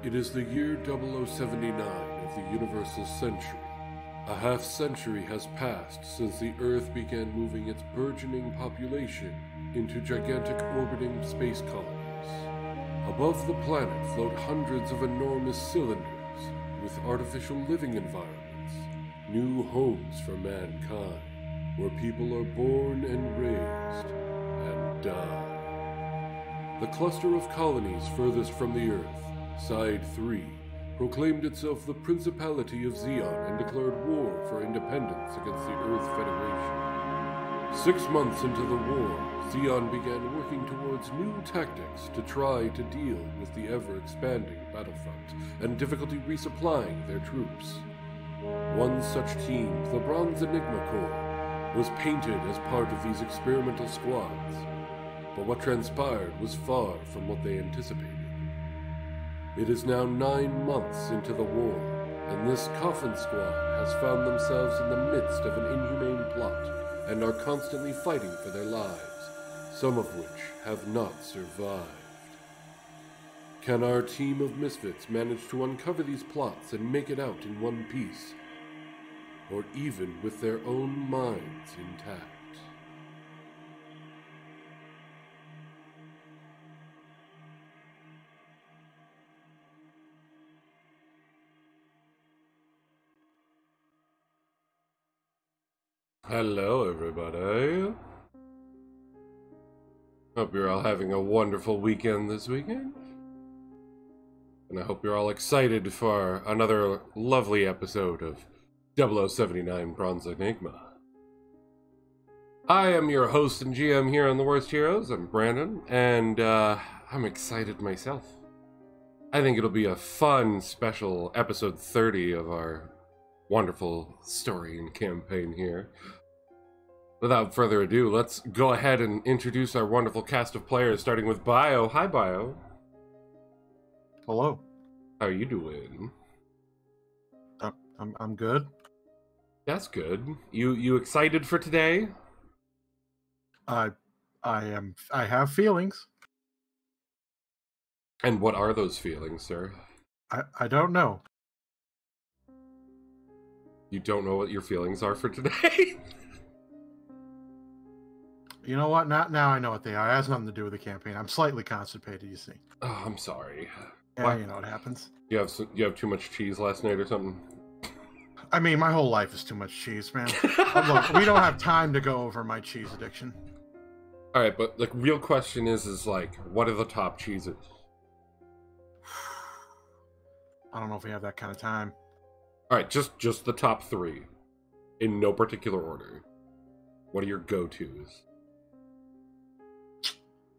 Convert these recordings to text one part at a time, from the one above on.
It is the year 0079 of the Universal Century. A half-century has passed since the Earth began moving its burgeoning population into gigantic orbiting space colonies. Above the planet float hundreds of enormous cylinders with artificial living environments, new homes for mankind, where people are born and raised and die. The cluster of colonies furthest from the Earth, Side 3, proclaimed itself the Principality of Zeon and declared war for independence against the Earth Federation. 6 months into the war, Zeon began working towards new tactics to try to deal with the ever-expanding battlefront and difficulty resupplying their troops. One such team, the Bronze Enigma Corps, was painted as part of these experimental squads, but what transpired was far from what they anticipated. It is now 9 months into the war, and this coffin squad has found themselves in the midst of an inhumane plot and are constantly fighting for their lives, some of which have not survived. Can our team of misfits manage to uncover these plots and make it out in one piece, or even with their own minds intact? Hello, everybody. Hope you're all having a wonderful weekend this weekend. And I hope you're all excited for another lovely episode of 0079 Bronze Enigma. I am your host and GM here on The Worst Heroes. I'm Brandon, and I'm excited myself. I think it'll be a fun, special episode 30 of our wonderful story and campaign here. Without further ado, let's go ahead and introduce our wonderful cast of players, starting with Bio. Hi, Bio. Hello. How are you doing? I'm good. That's good. You excited for today? I am. I have feelings. And what are those feelings, sir? I don't know. You don't know what your feelings are for today? You know what? Now I know what they are. It has nothing to do with the campaign. I'm slightly constipated, you see. Oh, I'm sorry. Yeah, you know what happens. You have too much cheese last night or something? I mean, my whole life is too much cheese, man. Look, we don't have time to go over my cheese addiction. All right, but like, real question is like, what are the top cheeses? I don't know if we have that kind of time. All right, just the top 3, in no particular order. What are your go-tos?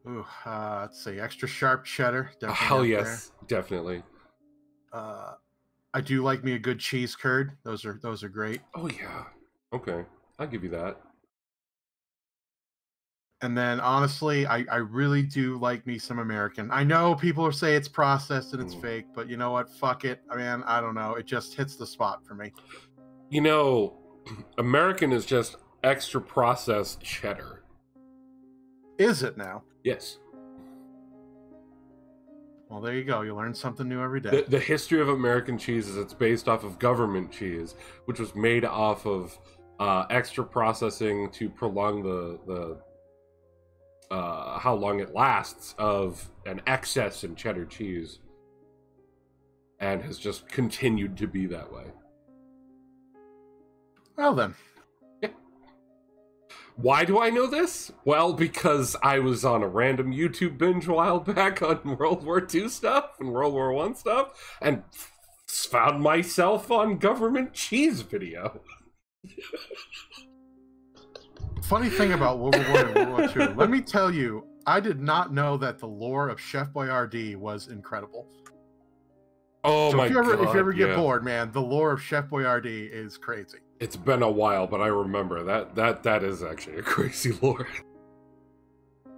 Ooh, let's see. Extra sharp cheddar. Hell yes, definitely. I do like me a good cheese curd. Those are great. Oh yeah. Okay, I'll give you that. And then honestly, I really do like me some American. I know people say it's processed and it's fake, but you know what? Fuck it. I mean, I don't know. It just hits the spot for me. You know, American is just extra processed cheddar. Is it now? Yes. Well, there you go. You learn something new every day. The history of American cheese is it's based off of government cheese, which was made off of extra processing to prolong the how long it lasts of an excess in cheddar cheese, and has just continued to be that way. Well then. Why do I know this? Well, because I was on a random YouTube binge a while back on World War II stuff and World War I stuff, and found myself on government cheese video. Funny thing about World War I and World War II, let me tell you, I did not know that the lore of Chef Boyardee was incredible. Oh so my god! If you ever get bored, man, the lore of Chef Boyardee is crazy. It's been a while, but I remember that is actually a crazy lore. All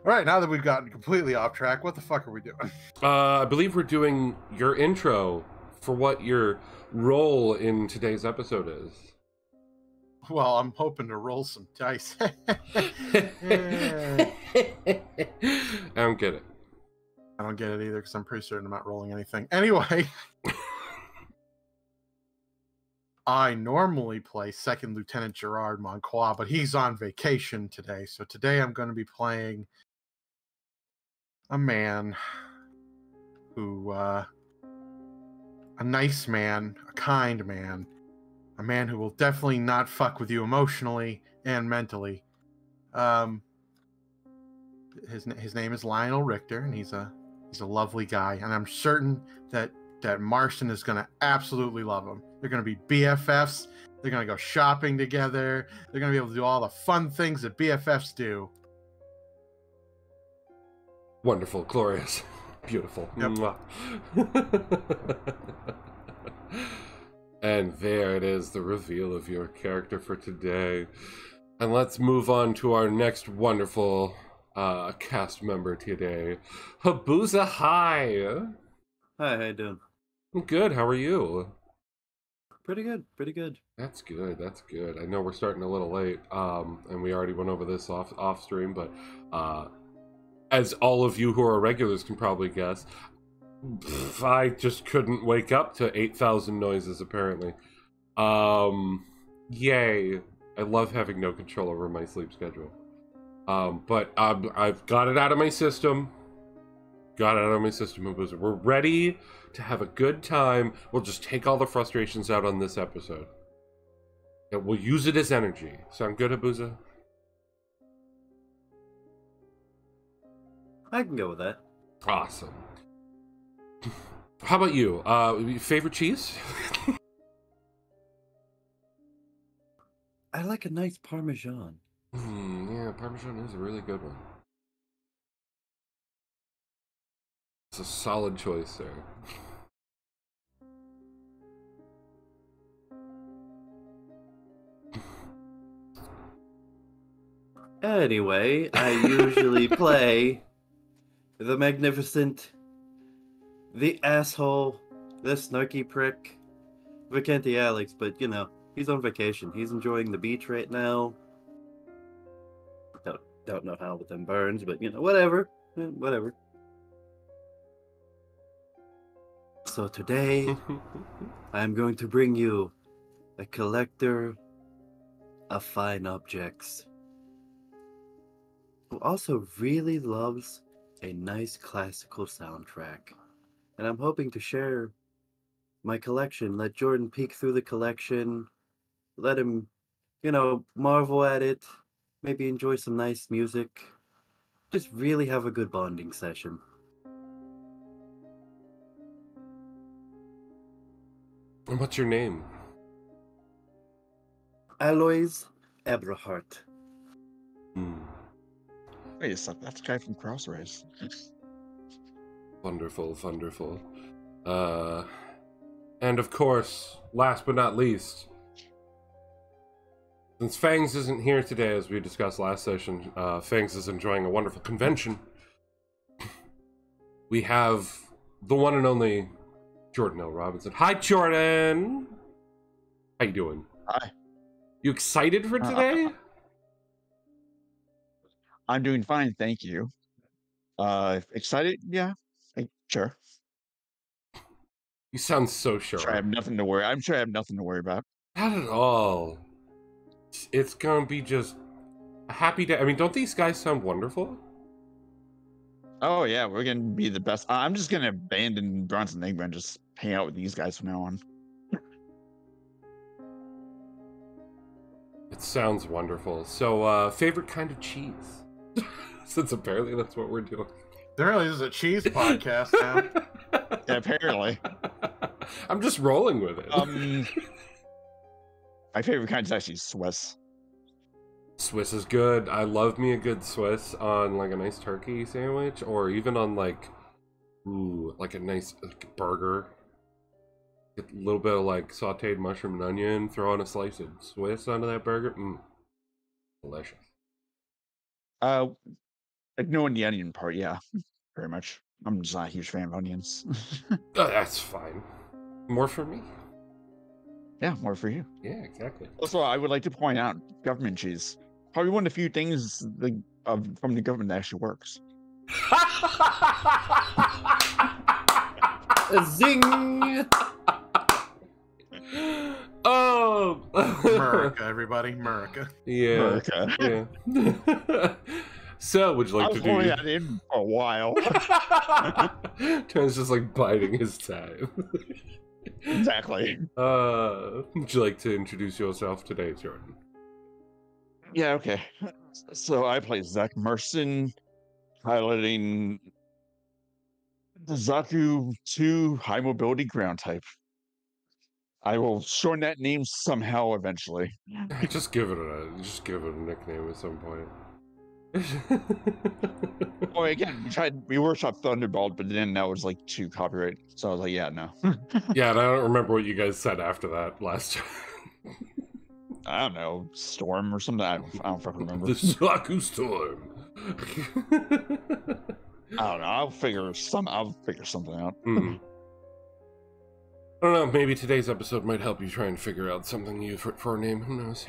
right, now that we've gotten completely off track, what the fuck are we doing? I believe we're doing your intro for what your role in today's episode is. Well, I'm hoping to roll some dice. I'm kidding. I don't get it either because I'm pretty certain I'm not rolling anything. Anyway, I normally play Second Lieutenant Gerard Moncois, but he's on vacation today. So today I'm going to be playing a man who, a nice man, a kind man, a man who will definitely not fuck with you emotionally and mentally. His name is Lionel Richter, and he's a lovely guy, and I'm certain that Marston is going to absolutely love him. They're going to be BFFs. They're going to go shopping together. They're going to be able to do all the fun things that BFFs do. Wonderful, glorious, beautiful. Yep. And there it is, the reveal of your character for today. And let's move on to our next wonderful cast member today. Habuza, hi! Hi, how you doing? I'm good, how are you? Pretty good, pretty good. That's good, that's good. I know we're starting a little late, and we already went over this off stream, but as all of you who are regulars can probably guess, I just couldn't wake up to 8,000 noises, apparently. Yay. I love having no control over my sleep schedule. But I've got it out of my system. We're ready to have a good time. We'll just take all the frustrations out on this episode. And we'll use it as energy. Sound good, Habuza? I can go with that. Awesome. How about you? Favorite cheese? I like a nice Parmesan. Yeah, Parmesan is a really good one. It's a solid choice, sir. Anyway, I usually play the magnificent, the asshole, the snarky prick, Vicente Alex, but you know, he's on vacation. He's enjoying the beach right now. Don't know how with them burns, but you know, whatever. Whatever. So today, I'm going to bring you a collector of fine objects who also really loves a nice classical soundtrack. And I'm hoping to share my collection, let Jordan peek through the collection, let him, you know, marvel at it, maybe enjoy some nice music, just really have a good bonding session. And what's your name? Alois Eberhardt. Wait a sec, that's the guy from Crossrays. Wonderful, wonderful. And of course, last but not least, since Fangs isn't here today, as we discussed last session, Fangs is enjoying a wonderful convention. We have the one and only Jordan L. Robinson. Hi, Jordan! How you doing? Hi. You excited for today? I'm doing fine, thank you. Excited? Yeah, sure. You sound so sure. I have nothing to worry. I'm sure I have nothing to worry about. Not at all. It's gonna be just a happy day. I mean, don't these guys sound wonderful? Oh yeah, we're gonna be the best. I'm just gonna abandon Bronze Enigma and just hang out with these guys from now on. It sounds wonderful. So, favorite kind of cheese? Since apparently that's what we're doing. There really is a cheese podcast now. Yeah, apparently. I'm just rolling with it. My favorite kind is actually Swiss. Swiss is good. I love me a good Swiss on like a nice turkey sandwich, or even on like a nice burger. Get a little bit of like sauteed mushroom and onion, throw on a slice of Swiss onto that burger. Delicious. Ignoring the onion part, yeah, very much. I'm just not a huge fan of onions. That's fine. More for me. Yeah, more for you. Yeah, exactly. Also, I would like to point out government cheese. Probably one of the few things from the government that actually works. Zing! Oh, America, everybody, America. yeah, Okay. yeah. So, would you I like was to only do? at it for a while. Turns just like biding his time. Exactly. Would you like to introduce yourself today, Jordan? Yeah, okay. So I play Zach Merson, piloting the Zaku 2 high mobility ground type. I will shorten that name somehow eventually. Just give it a nickname at some point. Oh, again, we workshopped Thunderbolt, but then that was like too copyright. So I was like, yeah, no. Yeah, and I don't remember what you guys said after that last time. I don't know, Storm or something. I don't fucking remember. The Zaku Storm. I don't know. I'll figure something out. I don't know, maybe today's episode might help you try and figure out something new for a name. Who knows?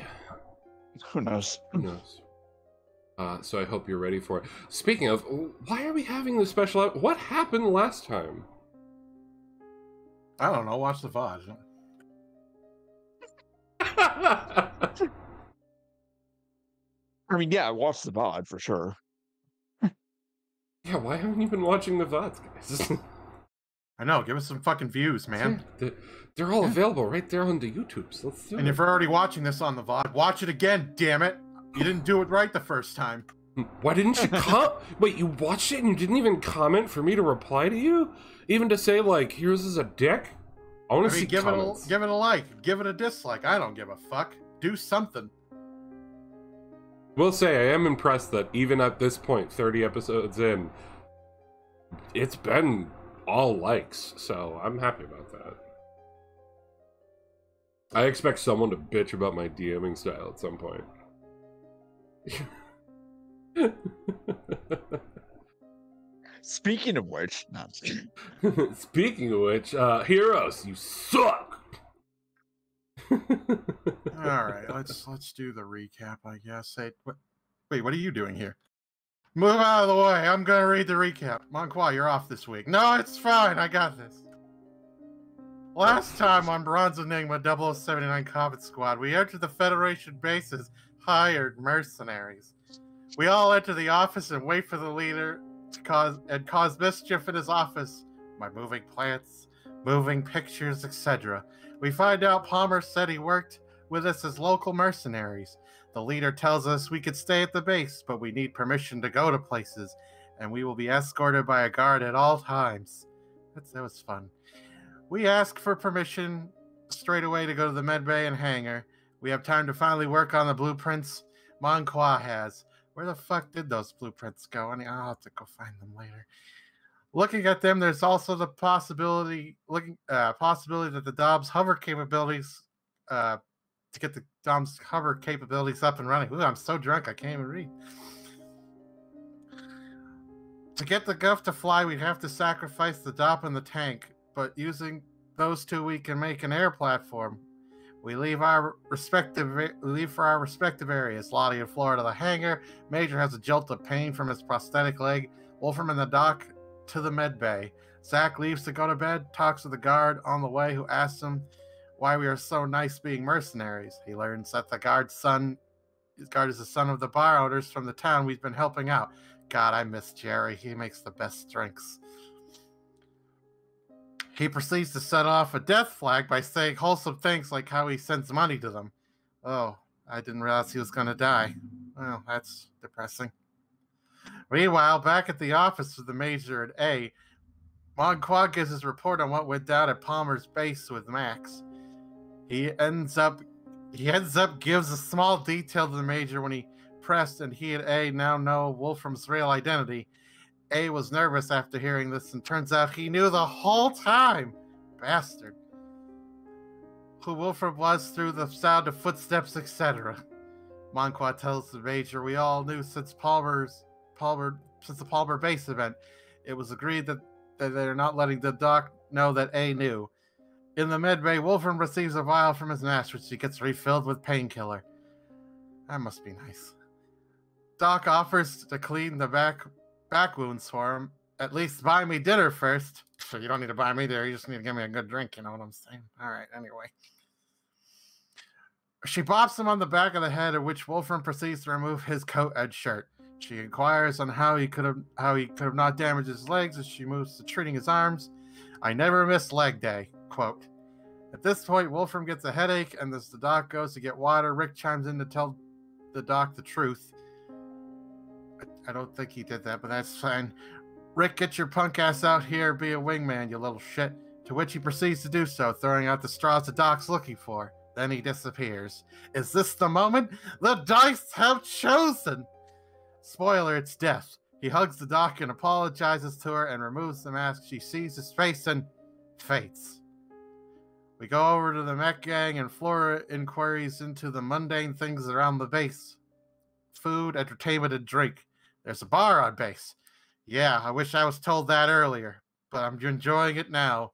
Who knows? Who knows? So I hope you're ready for it. Speaking of, why are we having this special? What happened last time? I don't know. Watch the VOD. I mean, yeah, I watched the VOD for sure. Yeah, why haven't you been watching the VODs, guys? I know. Give us some fucking views, man. They're all available right there on the YouTube. So let's do And it. if you're already watching this on the VOD, watch it again. Damn it! You didn't do it right the first time. Why didn't you Wait, you watched it and you didn't even comment for me to reply to you? Even to say, like, here's as a dick? I want to see give comments. it a like, give it a dislike. I don't give a fuck. Do something. Will say, I am impressed that even at this point, 30 episodes in, it's been all likes, so I'm happy about that. I expect someone to bitch about my DMing style at some point. Speaking of which, Speaking of which, heroes, you suck. All right, let's do the recap, I guess. Hey, wait, what are you doing here? Move out of the way. I'm gonna read the recap. Monqua, you're off this week. No, it's fine. I got this. Last time on Bronze Enigma 0079 Combat Squad, we entered the Federation base's hired mercenaries. We all enter the office and wait for the leader to cause mischief in his office by moving plants, moving pictures, etc. We find out Palmer said he worked with us as local mercenaries. The leader tells us we could stay at the base, but we need permission to go to places, and we will be escorted by a guard at all times. That was fun. We ask for permission straight away to go to the medbay and hangar. We have time to finally work on the blueprints Monqua has. Where the fuck did those blueprints go? I'll have to go find them later. Looking at them, there's also the possibility that the Dom's hover capabilities to get the Dom's hover capabilities up and running. Ooh, I'm so drunk I can't even read. To get the Guff to fly, we'd have to sacrifice the Dop and the tank, but using those two, we can make an air platform. We leave for our respective areas. Lottie in Florida, the hangar. Major has a jolt of pain from his prosthetic leg. Wolfram in the dock to the med bay. Zach leaves to go to bed, talks to the guard on the way who asks him why we are so nice being mercenaries. He learns that the guard is the son of the bar owners from the town we've been helping out. God, I miss Jerry. He makes the best drinks. He proceeds to set off a death flag by saying wholesome things like how he sends money to them. Oh, I didn't realize he was going to die. Well, that's depressing. Meanwhile, back at the office with the Major and A, Monqua gives his report on what went down at Palmer's base with Max. He ends up gives a small detail to the Major when he pressed, and he and A now know Wolfram's real identity. A was nervous after hearing this, and turns out he knew the whole time. Bastard. Who Wolfram was through the sound of footsteps, etc. Monqua tells the Major we all knew since the Palmer base event. It was agreed that they're not letting the doc know that A knew. In the medbay, Wolfram receives a vial from his master, which he gets refilled with painkiller. That must be nice. Doc offers to clean the back back wounds for him. At least buy me dinner first. So you don't need to buy me dinner. You just need to give me a good drink. You know what I'm saying? All right. Anyway. She bops him on the back of the head, at which Wolfram proceeds to remove his coat and shirt. She inquires on how he could have not damaged his legs as she moves to treating his arms. I never miss leg day. Quote. At this point, Wolfram gets a headache, and as the doc goes to get water, Rick chimes in to tell the doc the truth. I don't think he did that, but that's fine. Rick, get your punk ass out here, be a wingman, you little shit. To which he proceeds to do so, throwing out the straws the doc's looking for. Then he disappears. Is this the moment? The dice have chosen! Spoiler, it's death. He hugs the doc and apologizes to her and removes the mask. She sees his face and faints. We go over to the mech gang and Flora inquiries into the mundane things around the base. Food, entertainment, and drink. There's a bar on base. Yeah, I wish I was told that earlier, but I'm enjoying it now.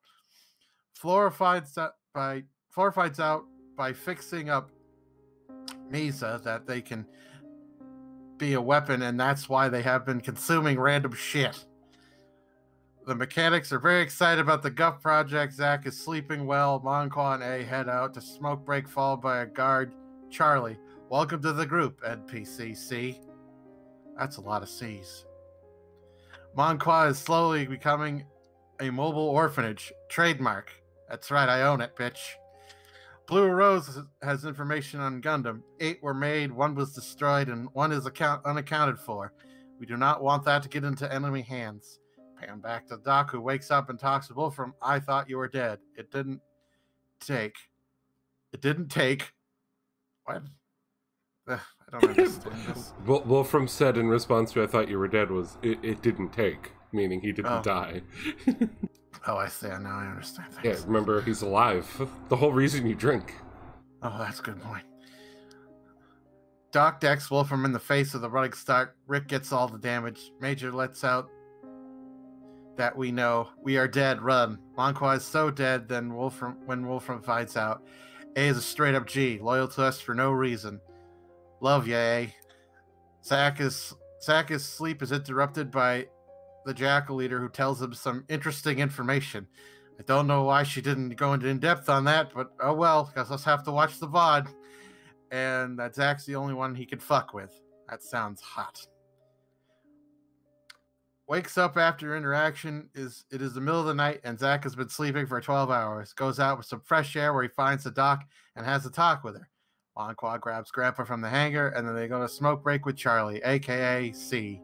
Flora finds out by fixing up Misa that they can be a weapon, and that's why they have been consuming random shit. The mechanics are very excited about the Guff project. Zack is sleeping well. Monqua and A head out to smoke break, followed by a guard, Charlie. Welcome to the group, NPCC. That's a lot of C's. Monqua is slowly becoming a mobile orphanage. Trademark. That's right, I own it, bitch. Blue Rose has information on Gundam. 8 were made, 1 was destroyed, and 1 is unaccounted for. We do not want that to get into enemy hands. Pan back to Doc, who wakes up and talks to Wolfram. I thought you were dead. It didn't take. What? I don't understand this. Wolfram said in response to I thought you were dead was, it didn't take, meaning he didn't die. Oh, I see. Now I understand things. Yeah, remember, he's alive. The whole reason you drink. Oh, that's a good point. Doc decks Wolfram in the face of the running start. Rick gets all the damage. Major lets out that we know. We are dead, run. Monqua is so dead when Wolfram finds out. A is a straight up G, loyal to us for no reason. Love ya, A. Zack's sleep is interrupted by the Jackal Leader, who tells him some interesting information. I don't know why she didn't go into in-depth on that, but oh well, because let's have to watch the VOD. And that Zack's the only one he can fuck with. That sounds hot. Wakes up after interaction. It is the middle of the night, and Zack has been sleeping for 12 hours. Goes out with some fresh air where he finds the doc and has a talk with her. Monqua grabs Grandpa from the hangar, and then they go to smoke break with Charlie, a.k.a. C.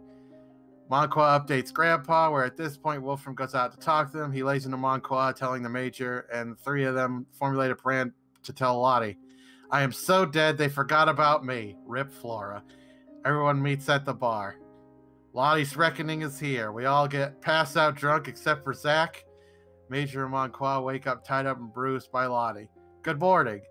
Monqua updates Grandpa, where at this point Wolfram goes out to talk to him. He lays into Monqua, telling the Major, and 3 of them formulate a plan to tell Lottie. I am so dead they forgot about me. Rip Flora. Everyone meets at the bar. Lottie's reckoning is here. We all get passed out drunk except for Zack. Major and Monqua wake up tied up and bruised by Lottie. Good morning.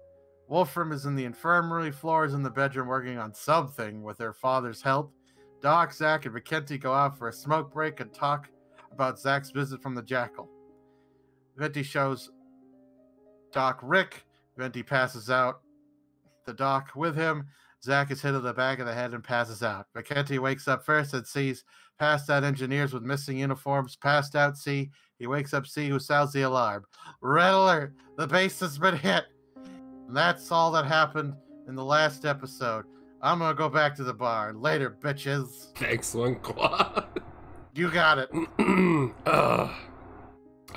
Wolfram is in the infirmary. Flora's in the bedroom working on something with her father's help. Doc, Zack, and McKenty go out for a smoke break and talk about Zack's visit from the Jackal. Venti shows Doc Rick. Venti passes out. The Doc with him. Zack is hit in the back of the head and passes out. McKenty wakes up first and sees passed out engineers with missing uniforms. Passed out C. He wakes up C, who sounds the alarm. Red alert! The base has been hit! And that's all that happened in the last episode. I'm gonna go back to the bar. Later, bitches. Thanks, Monqua. You got it.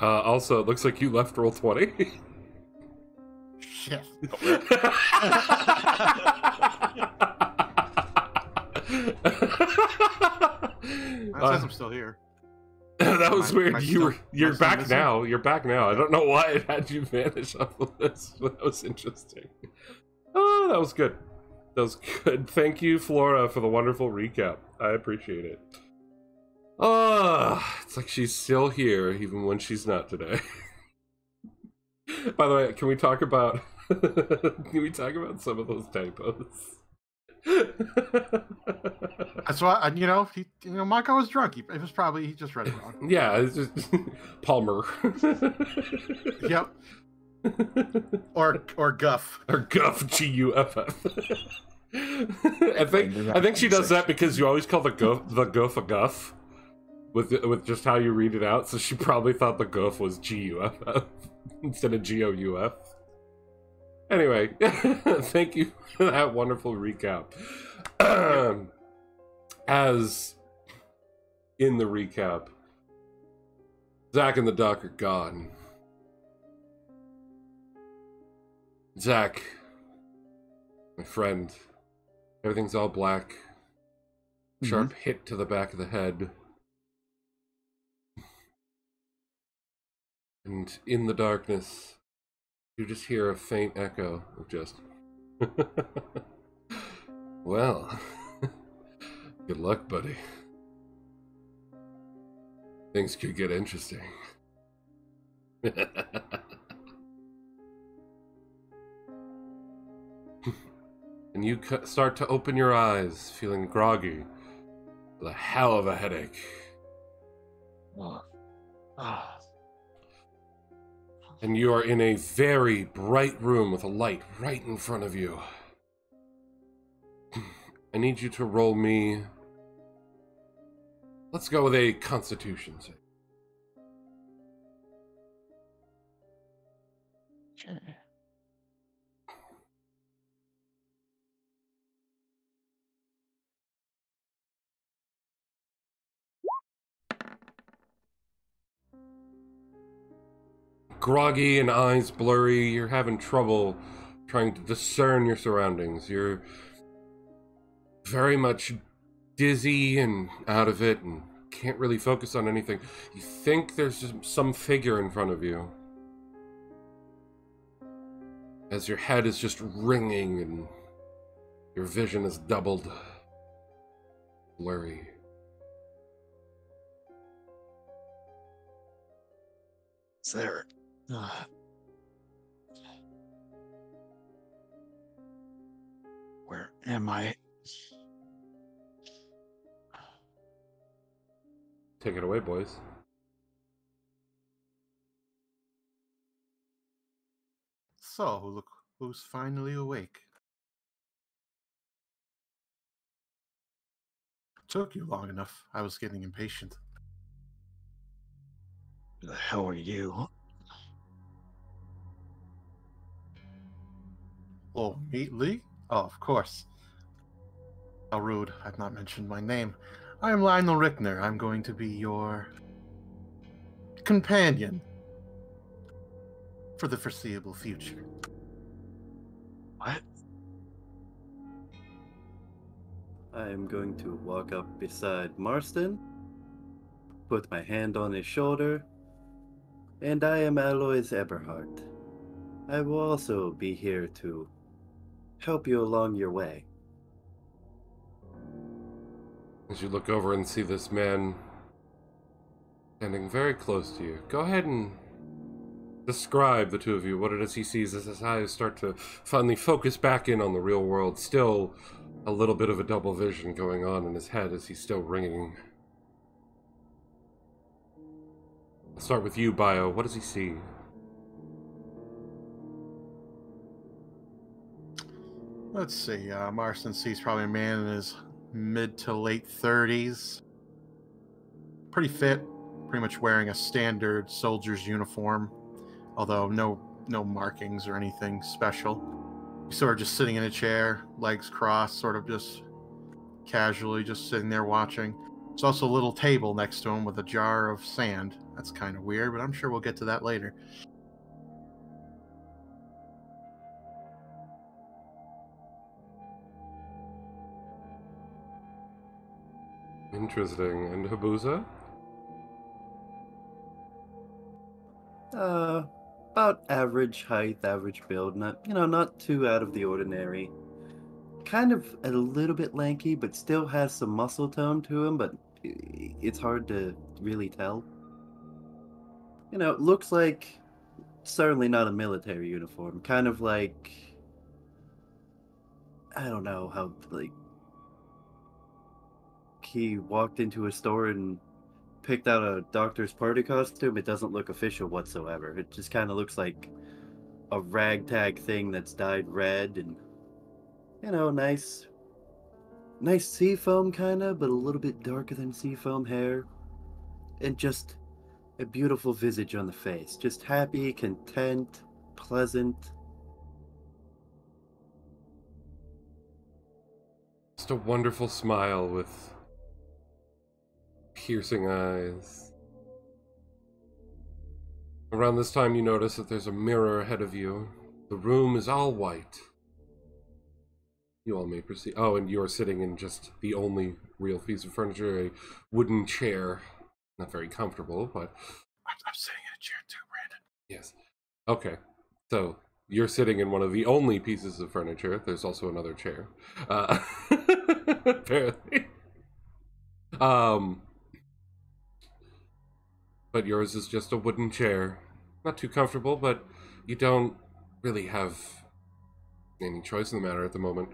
Also, it looks like you left roll 20. Shit. That says I'm still here. That was weird. You're back now. You're back now. I don't know why it had you vanish off the list, but that was interesting. Oh, that was good. That was good. Thank you, Flora, for the wonderful recap. I appreciate it. It's like she's still here, even when she's not today. By the way, can we talk about some of those typos? That's why, Michael was drunk. He just read it wrong. Yeah, it's just Palmer. Yep. Or Guff. Or Guff, Guff. I think she does that because you always call the Guff a Guff. with just how you read it out, so she probably thought the goof was GUFF instead of GOUF. Anyway, thank you for that wonderful recap. As in the recap, Zach and the Doc are gone. Zach, my friend, everything's all black. Sharp hit to the back of the head. And in the darkness, you just hear a faint echo of just... Well, good luck, buddy. Things could get interesting. And you start to open your eyes, feeling groggy, with a hell of a headache. And you are in a very bright room with a light right in front of you. I need you to roll me... Let's go with a Constitution save. Sure. Groggy and eyes blurry, you're having trouble trying to discern your surroundings. You're very much dizzy and out of it and can't really focus on anything. You think there's just some figure in front of you, as your head is just ringing and your vision is doubled, blurry. Is there... Where am I? Take it away, boys. So, look who's finally awake. Took you long enough. I was getting impatient. Who the hell are you? Oh, meet Lee? Oh, of course. How rude. I've not mentioned my name. I am Lionel Rickner. I'm going to be your companion for the foreseeable future. What? I am going to walk up beside Marston, put my hand on his shoulder, and I am Alois Eberhardt. I will also be here to help you along your way. As you look over and see this man standing very close to you, go ahead and describe the two of you, what it is he sees as his eyes start to finally focus back in on the real world. Still a little bit of a double vision going on in his head as he's still ringing. I'll start with you, Bio. What does he see? Let's see. Marston sees probably a man in his mid to late 30s. Pretty fit, pretty much wearing a standard soldier's uniform, although no markings or anything special. He's sort of just sitting in a chair, legs crossed, sort of just casually just sitting there watching. There's also a little table next to him with a jar of sand. That's kind of weird, but I'm sure we'll get to that later. Interesting. And Habuza? About average height, average build, not too out of the ordinary. Kind of a little bit lanky, but still has some muscle tone to him, but it's hard to really tell. Looks like certainly not a military uniform. Kind of like, I don't know how, like, he walked into a store and picked out a doctor's party costume. It doesn't look official whatsoever. It just kind of looks like a ragtag thing that's dyed red and, nice seafoam kind of, but a little bit darker than seafoam hair. and just a beautiful visage on the face. Just happy, content, pleasant. Just a wonderful smile with piercing eyes. Around this time, you notice that there's a mirror ahead of you. The room is all white. You all may proceed. Oh, and you're sitting in just the only real piece of furniture, a wooden chair. Not very comfortable, but... I'm sitting in a chair too, Brandon. Yes. Okay. So, you're sitting in one of the only pieces of furniture. There's also another chair. Apparently. But yours is just a wooden chair. Not too comfortable, but you don't really have any choice in the matter at the moment.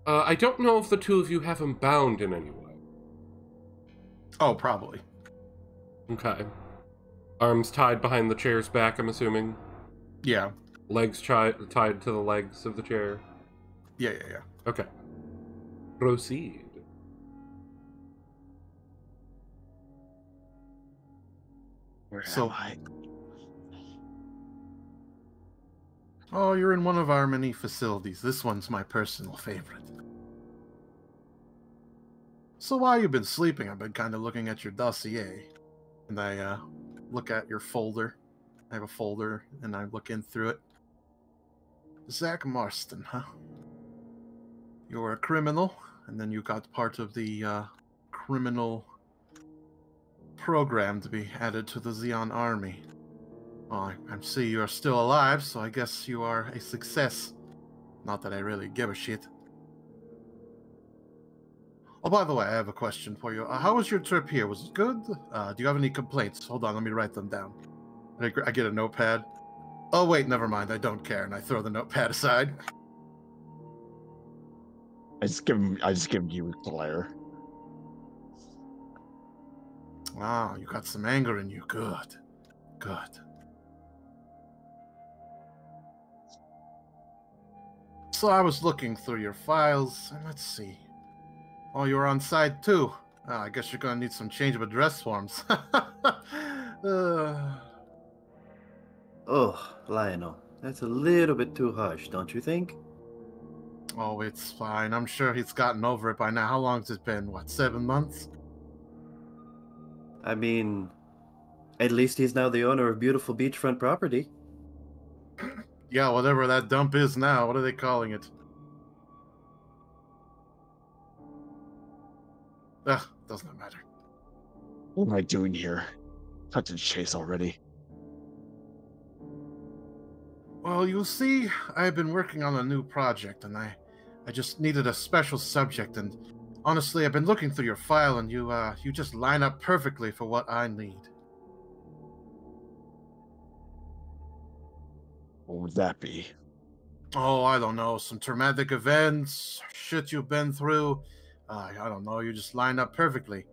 I don't know if the two of you have him bound in any way. Oh, probably. Okay. Arms tied behind the chair's back, I'm assuming? Yeah. Legs tied to the legs of the chair? Yeah. Okay. Proceed. Where So- am I? Oh, you're in one of our many facilities. This one's my personal favorite. So while you've been sleeping, I've been kind of looking at your dossier. And I look at your folder. I have a folder, and I look in through it. Zach Marston, huh? You're a criminal, and then you got part of the criminal program to be added to the Xeon army. Well, I see you are still alive, so I guess you are a success. Not that I really give a shit. Oh, by the way, I have a question for you. How was your trip here? Was it good? Do you have any complaints? Hold on, let me write them down. I get a notepad. Oh, wait, never mind. I don't care, and I throw the notepad aside. I just give you a glare. Wow, you got some anger in you. Good. So I was looking through your files, and let's see. Oh, you're on site too. I guess you're gonna need some change of address forms. Oh, Lionel, that's a little bit too harsh, don't you think? Oh, it's fine. I'm sure he's gotten over it by now. How long's it been? What, 7 months? I mean, at least he's now the owner of beautiful beachfront property. Yeah, whatever that dump is now. What are they calling it? Ugh, doesn't matter. What am I doing here? Cut to the chase already. Well, you see, I've been working on a new project, and I just needed a special subject, and honestly, I've been looking through your file, and you just line up perfectly for what I need. What would that be? Oh, I don't know, some traumatic events, shit you've been through. I don't know, you just line up perfectly.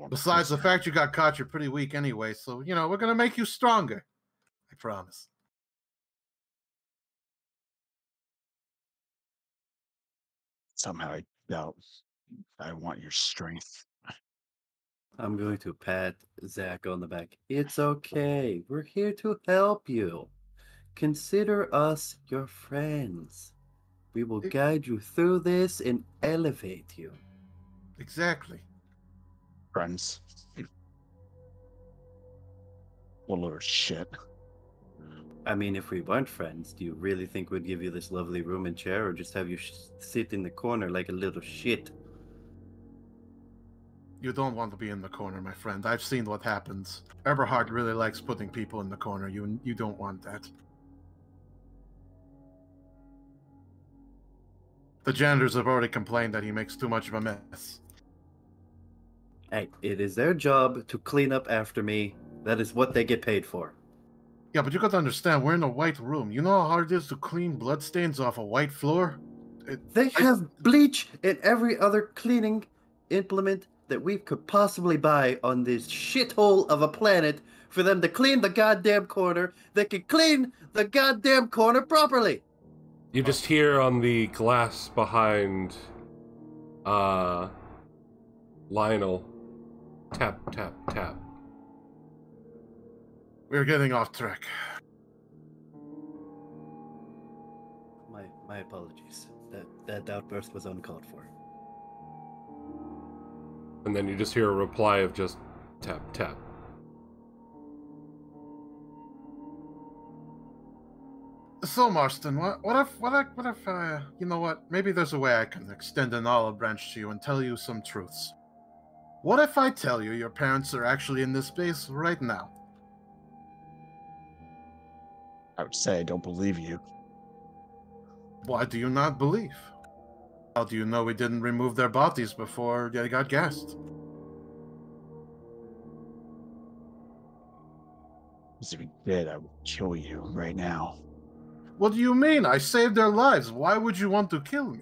Besides the fact you got caught, you're pretty weak anyway, so, we're gonna make you stronger. I promise. Somehow I doubt I want your strength. I'm going to pat Zach on the back. It's okay. We're here to help you. Consider us your friends. We will guide you through this and elevate you. Exactly. Friends. What a load of shit. I mean, if we weren't friends, do you really think we'd give you this lovely room and chair, or just have you sit in the corner like a little shit? You don't want to be in the corner, my friend. I've seen what happens. Eberhard really likes putting people in the corner. You don't want that. The janitors have already complained that he makes too much of a mess. Hey, it is their job to clean up after me. That is what they get paid for. Yeah, but you got to understand, we're in a white room. You know how hard it is to clean bloodstains off a white floor? They have bleach and every other cleaning implement that we could possibly buy on this shithole of a planet for them to clean the goddamn corner. They can clean the goddamn corner properly. You just hear on the glass behind Lionel, tap, tap, tap. We're getting off track. My apologies. That outburst was uncalled for. And then you just hear a reply of just tap, tap. So, Marston, what if, you know what? Maybe there's a way I can extend an olive branch to you and tell you some truths. What if I tell you your parents are actually in this space right now? I would say I don't believe you. Why do you not believe? How do you know we didn't remove their bodies before they got gassed? Because if you did, I would kill you right now. What do you mean? I saved their lives. Why would you want to kill me?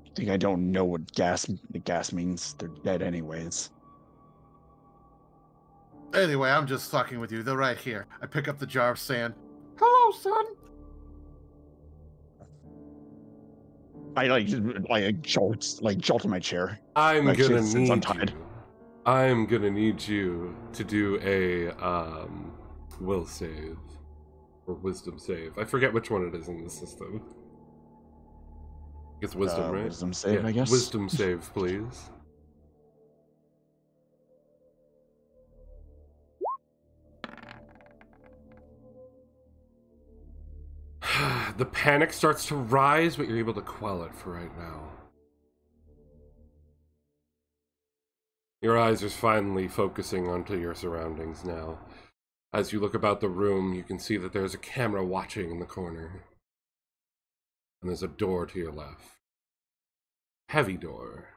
You think I don't know what the gas means? They're dead anyways. Anyway, I'm just fucking with you. They're right here. I pick up the jar of sand. Hello, son. I jolt in my chair. I'm Like, gonna since need untied. you. I'm gonna need you to do a will save or wisdom save. I forget which one it is in the system. It's wisdom, right? Wisdom save, I guess. Wisdom save, please. The panic starts to rise, but you're able to quell it for right now. Your eyes are finally focusing onto your surroundings now. As you look about the room, you can see that there's a camera watching in the corner. And there's a door to your left. Heavy door.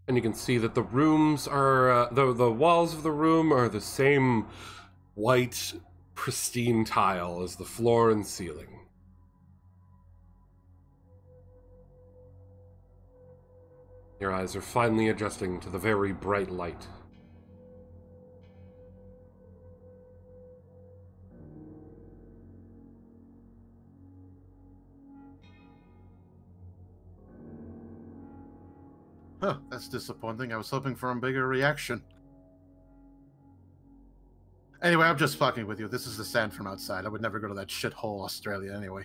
And you can see that the rooms are, the walls of the room are the same white, pristine tile as the floor and ceiling. Your eyes are finally adjusting to the very bright light. Huh, that's disappointing. I was hoping for a bigger reaction. Anyway, I'm just fucking with you. This is the sand from outside. I would never go to that shithole Australia anyway.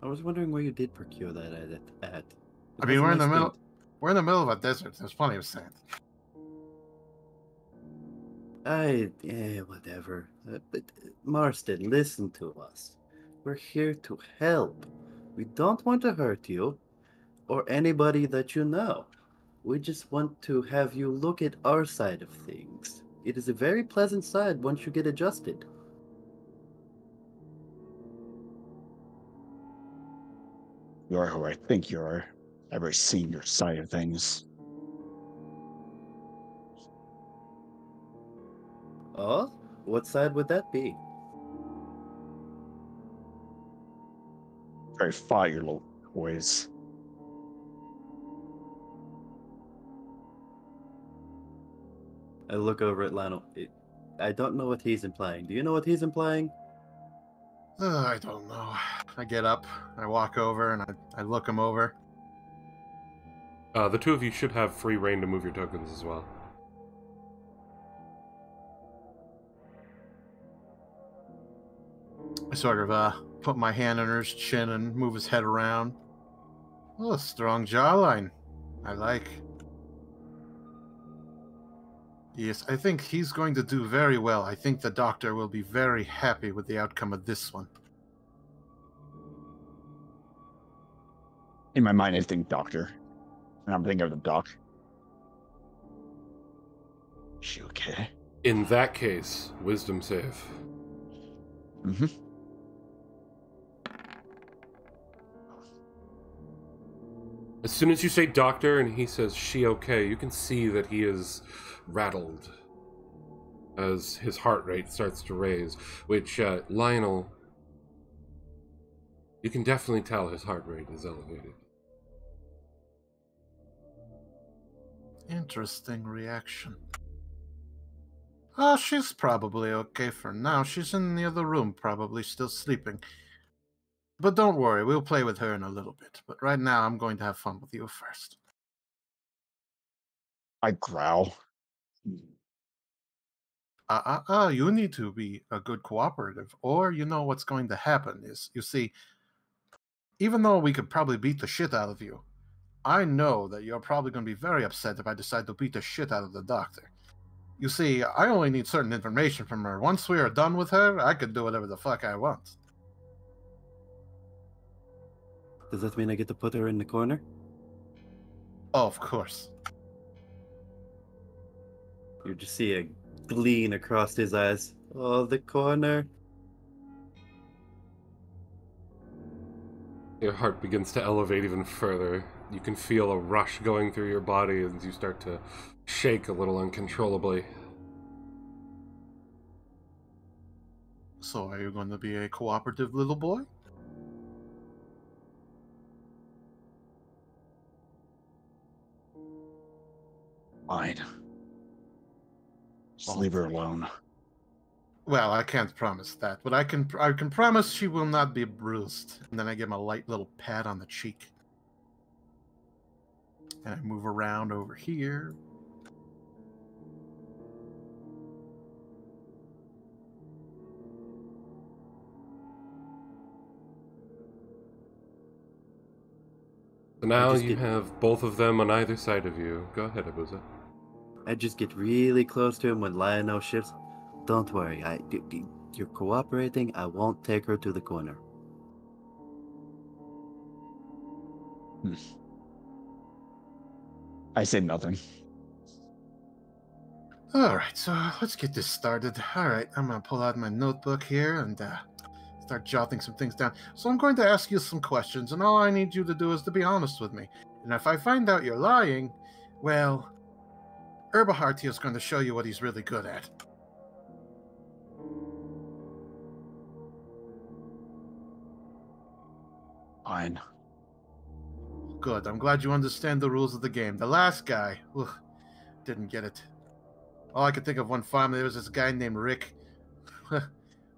I was wondering where you did procure that at. I mean, we're in the middle of a desert. There's plenty of sand. Whatever. But Marston, listen to us. We're here to help. We don't want to hurt you or anybody that you know. We just want to have you look at our side of things. It is a very pleasant side once you get adjusted. You are who I think you are. I've already seen your side of things. Oh? What side would that be? Very fought your little boys. I look over at Lionel. I don't know what he's implying. Do you know what he's implying? I don't know. I get up, I walk over, and I look him over. The two of you should have free reign to move your tokens as well. I sort of put my hand on his chin and move his head around. Oh, strong jawline. I like. Yes, I think he's going to do very well. I think the doctor will be very happy with the outcome of this one. In my mind, I think doctor. And I'm thinking of the doc. Is she okay? In that case, wisdom save. Mm-hmm. As soon as you say doctor and he says she okay, you can see that he is rattled as his heart rate starts to raise, which, Lionel, you can definitely tell his heart rate is elevated. Interesting reaction. Oh, she's probably okay for now. She's in the other room, probably still sleeping. But don't worry, we'll play with her in a little bit. But right now, I'm going to have fun with you first. I growl. You need to be a good cooperative, or you know what's going to happen is, you see, even though we could probably beat the shit out of you, I know that you're probably going to be very upset if I decide to beat the shit out of the doctor. You see, I only need certain information from her. Once we are done with her, I could do whatever the fuck I want. Does that mean I get to put her in the corner? Oh, of course. You just see a gleam across his eyes. Oh, the corner. Your heart begins to elevate even further. You can feel a rush going through your body as you start to shake a little uncontrollably. So are you going to be a cooperative little boy? Fine. Just leave her alone. Well, I can't promise that, but I can promise she will not be bruised. And then I give him a light little pat on the cheek. And I move around over here. So now you have both of them on either side of you. Go ahead, Abuza. I just get really close to him when Lionel shifts. Don't worry, you're cooperating. I won't take her to the corner. I say nothing. All right, so let's get this started. All right, I'm going to pull out my notebook here and start jotting some things down. So I'm going to ask you some questions, and all I need you to do is to be honest with me. And if I find out you're lying, well, Eberhard here is going to show you what he's really good at. Fine. Good, I'm glad you understand the rules of the game. The last guy, didn't get it. All I could think of one family, there was this guy named Rick.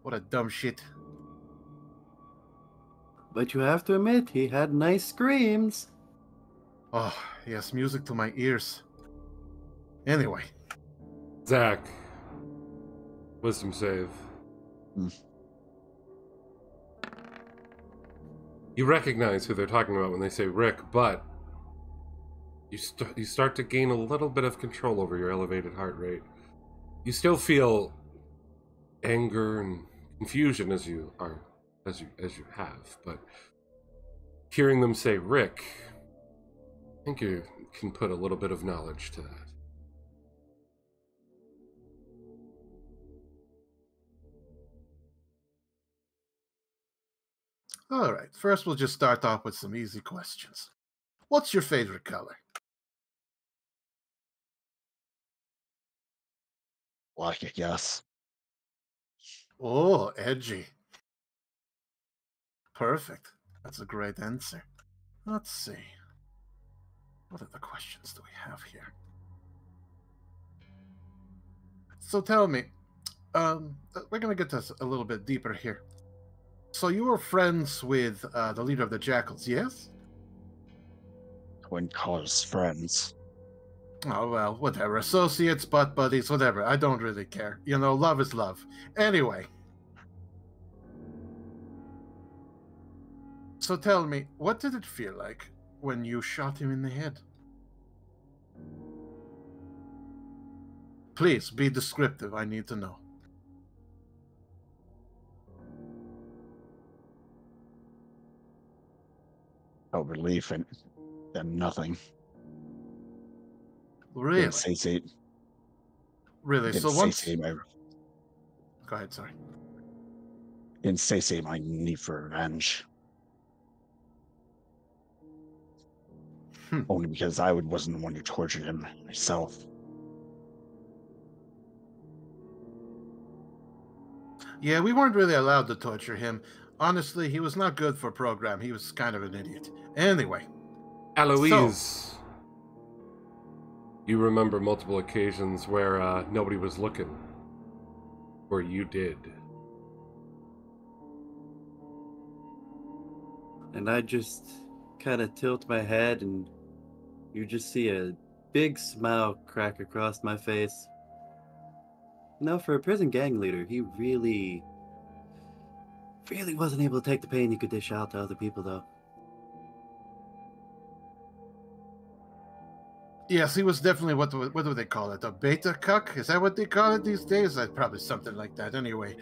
What a dumb shit. But you have to admit, he had nice screams. Oh, yes, music to my ears. Anyway. Zach. Wisdom save. You recognize who they're talking about when they say Rick, but you start to gain a little bit of control over your elevated heart rate. You still feel anger and confusion as you have, but hearing them say Rick, I think you can put a little bit of knowledge to that. All right, first we'll just start off with some easy questions. What's your favorite color? Black, I guess. Oh, edgy. Perfect. That's a great answer. Let's see. What other questions do we have here? So tell me, we're going to get this a little bit deeper here. So you were friends with the leader of the Jackals, yes? I wouldn't call us friends. Oh, well, whatever. Associates, butt buddies, whatever. I don't really care. You know, love is love. Anyway. So tell me, what did it feel like when you shot him in the head? Please, be descriptive. I need to know. No relief and nothing. Really? Didn't satiate. Really? Didn't So once... satiate my... Go ahead, sorry. Didn't satiate my need for revenge. Only because I wasn't the one who tortured him myself. Yeah, we weren't really allowed to torture him. Honestly, he was not good for a program. He was kind of an idiot. Anyway. Eloise. You remember multiple occasions where nobody was looking. Or you did. And I just kind of tilt my head, and you just see a big smile crack across my face. No, for a prison gang leader, he really wasn't able to take the pain he could dish out to other people, though. Yes, he was definitely what do they call it? A beta cuck? Is that what they call it these days? Probably something like that. Anyway.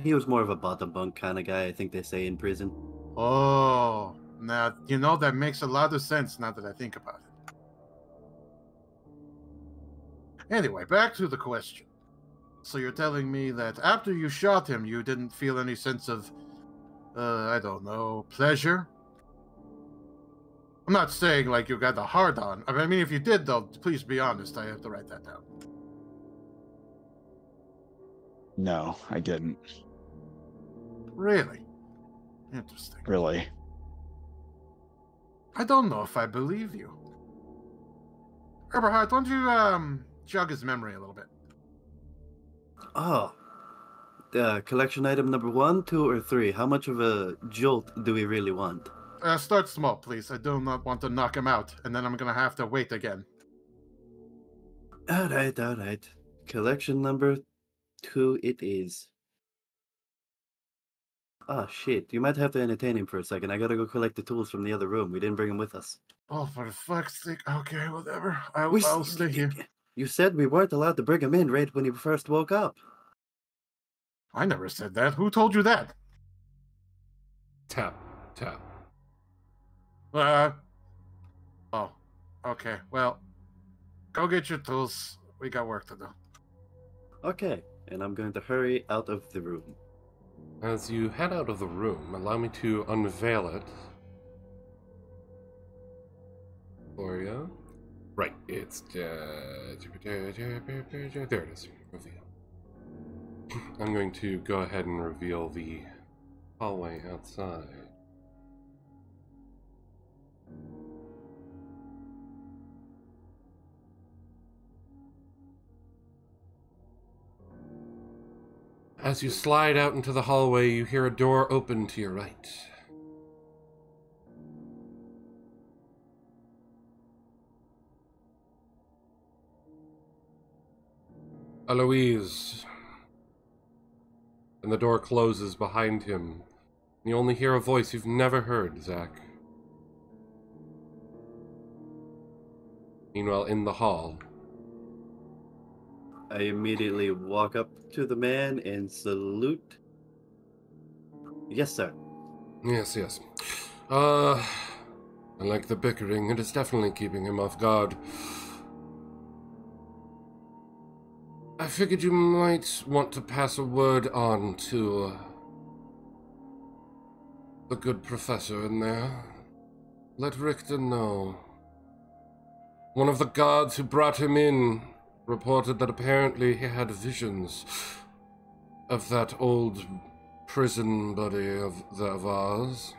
He was more of a bottom bunk kind of guy, I think they say in prison. Oh, now you know that makes a lot of sense now that I think about it. Anyway, back to the question. So you're telling me that after you shot him, you didn't feel any sense of, I don't know, pleasure? I'm not saying like you got a hard on. I mean, if you did, though, please be honest. I have to write that down. No, I didn't. Really? Interesting. Really. I don't know if I believe you. Eberhard, why don't you jog his memory a little bit? Oh. Collection item number 1, 2, or 3. How much of a jolt do we really want? Start small, please. I do not want to knock him out, and then I'm gonna have to wait again. Alright. Collection number 2 it is. Oh shit, you might have to entertain him for a second. I gotta go collect the tools from the other room. We didn't bring them with us. Oh, for fuck's sake. Okay, whatever. I'll stay here. You said we weren't allowed to bring him in right when he first woke up. I never said that. Who told you that? Tap. Oh, okay. Well, go get your tools. We got work to do. Okay, and I'm going to hurry out of the room. As you head out of the room, allow me to unveil it for you. Right, it's there it is. Reveal. I'm going to go ahead and reveal the hallway outside. As you slide out into the hallway, you hear a door open to your right. Eloise. And the door closes behind him. You only hear a voice you've never heard, Zach. Meanwhile, in the hall. I immediately walk up to the man and salute. Yes, sir. Yes. I like the bickering. It is definitely keeping him off guard. I figured you might want to pass a word on to the good professor in there. Let Richter know. One of the guards who brought him in reported that apparently he had visions of that old prison buddy of ours,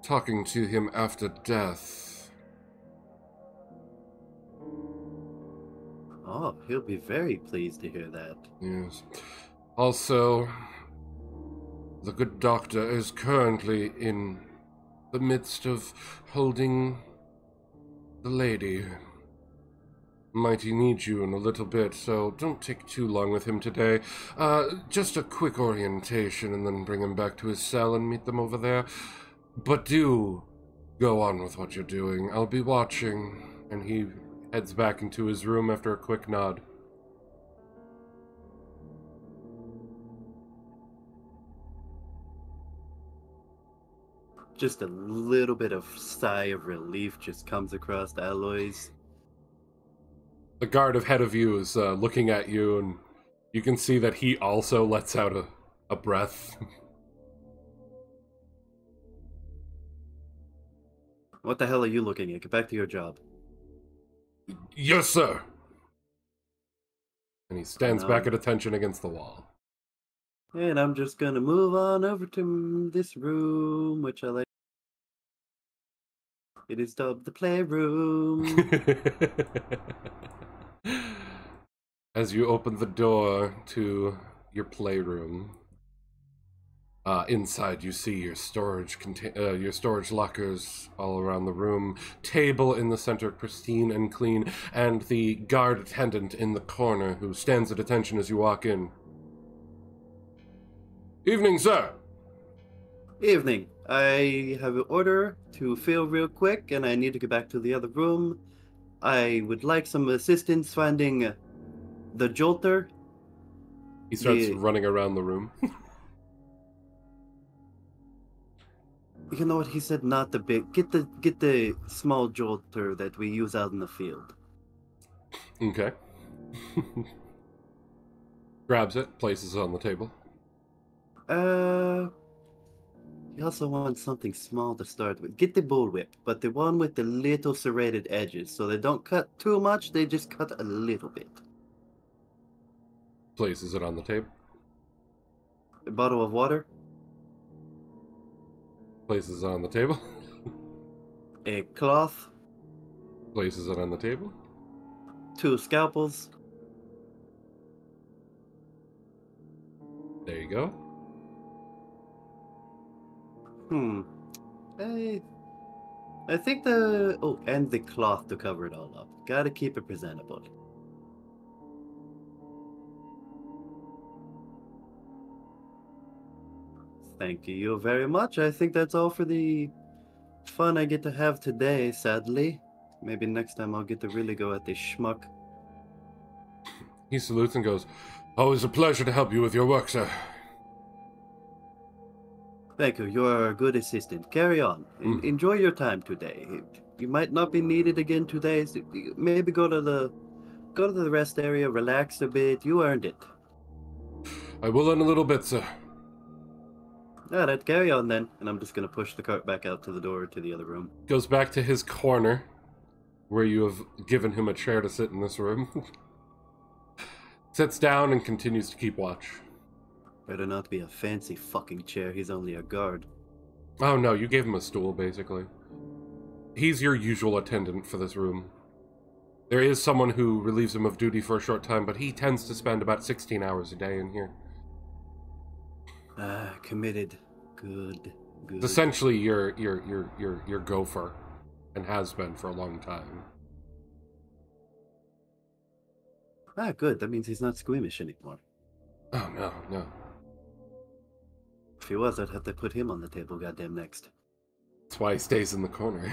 talking to him after death. Oh, he'll be very pleased to hear that. Yes. Also, the good doctor is currently in the midst of holding the lady. Might he need you in a little bit, so don't take too long with him today. Just a quick orientation and then bring him back to his cell and meet them over there. But do go on with what you're doing. I'll be watching. And he heads back into his room after a quick nod. Just a little bit of sigh of relief just comes across Aloy's. The guard ahead of you is looking at you, and you can see that he also lets out a breath. What the hell are you looking at? Get back to your job. Yes, sir. And he stands back at attention against the wall. And I'm just gonna move on over to this room, which I like. It is dubbed the playroom. as you open the door to your playroom. Inside, you see your storage lockers all around the room, table in the center, pristine and clean, and the guard attendant in the corner who stands at attention as you walk in. Evening, sir. Evening. I have an order to fill real quick, and I need to get back to the other room. I would like some assistance finding the jolter. He starts running around the room. You know what he said? Not the big. Get the small jolter that we use out in the field. Okay. Grabs it, places it on the table. He also wants something small to start with. Get the bullwhip, but the one with the little serrated edges, so they don't cut too much. They just cut a little bit. Places it on the table. A bottle of water. Places it on the table. A cloth. Places it on the table. 2 scalpels. There you go. I think and the cloth to cover it all up. Gotta keep it presentable. Thank you very much. I think that's all for the fun I get to have today, sadly. Maybe next time I'll get to really go at this schmuck. He salutes and goes, "Always a pleasure to help you with your work, sir." Thank you. You're a good assistant. Carry on. Enjoy your time today. You might not be needed again today. So maybe go to the rest area, relax a bit. You earned it. I will in a little bit, sir. Alright, carry on then. And I'm just gonna push the cart back out to the door to the other room. Goes back to his corner, where you have given him a chair to sit in this room. Sits down and continues to keep watch. Better not be a fancy fucking chair. He's only a guard. Oh no, you gave him a stool, basically. He's your usual attendant for this room. There is someone who relieves him of duty for a short time, but he tends to spend about 16 hours a day in here. Committed. Good. It's essentially your gopher, and has been for a long time. Good. That means he's not squeamish anymore. Oh no. If he was, I'd have to put him on the table goddamn next. That's why he stays in the corner.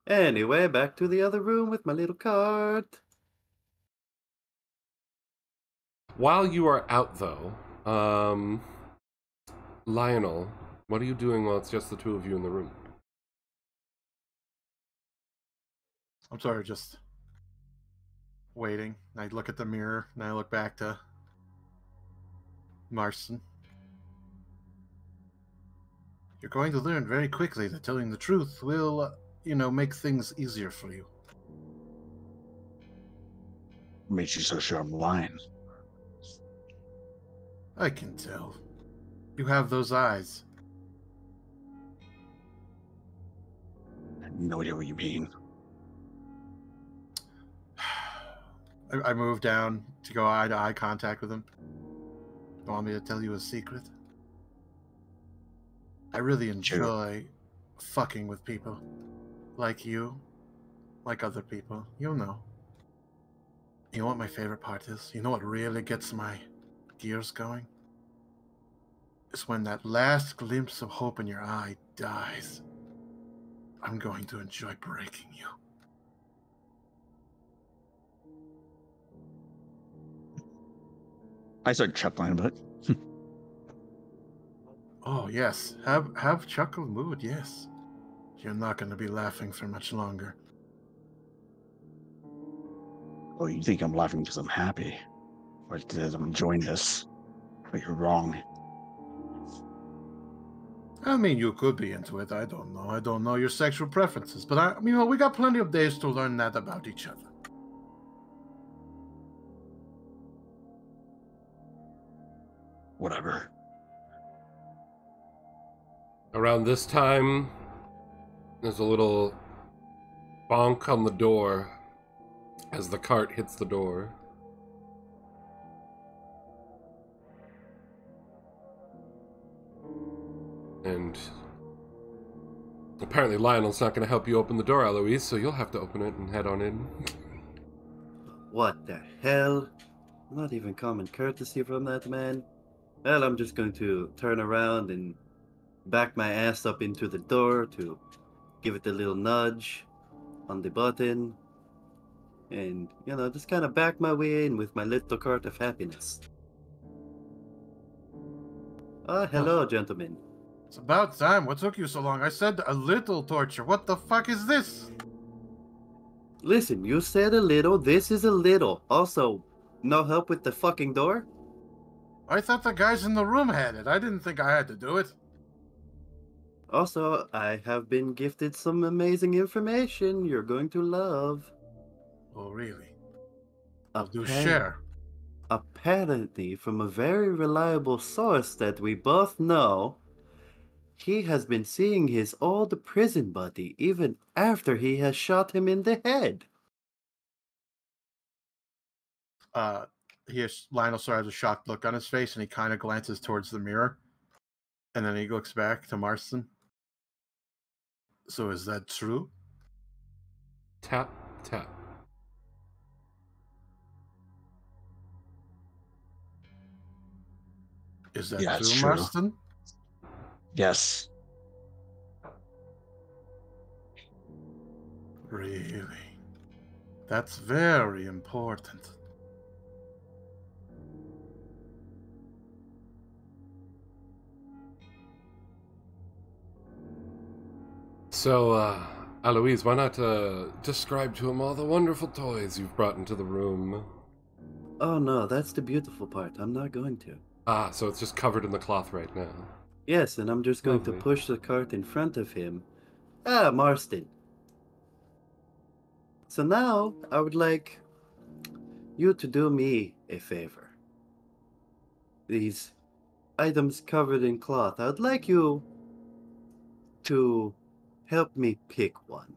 Anyway, back to the other room with my little cart. While you are out, though, Lionel, what are you doing while it's just the two of you in the room? I'm sorry, just waiting. I look at the mirror, and I look back to Marston. You're going to learn very quickly that telling the truth will, make things easier for you. What makes you so sure I'm lying? I can tell. You have those eyes. I have no idea what you mean. I move down to go eye to eye contact with him. You want me to tell you a secret? I really enjoy fucking with people. Like you. Like other people. You'll know. You know what my favorite part is? You know what really gets my gears going? It's when that last glimpse of hope in your eye dies. I'm going to enjoy breaking you. I start chuckling, but Oh yes, have chuckle mood. Yes, you're not going to be laughing for much longer. oh, you think I'm laughing because I'm happy, or because I'm enjoying this? But you're wrong. I mean, you could be into it. I don't know. I don't know your sexual preferences, but we got plenty of days to learn that about each other. Whatever. Around this time, there's a little bonk on the door as the cart hits the door. And apparently Lionel's not going to help you open the door, Eloise, so you'll have to open it and head on in. What the hell? Not even common courtesy from that man. Well, I'm just going to turn around and back my ass up into the door to give it a little nudge on the button. And, you know, just kind of back my way in with my little cart of happiness. Ah, hello, gentlemen. It's about time. What took you so long? I said a little torture. What the fuck is this? Listen, you said a little, this is a little. Also, no help with the fucking door? I thought the guys in the room had it. I didn't think I had to do it. Also, I have been gifted some amazing information you're going to love. Oh, really? I'll do share. Apparently, from a very reliable source that we both know, he has been seeing his old prison buddy even after he has shot him in the head. Lionel sort of has a shocked look on his face, and he kind of glances towards the mirror, and then he looks back to Marston. So is that true? Tap, tap. Is that Yeah, it's true, true. Marston? Yes. Really? That's very important. So, Eloise, why not describe to him all the wonderful toys you've brought into the room? Oh no, that's the beautiful part. I'm not going to. Ah, so it's just covered in the cloth right now. Yes, and I'm just going to Lovely. push the cart in front of him. Ah, Marston. So now, I would like you to do me a favor. These items covered in cloth, I would like you to help me pick one.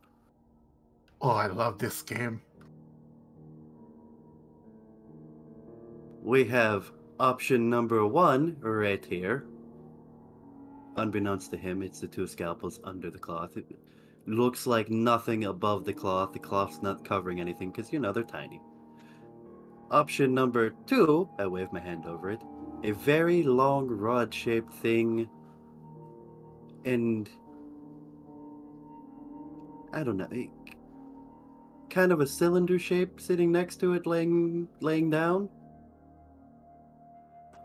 Oh, I love this game. We have option number 1 right here. Unbeknownst to him, it's the 2 scalpels under the cloth. It looks like nothing above the cloth. The cloth's not covering anything because, you know, they're tiny. Option number 2, I wave my hand over it, a very long rod-shaped thing, and I don't know, kind of a cylinder shape sitting next to it, laying down.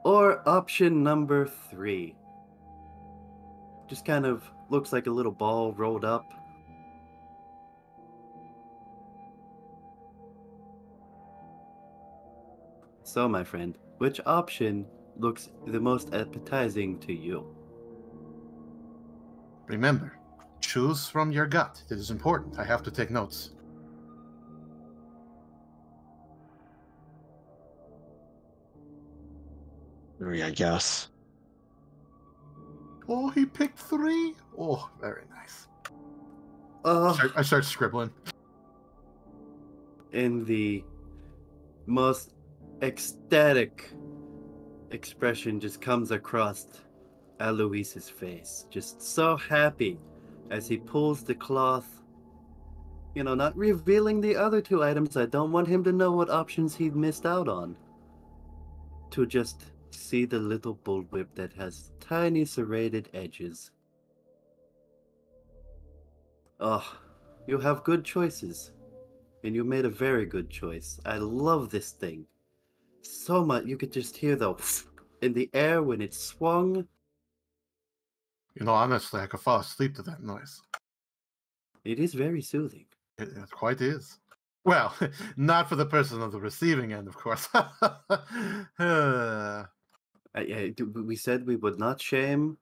Or option number 3, just kind of looks like a little ball rolled up. So, my friend, which option looks the most appetizing to you? Remember, choose from your gut. It is important. I have to take notes. Three, I guess. Oh, he picked 3? Oh, very nice. I start scribbling. In the most ecstatic expression just comes across Aloise's face. Just so happy as he pulls the cloth, you know, not revealing the other 2 items. I don't want him to know what options he'd missed out on. To just see the little bullwhip that has tiny serrated edges. Oh, you have good choices. And you made a very good choice. I love this thing so much. You could just hear the in the air when it swung. You know, honestly, I could fall asleep to that noise. It is very soothing. It quite is. Well, not for the person on the receiving end, of course. We said we would not shame.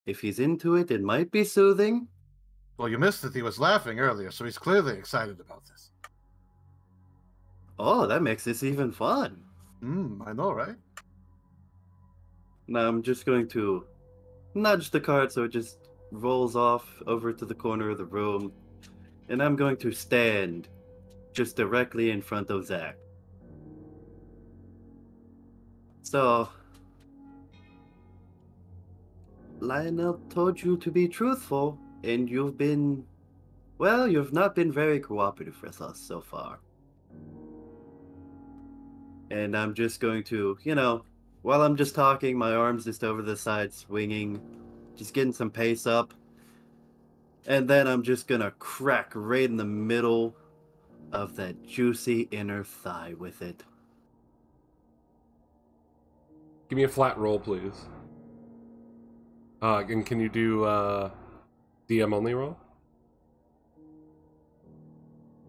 If he's into it, it might be soothing. Well, you missed that he was laughing earlier, so he's clearly excited about this. Oh, that makes this even fun. I know, right? Now I'm just going to nudge the cart so it just rolls off over to the corner of the room. And I'm going to stand just directly in front of Zach. So, Lionel told you to be truthful, and you've not been very cooperative with us so far. And I'm just going to, while I'm just talking, my arms just over the side swinging, just getting some pace up. And then I'm just gonna crack right in the middle of that juicy inner thigh with it. Give me a flat roll, please. And can you do DM only roll?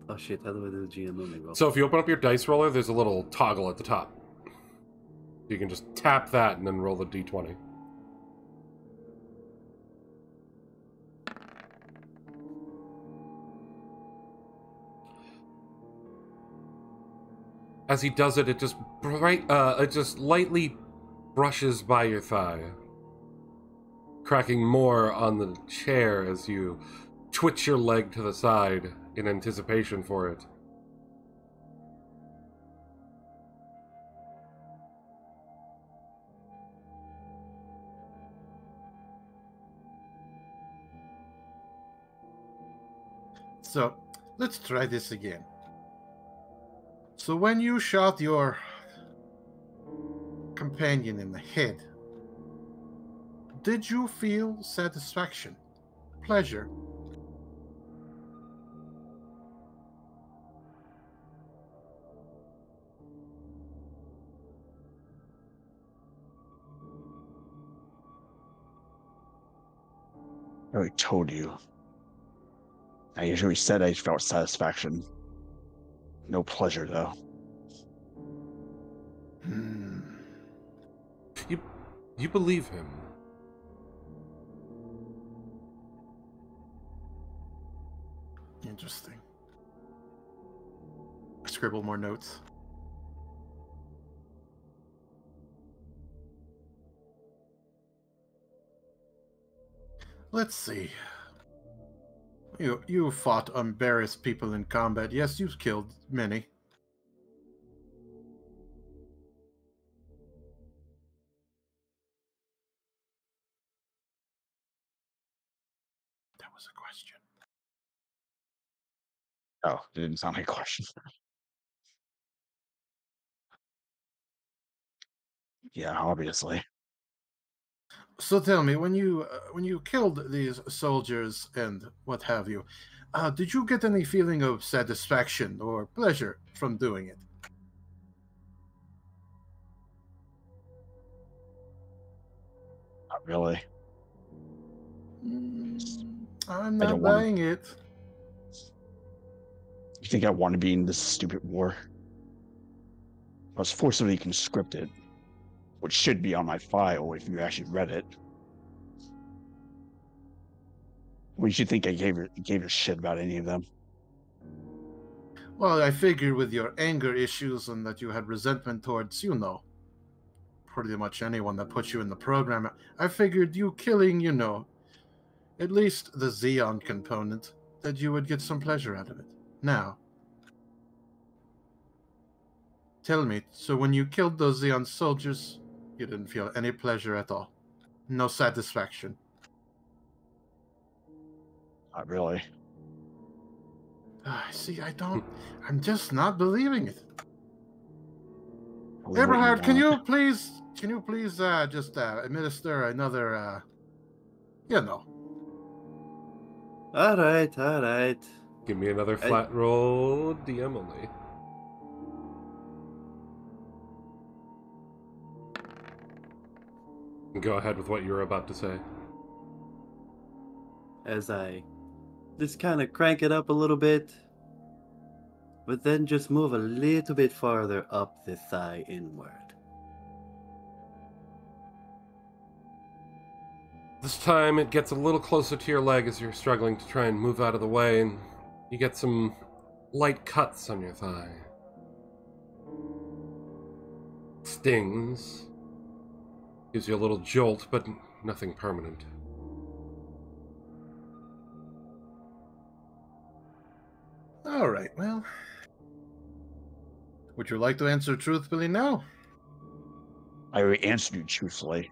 Oh shit, how do I do the GM only roll? So if you open up your dice roller, there's a little toggle at the top. You can just tap that and then roll the d20. As he does it, it just lightly brushes by your thigh, cracking more on the chair as you twitch your leg to the side in anticipation for it. So, let's try this again. So when you shot your companion in the head, did you feel satisfaction, pleasure? I already told you. I usually said I felt satisfaction. No pleasure, though. You believe him. Interesting. I scribble more notes. Let's see. You fought embarrassed people in combat. Yes, you've killed many. That was a question. Oh, it didn't sound like a question. Yeah, obviously. So tell me, when you killed these soldiers and what have you, did you get any feeling of satisfaction or pleasure from doing it? Not really. I'm I not don't want to. buying it. You think I want to be in this stupid war? I was forcibly conscripted, which should be on my file if you actually read it. What do you think I gave a shit about any of them? Well, I figured with your anger issues and that you had resentment towards, pretty much anyone that put you in the program, I figured you killing, at least the Xeon component, that you would get some pleasure out of it. Now, tell me, so when you killed those Xeon soldiers, you didn't feel any pleasure at all? No satisfaction? Not really. See, I'm just not believing it. Believe what you Eberhard, can want. you please just administer another, Alright. Give me another flat roll, DM only. Go ahead with what you were about to say. As I just kind of crank it up a little bit, but then just move a little bit farther up the thigh inward. This time it gets a little closer to your leg as you're struggling to try and move out of the way, and you get some light cuts on your thigh. Stings. Gives you a little jolt, but nothing permanent. right. Well, would you like to answer truthfully now? I already answered you truthfully.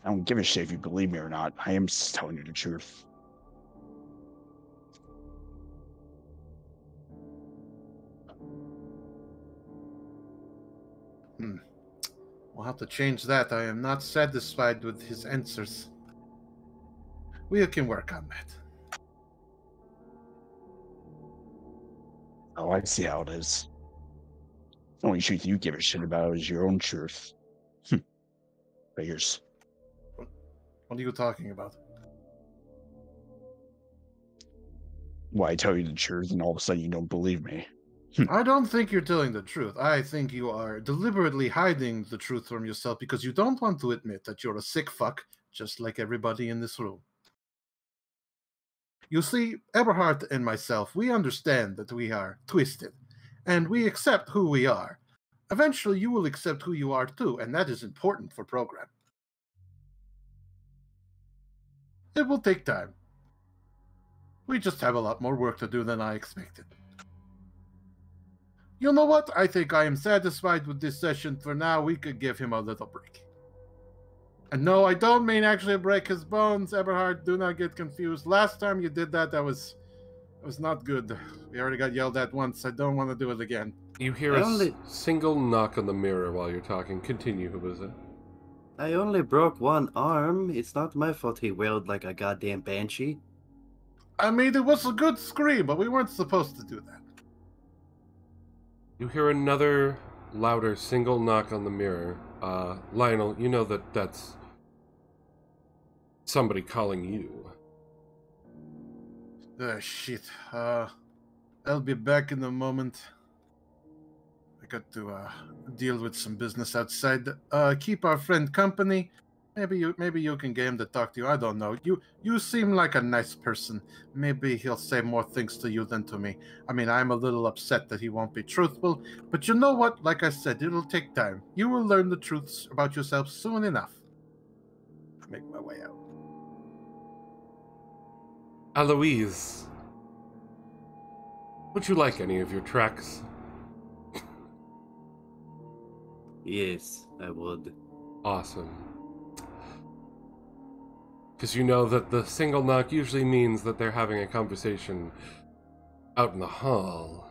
I don't give a shit if you believe me or not. I am just telling you the truth. We'll have to change that. I am not satisfied with his answers. We can work on that. Oh, I see how it is. The only truth you give a shit about is your own truth. Figures. What are you talking about? Why I tell you the truth and all of a sudden you don't believe me. I don't think you're telling the truth. I think you are deliberately hiding the truth from yourself because you don't want to admit that you're a sick fuck, just like everybody in this room. You see, Eberhard and myself, we understand that we are twisted, and we accept who we are. Eventually, you will accept who you are too, and that is important for program. It will take time. We just have a lot more work to do than I expected. You know what? I think I am satisfied with this session for now. We could give him a little break. And no, I don't mean actually break his bones, Eberhard. Do not get confused. Last time you did that, that was not good. We already got yelled at once. I don't want to do it again. You hear a single knock on the mirror while you're talking. Continue, who was it? I only broke one arm. It's not my fault he wailed like a goddamn banshee. I mean, it was a good scream, but we weren't supposed to do that. You hear another louder single knock on the mirror. Lionel, you know that that's somebody calling you. Shit. I'll be back in a moment. I got to deal with some business outside. Keep our friend company. Maybe you can get him to talk to you. I don't know. You seem like a nice person. Maybe he'll say more things to you than to me. I mean, I'm a little upset that he won't be truthful, but you know what? Like I said, it'll take time. You will learn the truths about yourself soon enough. Make my way out. Eloise, would you like any of your tracks? Yes, I would. Awesome. Because you know that the single knock usually means that they're having a conversation out in the hall.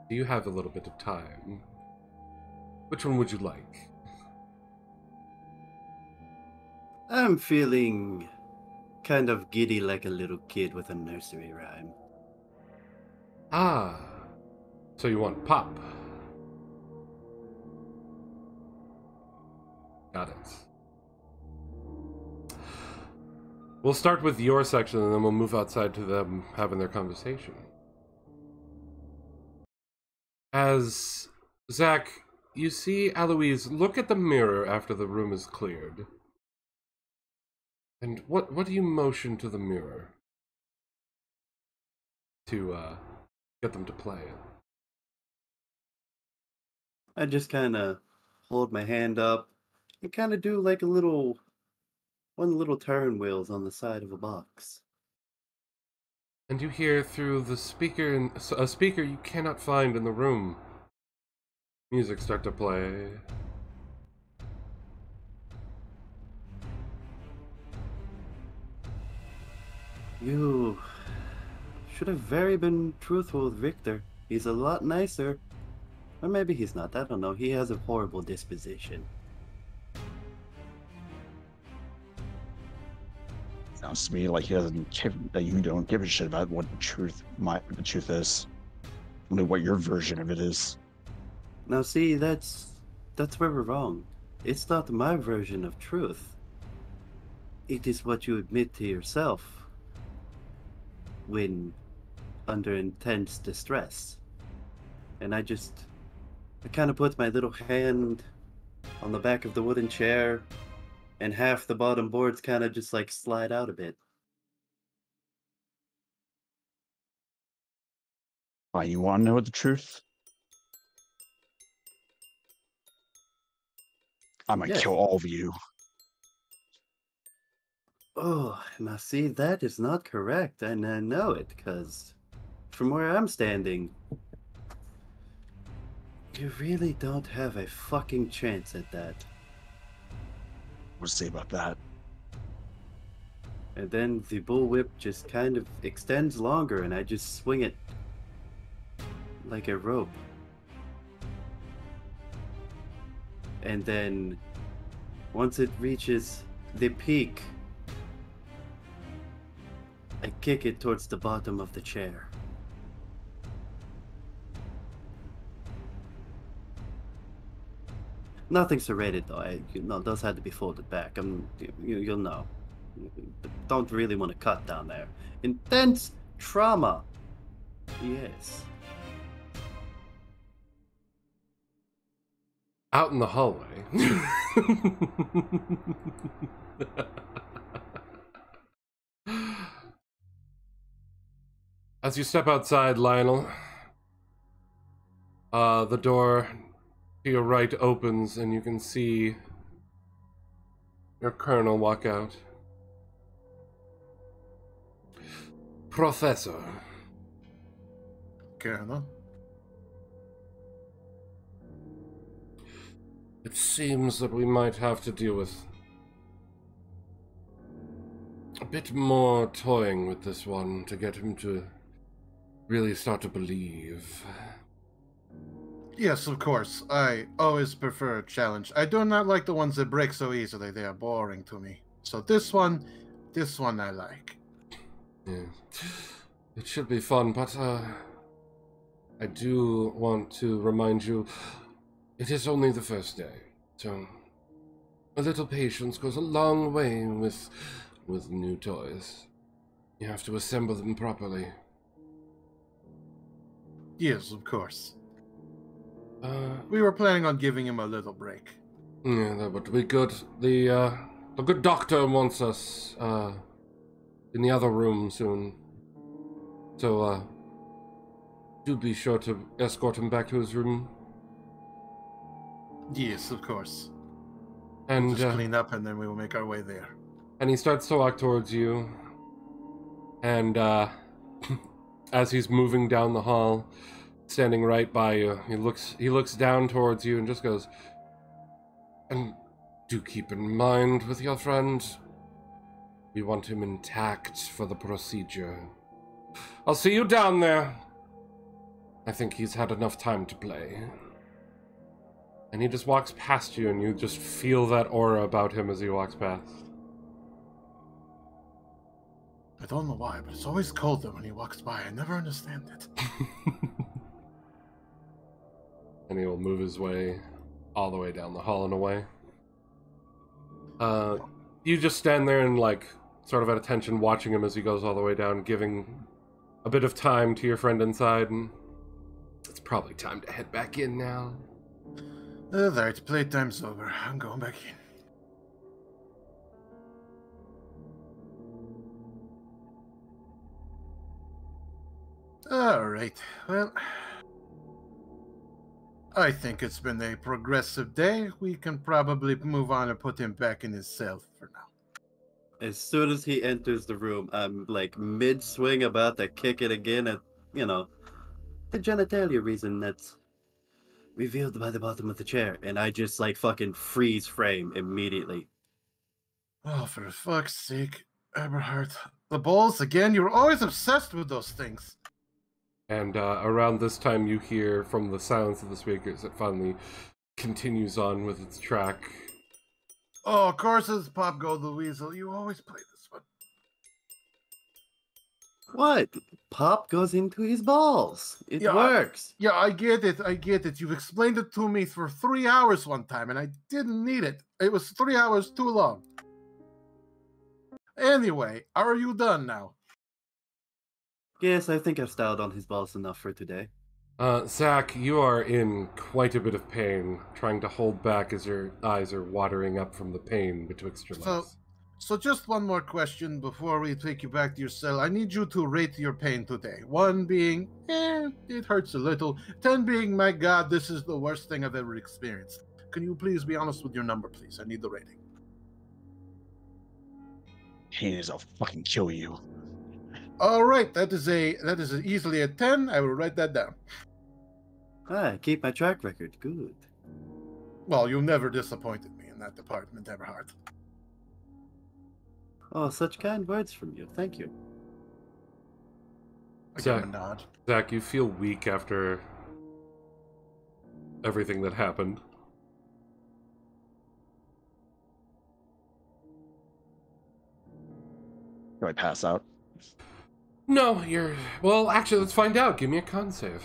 Do you have a little bit of time? Which one would you like? I'm feeling kind of giddy like a little kid with a nursery rhyme. Ah, so you want pop. Got it. We'll start with your section and then we'll move outside to them having their conversation. As Zach, you see Eloise look at the mirror after the room is cleared. And what do you motion to the mirror to get them to play it? I just kind of hold my hand up and kind of do like one little turn wheels on the side of a box. And you hear through the speaker, a speaker you cannot find in the room, music start to play. You should have very been truthful with Victor. He's a lot nicer. Or maybe he's not, I don't know. He has a horrible disposition. Sounds to me like he doesn't give, that you don't give a shit about what the truth is. Only what your version of it is. Now see, that's where we're wrong. It's not my version of truth. It is what you admit to yourself when under intense distress. And I kind of put my little hand on the back of the wooden chair, and half the bottom boards kind of just like slide out a bit. Why, you want to know the truth? I'm gonna Yes. kill all of you. Oh, now see, that is not correct, and I know it, because from where I'm standing, You really don't have a fucking chance at that. What to say about that? And then the bullwhip just kind of extends longer, and I just swing it like a rope. And then, once it reaches the peak, I kick it towards the bottom of the chair. Nothing serrated though. Those had to be folded back. You'll know. Don't really want to cut down there. Intense trauma. Yes. Out in the hallway. As you step outside, Lionel, the door to your right opens and you can see your colonel walk out. Professor. Colonel? It seems that we might have to deal with a bit more toying with this one to get him to really start to believe. Yes, of course. I always prefer a challenge. I do not like the ones that break so easily. They are boring to me. So this one I like. Yeah. It should be fun, but I do want to remind you, it is only the first day, so a little patience goes a long way with new toys. You have to assemble them properly. Yes, of course. We were planning on giving him a little break. Yeah, that would be good. The good doctor wants us in the other room soon. So do be sure to escort him back to his room. Yes, of course. And We'll just clean up and then we will make our way there. And he starts to walk towards you. And as he's moving down the hall, standing right by you, he looks down towards you and just goes, "And do keep in mind with your friend, we want him intact for the procedure. I'll see you down there. I think he's had enough time to play." And he just walks past you, and you just feel that aura about him as he walks past. I don't know why, but it's always cold there when he walks by. I never understand it. And he will move his way all the way down the hall and away. You just stand there and, like, sort of at attention, watching him as he goes all the way down, giving a bit of time to your friend inside, and it's probably time to head back in now. Alright, playtime's over. I'm going back in. Alright, well, I think it's been a progressive day. We can probably move on and put him back in his cell for now. As soon as he enters the room, I'm like mid-swing about to kick it again at, the genitalia reason that's revealed by the bottom of the chair, and I just like fucking freeze frame immediately. Oh, for fuck's sake, Eberhard. The balls again? You were always obsessed with those things. And around this time you hear from the silence of the speakers, it finally continues on with its track. Oh, of course it's Pop Go the Weasel. You always play this one. What? Pop goes into his balls. It works. Yeah, I get it. You've explained it to me for 3 hours one time, and I didn't need it. It was 3 hours too long. Anyway, are you done now? Yes, I think I've styled on his balls enough for today. Zach, you are in quite a bit of pain, trying to hold back as your eyes are watering up from the pain betwixt your legs. So just one more question before we take you back to your cell. I need you to rate your pain today. 1 being, it hurts a little. 10 being, my God, this is the worst thing I've ever experienced. Can you please be honest with your number, please? I need the rating. I'll fucking kill you. All right, that is easily a 10. I will write that down. Ah, keep my track record. Good. Well, you never disappointed me in that department, Eberhard. Oh, such kind words from you. Thank you. I give him a nod. Zach, you feel weak after everything that happened. Do I pass out? No, you're... Well, actually, let's find out. Give me a con save.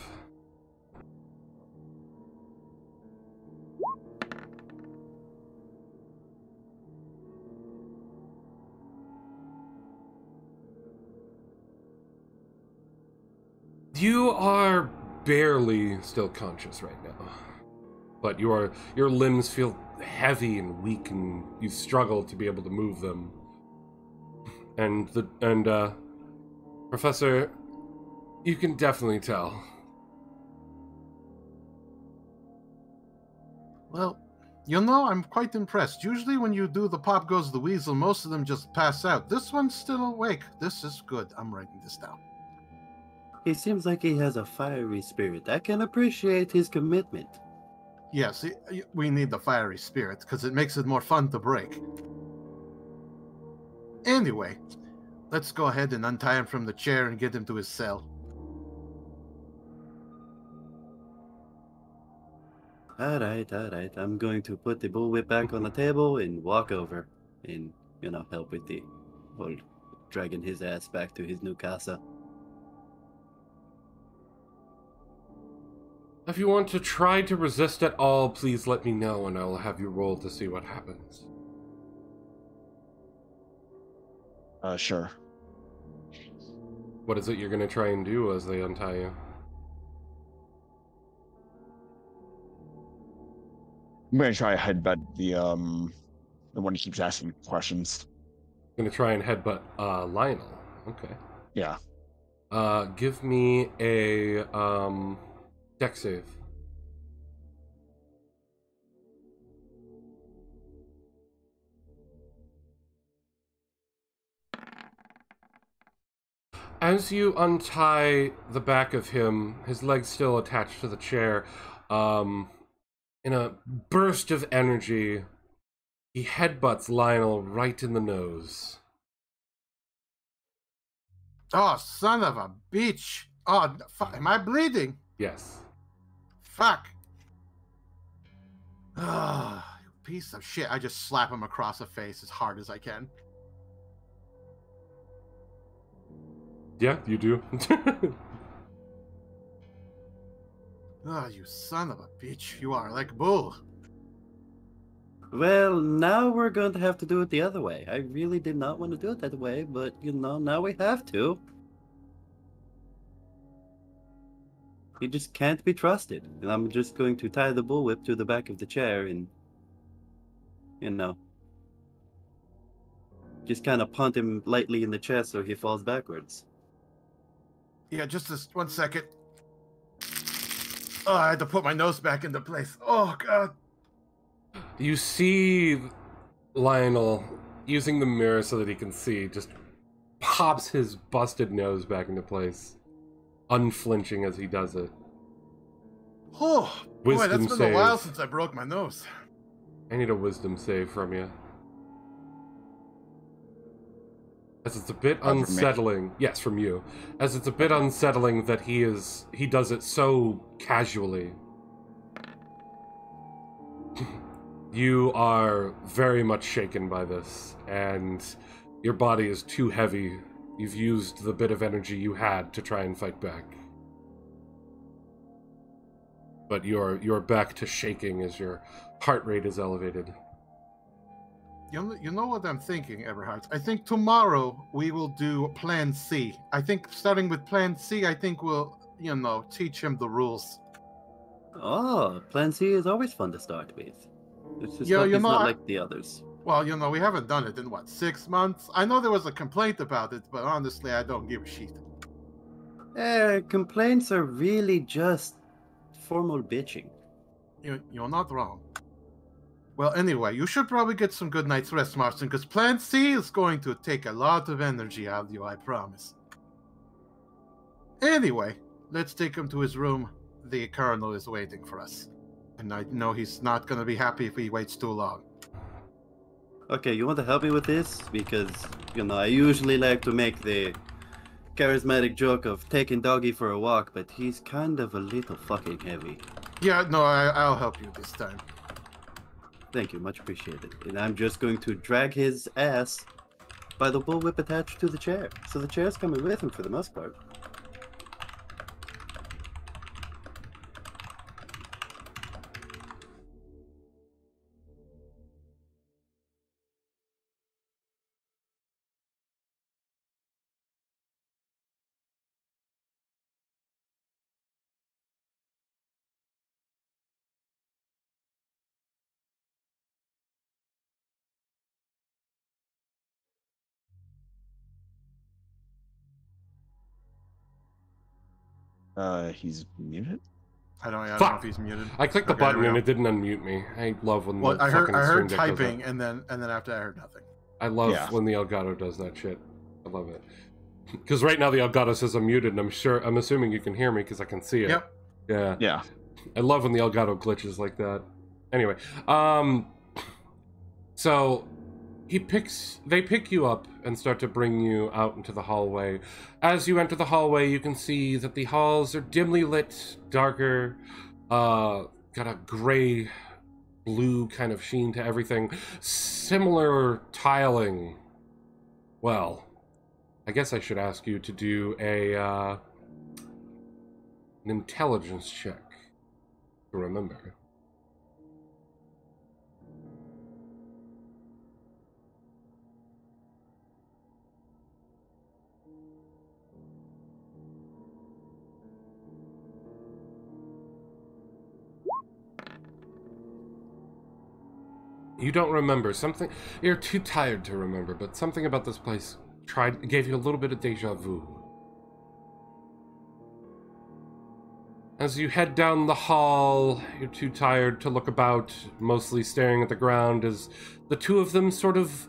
You are barely still conscious right now. But your limbs feel heavy and weak, and you struggle to be able to move them. And Professor, you can definitely tell. Well, you know, I'm quite impressed. Usually when you do the Pop Goes the Weasel, most of them just pass out. This one's still awake. This is good. I'm writing this down. He seems like he has a fiery spirit. I can appreciate his commitment. Yes, we need the fiery spirit, because it makes it more fun to break. Anyway, let's go ahead and untie him from the chair and get him to his cell. Alright. I'm going to put the bullwhip back on the table and walk over and, help with the whole dragging his ass back to his new casa. If you want to try to resist at all, please let me know, and I'll have you roll to see what happens. Sure. What is it you're going to try and do as they untie you? I'm gonna try to headbutt the one who keeps asking questions. Going to try and headbutt Lionel. Okay. Yeah. Give me a dex save. As you untie the back of him, his legs still attached to the chair, in a burst of energy, he headbutts Lionel right in the nose. Oh, son of a bitch! Oh, am I bleeding? Yes. Fuck! Ah, you piece of shit. I just slap him across the face as hard as I can. Yeah, you do. Oh, you son of a bitch. You are like bull. Well, now we're going to have to do it the other way. I really did not want to do it that way, but, now we have to. He just can't be trusted. And I'm just going to tie the bullwhip to the back of the chair and, just kind of punt him lightly in the chest so he falls backwards. Yeah, just this 1 second. Oh, I had to put my nose back into place. Oh, God. You see Lionel, using the mirror so that he can see, just pops his busted nose back into place, unflinching as he does it. Oh, boy, Wisdom that's been save. a while since I broke my nose. I need a wisdom save from you. As it's a bit unsettling. Yes, from you. As it's a bit unsettling that he does it so casually. You are very much shaken by this, and your body is too heavy. You've used the bit of energy you had to try and fight back. But you're back to shaking as your heart rate is elevated. You know what I'm thinking, Eberhard? I think tomorrow we will do Plan C. I think starting with Plan C, I think we'll, teach him the rules. Oh, Plan C is always fun to start with. It's just Yeah, he's not like the others. Well, we haven't done it in, 6 months? I know there was a complaint about it, but honestly, I don't give a shit. Complaints are really just formal bitching. You're not wrong. Well, anyway, you should probably get some good night's rest, Marston, because Plan C is going to take a lot of energy out of you, I promise. Anyway, let's take him to his room. the colonel is waiting for us. And I know he's not going to be happy if he waits too long. Okay, you want to help me with this? Because, I usually like to make the charismatic joke of taking Doggy for a walk, but he's kind of a little fucking heavy. Yeah, no, I'll help you this time. Thank you, much appreciated. And I'm just going to drag his ass by the bullwhip attached to the chair. So the chair's coming with him for the most part. He's muted. I don't know Fuck! if he's muted. I clicked the Okay, there button we and go. it didn't unmute me. I love when Well, the I fucking heard stream deck does typing, that. and then after I heard nothing. I love when the Elgato does that shit. I love it. Because right now the Elgato says I'm muted, and I'm assuming you can hear me because I can see it. Yep. Yeah. Yeah. I love when the Elgato glitches like that. Anyway, so they pick you up and start to bring you out into the hallway. As you enter the hallway, you can see that the halls are dimly lit, darker, got a gray blue kind of sheen to everything. Similar tiling. Well, I guess I should ask you to do an intelligence check to remember. You don't remember something. You're too tired to remember, but something about this place gave you a little bit of deja vu. As you head down the hall, you're too tired to look about, mostly staring at the ground as the two of them sort of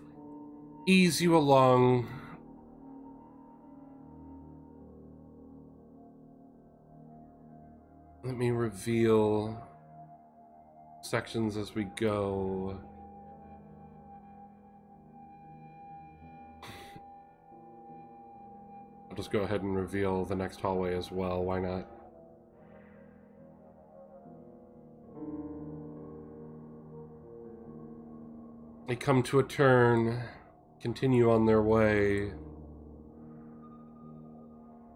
ease you along. Let me reveal sections as we go. I'll just go ahead and reveal the next hallway as well, why not? They come to a turn, continue on their way,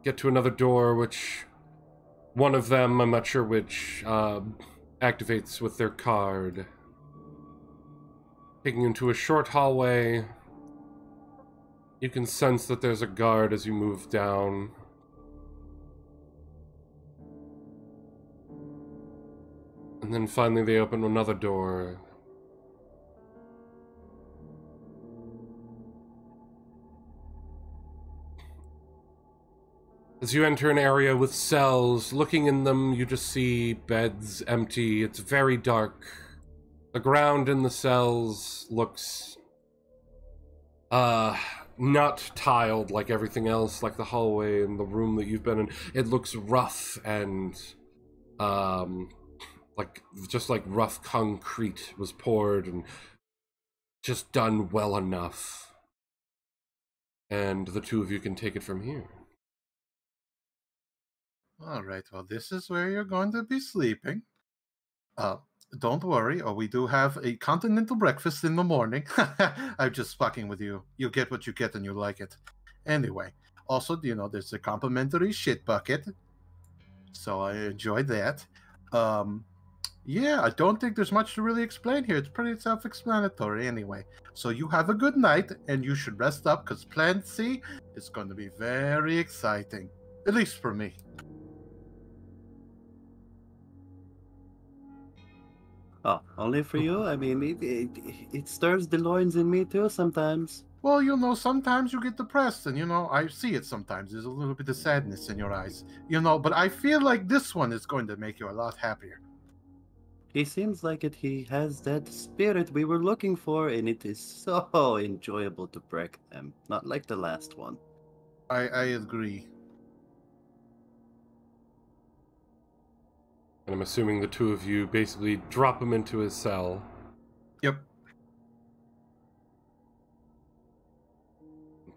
get to another door, which one of them, I'm not sure which, activates with their card. Taking you into a short hallway. You can sense that there's a guard as you move down. And then finally they open another door. As you enter an area with cells, looking in them, you just see beds empty. It's very dark. The ground in the cells looks not tiled like everything else, like the hallway and the room that you've been in. It looks rough and like rough concrete was poured and just done well enough. And the two of you can take it from here. All right, well, this is where you're going to be sleeping. Don't worry, we do have a continental breakfast in the morning. I'm just fucking with you. You get what you get and you like it. Anyway, also, there's a complimentary shit bucket. So I enjoyed that. Yeah, I don't think there's much to really explain here. It's pretty self-explanatory anyway. So you have a good night, and you should rest up, because Plan C is going to be very exciting. At least for me. Oh, only for you? I mean, it stirs the loins in me too sometimes. Well, sometimes you get depressed, and, I see it sometimes. There's a little bit of sadness in your eyes, but I feel like this one is going to make you a lot happier. He seems like it. He has that spirit we were looking for, and it is so enjoyable to break them. Not like the last one. I agree. And I'm assuming the two of you basically drop him into his cell. Yep.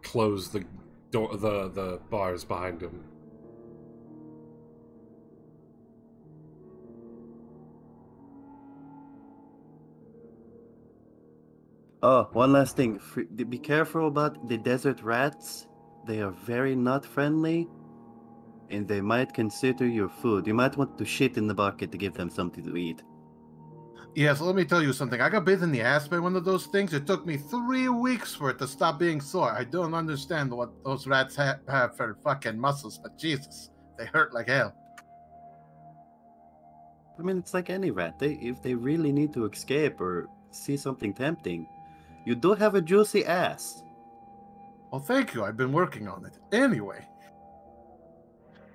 Close the door, the bars behind him. Oh, one last thing. Be careful about the desert rats. They are very not friendly, and they might consider your food. You might want to shit in the bucket to give them something to eat. Yes, let me tell you something. I got bit in the ass by one of those things. It took me 3 weeks for it to stop being sore. I don't understand what those rats have for fucking muscles, but Jesus, they hurt like hell. I mean, it's like any rat. If they really need to escape or see something tempting, you do have a juicy ass. Well, thank you. I've been working on it. Anyway.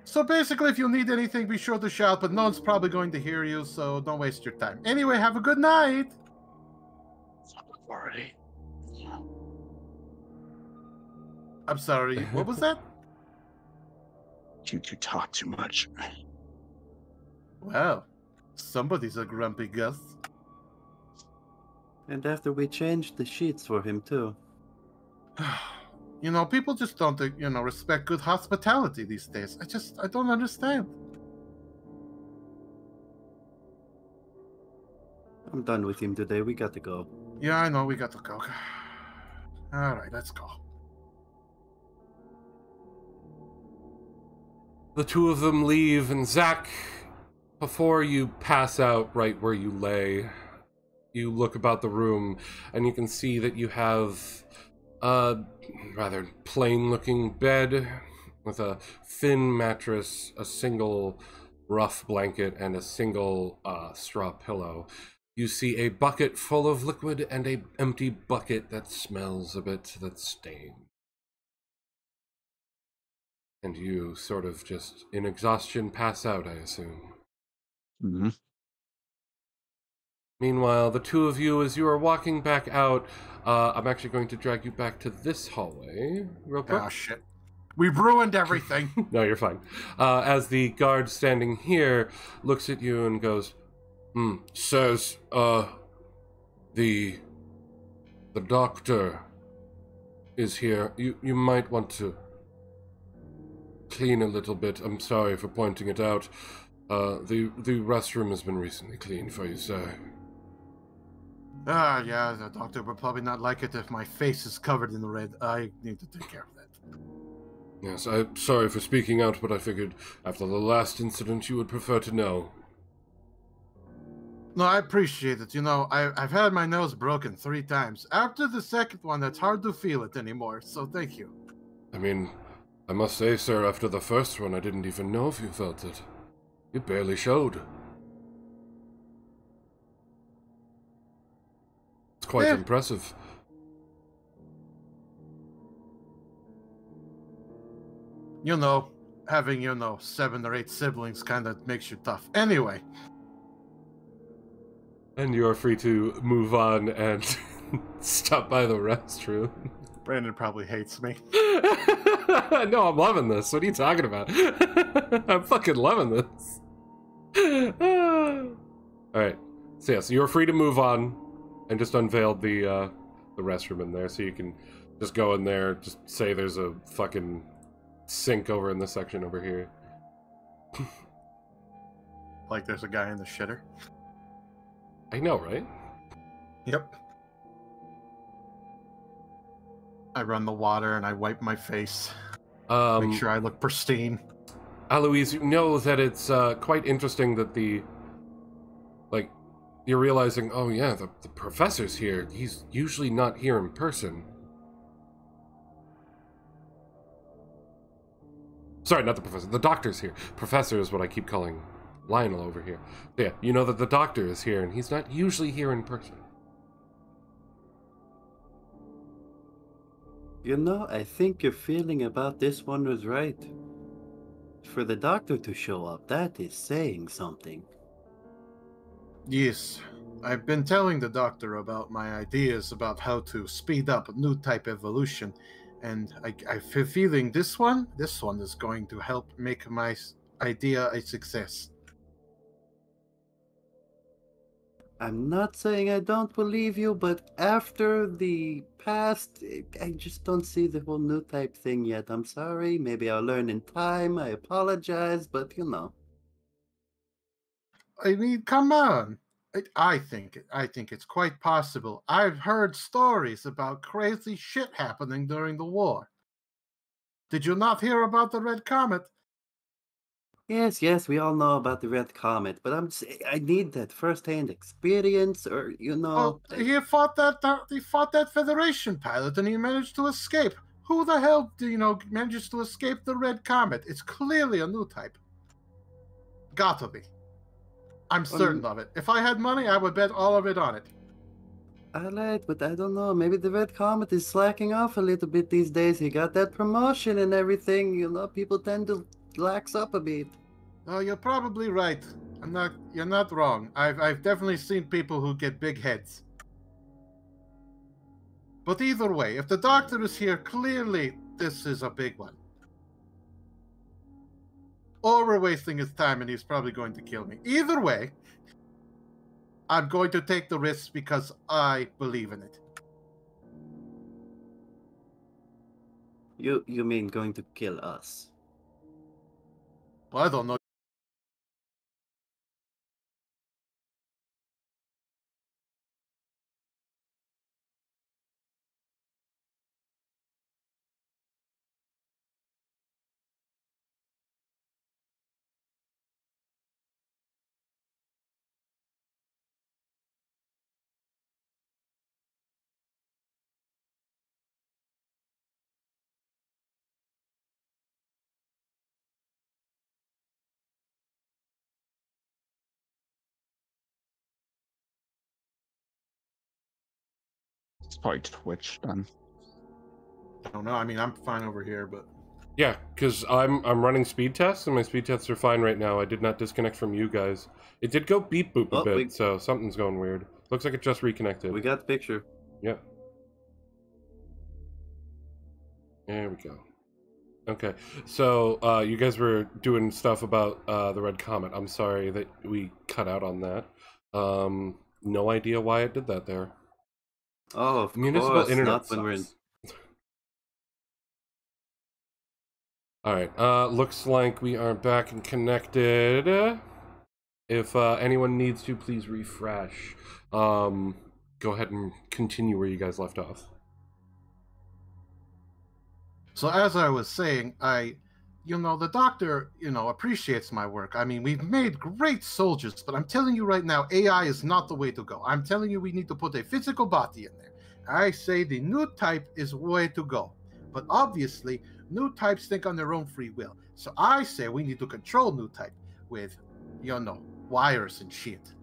So basically, if you need anything, be sure to shout, but no one's probably going to hear you, so don't waste your time. Anyway, have a good night. Already. I'm sorry, what was that? You talk too much. Well, somebody's a grumpy Gus. And after we changed the sheets for him, too. You know, people just don't, respect good hospitality these days. I don't understand. I'm done with him today. We got to go. Yeah, I know, we got to go. All right, let's go. The two of them leave, and Zach, before you pass out right where you lay, you look about the room, and you can see that you have a rather plain-looking bed with a thin mattress, a single rough blanket, and a single straw pillow. You see a bucket full of liquid and an empty bucket that smells a bit, that's stained. And you sort of just, in exhaustion, pass out, I assume. Mm-hmm. Meanwhile, the two of you, as you are walking back out, I'm actually going to drag you back to this hallway, real quick. Oh, shit. We've ruined everything. No, you're fine. As the guard standing here looks at you and goes, says, the doctor is here. You might want to clean a little bit. I'm sorry for pointing it out. The restroom has been recently cleaned for you, sir. Yeah, the doctor would probably not like it if my face is covered in red. I need to take care of that. Yes, I'm sorry for speaking out, but I figured after the last incident you would prefer to know. No, I appreciate it. You know, I've had my nose broken 3 times. After the second one, it's hard to feel it anymore, so thank you. I mean, I must say, sir, after the first one, I didn't even know if you felt it. It barely showed. It's quite impressive. You know, having, 7 or 8 siblings kind of makes you tough. Anyway. And you are free to move on and stop by the restroom. Brandon probably hates me. No, I'm loving this. What are you talking about? I'm fucking loving this. Alright. So yeah, so you're free to move on and just unveiled the restroom in there, so you can just go in there, just say there's a fucking sink over in this section over here. Like there's a guy in the shitter. I know, right? Yep. I run the water and I wipe my face. Make sure I look pristine. Aloise, you know that it's quite interesting that you're realizing, oh yeah, the professor's here. He's usually not here in person. Sorry, not the professor. The doctor's here. Professor is what I keep calling Lionel over here. Yeah, you know that the doctor is here, and he's not usually here in person. You know, I think your feeling about this one was right. For the doctor to show up, that is saying something. Yes. I've been telling the doctor about my ideas about how to speed up new type evolution, and I feel feeling this one is going to help make my idea a success. I'm not saying I don't believe you, but after the past, I just don't see the whole new type thing yet. I'm sorry. Maybe I'll learn in time. I apologize, but you know. I mean, come on. I think it's quite possible. I've heard stories about crazy shit happening during the war. Did you not hear about the Red Comet? Yes, we all know about the Red Comet, but I need that first-hand experience, or you know. Well, he fought that Federation pilot, and he managed to escape. Who the hell, manages to escape the Red Comet? It's clearly a new type. Gotta be. I'm certain of it. If I had money, I would bet all of it on it. Alright, but I don't know. Maybe the Red Comet is slacking off a little bit these days. He got that promotion and everything. You know, people tend to lax up a bit. Oh, you're probably right. You're not wrong. I've definitely seen people who get big heads. But either way, if the doctor is here, clearly this is a big one. Or we're wasting his time and he's probably going to kill me. Either way, I'm going to take the risks because I believe in it. You mean going to kill us? Well, I don't know. It's probably Twitch done. I don't know. I mean, I'm fine over here, but Yeah, because I'm running speed tests, and my speed tests are fine right now. I did not disconnect from you guys. It did go beep boop a bit, so something's going weird. Looks like it just reconnected. We got the picture. Yeah. There we go. Okay, so you guys were doing stuff about the Red Comet. I'm sorry that we cut out on that. No idea why it did that there. Oh, of Municipal course, internet not when we're in. All right, looks like we are back and connected. If anyone needs to, please refresh. Go ahead and continue where you guys left off. So as I was saying, the doctor, appreciates my work. I mean, we've made great soldiers, but I'm telling you right now, AI is not the way to go. I'm telling you, we need to put a physical body in there. I say the new type is the way to go. But obviously, new types think on their own free will. So I say we need to control new type with, wires and shit.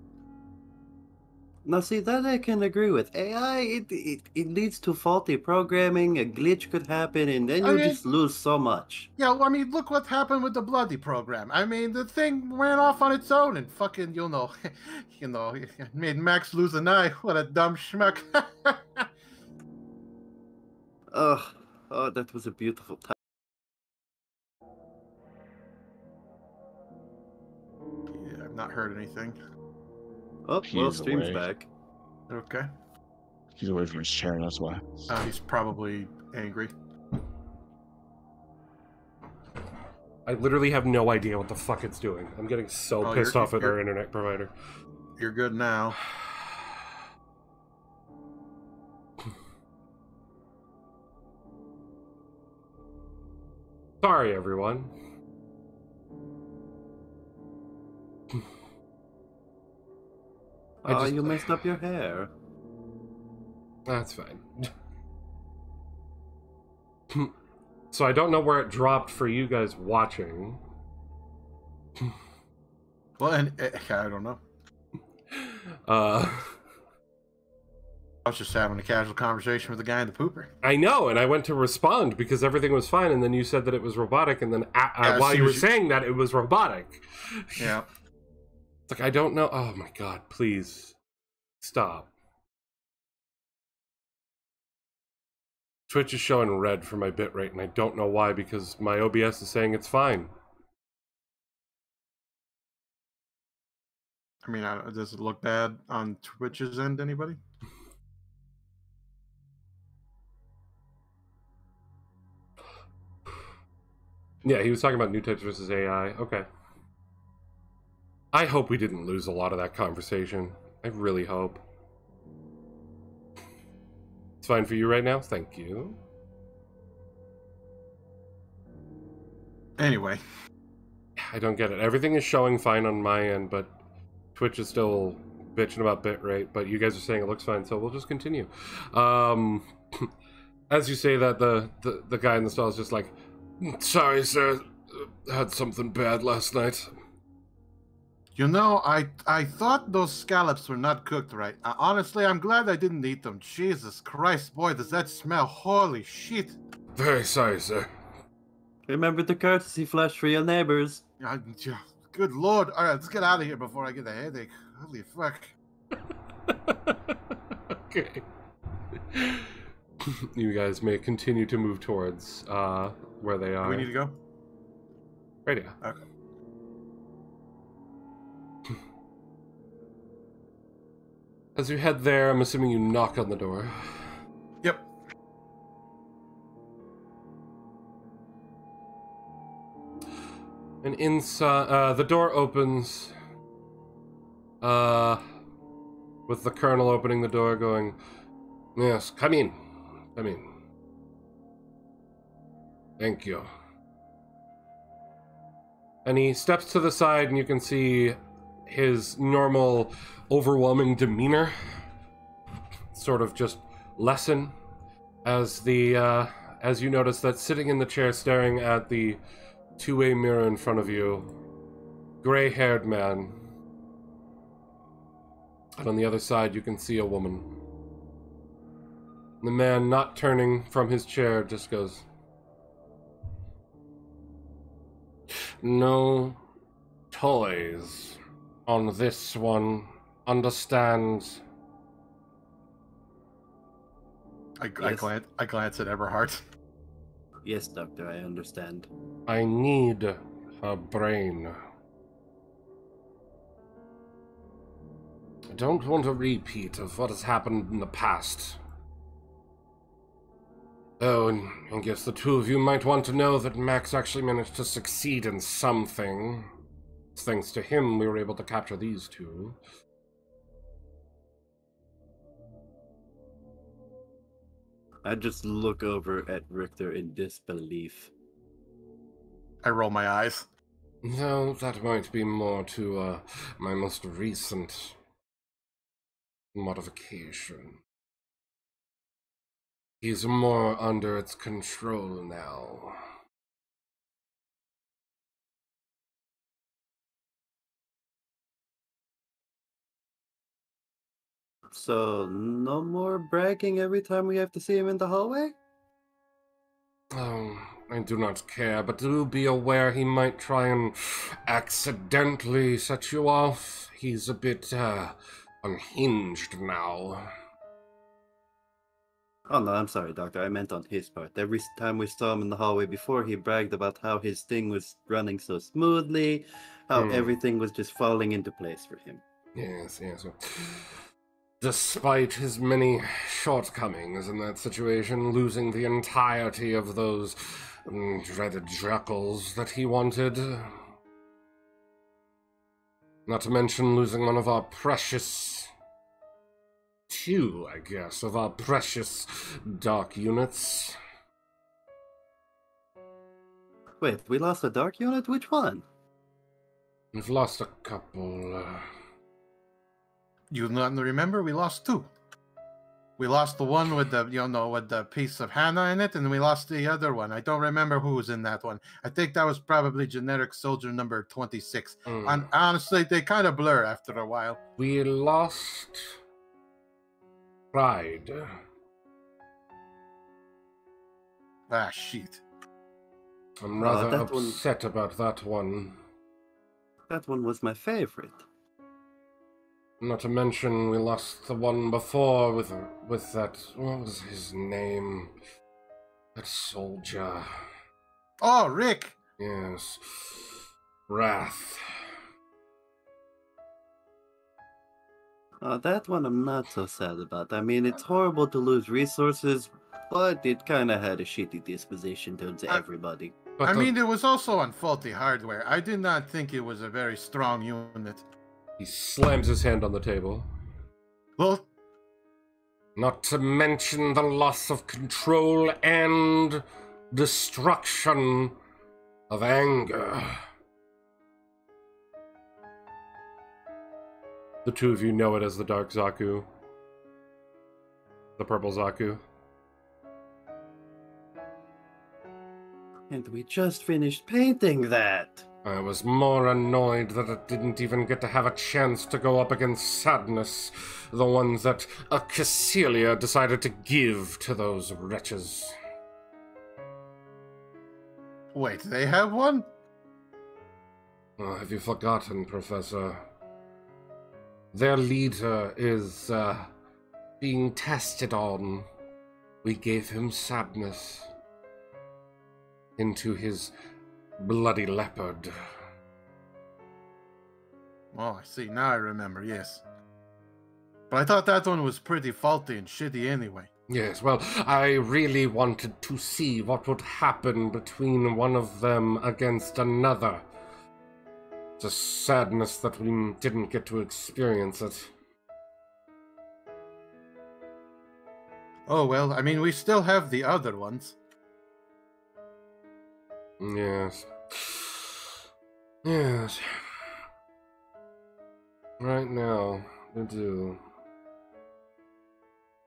Now, see, that I can agree with. AI, it leads to faulty programming, a glitch could happen, and then you just lose so much. Yeah, well, I mean, look what happened with the Bloody program. I mean, the thing ran off on its own and fucking, made Max lose an eye. What a dumb schmuck. Oh, that was a beautiful time. Yeah, I've not heard anything. Oh, well, He's stream's away. back. Okay. He's away from his chair, that's why. He's probably angry. I literally have no idea what the fuck it's doing. I'm getting so pissed off at our internet provider. You're good now. Sorry, everyone. You messed up your hair. That's fine. So I don't know where it dropped for you guys watching. Well, and I don't know. I was just having a casual conversation with the guy in the pooper. I know, and I went to respond because everything was fine, and then you said that it was robotic, and then while you were saying that, it was robotic. Yeah. It's like, I don't know. Oh my god, please. Stop. Twitch is showing red for my bitrate, and I don't know why, because my OBS is saying it's fine. I mean, does it look bad on Twitch's end, anybody? Yeah, he was talking about new types versus AI. Okay. I hope we didn't lose a lot of that conversation. I really hope. It's fine for you right now? Thank you. Anyway. I don't get it. Everything is showing fine on my end, but Twitch is still bitching about bitrate, but you guys are saying it looks fine, so we'll just continue. As you say that, the guy in the stall is just like, sorry, sir. Had something bad last night. You know, I thought those scallops were not cooked right. Honestly, I'm glad I didn't eat them. Jesus Christ, boy, does that smell. Holy shit. Very sorry, sir. Remember the courtesy flush for your neighbors. Good lord. All right, let's get out of here before I get a headache. Holy fuck. Okay. You guys may continue to move towards where they are. Do we need to go? Right here. Okay. As you head there, I'm assuming you knock on the door. Yep. And inside, the door opens, with the colonel opening the door going, yes, come in. Come in. Thank you. And he steps to the side, and you can see his normal, overwhelming demeanor sort of just lessen as as you notice that sitting in the chair staring at the two-way mirror in front of you, gray-haired man. And on the other side, you can see a woman. The man, not turning from his chair, just goes, no toys on this one, understand? I glance at Eberhard. Yes, Doctor, I understand. I need her brain. I don't want a repeat of what has happened in the past. Oh, and I guess the two of you might want to know that Max actually managed to succeed in something. Thanks to him, we were able to capture these two. I just look over at Richter in disbelief. I roll my eyes. No, that might be more to my most recent modification. He's more under its control now. So, no more bragging every time we have to see him in the hallway? Oh, I do not care, but do be aware he might try and accidentally set you off. He's a bit, unhinged now. Oh no, I'm sorry, Doctor. I meant on his part. Every time we saw him in the hallway before, he bragged about how his thing was running so smoothly, how everything was just falling into place for him. Yes. Despite his many shortcomings in that situation, losing the entirety of those dreaded jackals that he wanted. Not to mention losing one of our precious... two, I guess, of our precious dark units. Wait, we lost a dark unit? Which one? We've lost a couple. You not remember? We lost two. We lost the one with the, with the piece of Hannah in it, and we lost the other one. I don't remember who was in that one. I think that was probably generic soldier number 26. And honestly, they kind of blur after a while. We lost Pride. Ah, shit. I'm rather upset about that one. That one was my favorite. Not to mention, we lost the one before with that... What was his name? That soldier. Oh, Rick! Yes. Wrath. That one I'm not so sad about. I mean, it's horrible to lose resources, but it kind of had a shitty disposition towards everybody. I mean, it was also on faulty hardware. I did not think it was a very strong unit. He slams his hand on the table. Well, not to mention the loss of control and destruction of anger. The two of you know it as the Dark Zaku. The Purple Zaku. And we just finished painting that. I was more annoyed that it didn't even get to have a chance to go up against Sadness, the ones that Cassilia decided to give to those wretches. wait, they have one? Have you forgotten, Professor? Their leader is, being tested on. We gave him Sadness into his bloody leopard. Oh, I see. Now I remember, yes. But I thought that one was pretty faulty and shitty anyway. Yes, well, I really wanted to see what would happen between one of them against another. It's a sadness that we didn't get to experience it. Oh, well, I mean, we still have the other ones. Yes. Yes. Right now, we do.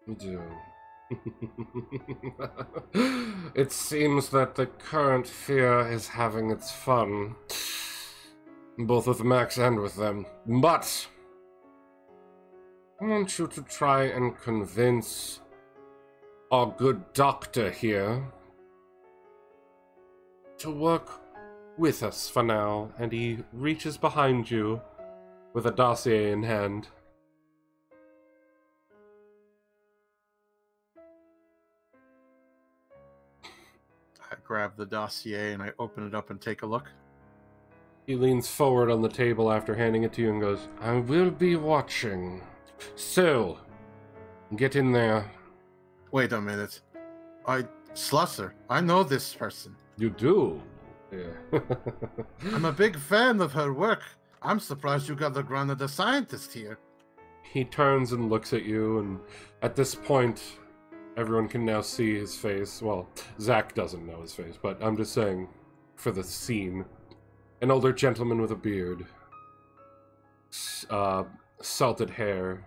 We do. It seems that the current fear is having its fun, both with Max and with them. But I want you to try and convince our good doctor here to work with us for now. And he reaches behind you with a dossier in hand. I grab the dossier and I open it up and take a look. He leans forward on the table after handing it to you and goes, I will be watching. So, get in there. Wait a minute. Slusser, I know this person. You do? Yeah. I'm a big fan of her work. I'm surprised you got the grunt of the scientist here. He turns and looks at you, and at this point, everyone can now see his face. Well, Zach doesn't know his face, but I'm just saying, for the scene. An older gentleman with a beard. Salted hair.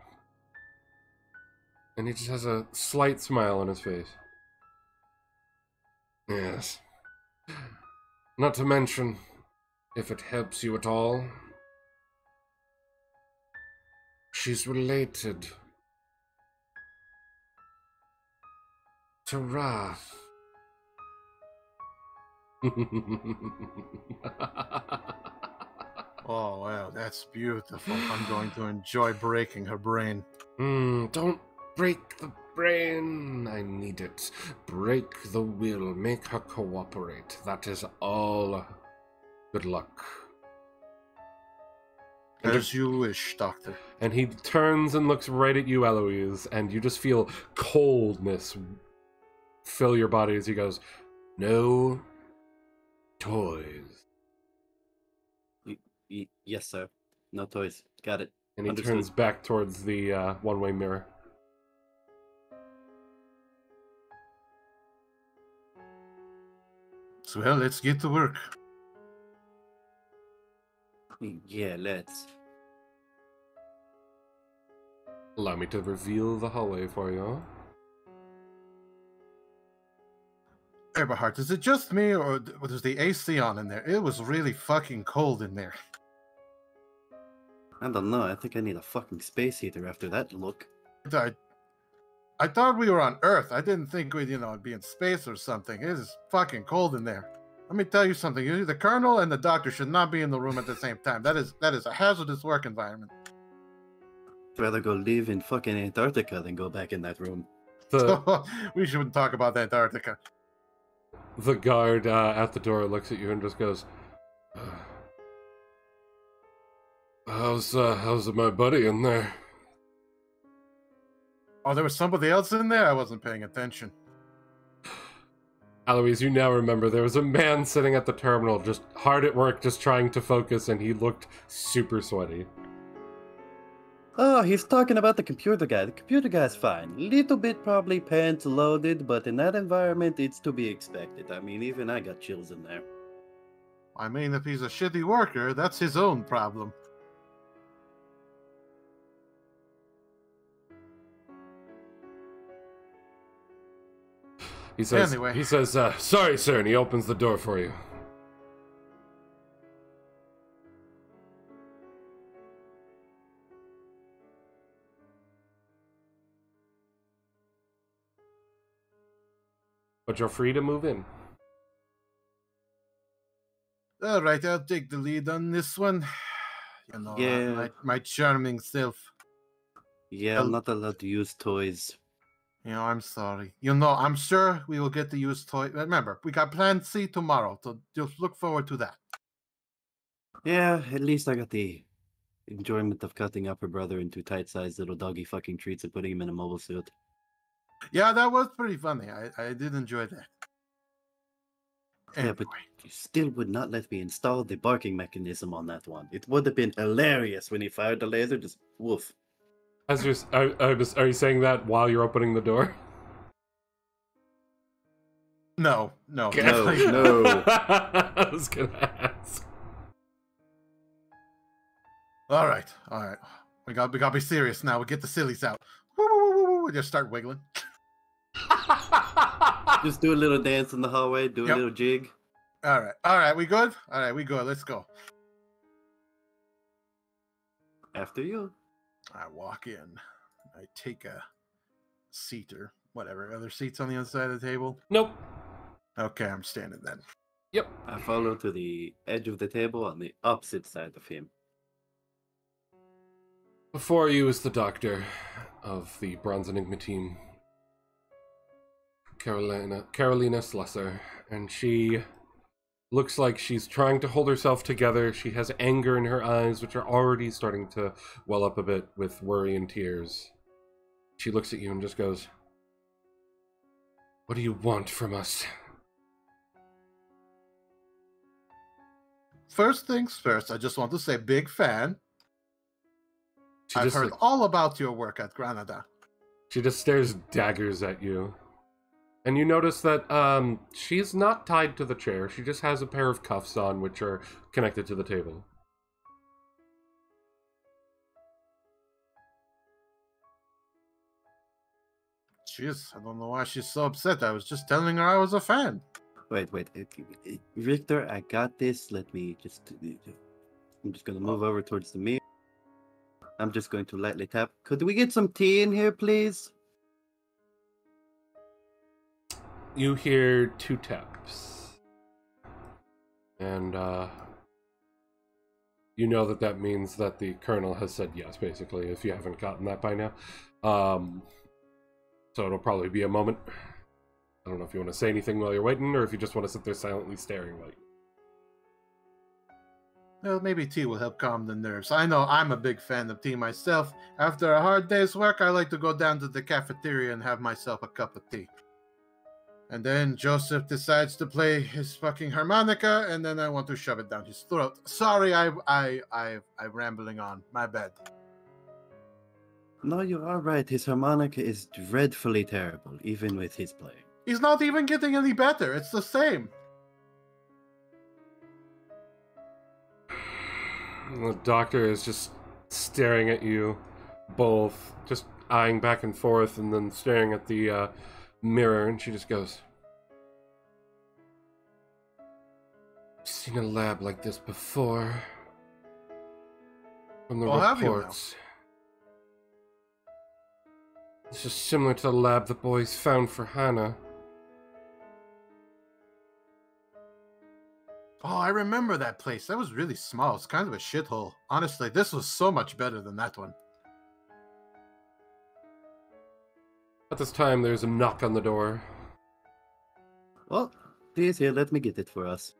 And he just has a slight smile on his face. Yes. Not to mention, if it helps you at all, she's related to Wrath. Oh, wow, that's beautiful. I'm going to enjoy breaking her brain. Don't break the brain. I need it. Break the will. Make her cooperate. That is all. Good luck. As you wish, Doctor. And he turns and looks right at you, Eloise, and you just feel coldness fill your body as he goes, no toys. Yes, sir. No toys. Got it. And he Understood. turns back towards the one-way mirror. So, well, let's get to work. Yeah, let's. Allow me to reveal the hallway for you. Eberhard, is it just me, or was the AC on in there? It was really fucking cold in there. I don't know. I think I need a fucking space heater after that look. I thought we were on Earth. I didn't think we'd, be in space or something. It is fucking cold in there. Let me tell you something. The Colonel and the Doctor should not be in the room at the same time. That is a hazardous work environment. I'd rather go live in fucking Antarctica than go back in that room. We shouldn't talk about Antarctica. The guard at the door looks at you and just goes, how's my buddy in there? Oh, there was somebody else in there? I wasn't paying attention. Alois, you now remember there was a man sitting at the terminal, just hard at work, just trying to focus, and he looked super sweaty. Oh, he's talking about the computer guy. The computer guy's fine. Little bit probably pants loaded, but in that environment, it's to be expected. I mean, even I got chills in there. I mean, if he's a shitty worker, that's his own problem. He says, Anyway. he says, sorry, sir, and he opens the door for you. But you're free to move in. All right, I'll take the lead on this one. You know, Yeah. my charming self. Yeah, I'm not allowed to use toys. You know, I'm sorry. You know, I'm sure we will get to use toy. Remember, we got Plan C tomorrow, so just look forward to that. Yeah, at least I got the enjoyment of cutting up her brother into tight-sized little doggy fucking treats and putting him in a mobile suit. Yeah, that was pretty funny. I did enjoy that. Yeah, but you still would not let me install the barking mechanism on that one. It would have been hilarious when he fired the laser, just woof. As you're, are you saying that while you're opening the door? No. No. I was gonna ask. All right. We gotta be serious now. We get the sillies out. Woo, woo, woo, woo, woo. Just start wiggling. Just do a little dance in the hallway, do a little jig. All right. We good? All right, we good. Let's go. After you. I walk in. I take a seat or whatever. Other seats on the other side of the table? Nope. Okay, I'm standing then. Yep. I follow to the edge of the table on the opposite side of him. Before you is the doctor of the Bronze Enigma team, Carolina Slusser, and she looks like she's trying to hold herself together. She has anger in her eyes, which are already starting to well up a bit with worry and tears. She looks at you and just goes, "What do you want from us?" First things first, I just want to say big fan. I've heard like, all about your work at Granada. She just stares daggers at you. And you notice that she's not tied to the chair. She just has a pair of cuffs on, which are connected to the table. Jeez, I don't know why she's so upset. I was just telling her I was a fan. Wait. Victor, I got this. Let me just... I'm just going to move over towards the mirror. I'm just going to lightly tap. Could we get some tea in here, please? You hear 2 taps. And, you know that means that the colonel has said yes, basically, if you haven't gotten that by now. So it'll probably be a moment. I don't know if you want to say anything while you're waiting, or if you just want to sit there silently staring while you... Well, maybe tea will help calm the nerves. I know I'm a big fan of tea myself. After a hard day's work, I like to go down to the cafeteria and have myself a cup of tea. And then Joseph decides to play his fucking harmonica, and then I want to shove it down his throat. Sorry, I'm rambling on. My bad. No, you are right. His harmonica is dreadfully terrible, even with his playing. He's not even getting any better. It's the same. The doctor is just staring at you both, just eyeing back and forth, and then staring at the mirror, and she just goes, "I've seen a lab like this before. From the reports. This is similar to the lab the boys found for Hannah." Oh, I remember that place. That was really small. It's kind of a shithole. Honestly, this was so much better than that one. At this time, there's a knock on the door. Well, please here, let me get it for us.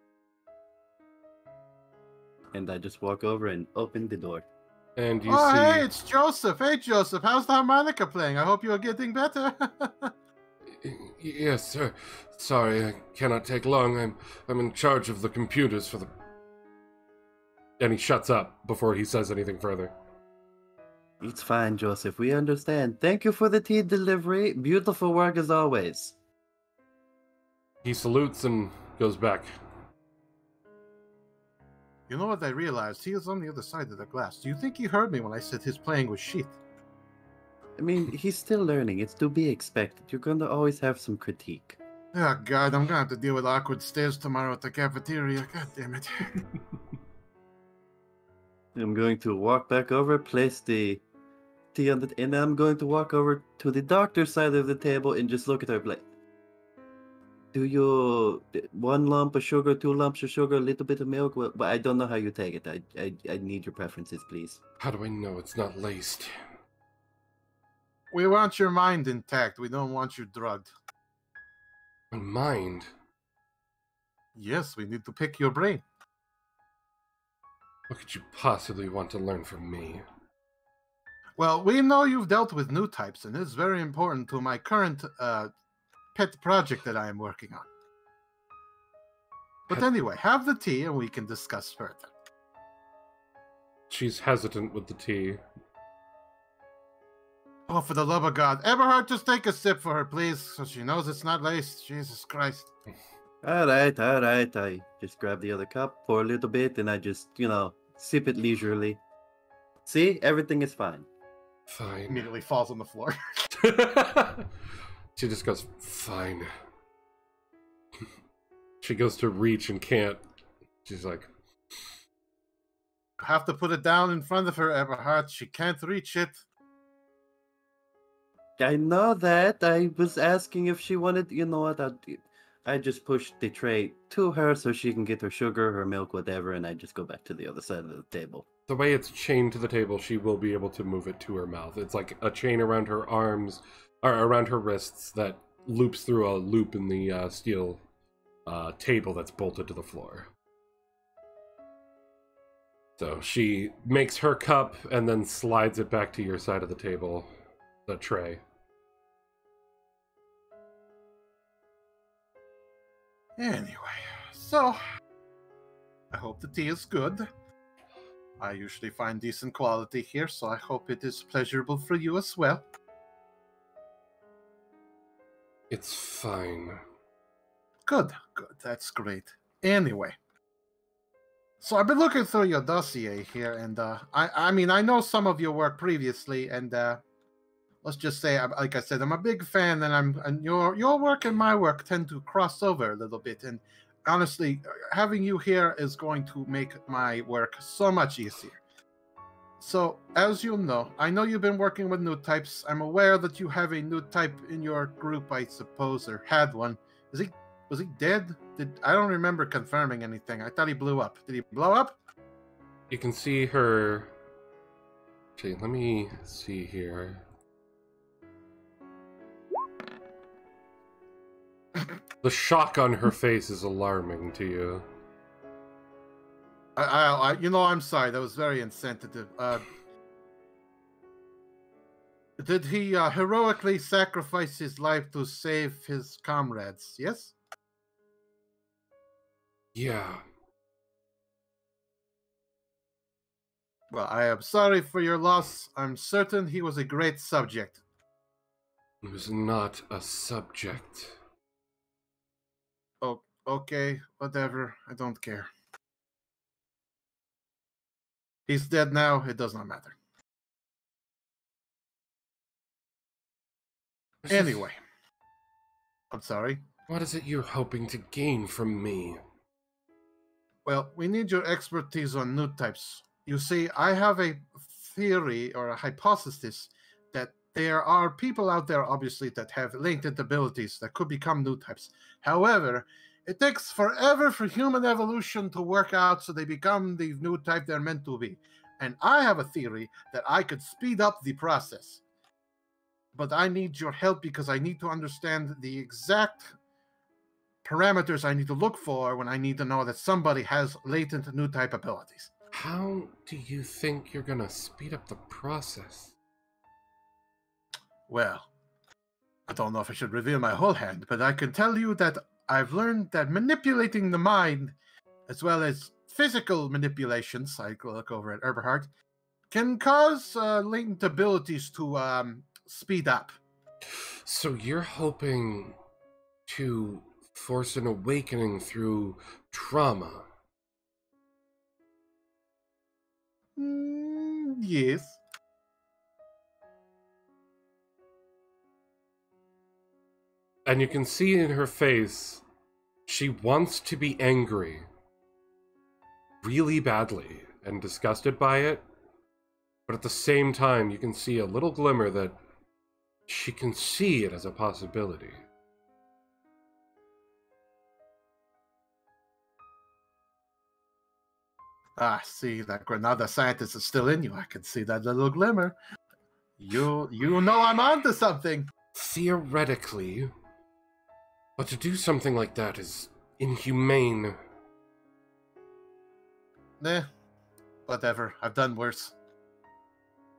And I just walk over and open the door. And you Oh, see... hey, it's Joseph. Hey, Joseph, how's the harmonica playing? I hope you're getting better. Yes, sir. Sorry, I cannot take long. I'm in charge of the computers for the... And he shuts up before he says anything further. It's fine, Joseph. We understand. Thank you for the tea delivery. Beautiful work as always. He salutes and goes back. You know what I realized? He is on the other side of the glass. Do you think he heard me when I said his playing was shit? I mean, he's still learning. It's to be expected. You're going to always have some critique. Oh, God, I'm going to have to deal with awkward stares tomorrow at the cafeteria. God damn it. I'm going to walk back over, place the tea on the... And I'm going to walk over to the doctor's side of the table and just look at her like... Do you... 1 lump of sugar, 2 lumps of sugar, a little bit of milk? Well, I don't know how you take it. I need your preferences, please. How do I know it's not laced? We want your mind intact. We don't want you drugged. My mind? Yes, we need to pick your brain. What could you possibly want to learn from me? Well, we know you've dealt with new types, and it's very important to my current pet project that I am working on. But anyway, have the tea and we can discuss further. She's hesitant with the tea. Oh, for the love of God. Eberhard, just take a sip for her, please, so she knows it's not laced. Jesus Christ. All right. I just grab the other cup, pour a little bit, and I just, sip it leisurely. See? Everything is fine. Fine. Immediately falls on the floor. She just goes, fine. She goes to reach and can't. She's like... Have to put it down in front of her, Eberhard. She can't reach it. I know that. I was asking if she wanted... You know what? I just pushed the tray to her so she can get her sugar, her milk, whatever, and I just go back to the other side of the table. The way it's chained to the table, she will be able to move it to her mouth. It's like a chain around her arms, or around her wrists, that loops through a loop in the steel table that's bolted to the floor. So she makes her cup and then slides it back to your side of the table, the tray. Anyway, so I hope the tea is good. I usually find decent quality here, so I hope it is pleasurable for you as well. It's fine. Good. That's great. Anyway, so I've been looking through your dossier here, and I mean, I know some of your work previously, and let's just say, like I said, I'm a big fan, and your work and my work tend to cross over a little bit, and honestly, having you here is going to make my work so much easier. So, as you know, I know you've been working with new types. I'm aware that you have a new type in your group, I suppose, or had one. Was he dead? I don't remember confirming anything. I thought he blew up. Did he blow up? You can see her... Actually, let me see here. The shock on her face is alarming to you. I'm sorry. That was very insensitive. Did he heroically sacrifice his life to save his comrades? Yes? Yeah. Well, I am sorry for your loss. I'm certain he was a great subject. He was not a subject. Oh, okay. Whatever. I don't care. He's dead now. It does not matter. Anyway. I'm sorry. What is it you're hoping to gain from me? Well, we need your expertise on new types. You see, I have a theory or a hypothesis that there are people out there, obviously, that have latent abilities that could become new types. However, it takes forever for human evolution to work out so they become the new type they're meant to be. And I have a theory that I could speed up the process. But I need your help because I need to understand the exact parameters I need to look for when I need to know that somebody has latent new type abilities. How do you think you're gonna speed up the process? Well, I don't know if I should reveal my whole hand, but I can tell you that I've learned that manipulating the mind, as well as physical manipulations, I look over at Eberhard, can cause latent abilities to speed up. So you're hoping to force an awakening through trauma? Yes. And you can see in her face, she wants to be angry really badly and disgusted by it, but at the same time you can see a little glimmer that she can see it as a possibility. See, that Granada scientist is still in you. I can see that little glimmer. You know I'm onto something. Theoretically, but to do something like that is inhumane. Nah, whatever. I've done worse.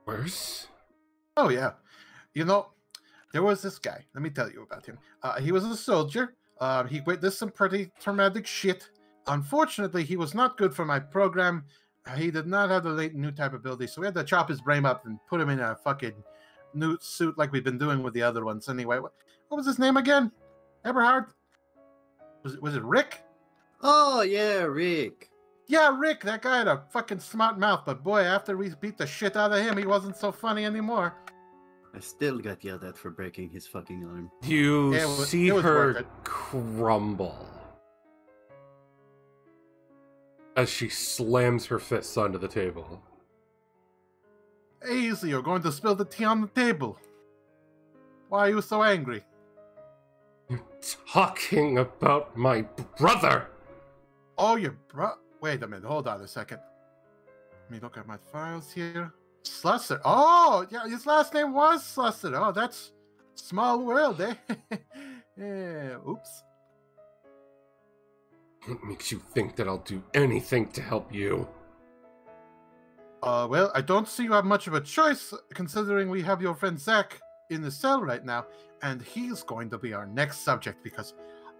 Worse? Oh, yeah. You know, there was this guy. Let me tell you about him. He was a soldier. He witnessed some pretty traumatic shit. Unfortunately, he was not good for my program. He did not have the latent new type ability, so we had to chop his brain up and put him in a fucking new suit like we've been doing with the other ones. Anyway, what was his name again? Eberhard? Was it Rick? Oh, yeah, Rick. Yeah, Rick. That guy had a fucking smart mouth, but boy, after we beat the shit out of him, he wasn't so funny anymore. I still got yelled at for breaking his fucking arm. You see worth her it. crumble as she slams her fists onto the table. Easy, you're going to spill the tea on the table. Why are you so angry? You're talking about my brother! Oh, your Wait a minute, hold on a second. Let me look at my files here. Slusser. Oh, yeah, his last name was Slusser. Oh, that's small world, eh? Yeah, oops. What makes you think that I'll do anything to help you? Well, I don't see you have much of a choice, considering we have your friend Zach in the cell right now, and he's going to be our next subject, because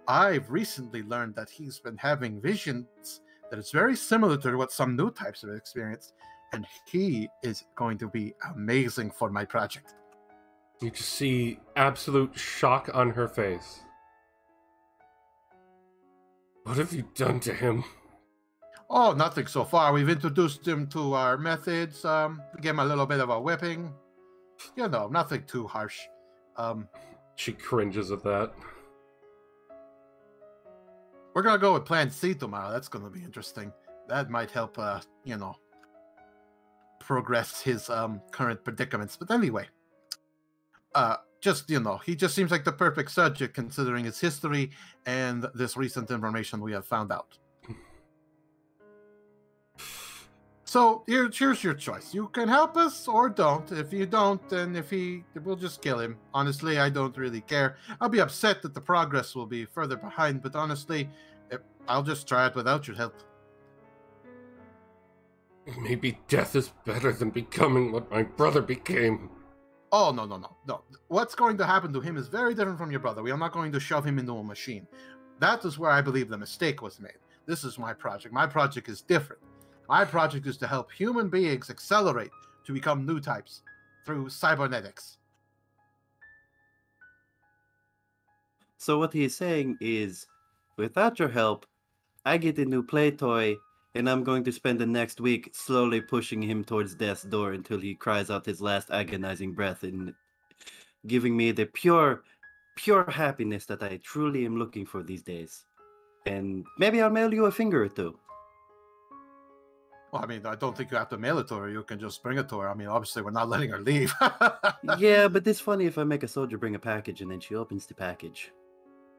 I've recently learned that he's been having visions that is very similar to what some new types have experienced, and he is going to be amazing for my project. You just see absolute shock on her face. What have you done to him? Oh, nothing so far. We've introduced him to our methods, gave him a little bit of a whipping. You know, nothing too harsh. She cringes at that. We're gonna go with Plan C tomorrow. That's gonna be interesting. That might help, progress his current predicaments. But anyway, he just seems like the perfect subject considering his history and this recent information we have found out. So here's your choice. You can help us or don't. If you don't, then we'll just kill him. Honestly, I don't really care. I'll be upset that the progress will be further behind, but honestly, I'll just try it without your help. Maybe death is better than becoming what my brother became. Oh, no. What's going to happen to him is very different from your brother. We are not going to shove him into a machine. That is where I believe the mistake was made. This is my project. My project is different. My project is to help human beings accelerate to become new types through cybernetics. So what he's saying is, without your help, I get a new play toy, and I'm going to spend the next week slowly pushing him towards death's door until he cries out his last agonizing breath and giving me the pure happiness that I truly am looking for these days. And maybe I'll mail you a finger or two. Well, I mean, I don't think you have to mail it to her. You can just bring it to her. I mean, obviously, we're not letting her leave. Yeah, but it's funny if I make a soldier bring a package and then she opens the package.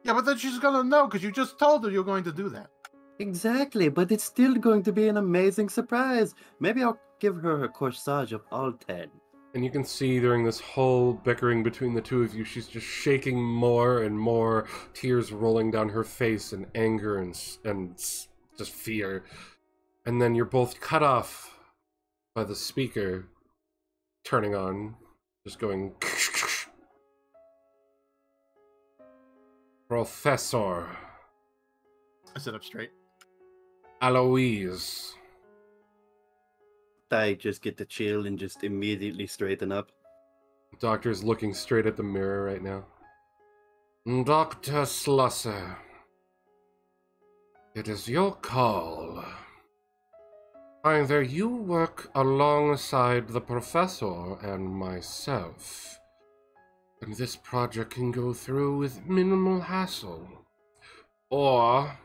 Yeah, but then she's gonna know because you just told her you're going to do that. Exactly, but it's still going to be an amazing surprise. Maybe I'll give her her corsage of all 10. And you can see during this whole bickering between the two of you, she's just shaking more and more, tears rolling down her face in anger and just fear. And then you're both cut off by the speaker turning on, just going... Professor I sit up straight. Aloise. I just get to chill and just immediately straighten up. Doctor's looking straight at the mirror right now. Dr. Slusser, it is your call. Either you work alongside the professor and myself, and this project can go through with minimal hassle, or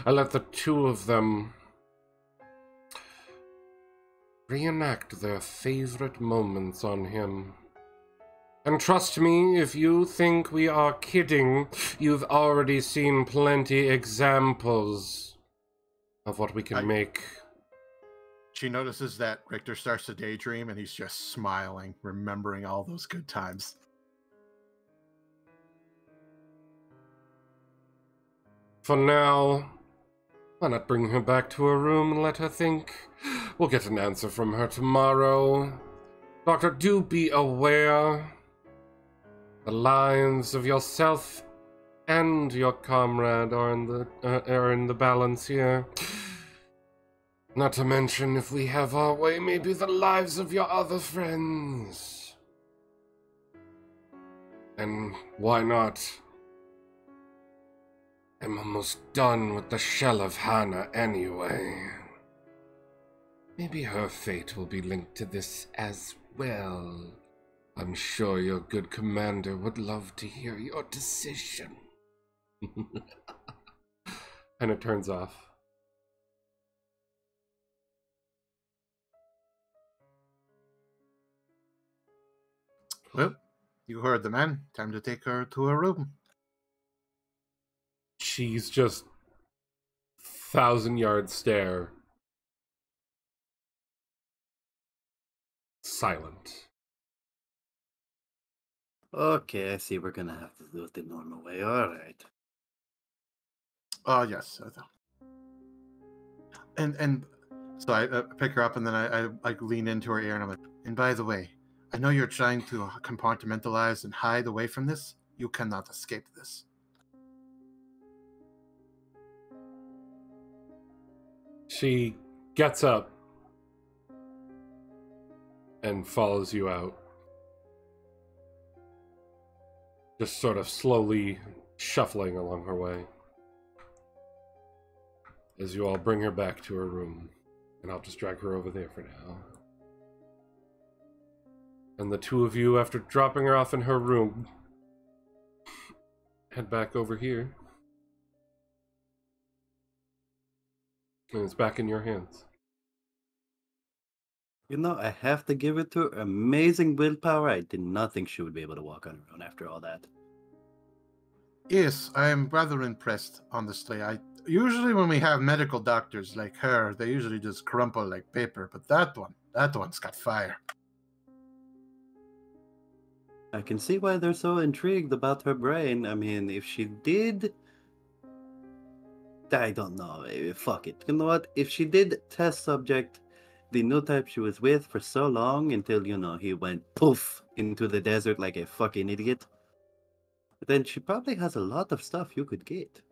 I let the two of them reenact their favorite moments on him. And trust me, if you think we are kidding, you've already seen plenty examples of what we can make. She notices that Richter starts to daydream, and he's just smiling, remembering all those good times. For now, why not bring her back to her room and let her think? We'll get an answer from her tomorrow. Doctor, do be aware. The lives of yourself and your comrade are in the balance here. Not to mention, if we have our way, maybe the lives of your other friends. And why not? I'm almost done with the shell of Hannah anyway. Maybe her fate will be linked to this as well. I'm sure your good commander would love to hear your decision. And it turns off. Well, you heard the man. Time to take her to her room. She's just 1,000-yard stare. Silent. Okay, I see we're gonna have to do it the normal way. Alright. Yes. And so I pick her up, and then I lean into her ear, and I'm like, and by the way, I know you're trying to compartmentalize and hide away from this. You cannot escape this. She gets up and follows you out. Just sort of slowly shuffling along her way. As you all bring her back to her room. And I'll just drag her over there for now. And the two of you, after dropping her off in her room, head back over here. And it's back in your hands. You know, I have to give it to her. Amazing willpower. I did not think she would be able to walk on her own after all that. Yes, I am rather impressed, honestly. Usually when we have medical doctors like her, they usually just crumple like paper, but that one's got fire. I can see why they're so intrigued about her brain. I mean, if she did... I don't know. Fuck it. You know what? If she did test subject the new type she was with for so long until, you know, he went poof into the desert like a fucking idiot, then she probably has a lot of stuff you could get.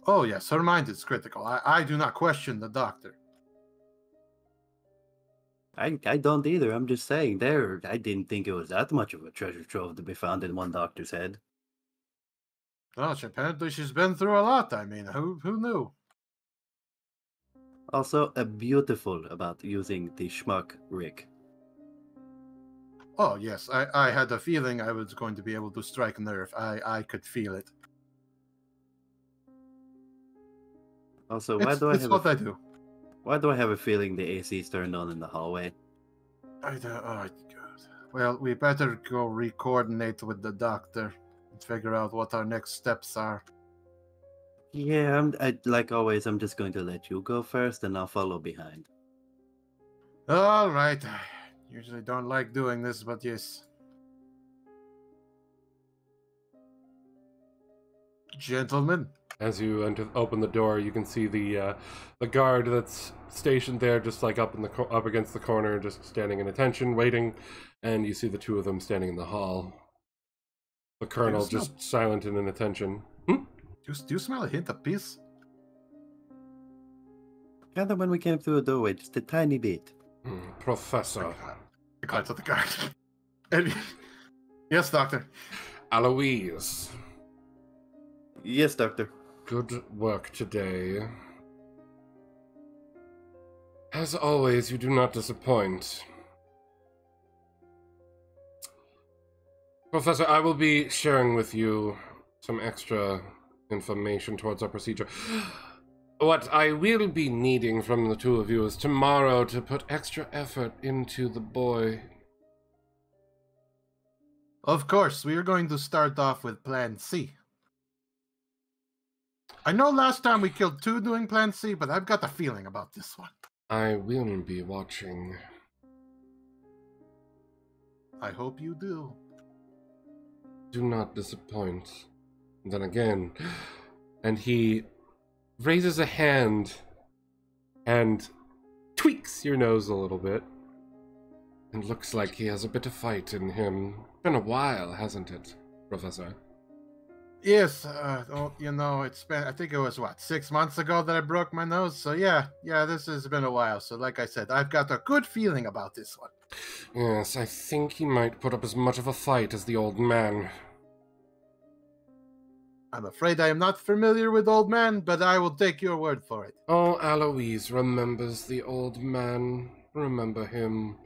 Oh yes, her mind is critical. I do not question the doctor. I don't either. I'm just saying there. I didn't think it was that much of a treasure trove to be found in one doctor's head. Gosh, apparently she's been through a lot. I mean, who knew? Also, beautiful about using the schmuck Rick. Oh yes, I had a feeling I was going to be able to strike a nerve. I could feel it. Also, It's what I do. Why do I have a feeling the AC's turned on in the hallway? Oh God. Well, we better go re-coordinate with the doctor and figure out what our next steps are. Yeah, like always, I'm just going to let you go first, and I'll follow behind. All right. I usually don't like doing this, but yes. Gentlemen, As you open the door, you can see the guard that's stationed there, just like up against the corner, just standing in attention, waiting. And you see the two of them standing in the hall. The colonel just silent and in attention. Do you smell a hint of peace? Kind of when we came through the doorway, just a tiny bit. Professor. I glance at the guard. Yes, doctor. Aloise. Yes, doctor. Good work today. As always, you do not disappoint. Professor, I will be sharing with you some extra information towards our procedure. What I will be needing from the two of you is tomorrow to put extra effort into the boy. Of course, we are going to start off with Plan C. I know last time we killed 2 doing Plan C, but I've got a feeling about this one. I will be watching. I hope you do. Do not disappoint. And then again, and he raises a hand and tweaks your nose a little bit. And looks like he has a bit of fight in him. Been a while, hasn't it, Professor? Yes, you know, it's been, I think it was, 6 months ago that I broke my nose? So yeah, this has been a while. So like I said, I've got a good feeling about this one. Yes, I think he might put up as much of a fight as the old man. I'm afraid I am not familiar with Old Man, but I will take your word for it. Oh, Aloise remembers the old man. Remember him,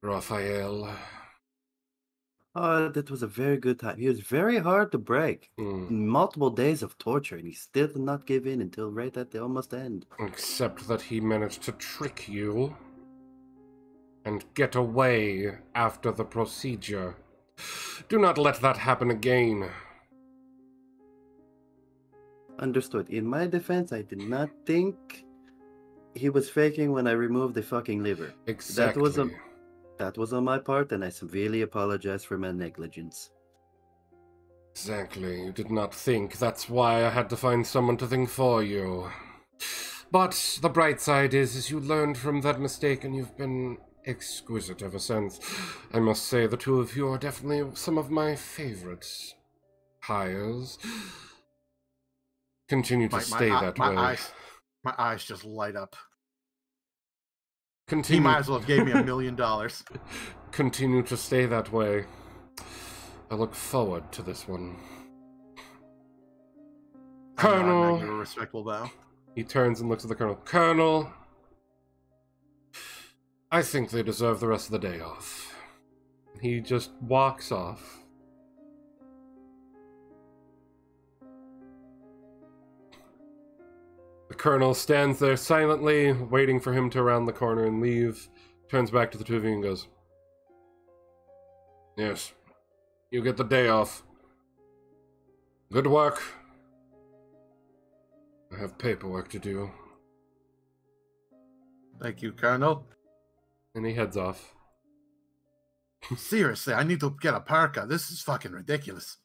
Raphael. Oh, that was a very good time. He was very hard to break. Multiple days of torture, and he still did not give in until right at the almost end. Except that he managed to trick you and get away after the procedure. Do not let that happen again. Understood. In my defense, I did not think he was faking when I removed the fucking liver. Exactly. That was on my part, and I severely apologize for my negligence. Exactly. You did not think. That's why I had to find someone to think for you. But the bright side is you learned from that mistake, and you've been exquisite ever since. I must say, the two of you are definitely some of my favorite hires. Continue to stay that way. My eyes just light up. Continue. He might as well have gave me $1 million. Continue to stay that way. I look forward to this one. Colonel! I give a respectful bow. He turns and looks at the Colonel. Colonel! I think they deserve the rest of the day off. He just walks off. The Colonel stands there silently, waiting for him to round the corner and leave. Turns back to the two of you and goes, "Yes, you get the day off. Good work. I have paperwork to do." Thank you, Colonel. And he heads off. Seriously, I need to get a parka. This is fucking ridiculous.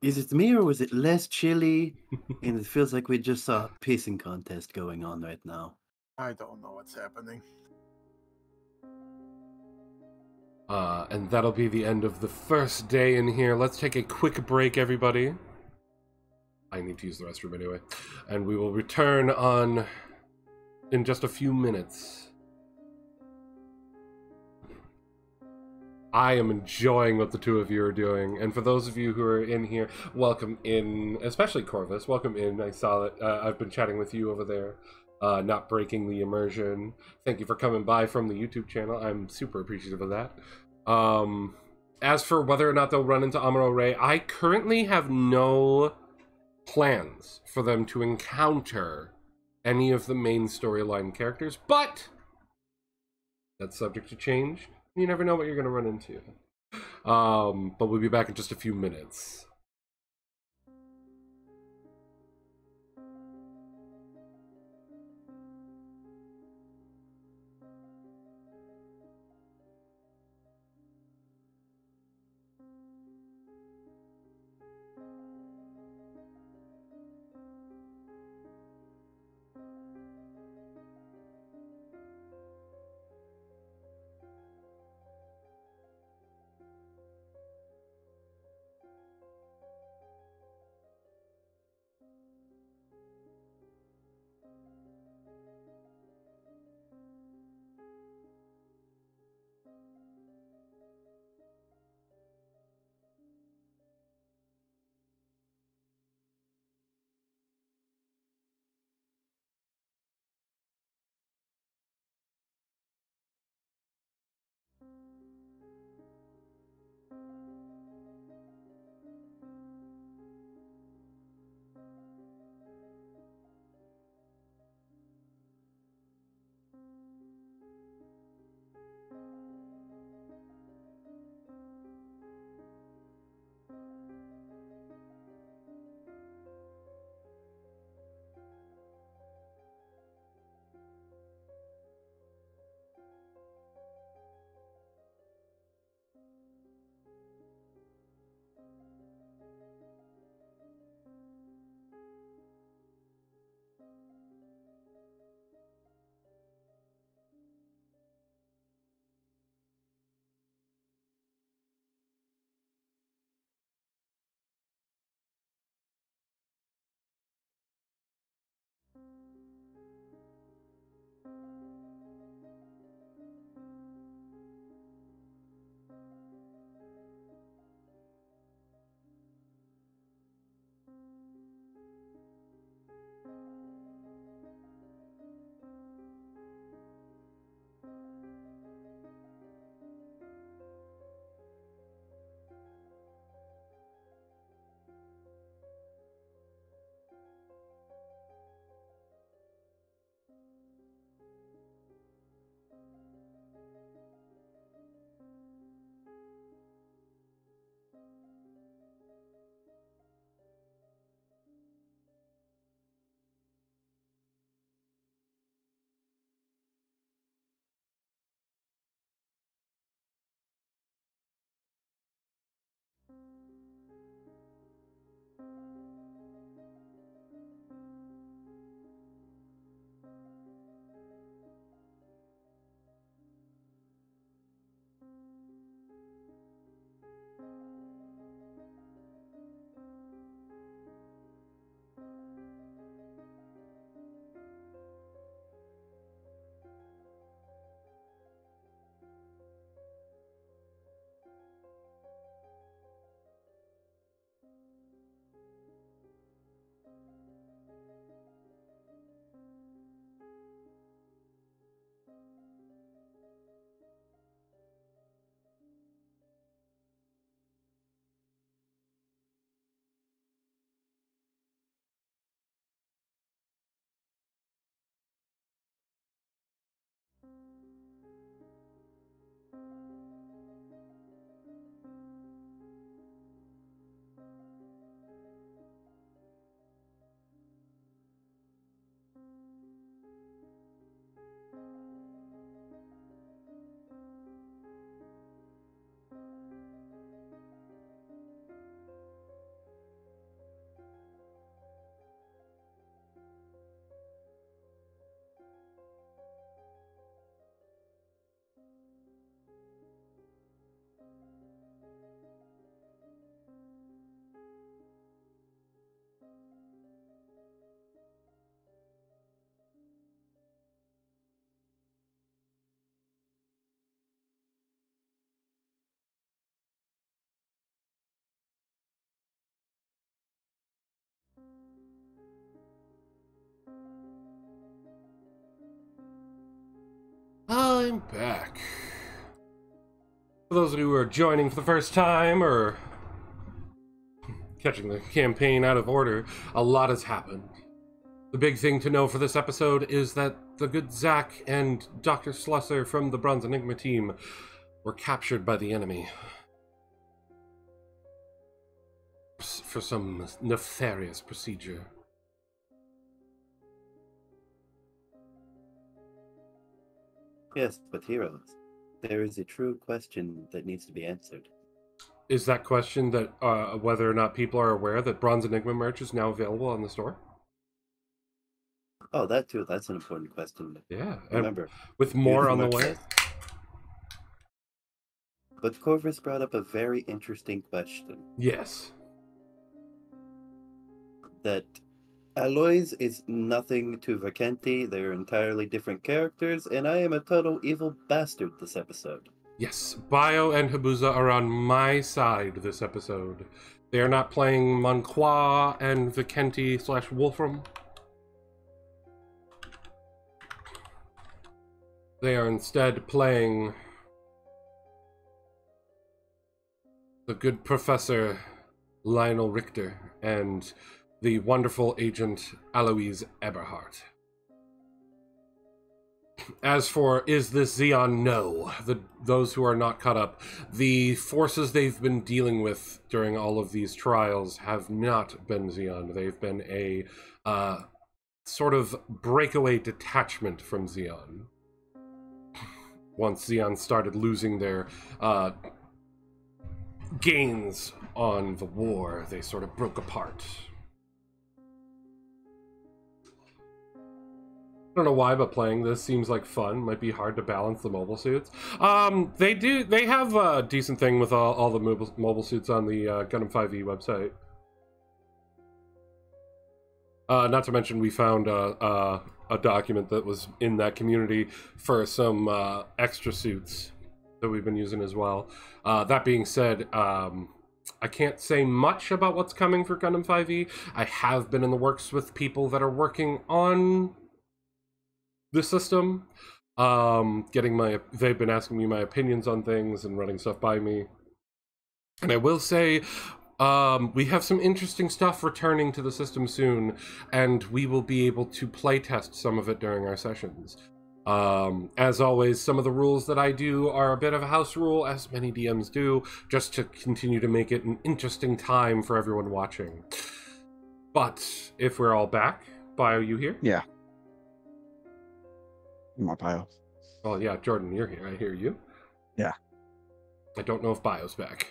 Is it me, or was it less chilly? And it feels like we just saw a pissing contest going on right now. I don't know what's happening. And that'll be the end of the first day in here. Let's take a quick break, everybody. I need to use the restroom anyway. And we will return on in just a few minutes. I am enjoying what the two of you are doing. And for those of you who are in here, welcome in, especially Corvus. Welcome in. I saw that I've been chatting with you over there, not breaking the immersion. Thank you for coming by from the YouTube channel. I'm super appreciative of that. As for whether or not they'll run into Amuro Ray, I currently have no plans for them to encounter any of the main storyline characters, but that's subject to change. You never know what you're going to run into. But we'll be back in just a few minutes. I'm back. For those of you who are joining for the first time or catching the campaign out of order, a lot has happened. The big thing to know for this episode is that the good Zack and Dr. Slusser from the Bronze Enigma team were captured by the enemy for some nefarious procedure. Yes, but heroes, there is a true question that needs to be answered. Is that question that whether or not people are aware that Bronze Enigma merch is now available on the store? Oh, that too. That's an important question. Yeah. Remember, with more on the way. merchandise. But Corvus brought up a very interesting question. Yes. That Aloys is nothing to Vacenti. They're entirely different characters, and I am a total evil bastard this episode. Yes, Bio and Habuza are on my side this episode. They are not playing Monqua and Vicenti / Wolfram. They are instead playing the good Professor Lionel Richter and the wonderful Agent Aloise Eberhardt. As for, is this Xeon? No. Those who are not caught up, the forces they've been dealing with during all of these trials have not been Xeon. They've been a sort of breakaway detachment from Xeon. Once Xeon started losing their gains on the war, they sort of broke apart. I don't know why, but playing this seems like fun. Might be hard to balance the mobile suits. They have a decent thing with all the mobile suits on the Gundam 5e website. Not to mention, we found a document that was in that community for some extra suits that we've been using as well. That being said, I can't say much about what's coming for Gundam 5e. I have been in the works with people that are working on the system, they've been asking me my opinions on things and running stuff by me. And I will say, we have some interesting stuff returning to the system soon, and we will be able to playtest some of it during our sessions. As always, some of the rules that I do are a bit of a house rule, as many DMs do, just to continue to make it an interesting time for everyone watching. But if we're all back, Bio, you here? Yeah. My Bio. Oh yeah, Jordan, you're here. I hear you. Yeah. I don't know if Bio's back.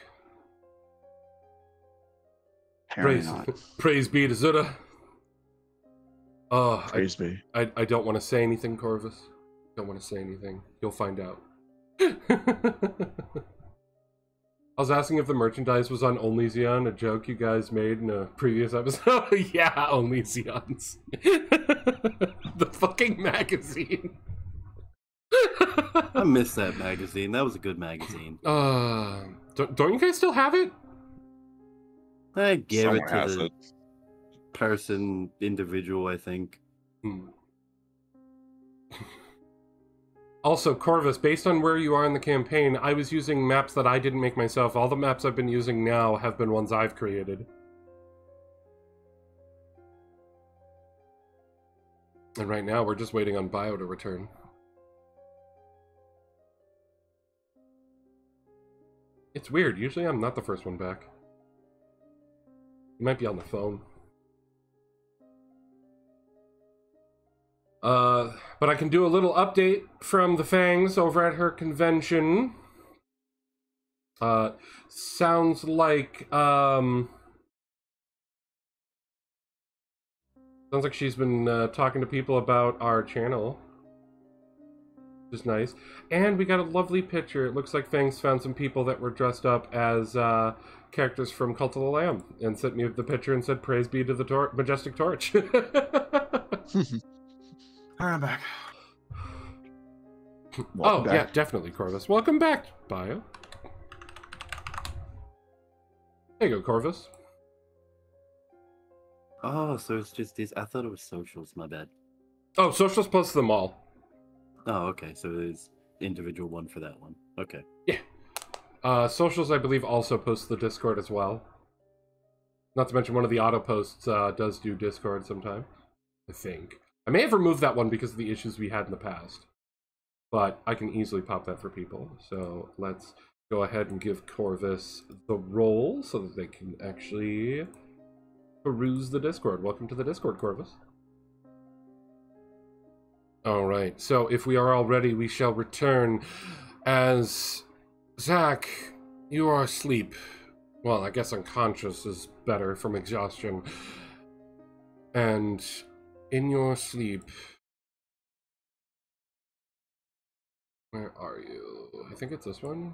Apparently not. Praise be to Zuda. Praise be. I don't want to say anything, Corvus. Don't want to say anything. You'll find out. I was asking if the merchandise was on Only Xeon, a joke you guys made in a previous episode. Yeah, Only Xeons. The fucking magazine. I miss that magazine. That was a good magazine. Don't you guys still have it? I gave Someone it to has the it. individual, I think. Also, Corvus, based on where you are in the campaign, I was using maps that I didn't make myself. All the maps I've been using now have been ones I've created. And right now, we're just waiting on Bio to return. It's weird. Usually I'm not the first one back. He might be on the phone. But I can do a little update from the Fangs over at her convention. Sounds like, sounds like she's been talking to people about our channel, which is nice. And we got a lovely picture. It looks like Fangs found some people that were dressed up as characters from Cult of the Lamb and sent me the picture and said, praise be to the Majestic Torch. I'm back. Welcome back. Yeah, definitely, Corvus. Welcome back, Bio. There you go, Corvus. Oh, so it's just these. I thought it was socials. My bad. Oh, socials posts them all. Oh, okay. So there's individual one for that one. Okay. Yeah. Socials, I believe, also posts the Discord as well. Not to mention one of the auto posts does do Discord sometimes, I think. I may have removed that one because of the issues we had in the past. But I can easily pop that for people. So let's go ahead and give Corvus the role so that they can actually peruse the Discord. Welcome to the Discord, Corvus. Alright, so if we are all ready, we shall return as... Zach, you are asleep. Well, I guess unconscious is better from exhaustion. And in your sleep... Where are you? I think it's this one.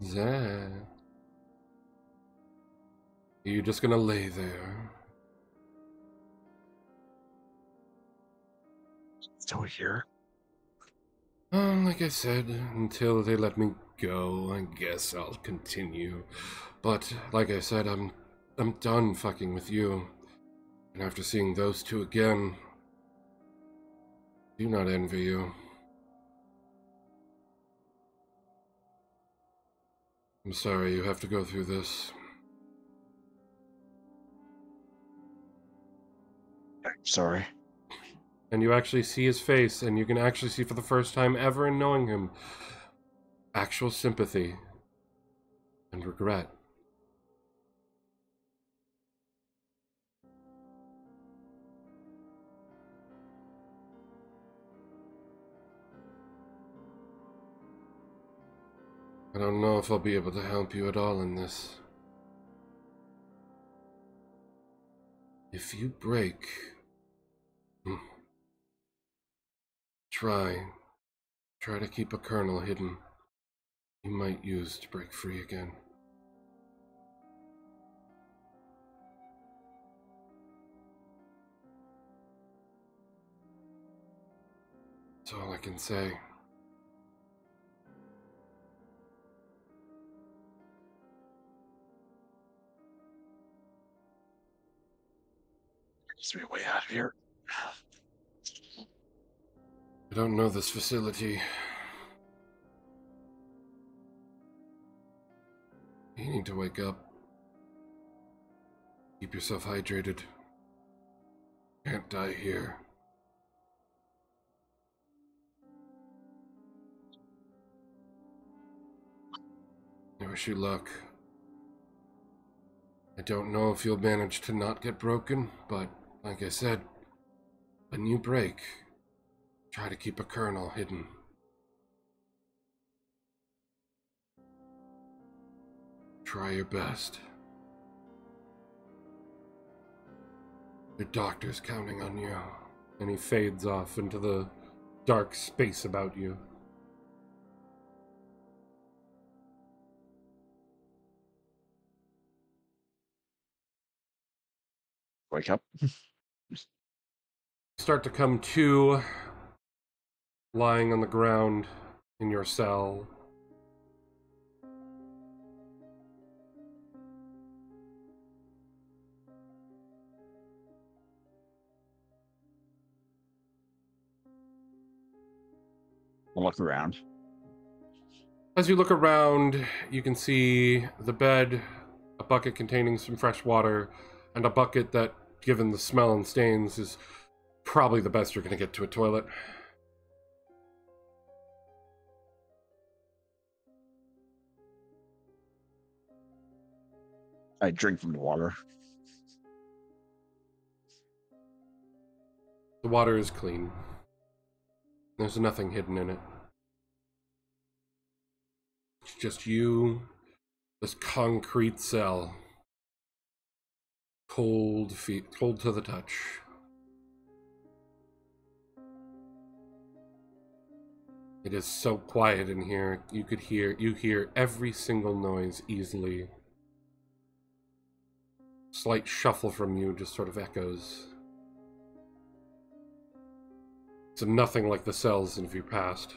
Zach. Are you just gonna lay there? Still here? Like I said, until they let me go, I guess I'll continue. But like I said, I'm done fucking with you. And after seeing those two again, I do not envy you. I'm sorry you have to go through this. I'm sorry. And you actually see his face, and you can actually see for the first time ever in knowing him, actual sympathy and regret. I don't know if I'll be able to help you at all in this. If you break, try to keep a kernel hidden you might use to break free again. That's all I can say. There's a way out of here. I don't know this facility. You need to wake up. Keep yourself hydrated. Can't die here. I wish you luck. I don't know if you'll manage to not get broken, but like I said, when you break, try to keep a kernel hidden. Try your best. Your doctor's counting on you. And he fades off into the dark space about you. Wake up. Start to come to, lying on the ground in your cell. I'll look around. As you look around, you can see the bed, a bucket containing some fresh water, and a bucket that, given the smell and stains, is probably the best you're going to get to a toilet. I drink from the water. The water is clean. There's nothing hidden in it. It's just you, this concrete cell. Cold feet, cold to the touch. It is so quiet in here. You hear every single noise easily. Slight shuffle from you just sort of echoes. It's nothing like the cells of your past.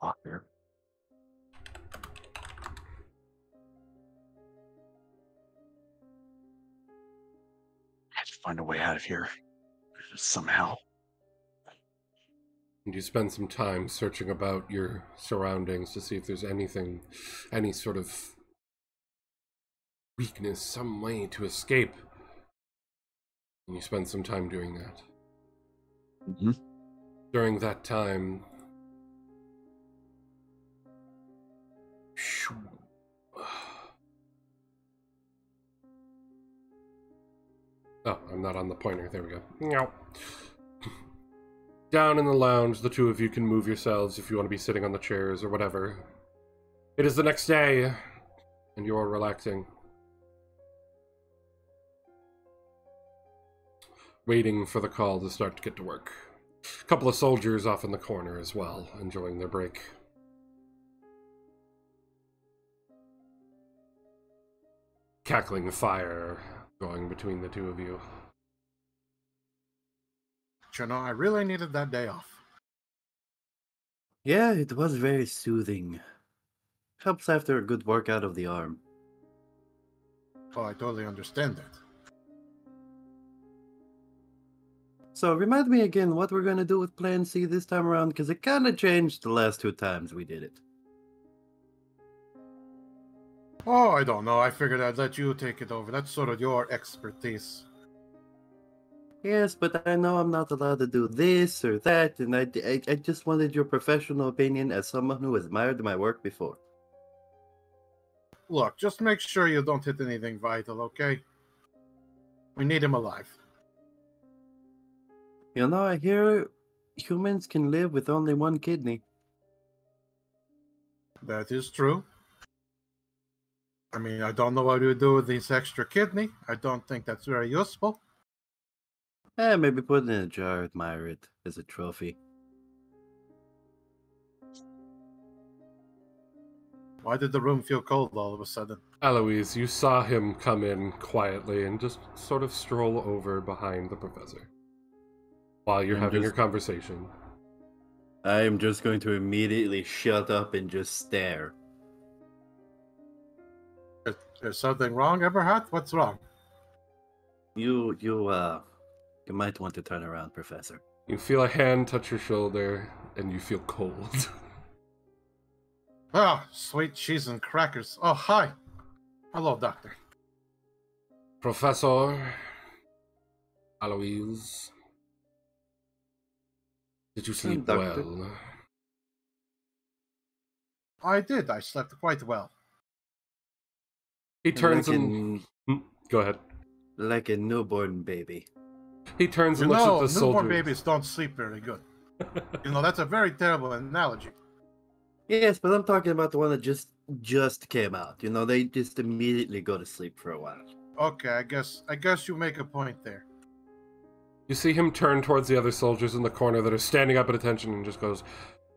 Lock here. I have to find a way out of here. Somehow. And you spend some time searching about your surroundings to see if there's anything, any sort of weakness, some way to escape. And you spend some time doing that. Mm-hmm. During that time, oh, I'm not on the pointer. There we go. Meow. Down in the lounge, the two of you can move yourselves if you want to be sitting on the chairs or whatever. It is the next day, and you're relaxing. Waiting for the call to start to get to work. A couple of soldiers off in the corner as well, enjoying their break. Cackling fire going between the two of you. You know, I really needed that day off. Yeah, it was very soothing. Helps after a good workout of the arm. Oh, I totally understand that. So remind me again what we're gonna do with Plan C this time around, because it kind of changed the last 2 times we did it. Oh, I don't know. I figured I'd let you take it over. That's sort of your expertise. Yes, but I know I'm not allowed to do this or that, and I just wanted your professional opinion as someone who admired my work before. Look, just make sure you don't hit anything vital, okay? We need him alive. You know, I hear humans can live with only 1 kidney. That is true. I mean, I don't know what you do with this extra kidney. I don't think that's very useful. Maybe put it in a jar, admire it as a trophy. Why did the room feel cold all of a sudden? Eloise, you saw him come in quietly and just sort of stroll over behind the professor while you're having your conversation. I am just going to immediately shut up and just stare. Is something wrong, Eberhard? What's wrong? You might want to turn around, Professor. You feel a hand touch your shoulder, and you feel cold. Oh, sweet cheese and crackers. Oh, hi. Hello, Doctor. Professor Aloise, did you sleep Doctor. well? I did. I slept quite well. He turns like and... Go ahead. Like a newborn baby. He turns You and looks know, at the newborn soldiers. babies don't sleep very good. You know, that's a very terrible analogy. Yes, but I'm talking about the one that just came out. You know, they just immediately go to sleep for a while. Okay, I guess you make a point there. You see him turn towards the other soldiers in the corner that are standing up at attention and just goes,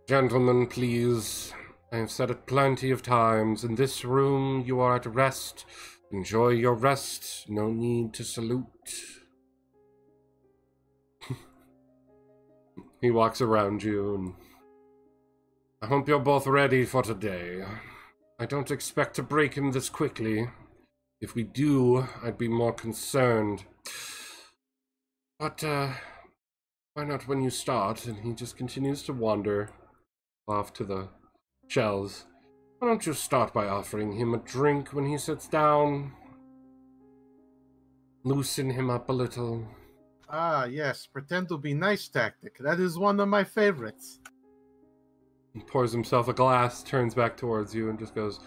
"Gentlemen, please. I have said it plenty of times. In this room, you are at rest. Enjoy your rest. No need to salute." He walks around you and... I hope you're both ready for today. I don't expect to break him this quickly. If we do, I'd be more concerned. But, why not when you start? And he just continues to wander off to the shelves. Why don't you start by offering him a drink when he sits down? Loosen him up a little. Ah, yes, pretend to be nice tactic. That is one of my favorites. He pours himself a glass, turns back towards you, and just goes,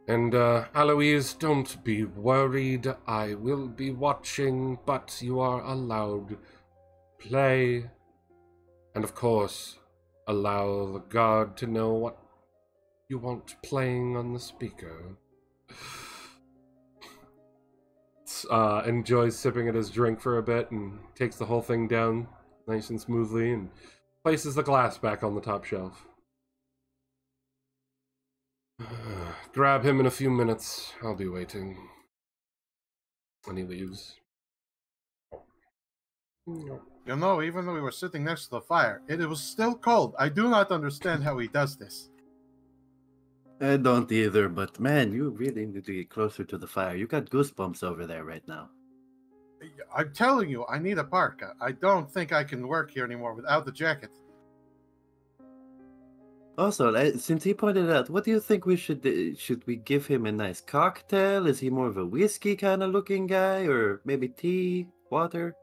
"And, Aloise, don't be worried. I will be watching, but you are allowed play. And, of course, allow the guard to know what you want playing on the speaker." Enjoys sipping at his drink for a bit and takes the whole thing down nice and smoothly and places the glass back on the top shelf. Grab him in a few minutes. I'll be waiting. And he leaves. You know, even though we were sitting next to the fire, it was still cold. I do not understand how he does this. I don't either, but man, you really need to get closer to the fire. You got goosebumps over there right now. I'm telling you, I need a parka. I don't think I can work here anymore without the jacket. Also, since he pointed it out, what do you think we should do? Should we give him a nice cocktail? Is he more of a whiskey kind of looking guy, or maybe tea, water?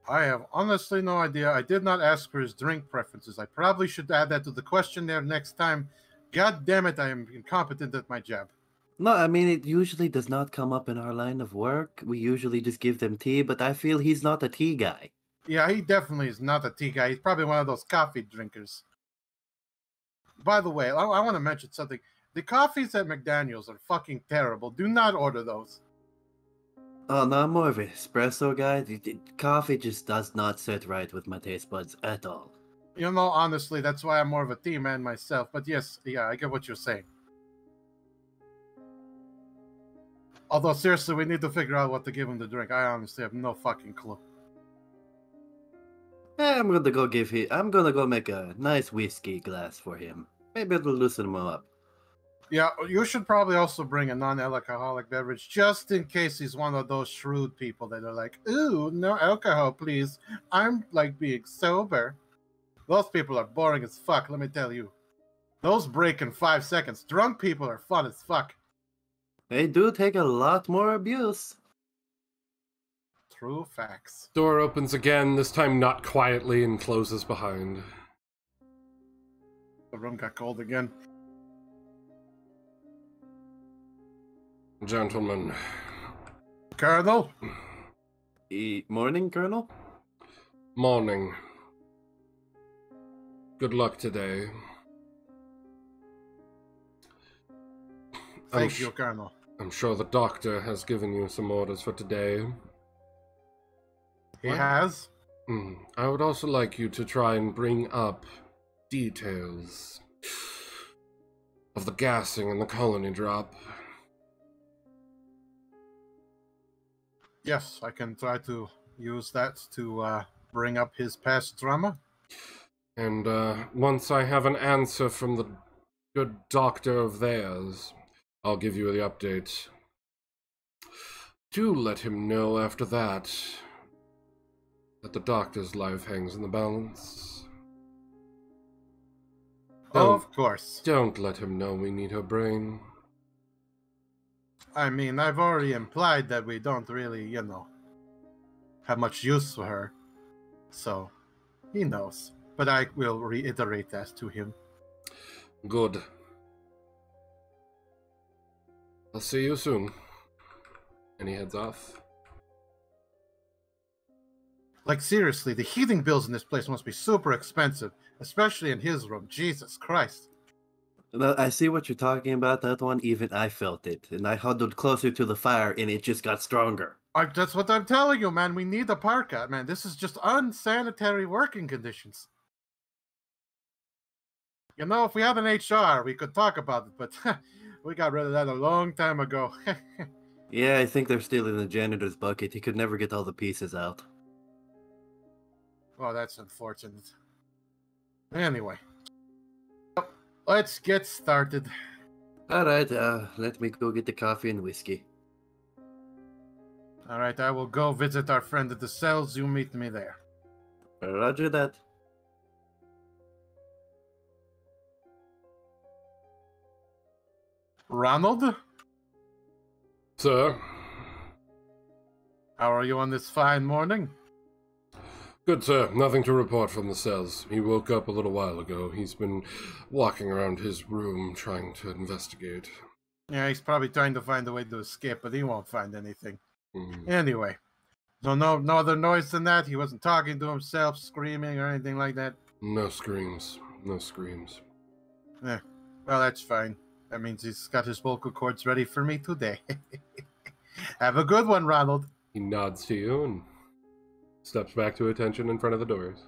I have honestly no idea. I did not ask for his drink preferences. I probably should add that to the questionnaire next time. God damn it, I am incompetent at my job. No, I mean, it usually does not come up in our line of work. We usually just give them tea, but I feel he's not a tea guy. Yeah, he definitely is not a tea guy. He's probably one of those coffee drinkers. By the way, I want to mention something. The coffees at McDaniel's are fucking terrible. Do not order those. Oh, no, I'm more of an espresso guy. Coffee just does not sit right with my taste buds at all. You know, honestly, that's why I'm more of a tea man myself. But yes, yeah, I get what you're saying. Although, seriously, we need to figure out what to give him to drink. I honestly have no fucking clue. I'm gonna go make a nice whiskey glass for him. Maybe it'll loosen him up. Yeah, you should probably also bring a non-alcoholic beverage just in case he's one of those shrewd people that are like, ooh, no alcohol, please. I'm like being sober. Those people are boring as fuck, let me tell you. Those break in 5 seconds. Drunk people are fun as fuck. They do take a lot more abuse. True facts. Door opens again, this time not quietly, and closes behind. The room got cold again. Gentlemen. Colonel? Morning, Colonel? Morning. Good luck today. Thank you, Colonel. I'm sure the doctor has given you some orders for today. He has? I would also like you to try and bring up details of the gassing and the colony drop. Yes, I can try to use that to bring up his past drama. And once I have an answer from the good doctor of theirs, I'll give you the update. Do let him know after that the doctor's life hangs in the balance. Of course. Don't let him know we need her brain. I mean, I've already implied that we don't really, have much use for her. So, he knows. But I will reiterate that to him. Good. I'll see you soon. And he heads off. Like, seriously, the heating bills in this place must be super expensive. Especially in his room. Jesus Christ. Well, I see what you're talking about. That one, even I felt it. And I huddled closer to the fire, and it just got stronger. That's what I'm telling you, man. We need a parka. Man, this is just unsanitary working conditions. If we had an HR, we could talk about it, but we got rid of that a long time ago. Yeah, I think they're still in the janitor's bucket. He could never get all the pieces out. Oh, that's unfortunate. Anyway. Let's get started. Alright, let me go get the coffee and whiskey. Alright, I will go visit our friend at the cells. You meet me there. Roger that. Ronald? Sir? How are you on this fine morning? Good, sir. Nothing to report from the cells. He woke up a little while ago. He's been walking around his room trying to investigate. Yeah, he's probably trying to find a way to escape, but he won't find anything. Mm. Anyway, so no other noise than that? He wasn't talking to himself, screaming, or anything like that? No screams. No screams. Yeah, well, that's fine. That means he's got his vocal cords ready for me today. Have a good one, Ronald. He nods to you and steps back to attention in front of the doors.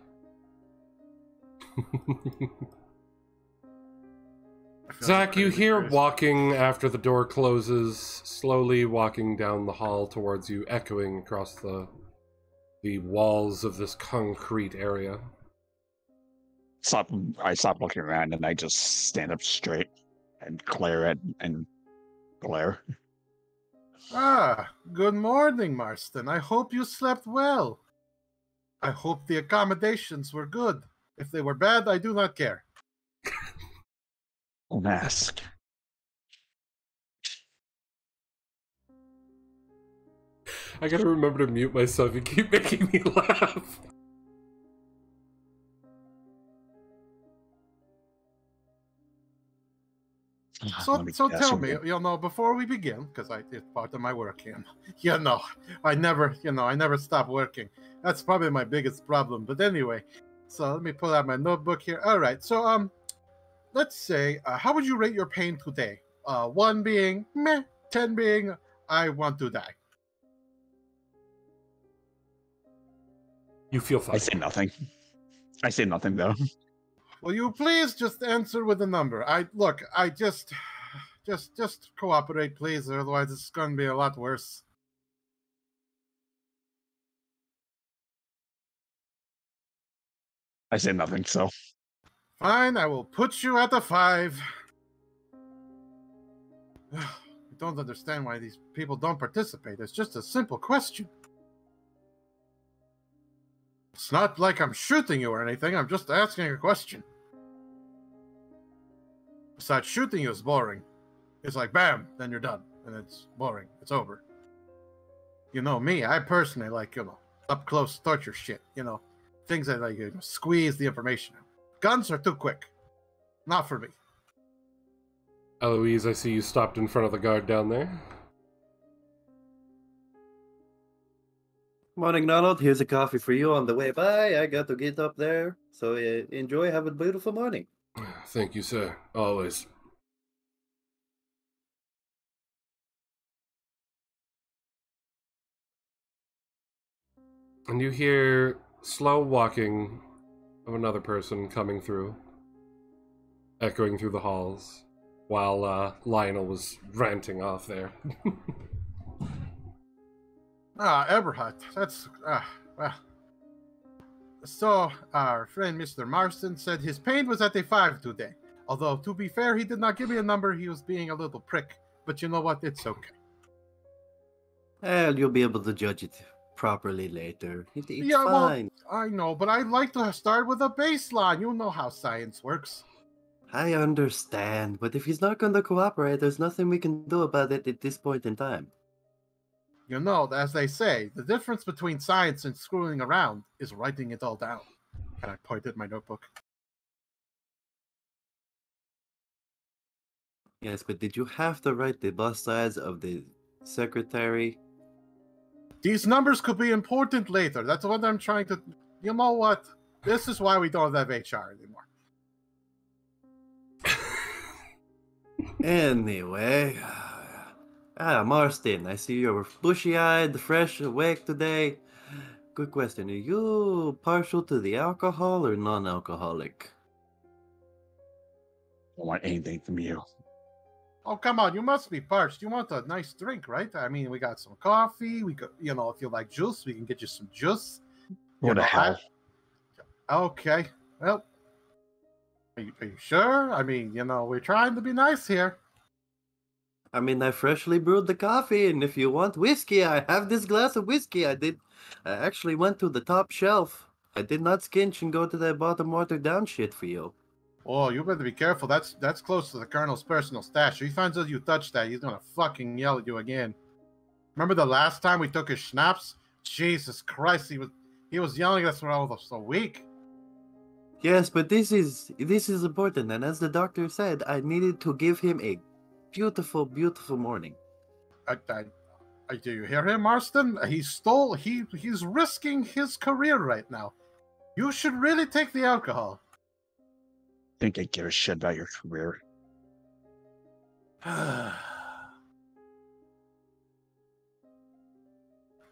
Zach, you hear walking after the door closes, slowly walking down the hall towards you, echoing across the walls of this concrete area. I stop looking around and I just stand up straight and glare. Ah, good morning, Marston. I hope you slept well. I hope the accommodations were good. If they were bad, I do not care. Mask. I gotta remember to mute myself. You keep making me laugh. So tell me, before we begin, because it's part of my work here, I never stop working. That's probably my biggest problem. But anyway, so let me pull out my notebook here. All right, so let's say, how would you rate your pain today? 1 being meh, 10 being I want to die. You feel fine. I say nothing. I say nothing though. Will you please just answer with a number? I just cooperate, please. Otherwise, it's going to be a lot worse. I say nothing, so. Fine, I will put you at the 5. I don't understand why these people don't participate. It's just a simple question. It's not like I'm shooting you or anything. I'm just asking a question. Besides, shooting you is boring. It's like, bam, then you're done. And it's boring. It's over. You know me, I personally like, up close torture shit. Things that like squeeze the information out. Guns are too quick. Not for me. Eloise, I see you stopped in front of the guard down there. Morning, Donald. Here's a coffee for you on the way by. I got to get up there. So enjoy. Have a beautiful morning. Thank you, sir. Always. And you hear slow walking of another person coming through, echoing through the halls, while Lionel was ranting off there. Eberhard, that's, well. So, our friend Mr. Marston said his pain was at a 5 today. Although, to be fair, he did not give me a number. He was being a little prick. But you know what? It's okay. Well, you'll be able to judge it properly later. It's Yeah, fine. Well, I know, but I like to start with a baseline. You know how science works. I understand, but if he's not going to cooperate, there's nothing we can do about it at this point in time. You know, as they say, the difference between science and screwing around is writing it all down. And I point at my notebook. Yes, but did you have to write the bus size of the secretary? These numbers could be important later. That's what I'm trying to... You know what? This is why we don't have HR anymore. Anyway... Marston, I see you're bushy-eyed, fresh, awake today. Good question. Are you partial to the alcohol or non-alcoholic? I don't want anything from you. Oh, come on. You must be parched. You want a nice drink, right? I mean, we got some coffee. We got, if you like juice, we can get you some juice. What the hell? Okay. Well, are you sure? I mean, we're trying to be nice here. I mean, I freshly brewed the coffee, and if you want whiskey, I have this glass of whiskey. I actually went to the top shelf. I did not skinch and go to that bottom watered down shit for you. Oh, you better be careful. That's close to the Colonel's personal stash. If he finds out you touched that, he's gonna fucking yell at you again. Remember the last time we took his schnapps? Jesus Christ, he was yelling at us for almost a week. Yes, but this is important, and as the doctor said, I needed to give him a beautiful, beautiful morning. Do you hear him, Marston? He's risking his career right now. You should really take the alcohol. Think I give a shit about your career.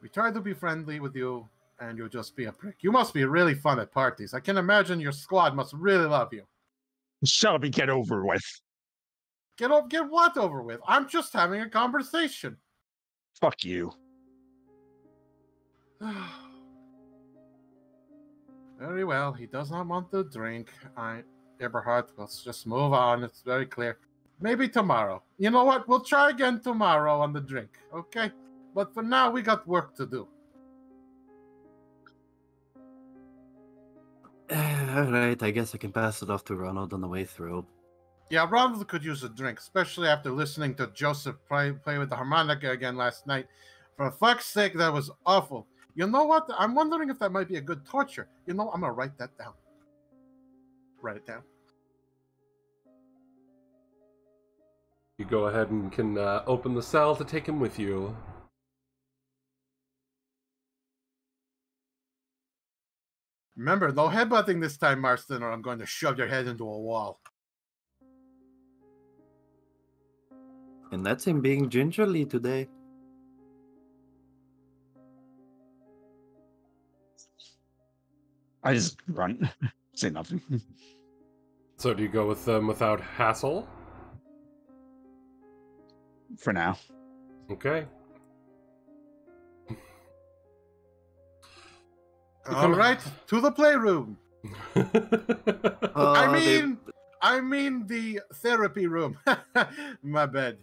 We try to be friendly with you, and you'll just be a prick. You must be really fun at parties. I can imagine your squad must really love you. Shut up and get over with. Get what over with? I'm just having a conversation. Fuck you. Very well. He does not want to drink. Eberhard, let's just move on. It's very clear. Maybe tomorrow. You know what? We'll try again tomorrow on the drink, okay? But for now, we got work to do. Alright, I guess I can pass it off to Ronald on the way through. Yeah, Ronald could use a drink, especially after listening to Joseph play with the harmonica again last night. For fuck's sake, that was awful. You know what? I'm wondering if that might be a good torture. I'm going to write that down. Write it down. You go ahead and can open the cell to take him with you. Remember, no headbutting this time, Marston, or I'm going to shove your head into a wall. And that's him being gingerly today. I just run. Say nothing. So do you go with them without hassle? For now. Okay. All right, to the playroom. I mean the therapy room. My bad.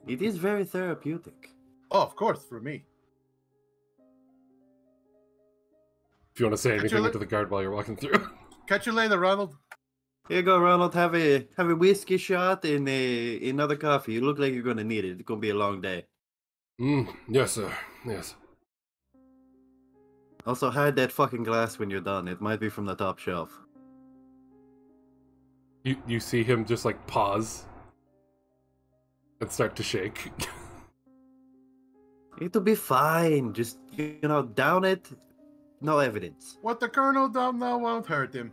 It is very therapeutic. Oh, of course, for me. If you want to say Catch anything you into the guard while you're walking through. Catch you later, Ronald. Here you go, Ronald. Have a whiskey shot and another coffee. You look like you're gonna need it. It's gonna be a long day. Yes, sir. Yes. Also, hide that fucking glass when you're done. It might be from the top shelf. You see him just like pause and start to shake. It'll be fine. Just, down it. No evidence. What the Colonel don't know won't hurt him.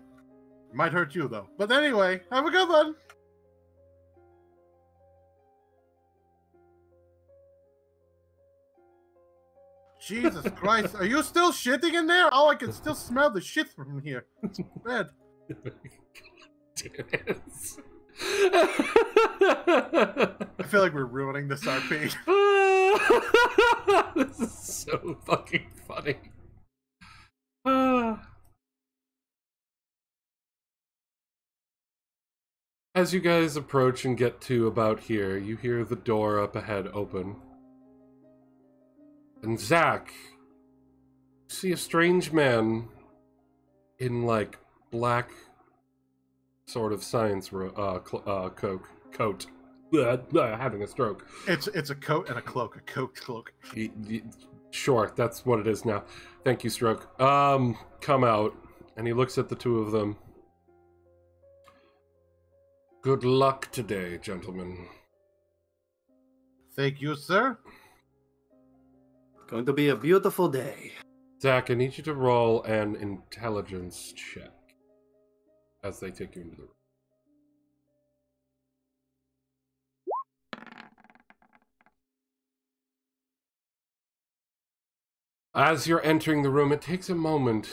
Might hurt you, though. But anyway, have a good one. Jesus Christ, are you still shitting in there? Oh, I can still smell the shit from here. It's bad. Damn it. I feel like we're ruining this RP. This is so fucking funny. As you guys approach and get to about here, you hear the door up ahead open. And Zach, you see a strange man in, like, black sort of science coat. Having a stroke. It's a coat and a cloak. A coat cloak. Sure, that's what it is now. Thank you, Stroke. Come out. And he looks at the two of them. Good luck today, gentlemen. Thank you, sir. Going to be a beautiful day. Zach, I need you to roll an intelligence check as they take you into the room. As you're entering the room, it takes a moment,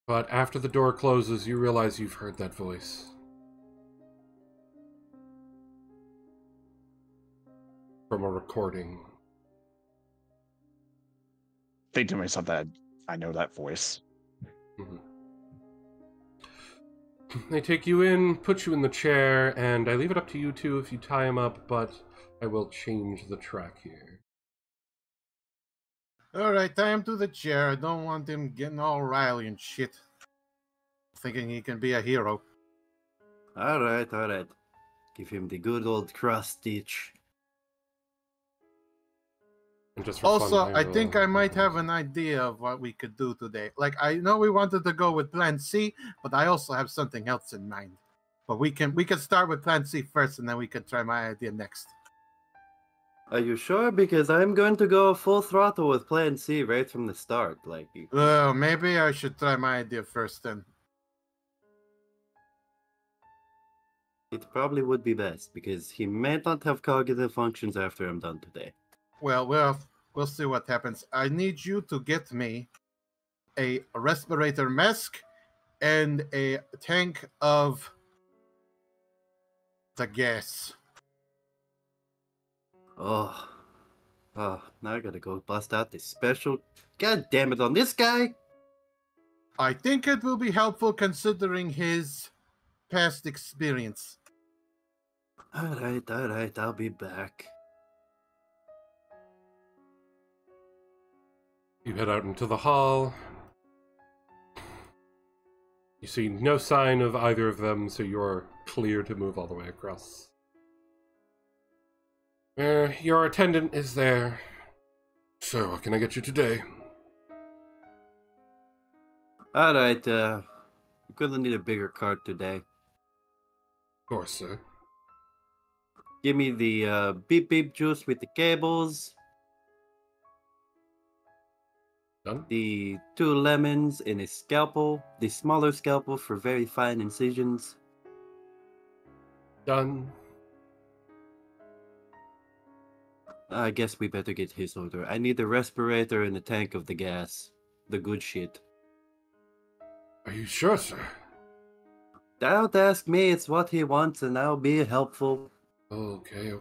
but after the door closes, you realize you've heard that voice. From a recording. Think to myself that I know that voice. Mm-hmm. They take you in, put you in the chair, and I leave it up to you two if you tie him up, but I will change the track here. Alright, tie him to the chair. I don't want him getting all riley and shit. Thinking he can be a hero. Alright. Give him the good old cross stitch. And just for Also, fun, I think I might have an idea of what we could do today. Like, I know we wanted to go with Plan C, but I also have something else in mind. But we can start with Plan C first, and then we can try my idea next. Are you sure? Because I'm going to go full throttle with Plan C right from the start. Like, Maybe I should try my idea first then. it probably would be best, because he may not have cognitive functions after I'm done today. Well, we'll see what happens. I need you to get me a respirator mask and a tank of the gas. Oh, now I gotta go bust out this special. God damn it on this guy! I think it will be helpful considering his past experience. Alright, I'll be back. You head out into the hall. You see no sign of either of them, so you're clear to move all the way across. Your attendant is there. So, what can I get you today? Alright, I'm gonna need a bigger cart today. Of course, sir. Give me the beep beep juice with the cables. Done? The 2 lemons and a scalpel. The smaller scalpel for very fine incisions. Done. I guess we better get his order. I need the respirator and the tank of the gas. The good shit. Are you sure, sir? Don't ask me, it's what he wants and I'll be helpful. Okay.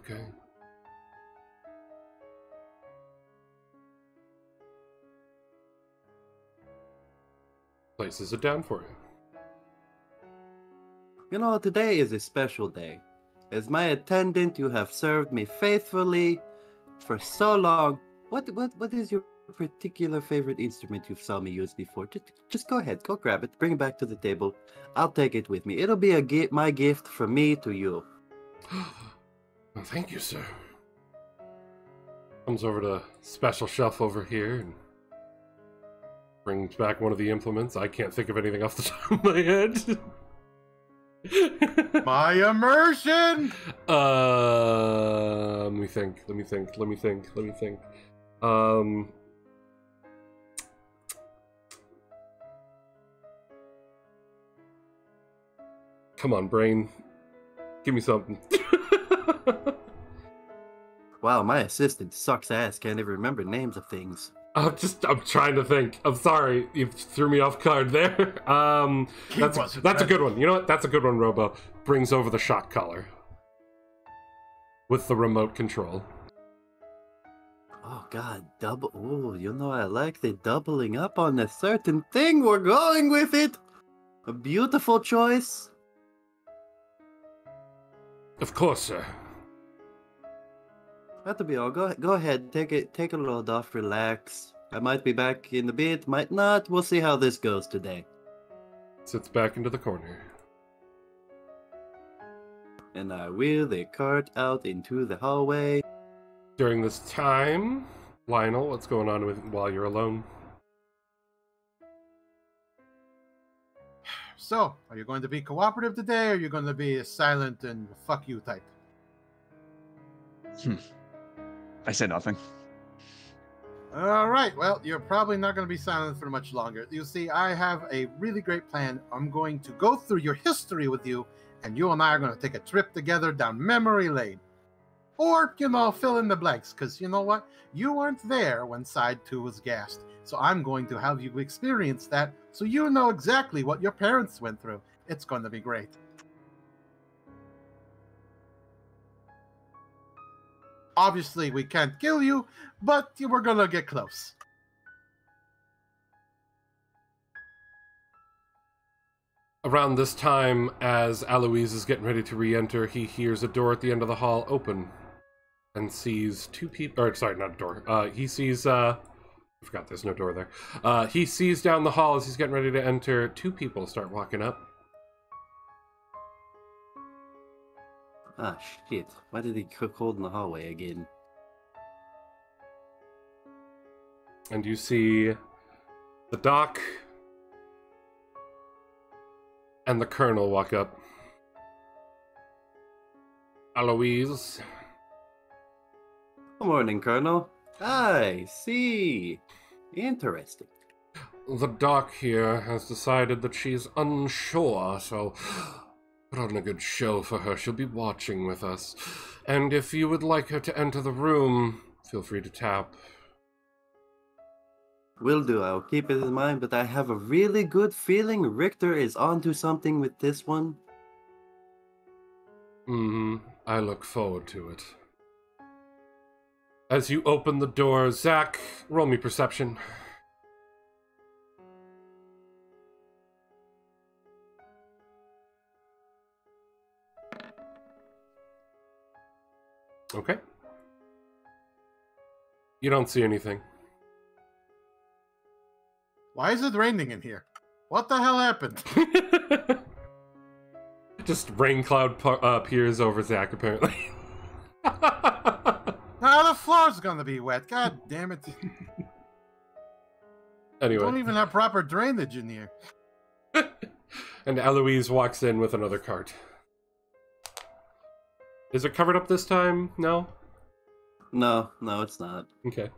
places it down for you. You know, today is a special day. As my attendant, you have served me faithfully for so long. What is your particular favorite instrument you saw me use before? Just go ahead, go grab it, bring it back to the table. I'll take it with me. It'll be my gift from me to you. Well, thank you, sir. Comes over to special shelf over here and brings back one of the implements. I can't think of anything off the top of my head. My immersion! Let me think. Come on, brain. Give me something. Wow, my assistant sucks ass. Can't even remember names of things. I'm trying to think. I'm sorry, you threw me off guard there. That's a good one. You know what? That's a good one, Robo. Brings over the shock collar. With the remote control. Oh god, double. Oh, you know I like the doubling up on a certain thing. We're going with it. A beautiful choice. Of course, sir. That'll be all. Go ahead. Take a load off. Relax. I might be back in a bit. Might not. We'll see how this goes today. Sits back into the corner. And I wheel the cart out into the hallway. During this time, Lionel, what's going on while you're alone? So, are you going to be cooperative today, or are you going to be a silent and fuck you type? I say nothing. All right, well, you're probably not going to be silent for much longer. You see, I have a really great plan. I'm going to go through your history with you, and you and I are going to take a trip together down memory lane. Or, fill in the blanks, because you know what? You weren't there when Side 2 was gassed. So I'm going to have you experience that, so you know exactly what your parents went through. It's going to be great. Obviously, we can't kill you, but we're going to get close. Around this time, as Aloise is getting ready to re-enter, he hears a door at the end of the hall open and sees two people. Or, sorry, not a door. He sees, I forgot there's no door there. He sees down the hall as he's getting ready to enter, two people start walking up. Ah, shit. Why did he cook hold in the hallway again? And you see the doc and the colonel walk up. Aloise. Good morning, Colonel. I see. Interesting. The doc here has decided that she's unsure, so put on a good show for her. She'll be watching with us. And if you would like her to enter the room, feel free to tap. Will do. I'll keep it in mind, but I have a really good feeling Richter is onto something with this one. I look forward to it. As you open the door, Zach, roll me perception. Okay. You don't see anything. Why is it raining in here? What the hell happened? Just rain cloud appears over Zach, apparently. Now the floor's gonna be wet. God damn it. Anyway. Don't even have proper drainage in here. And Eloise walks in with another cart. Is it covered up this time? No? No, it's not. Okay.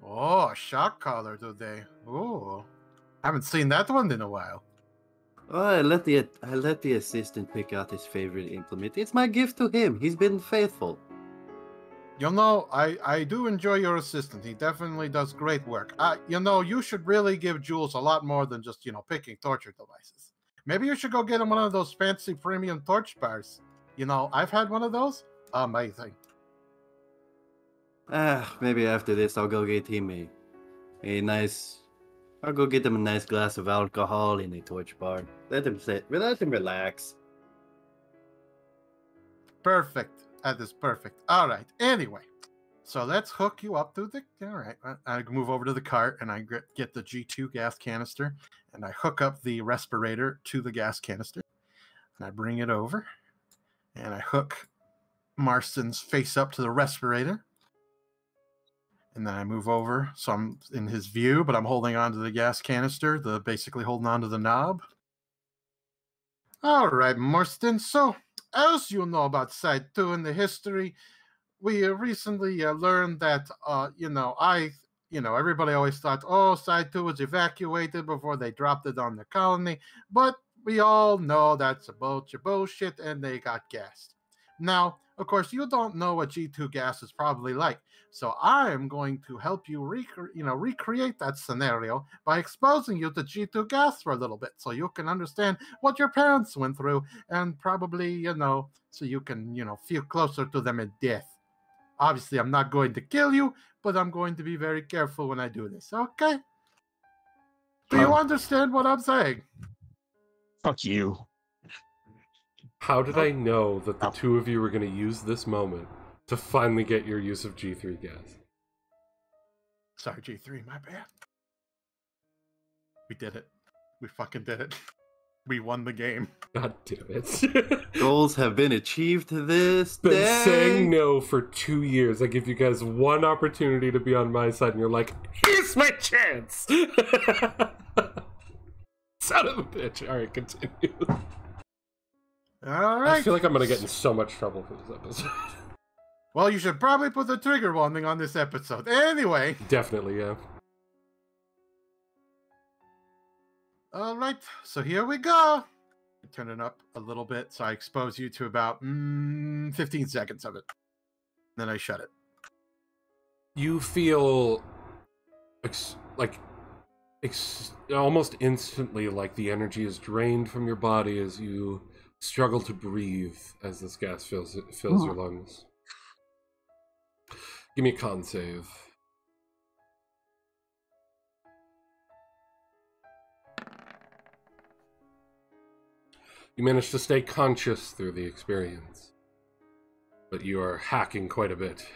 Oh, a shock collar today. Oh, haven't seen that one in a while. Oh, I let the assistant pick out his favorite implement. It's my gift to him. He's been faithful. I do enjoy your assistant. He definitely does great work. You should really give Jules a lot more than just, picking torture devices. Maybe you should go get him one of those fancy premium torch bars. I've had one of those. Amazing. Maybe after this I'll go get him a nice I'll go get them a nice glass of alcohol in a torch bar. Let them sit. Let them relax. Perfect. That is perfect. All right. Anyway, so let's hook you up to the. All right. I move over to the cart and I get the G2 gas canister and I hook up the respirator to the gas canister and I bring it over and I hook Marston's face up to the respirator. And then I move over, so I'm in his view, but I'm holding onto the gas canister, basically holding onto the knob. All right, Marston. So, as you know about Side 2 in the history, we recently learned that, everybody always thought, oh, Side 2 was evacuated before they dropped it on the colony, but we all know that's a bunch of bullshit, and they got gassed. Now, of course, you don't know what G2 gas is probably like, so I am going to help you recreate that scenario by exposing you to G2 gas for a little bit so you can understand what your parents went through and probably, so you can, feel closer to them in death. Obviously, I'm not going to kill you, but I'm going to be very careful when I do this, okay? Do you understand what I'm saying? Fuck you. How did I know that the two of you were going to use this moment to finally get your use of G3 gas? Sorry, G3, my bad. We did it. We fucking did it. We won the game. God damn it. Goals have been achieved this Been day. saying no for 2 years. I give you guys one opportunity to be on my side, and you're like, here's my chance! Son of a bitch. Alright, continue. All right. I feel like I'm going to get in so much trouble for this episode. Well, you should probably put the trigger warning on this episode. Anyway. Definitely, yeah. All right, so here we go. Turn it up a little bit so I expose you to about 15 seconds of it. Then I shut it. You feel almost instantly like the energy is drained from your body as you struggle to breathe as this gas fills your lungs. Give me a con save. You manage to stay conscious through the experience, but you are hacking quite a bit.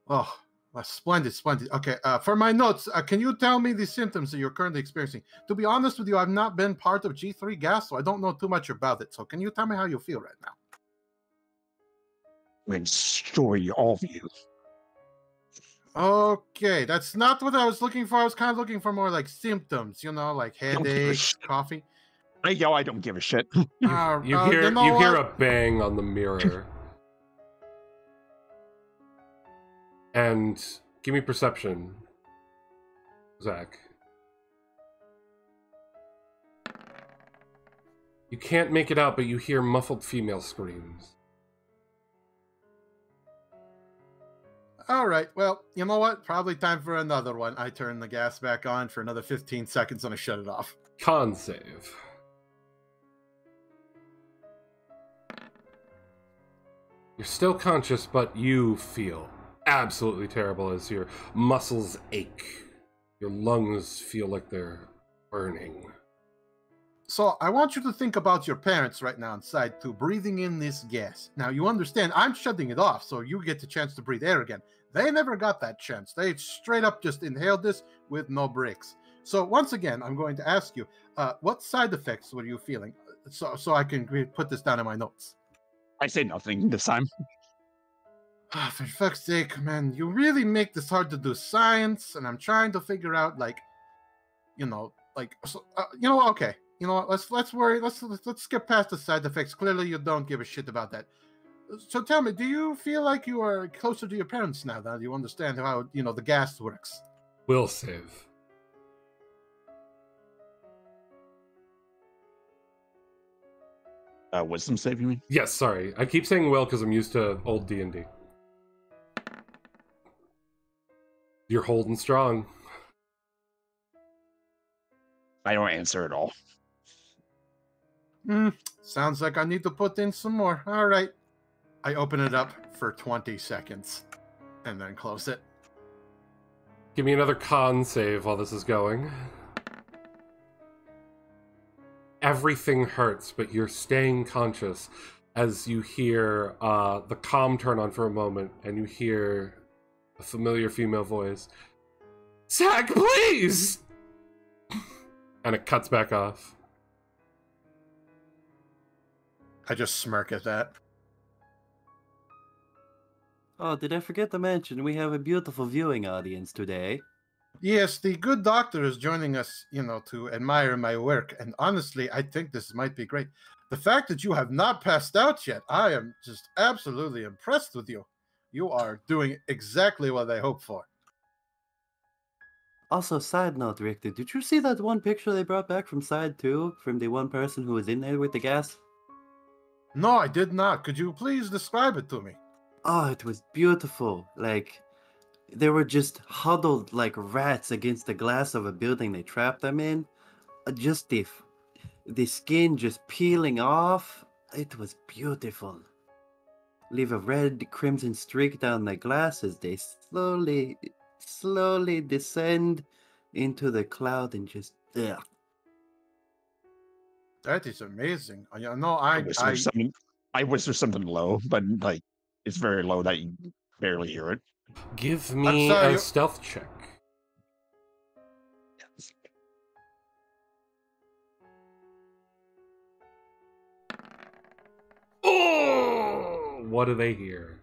Oh, splendid, splendid. Okay, for my notes, can you tell me the symptoms that you're currently experiencing? To be honest with you, I've not been part of G3 gas, so I don't know too much about it. So can you tell me how you feel right now? I'm destroy all of you. Okay, that's not what I was looking for. I was kind of looking for more like symptoms, like headache, coffee. I don't give a shit. You hear a bang on the mirror. And give me perception, Zach. You can't make it out, but you hear muffled female screams. All right, well, you know what? Probably time for another one. I turn the gas back on for another 15 seconds and I shut it off. Con save. You're still conscious, but you feel absolutely terrible as your muscles ache. Your lungs feel like they're burning. So I want you to think about your parents right now inside too, breathing in this gas. Now you understand, I'm shutting it off, so you get the chance to breathe air again. They never got that chance. They straight up just inhaled this with no breaks. So once again, I'm going to ask you, what side effects were you feeling? So I can put this down in my notes. I say nothing this time. For fuck's sake, man, you really make this hard to do science, and I'm trying to figure out, okay. Let's skip past the side effects. Clearly, you don't give a shit about that. So tell me, do you feel like you are closer to your parents now that you understand how, the gas works? Will save. Wisdom save, you mean? Yes, sorry. I keep saying will because I'm used to old D&D. You're holding strong. I don't answer at all. Sounds like I need to put in some more. All right. I open it up for 20 seconds and then close it. Give me another con save while this is going. Everything hurts, but you're staying conscious as you hear the comm turn on for a moment, and you hear a familiar female voice. Zach, please! And it cuts back off. I just smirk at that. Oh, did I forget to mention we have a beautiful viewing audience today? Yes, the good doctor is joining us, to admire my work. And honestly, I think this might be great. The fact that you have not passed out yet, I am just absolutely impressed with you. You are doing exactly what I hoped for. Also, side note, Richter, did you see that one picture they brought back from side 2 from the one person who was in there with the gas? No, I did not. Could you please describe it to me? Oh, it was beautiful. Like, they were just huddled like rats against the glass of a building they trapped them in. Just the skin just peeling off. It was beautiful. Leave a red crimson streak down the glass as they slowly descend into the cloud and just ugh. That is amazing. I whisper something low, but like it's very low that you barely hear it. Give me a stealth check. Oh! What do they hear?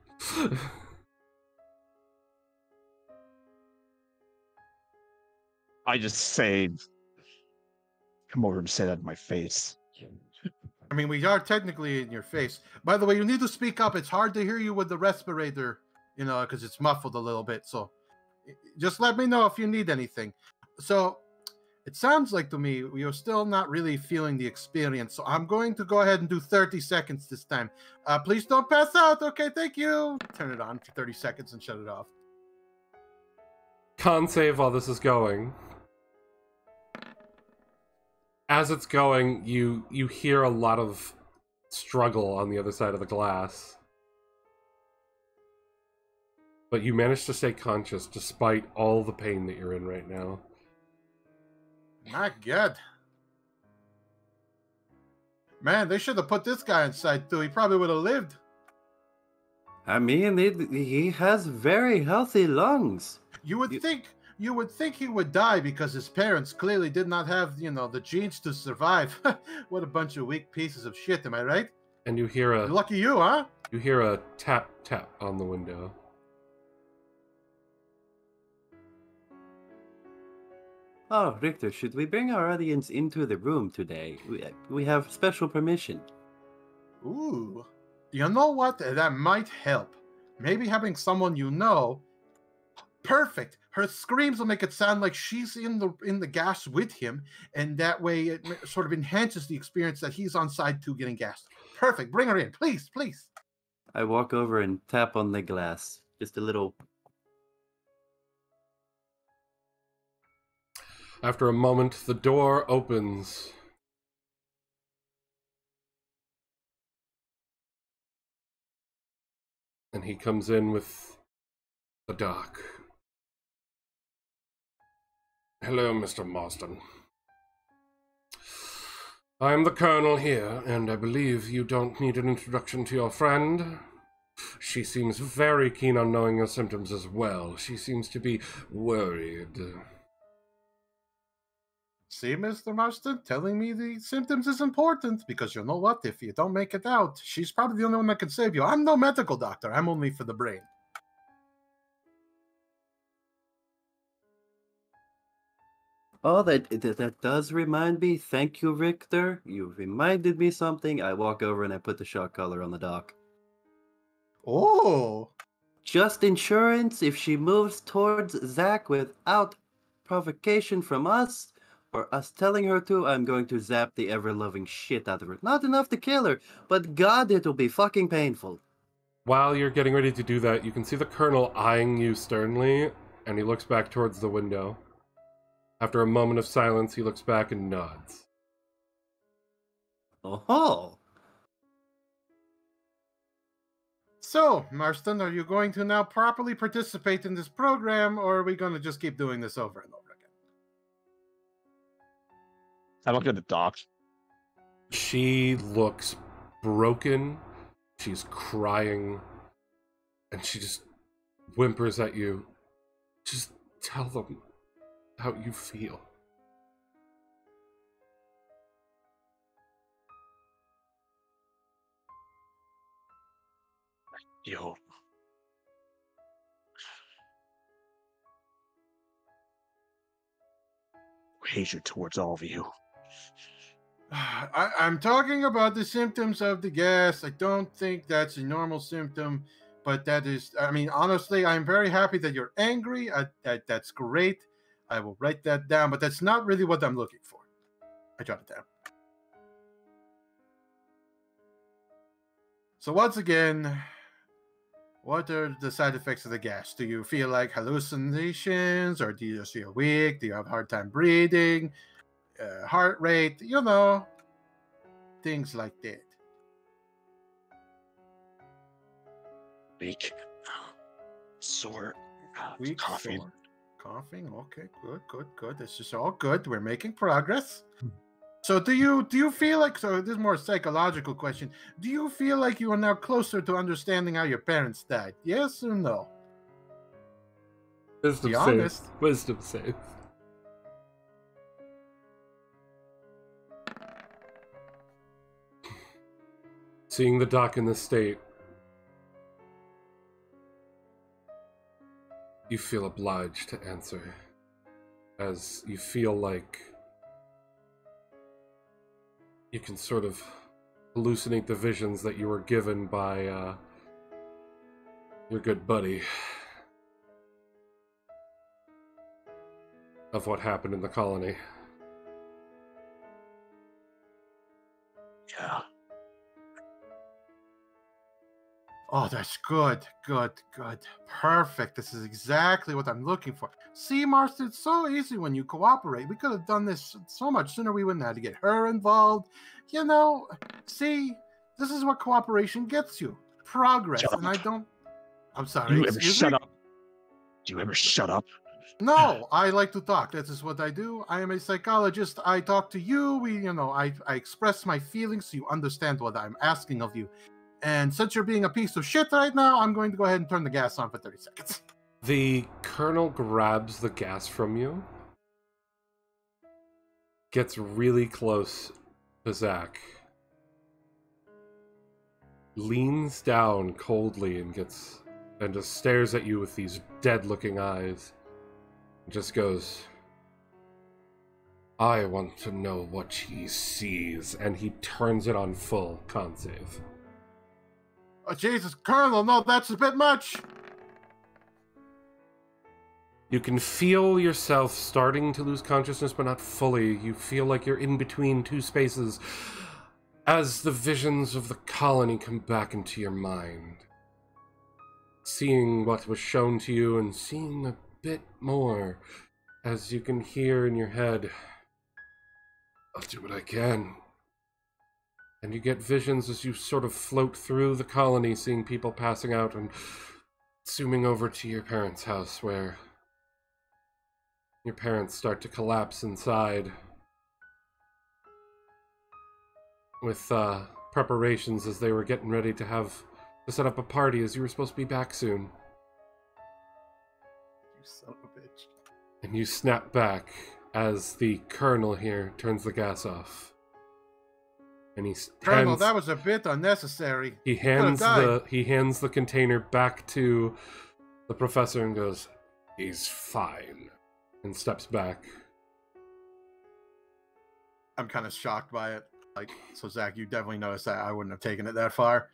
I just say, come over and say that in my face. I mean, we are technically in your face. By the way, you need to speak up. It's hard to hear you with the respirator, because it's muffled a little bit. So just let me know if you need anything. So it sounds like to me you're still not really feeling the experience. So I'm going to go ahead and do 30 seconds this time. Please don't pass out. Okay, thank you. Turn it on for 30 seconds and shut it off. Con save while this is going. As it's going, you hear a lot of struggle on the other side of the glass. But you manage to stay conscious despite all the pain that you're in right now. Not good. Man, they should have put this guy inside too. He probably would have lived. I mean, he has very healthy lungs. You would think he would die because his parents clearly did not have, the genes to survive. What a bunch of weak pieces of shit, am I right? And you hear a... Lucky you, huh? You hear a tap tap on the window. Oh, Richter, should we bring our audience into the room today? We have special permission. Ooh. You know what? That might help. Maybe having someone perfect. Her screams will make it sound like she's in the gas with him, and that way it sort of enhances the experience that he's on side 2 getting gassed. Perfect. Bring her in, please, please. I walk over and tap on the glass. Just a little. After a moment, the door opens. And he comes in with the doc. Hello, Mr. Marston. I'm the Colonel here, and I believe you don't need an introduction to your friend. She seems very keen on knowing your symptoms as well. She seems to be worried. See, Mr. Marston, telling me the symptoms is important, because you know what? If you don't make it out, she's probably the only one that can save you. I'm no medical doctor. I'm only for the brain. Oh, that does remind me. Thank you, Richter. You reminded me something. I walk over and I put the shock collar on the dock. Oh! Just insurance if she moves towards Zach without provocation from us, or us telling her to, I'm going to zap the ever-loving shit out of her. Not enough to kill her, but God, it'll be fucking painful. While you're getting ready to do that, you can see the Colonel eyeing you sternly, and he looks back towards the window. After a moment of silence, he looks back and nods. Oh. So, Marston, are you going to now properly participate in this program, or are we going to just keep doing this over and over again? I look at the doc. She looks broken. She's crying. And she just whimpers at you. Just tell them how you feel. Yo. Hatred towards all of you. I'm talking about the symptoms of the gas. I don't think that's a normal symptom, but that is, I mean, honestly, I'm very happy that you're angry. That's great. I will write that down, but that's not really what I'm looking for. I jot it down. So once again, what are the side effects of the gas? Do you feel like hallucinations, or do you just feel weak? Do you have a hard time breathing? Heart rate, things like that. Weak. Sore. Weak, Coughing. sore. Coughing. Okay, good. This is all good. We're making progress. So do you feel like, so this is more a psychological question, do you feel like you are now closer to understanding how your parents died? Yes or no? Wisdom Be save. honest. Wisdom save. Seeing the doc in this state, you feel obliged to answer, as you feel like you can sort of hallucinate the visions that you were given by your good buddy of what happened in the colony. Yeah. Oh, that's good. Perfect. This is exactly what I'm looking for. See, Marston, it's so easy when you cooperate. We could have done this so much sooner. We wouldn't have to get her involved. See, this is what cooperation gets you. Progress. Shut And up. I'm sorry. You ever excuse shut me? up? Do you ever shut up? No, I like to talk. That is what I do. I am a psychologist. I talk to you. I express my feelings so you understand what I'm asking of you. And since you're being a piece of shit right now, I'm going to go ahead and turn the gas on for 30 seconds. The colonel grabs the gas from you, gets really close to Zach, leans down coldly and just stares at you with these dead-looking eyes, and just goes, "I want to know what he sees," and he turns it on full con save. Oh, Jesus, Colonel, no, that's a bit much. You can feel yourself starting to lose consciousness, but not fully. You feel like you're in between two spaces as the visions of the colony come back into your mind. Seeing what was shown to you and seeing a bit more, as you can hear in your head, "I'll do what I can." And you get visions as you sort of float through the colony, seeing people passing out and zooming over to your parents' house, where your parents start to collapse inside with preparations as they were getting ready to set up a party, as you were supposed to be back soon. You son of a bitch. And you snap back as the colonel here turns the gas off. And Colonel, that was a bit unnecessary. He hands the container back to the professor and goes, "He's fine," and steps back. I'm kind of shocked by it. So Zach, you definitely noticed that I wouldn't have taken it that far.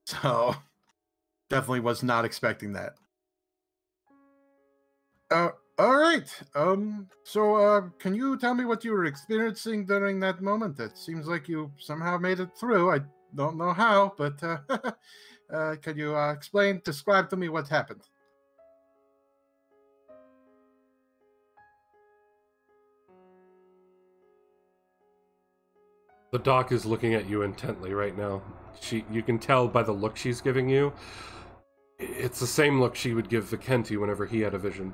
So definitely was not expecting that. All right. So can you tell me what you were experiencing during that moment? It seems like you somehow made it through. I don't know how, but can you describe to me what happened? The doc is looking at you intently right now. You can tell by the look she's giving you. It's the same look she would give Vikenti whenever he had a vision.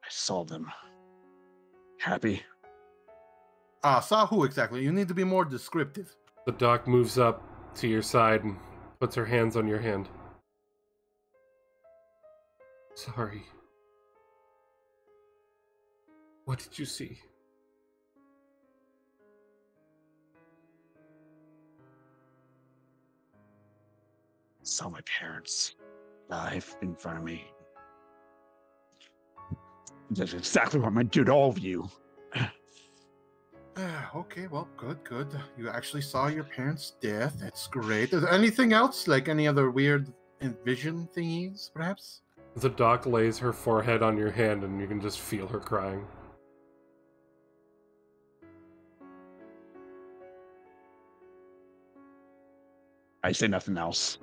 I saw them. Happy. Saw who exactly? You need to be more descriptive. The doc moves up to your side and puts her hands on your hand. Sorry. What did you see? Saw my parents live in front of me. That's exactly what I'm gonna do to all of you. Okay, well, good. You actually saw your parents' death. That's great. Is there anything else? Like any other weird vision thingies, perhaps? The doc lays her forehead on your hand and you can just feel her crying. I say nothing else.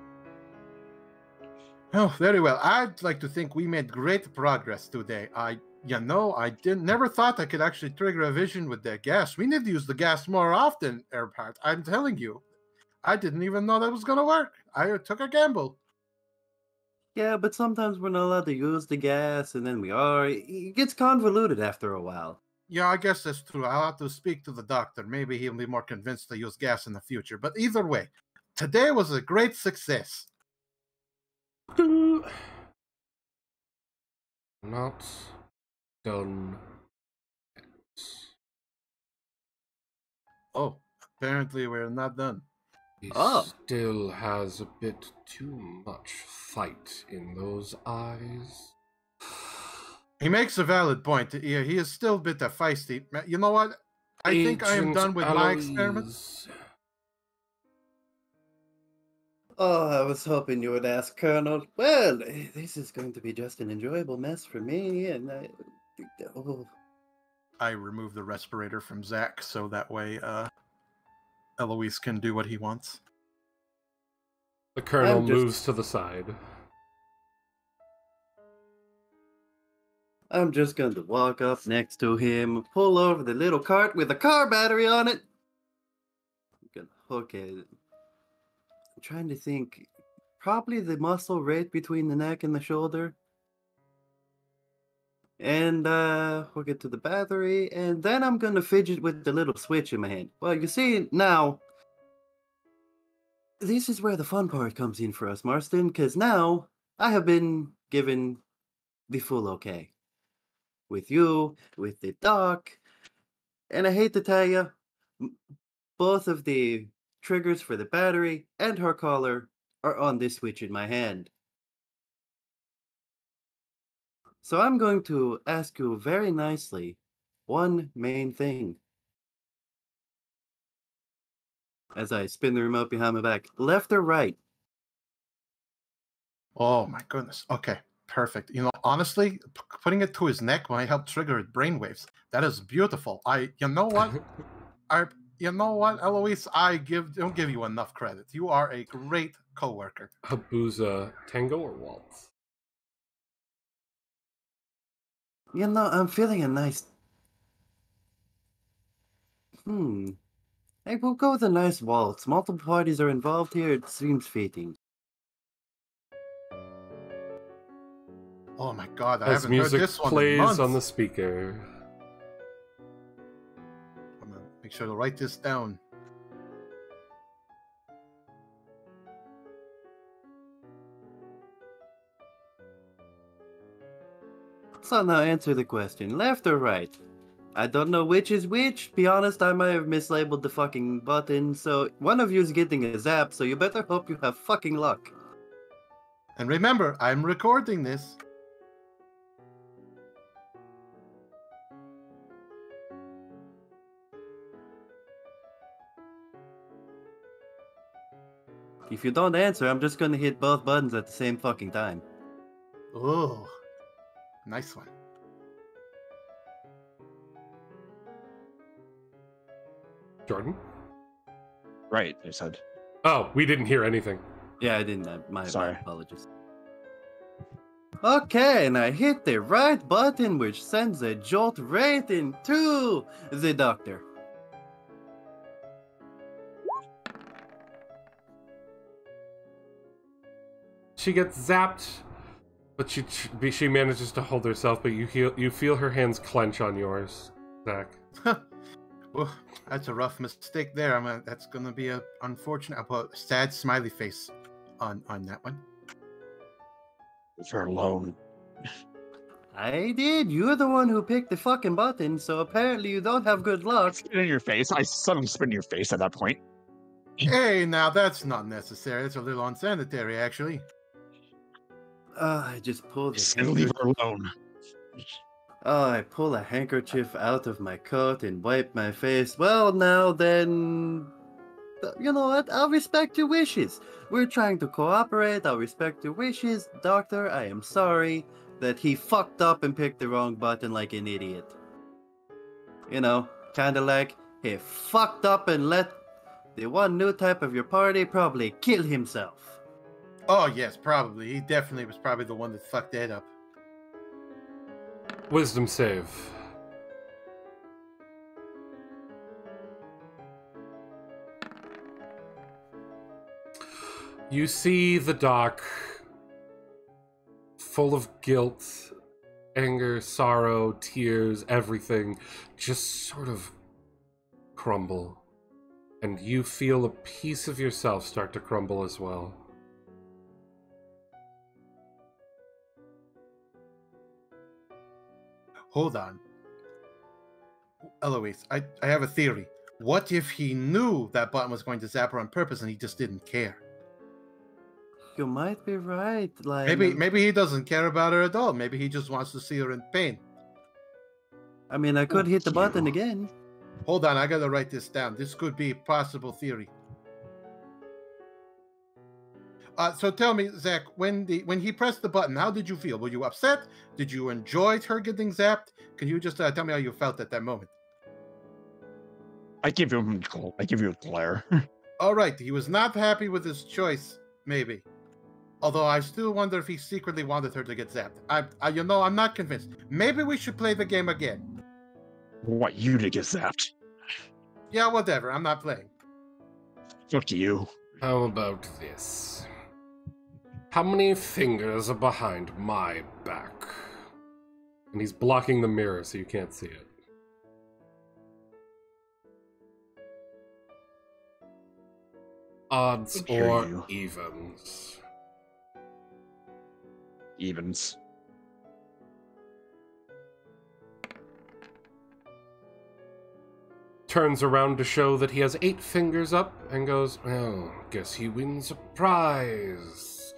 Oh, very well. I'd like to think we made great progress today. I never thought I could actually trigger a vision with the gas. We need to use the gas more often, Airpart. I'm telling you. I didn't even know that was going to work. I took a gamble. Yeah, but sometimes we're not allowed to use the gas, and then we are. It gets convoluted after a while. Yeah, I guess that's true. I'll have to speak to the doctor. Maybe he'll be more convinced to use gas in the future. But either way, today was a great success. Not done yet. Oh, apparently we're not done. He Oh. still has a bit too much fight in those eyes. He makes a valid point. Yeah, he is still a bit feisty. You know what? I think I am Agent done with my Eloise. experiments. Oh, I was hoping you would ask, Colonel. Well, this is going to be just an enjoyable mess for me, and I remove the respirator from Zach so that way Eloise can do what he wants. The colonel I'm just- moves to the side. I'm just going to walk up next to him, pull over the little cart with a car battery on it. I'm gonna hook it. I'm trying to think. Probably the muscle right between the neck and the shoulder. And hook it to the battery, and then I'm gonna fidget with the little switch in my hand. Well, you see now, this is where the fun part comes in for us, Marston, because now I have been given the full okay. With you, with the doc, and I hate to tell you, both of the triggers for the battery and her collar are on this switch in my hand. So I'm going to ask you very nicely one main thing. As I spin the remote behind my back, left or right? Oh my goodness. Okay, perfect. You know, honestly, putting it to his neck might help trigger his brainwaves. That is beautiful. You know what? Eloise, don't give you enough credit. You are a great coworker. Habuza, tango or waltz? You know, I'm feeling a nice... Hey, we'll go with a nice waltz. Multiple parties are involved here. It seems fitting. Oh my god, I As haven't heard music this one in plays months. on the speaker. I'm gonna make sure to write this down. So now answer the question, left or right? I don't know which is which. Be honest, I might have mislabeled the fucking button, so one of you is getting a zap, so you better hope you have fucking luck. And remember, I'm recording this. If you don't answer, I'm just gonna hit both buttons at the same fucking time. Oh, nice one. Jordan? Right, I said. Oh, we didn't hear anything. Yeah, I didn't. My Sorry. apologies. Okay, and I hit the right button, which sends a jolt right into the doctor. She gets zapped, but she manages to hold herself. But you feel her hands clench on yours, Zach. Well, that's a rough mistake there. That's gonna be a unfortunate. I put a sad smiley face on that one. Leave her alone. I did. You're the one who picked the fucking button, so apparently you don't have good luck. Spit in your face. I suddenly spit in your face at that point. Hey, now that's not necessary. That's a little unsanitary, actually. I just pulled Just a leave handkerchief. her alone. I pull a handkerchief out of my coat and wipe my face. Well, now then, you know what? I'll respect your wishes. We're trying to cooperate. I'll respect your wishes. Doctor, I am sorry that he fucked up and picked the wrong button like an idiot. You know, kinda like he fucked up and let the one new type of your party probably kill himself. Oh yes, probably. He definitely was probably the one that fucked that up. Wisdom save. You see the doc, full of guilt, anger, sorrow, tears, everything, just sort of crumble. And you feel a piece of yourself start to crumble as well. Hold on. Eloise, I have a theory. What if he knew that button was going to zap her on purpose and he just didn't care? You might be right. Like Maybe he doesn't care about her at all. Maybe he just wants to see her in pain. I mean, I could hit the button you. again. Hold on, I gotta write this down. This could be a possible theory. So tell me, Zach, when he pressed the button, how did you feel? Were you upset? Did you enjoy her getting zapped? Can you just tell me how you felt at that moment? I give you a glare. All right, he was not happy with his choice, maybe. Although I still wonder if he secretly wanted her to get zapped. I'm not convinced. Maybe we should play the game again. I want you to get zapped. Yeah, whatever. I'm not playing. Fuck you. How about this? How many fingers are behind my back? And he's blocking the mirror so you can't see it. Odds Hear or you. evens? Evens. Turns around to show that he has 8 fingers up and goes, "Oh, guess he wins a prize."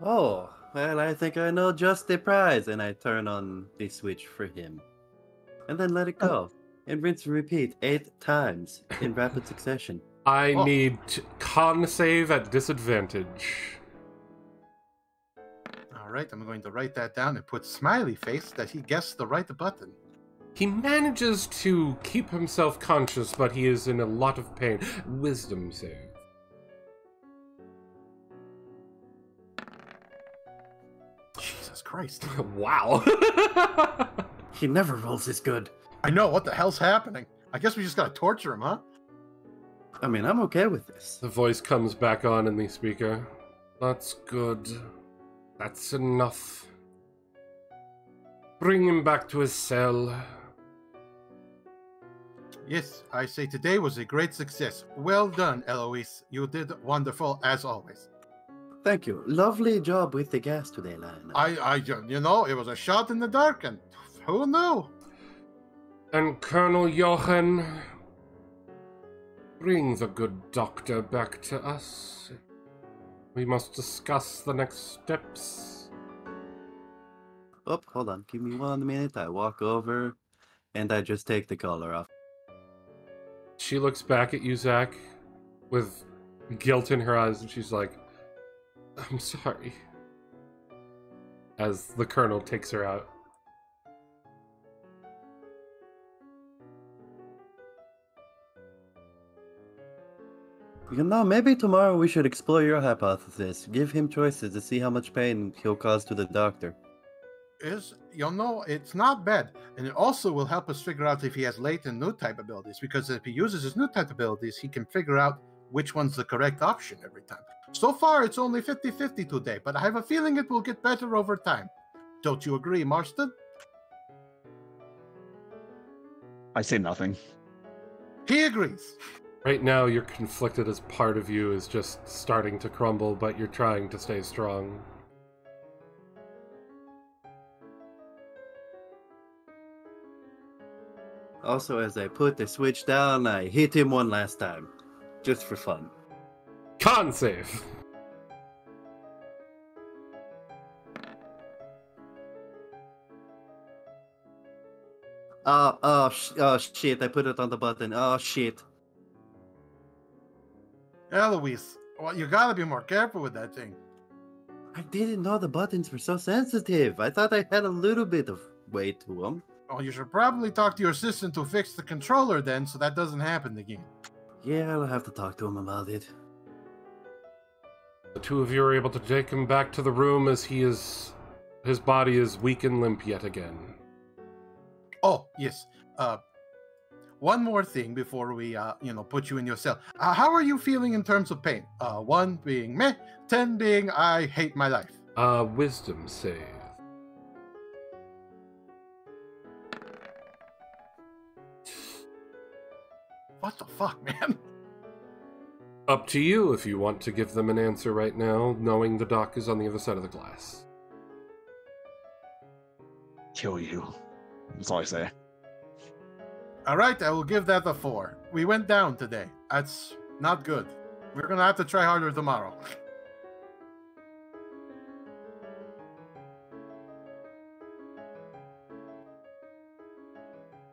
Oh, well, I think I know just the prize. And I turn on the switch for him. And then let it go. And rinse and repeat 8 times in rapid succession. I Oh. need con save at disadvantage. All right, I'm going to write that down and put smiley face that he guessed the right button. He manages to keep himself conscious, but he is in a lot of pain. Wisdom save. Jesus Christ. Wow. He never rolls this good. I know, what the hell's happening? I guess we just gotta torture him, huh? I mean, I'm okay with this. The voice comes back on in the speaker. That's good. That's enough. Bring him back to his cell. Yes, I say today was a great success. Well done, Eloise. You did wonderful, as always. Thank you. Lovely job with the gas today, Lionel. It was a shot in the dark, and who knew? And Colonel Jochen, bring the good doctor back to us. We must discuss the next steps. Oh, hold on. Give me 1 minute. I walk over, and I just take the collar off. She looks back at you, Zach, with guilt in her eyes, and she's like, "I'm sorry," as the colonel takes her out. You know, maybe tomorrow we should explore your hypothesis. Give him choices to see how much pain he'll cause to the doctor. It's not bad. And it also will help us figure out if he has latent new type abilities, because if he uses his new type abilities, he can figure out which one's the correct option every time. So far, it's only 50-50 today, but I have a feeling it will get better over time. Don't you agree, Marston? I say nothing. He agrees. Right now, you're conflicted as part of you is just starting to crumble, but you're trying to stay strong. Also, as I put the switch down, I hit him one last time. Just for fun. Con save! Oh shit, I put it on the button. Oh shit. Eloise, well, you gotta be more careful with that thing. I didn't know the buttons were so sensitive. I thought I had a little bit of weight to them. Oh, you should probably talk to your assistant to fix the controller then, so that doesn't happen again. Yeah, I'll have to talk to him about it. The two of you are able to take him back to the room as his body is weak and limp yet again. Oh, yes. One more thing before we, put you in your cell. How are you feeling in terms of pain? 1 being meh, 10 being I hate my life. Wisdom save. What the fuck, man? Up to you if you want to give them an answer right now, knowing the doc is on the other side of the glass. Kill you. That's all I say. All right, I will give that a 4. We went down today. That's not good. We're gonna have to try harder tomorrow.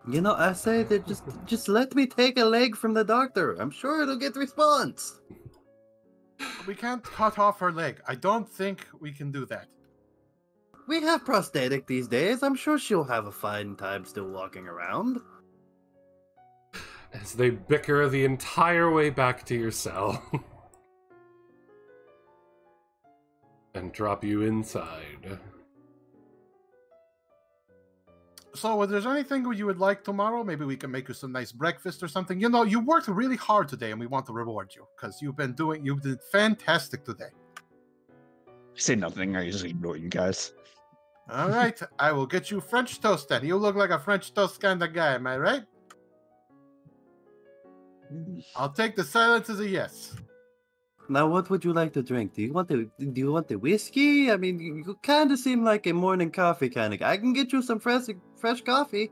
You know, I say that just let me take a leg from the doctor. I'm sure it'll get response. We can't cut off her leg. I don't think we can do that. We have prosthetic these days. I'm sure she'll have a fine time still walking around. As they bicker the entire way back to your cell. And drop you inside. So, if there's anything you would like tomorrow, maybe we can make you some nice breakfast or something. You know, you worked really hard today, and we want to reward you because you did fantastic today. I say nothing. I just ignore you guys. All right, I will get you French toast then. You look like a French toast kind of guy, am I right? I'll take the silence as a yes. Now, what would you like to drink? Do you want the whiskey? I mean, you kind of seem like a morning coffee kind of guy. I can get you some fresh coffee.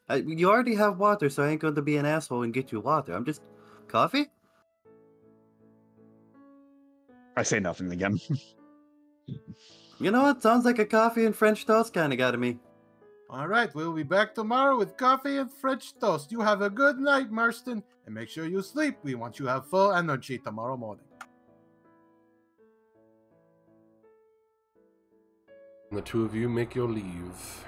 You already have water, so I ain't going to be an asshole and get you water. I'm just coffee. I say nothing again. You know what? Sounds like a coffee and French toast kind of guy to me. All right, we'll be back tomorrow with coffee and French toast. You have a good night, Marston, and make sure you sleep. We want you to have full energy tomorrow morning. And the two of you make your leave.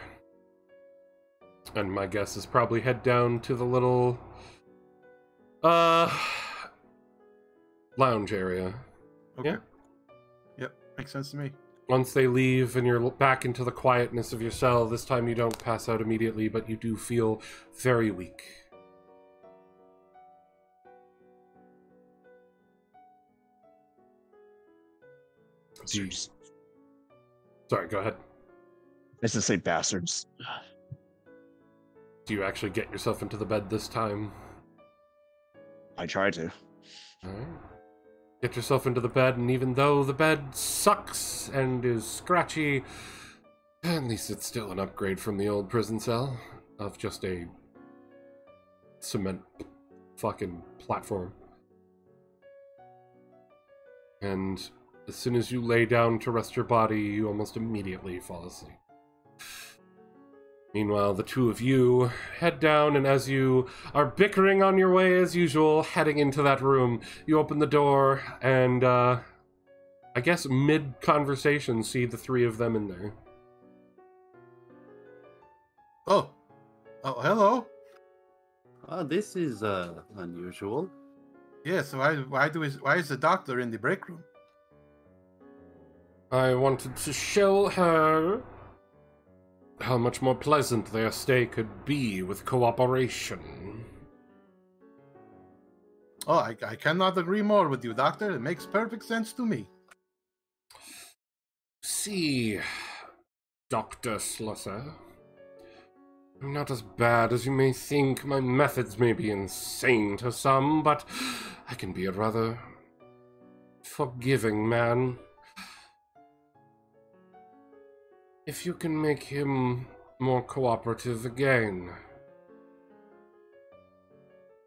And my guess is probably head down to the little lounge area. Okay. Yeah. Yep, makes sense to me. Once they leave and you're back into the quietness of your cell, this time you don't pass out immediately, but you do feel very weak. Jeez. Sorry, go ahead. I just say bastards. Do you actually get yourself into the bed this time? I try to. Alright. Get yourself into the bed, and even though the bed sucks and is scratchy, at least it's still an upgrade from the old prison cell of just a cement fucking platform. And as soon as you lay down to rest your body, you almost immediately fall asleep. Meanwhile, the two of you head down, and as you are bickering on your way as usual, heading into that room, you open the door, and I guess mid-conversation see the three of them in there. Oh, hello. Oh, this is unusual. Yes, why is the doctor in the break room? I wanted to show her how much more pleasant their stay could be with cooperation. Oh, I cannot agree more with you, Doctor. It makes perfect sense to me. See, Dr. Slusser, I'm not as bad as you may think. My methods may be insane to some, but I can be a rather forgiving man. If you can make him more cooperative again,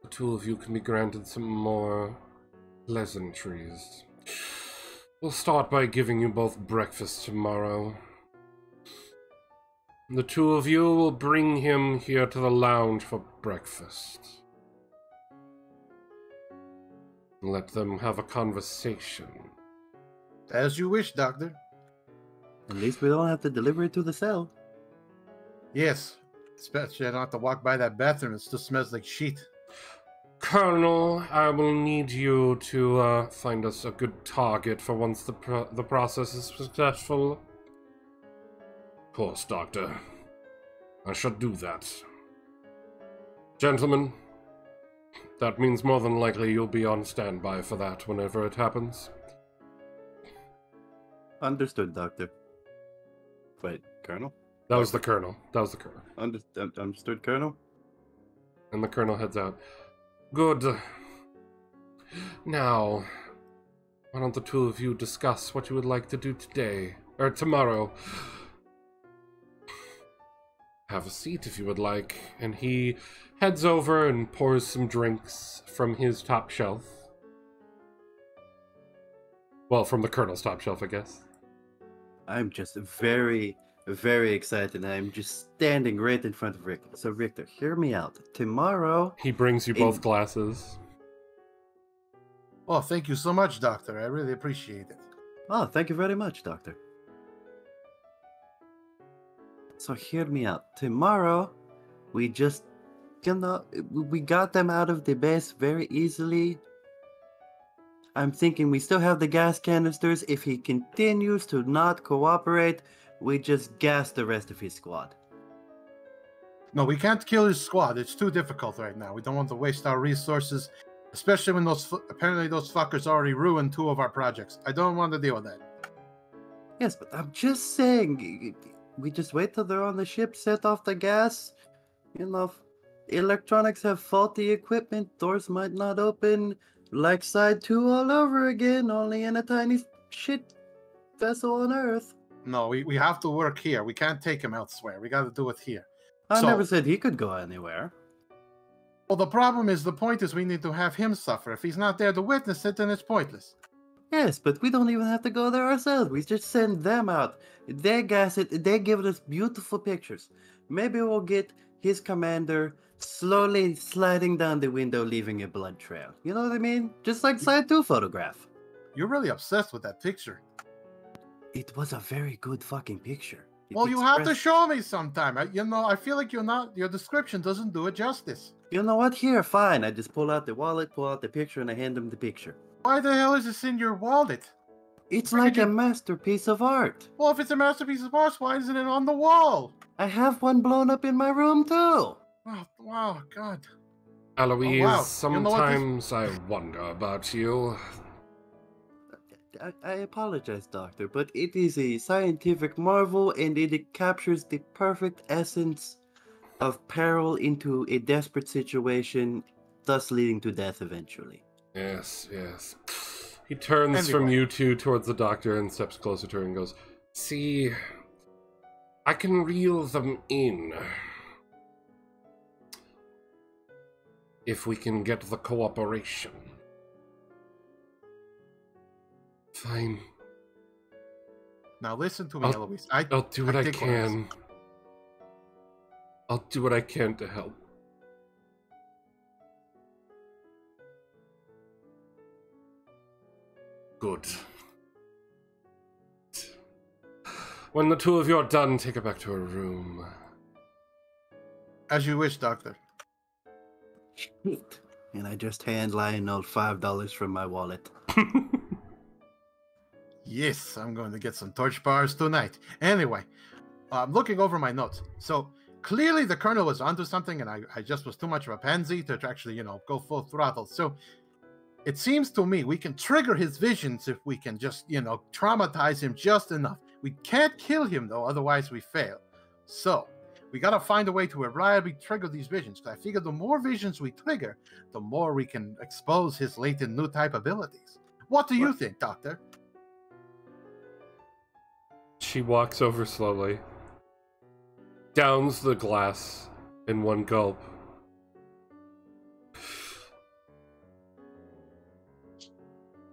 the two of you can be granted some more pleasantries. We'll start by giving you both breakfast tomorrow. The two of you will bring him here to the lounge for breakfast. Let them have a conversation. As you wish, Doctor. At least we don't have to deliver it to the cell. Yes, especially I don't have to walk by that bathroom. It still smells like shit. Colonel, I will need you to find us a good target for once the process is successful. Of course, Doctor. I shall do that. Gentlemen, that means more than likely you'll be on standby for that whenever it happens. Understood, Doctor. Wait, Colonel? That was the Colonel. Understood, Colonel? And the Colonel heads out. Good. Now, why don't the two of you discuss what you would like to do today, or tomorrow? Have a seat if you would like. And he heads over and pours some drinks from his top shelf. Well, from the Colonel's top shelf, I guess. I'm just very, very excited. I'm just standing right in front of Richter. So, Richter, hear me out. Tomorrow... He brings you both glasses. Oh, thank you so much, Doctor. I really appreciate it. Oh, thank you very much, Doctor. So, hear me out. Tomorrow, we just... we got them out of the base very easily. I'm thinking we still have the gas canisters. If he continues to not cooperate, we just gas the rest of his squad. No, we can't kill his squad. It's too difficult right now. We don't want to waste our resources, especially when apparently those fuckers already ruined 2 of our projects. I don't want to deal with that. Yes, but I'm just saying, we just wait till they're on the ship, set off the gas. You know, electronics have faulty equipment, doors might not open. Like Side 2 all over again, only in a tiny shit vessel on Earth. No, we have to work here. We can't take him elsewhere. We got to do it here. I never said he could go anywhere. Well, the problem is, the point is we need to have him suffer. If he's not there to witness it, then it's pointless. Yes, but we don't even have to go there ourselves. We just send them out. They gas it. They give us beautiful pictures. Maybe we'll get his commander slowly sliding down the window, leaving a blood trail. You know what I mean? Just like Side 2 photograph. You're really obsessed with that picture. It was a very good fucking picture. Well, you have to show me sometime. I feel like your description doesn't do it justice. You know what? Here, fine. I just pull out the wallet, pull out the picture, and I hand him the picture. Why the hell is this in your wallet? It's like a masterpiece of art. Well, if it's a masterpiece of art, why isn't it on the wall? I have one blown up in my room, too. Oh, wow, God. Eloise, sometimes I wonder about you. I apologize, Doctor, but it is a scientific marvel, and it captures the perfect essence of peril into a desperate situation, thus leading to death eventually. Yes, yes. He turns from you two towards the Doctor and steps closer to her and goes, "See, I can reel them in. If we can get the cooperation." Fine. Now listen to me, Eloise. I'll do what I can. I'll do what I can to help. Good. When the two of you are done, take her back to her room. As you wish, Doctor. Shit. And I just hand Lionel $5 from my wallet. Yes, I'm going to get some torch bars tonight. Anyway, I'm looking over my notes. So clearly the Colonel was onto something, and I just was too much of a pansy to actually, go full throttle. So it seems to me we can trigger his visions if we can just, traumatize him just enough. We can't kill him, though, otherwise we fail. So we got to find a way to reliably trigger these visions, because I figure the more visions we trigger, the more we can expose his latent new type abilities. What do you think, Doctor? She walks over slowly, downs the glass in one gulp.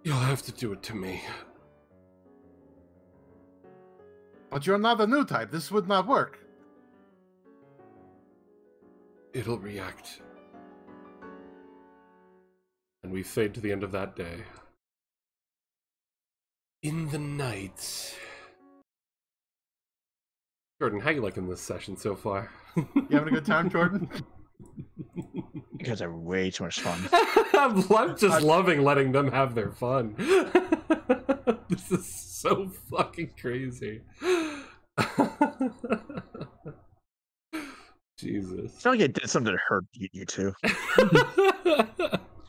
You'll have to do it to me. But you're not a new type. This would not work. It'll react. And we fade to the end of that day. In the night. Jordan, how you liking this session so far? You having a good time, Jordan? You guys have way too much fun. I'm just loving letting them have their fun. This is so fucking crazy. Jesus. It's not like I did something to hurt you two.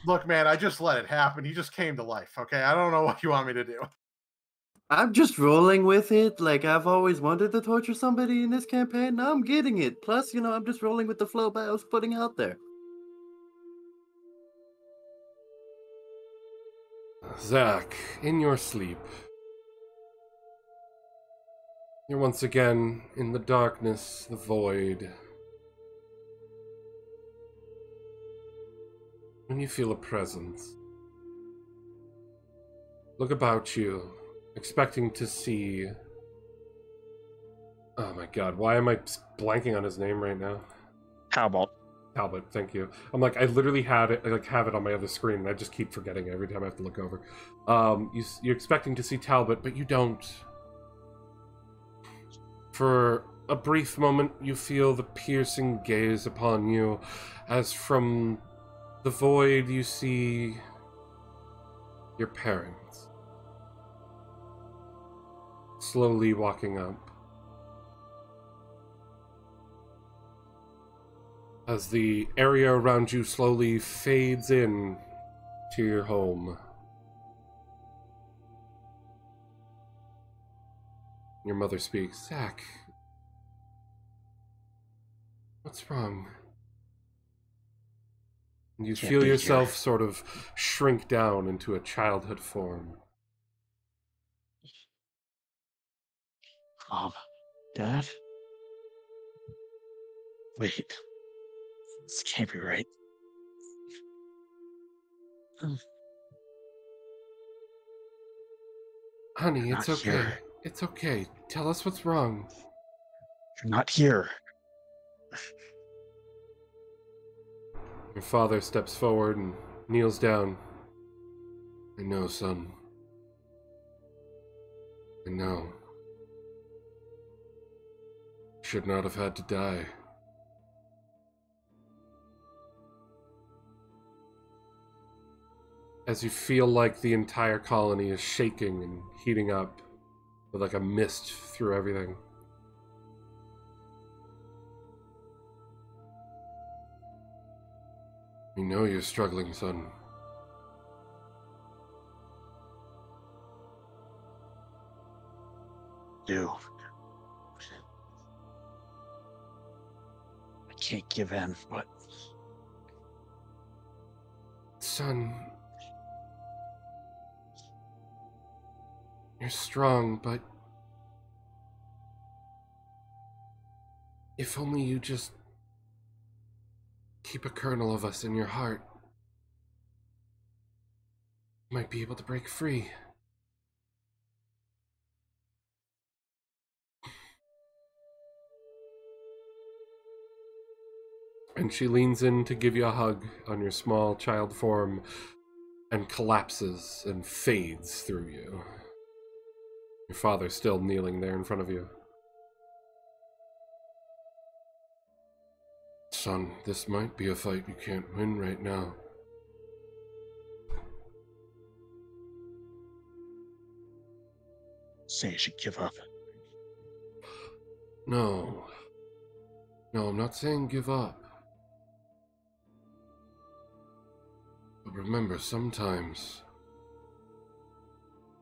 Look, man, I just let it happen. He just came to life, okay? I don't know what you want me to do. I'm just rolling with it. Like, I've always wanted to torture somebody in this campaign. Now I'm getting it. Plus, I'm just rolling with the flow I was putting out there. Zach, in your sleep, you're once again in the darkness, the void. When you feel a presence, look about you, expecting to see... Oh my god, why am I blanking on his name right now? Talbot. Talbot, thank you. I'm like, I literally had it, have it on my other screen, and I just keep forgetting it every time I have to look over. You're expecting to see Talbot, but you don't. For a brief moment, you feel the piercing gaze upon you, as from the void you see your parents slowly walking up. As the area around you slowly fades in to your home. Your mother speaks. Zach, what's wrong? And you feel yourself sort of shrink down into a childhood form. Mom, Dad? Wait. This can't be right. Honey, it's okay. Here. It's okay. Tell us what's wrong. You're not here. Your father steps forward and kneels down. I know, son. I know. You should not have had to die. As you feel like the entire colony is shaking and heating up with like a mist through everything. We know you're struggling, son. Do. I can't give in, but... Son... You're strong, but... If only you just... keep a kernel of us in your heart, you might be able to break free. And she leans in to give you a hug on your small child form and collapses and fades through you. Your father still kneeling there in front of you. Son, this might be a fight you can't win right now. say I should give up. No. No, I'm not saying give up. But remember, sometimes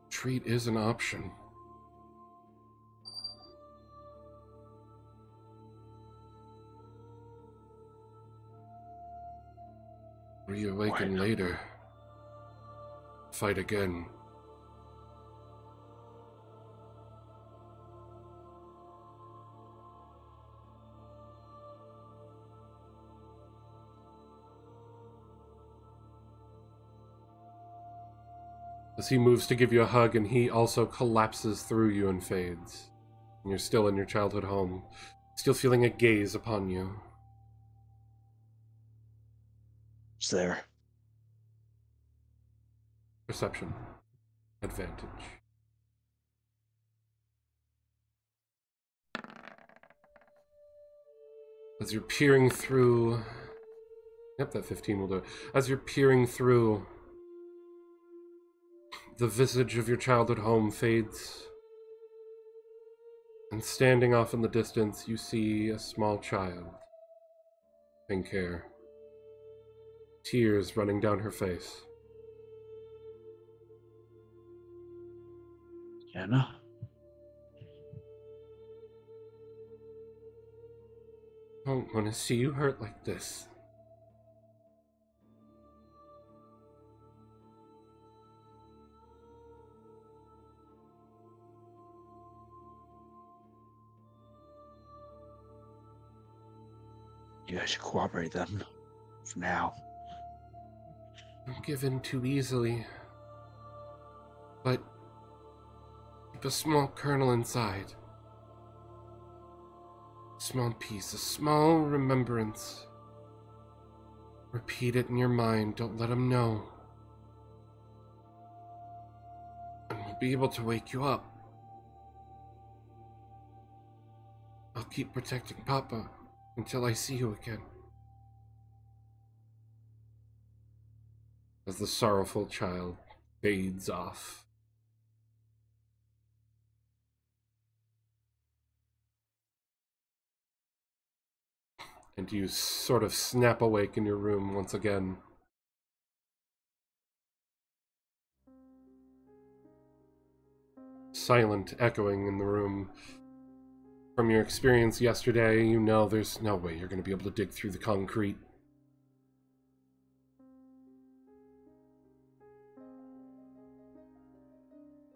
retreat is an option. Reawaken later. Fight again. As he moves to give you a hug, and he also collapses through you and fades. And you're still in your childhood home, still feeling a gaze upon you. It's there. Perception. Advantage. As you're peering through... Yep, that 15 will do it. As you're peering through, the visage of your childhood home fades. And standing off in the distance, you see a small child. Pink hair. Tears running down her face. Anna? I don't want to see you hurt like this. You guys should cooperate then. For now. Don't give in too easily. But keep a small kernel inside. A small piece, a small remembrance. Repeat it in your mind, don't let him know. And we'll be able to wake you up. I'll keep protecting Papa until I see you again. As the sorrowful child fades off. And you sort of snap awake in your room once again. Silent echoing in the room. From your experience yesterday, you know there's no way you're going to be able to dig through the concrete.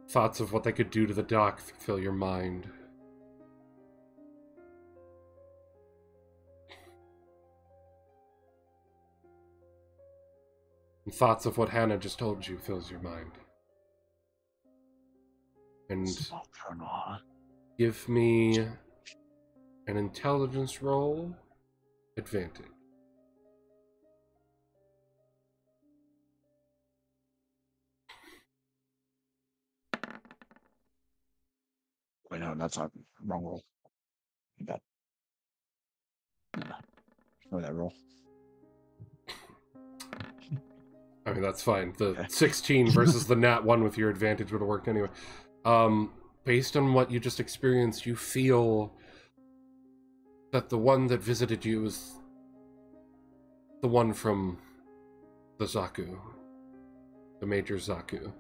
Thoughts of what they could do to the dock fill your mind. And thoughts of what Hannah just told you fills your mind. And give me an intelligence roll. Advantage. Wait, no, that's not wrong roll. Bad. No, that roll. I mean, that's fine. The 16 versus the nat 1 with your advantage would have worked anyway. Based on what you just experienced, you feel that the one that visited you is the one from the Zaku. The Major Zaku.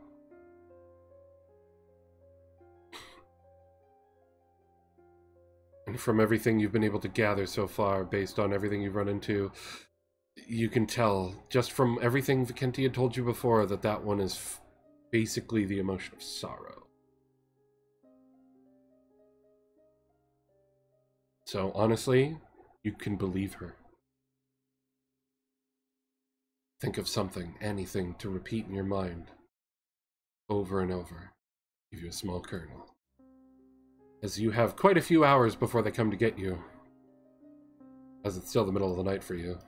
And from everything you've been able to gather so far, based on everything you've run into, you can tell, just from everything Vikenty had told you before, that that one is basically the emotion of sorrow. So, honestly, you can believe her. Think of something, anything, to repeat in your mind, over and over. Give you a small kernel. As you have quite a few hours before they come to get you, as it's still the middle of the night for you.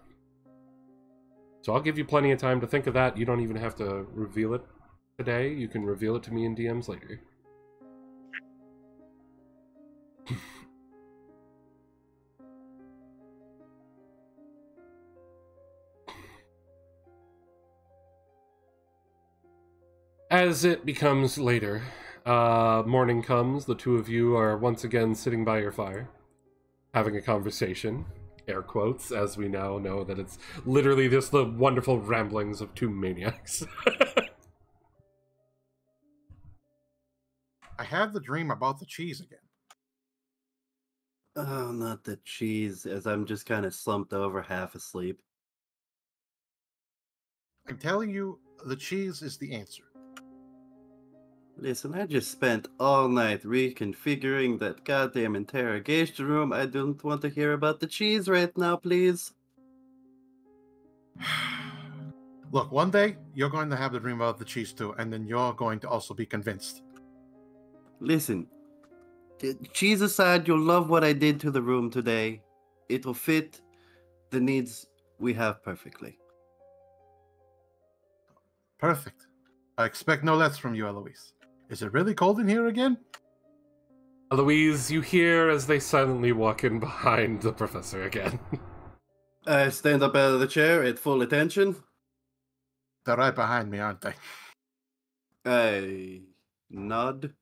So I'll give you plenty of time to think of that. You don't even have to reveal it today. You can reveal it to me in DMs later. As it becomes later, Morning comes, the two of you are once again sitting by your fire, having a conversation, air quotes, as we now know that it's literally just the wonderful ramblings of two maniacs. I had the dream about the cheese again. Oh, not the cheese, as I'm just kind of slumped over, half asleep. I'm telling you, the cheese is the answer. Listen, I just spent all night reconfiguring that goddamn interrogation room. I don't want to hear about the cheese right now, please. Look, one day you're going to have the dream about the cheese too, and then you're going to also be convinced. Listen, cheese aside, you'll love what I did to the room today. It will fit the needs we have perfectly. Perfect. I expect no less from you, Eloise. Is it really cold in here again? Eloise, you hear as they silently walk in behind the professor again. I stand up out of the chair at full attention. They're right behind me, aren't they? I nod.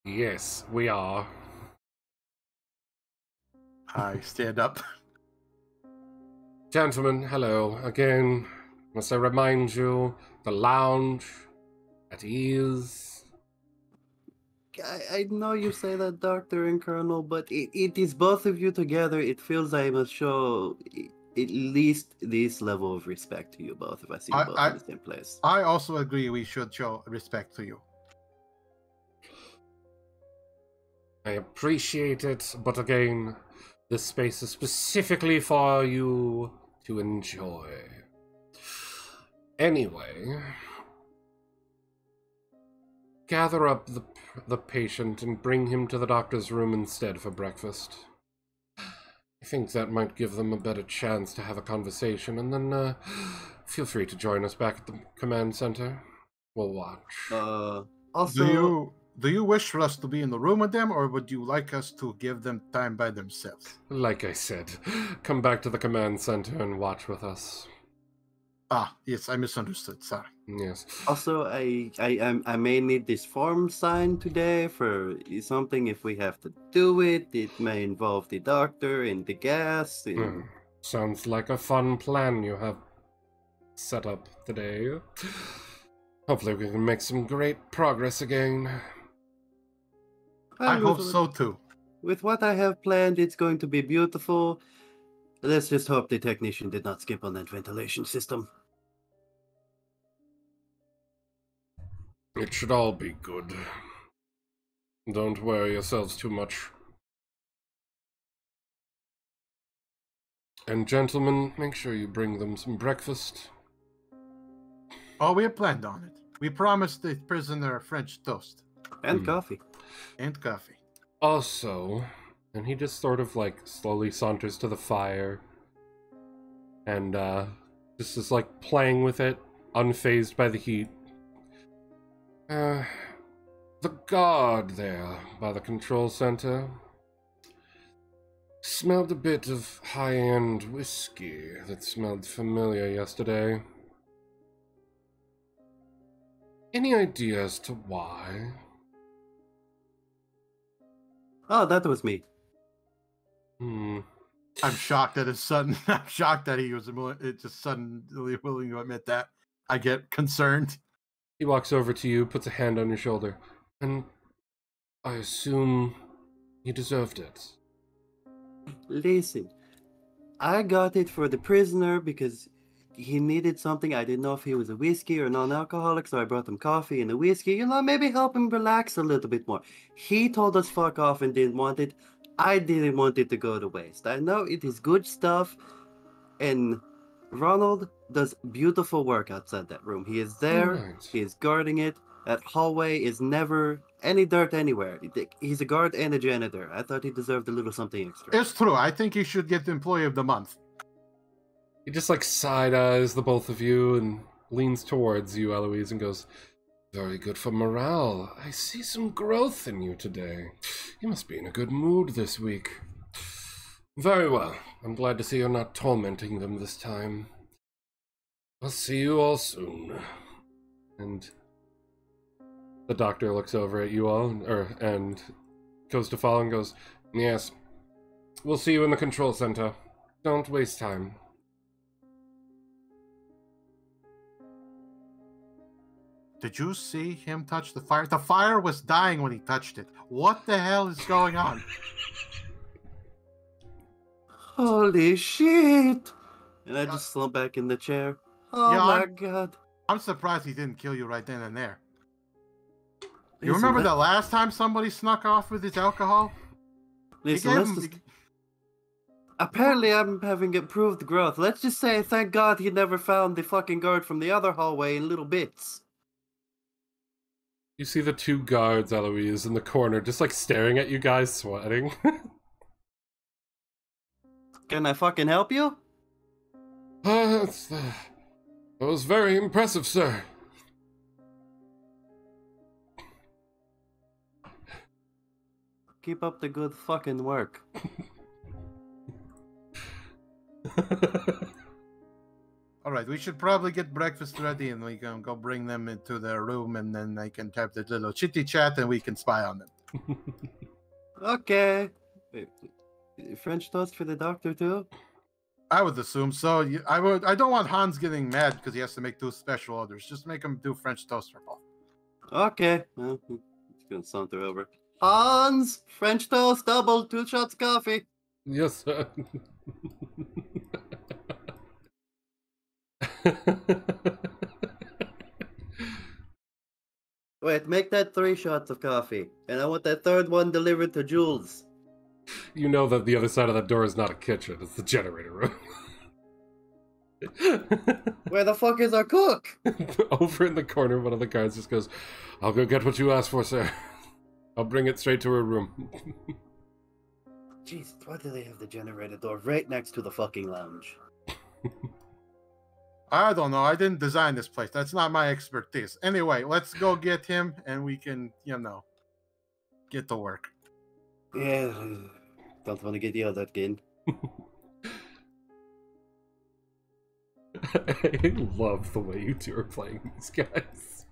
Yes, we are. I stand up. Gentlemen, hello. Again, must I remind you, the lounge, at ease. I know you say that, Doctor and Colonel, but it is both of you together. It feels I must show at least this level of respect to you both if I see you both in the same place. I also agree we should show respect to you. I appreciate it, but again, this space is specifically for you to enjoy. Anyway, gather up the patient and bring him to the doctor's room instead for breakfast. I think that might give them a better chance to have a conversation, and then feel free to join us back at the command center. We'll watch. Also, Do you wish for us to be in the room with them, or would you like us to give them time by themselves? Like I said, come back to the command center and watch with us. Ah, yes, I misunderstood. Sorry. Yes. Also, I may need this form signed today for something if we have to do it. It may involve the doctor and the gas. And... Sounds like a fun plan you have set up today. Hopefully we can make some great progress again. I hope so too. With what I have planned, it's going to be beautiful. Let's just hope the technician did not skip on that ventilation system. It should all be good. Don't worry yourselves too much. And gentlemen, make sure you bring them some breakfast. Oh, we have planned on it. We promised the prisoner French toast. And coffee. And coffee. Also, and he just sort of like slowly saunters to the fire and just is like playing with it, unfazed by the heat. The guard there by the control center smelled a bit of high-end whiskey that smelled familiar yesterday. Any idea as to why? Oh, that was me. I'm shocked at his son. I'm shocked that he was just suddenly willing to admit that. I get concerned. He walks over to you, puts a hand on your shoulder, and I assume you deserved it. Listen, I got it for the prisoner because he needed something. I didn't know if he was a whiskey or non-alcoholic, so I brought him coffee and a whiskey. You know, maybe help him relax a little bit more. He told us fuck off and didn't want it. I didn't want it to go to waste. I know it is good stuff, and Ronald does beautiful work outside that room. He is there. Right. He is guarding it. That hallway is never any dirt anywhere. He's a guard and a janitor. I thought he deserved a little something extra. It's true. I think he should get the Employee of the Month. He just like side-eyes the both of you and leans towards you, Eloise, and goes, "Very good for morale. I see some growth in you today. You must be in a good mood this week." "Very well. I'm glad to see you're not tormenting them this time. I'll see you all soon." And The doctor looks over at you all, and goes to follow and goes, "Yes, we'll see you in the control center. Don't waste time." Did you see him touch the fire? The fire was dying when he touched it. What the hell is going on? Holy shit! And I just slump back in the chair. Oh Yeah, my god. I'm surprised he didn't kill you right then and there. You Listen, remember the last time somebody snuck off with his alcohol? Listen, let's just... Apparently I'm having improved growth. Let's just say thank God he never found the fucking guard from the other hallway in little bits. You see the two guards, Eloise, in the corner, just like staring at you guys, sweating. Can I fucking help you? That was very impressive, sir. Keep up the good fucking work. Alright, we should probably get breakfast ready and we can go bring them into their room and then they can have their little chitty chat and we can spy on them. Okay. Wait, French toast for the doctor too? I would assume so. I don't want Hans getting mad because he has to make 2 special orders. Just make him do French toast for both. Okay. Well, it's gonna saunter over. Hans! French toast, double, 2 shots coffee. Yes, sir. Wait, make that 3 shots of coffee. And I want that 3rd one delivered to Jules. You know that the other side of that door is not a kitchen, it's the generator room. Where the fuck is our cook? Over in the corner, one of the guards just goes, "I'll go get what you asked for, sir. I'll bring it straight to her room." Jesus, why do they have the generator door right next to the fucking lounge? I don't know. I didn't design this place. That's not my expertise. Anyway, let's go get him and we can, get to work. Yeah, don't want to get yelled at again. I love the way you two are playing these guys.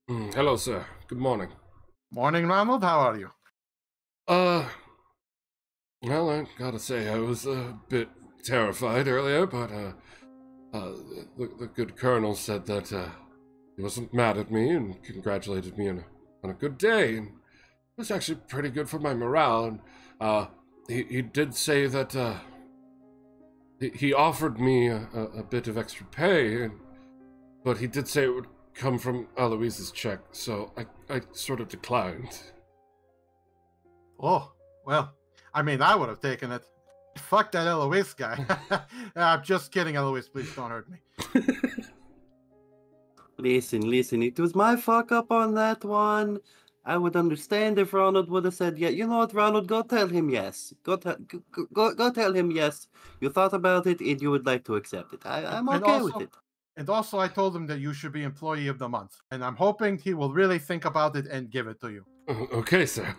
Hello, sir. Good morning. Morning, Ronald. How are you? Well, I gotta say, I was a bit terrified earlier, but, the good colonel said that, he wasn't mad at me and congratulated me on a good day, and it was actually pretty good for my morale, and, he did say that, he offered me a bit of extra pay, but he did say it would come from Eloise's check, so I sort of declined. Oh, well, I mean, I would have taken it. Fuck that Eloise guy. I'm just kidding, Eloise. Please don't hurt me. Listen, it was my fuck up on that one. I would understand if Ronald would have said, yeah, you know what, Ronald, go tell him yes. Go tell him yes. You thought about it and you would like to accept it. I'm okay with it. And also, I told him that you should be Employee of the Month. And I'm hoping he will really think about it and give it to you. Okay, sir.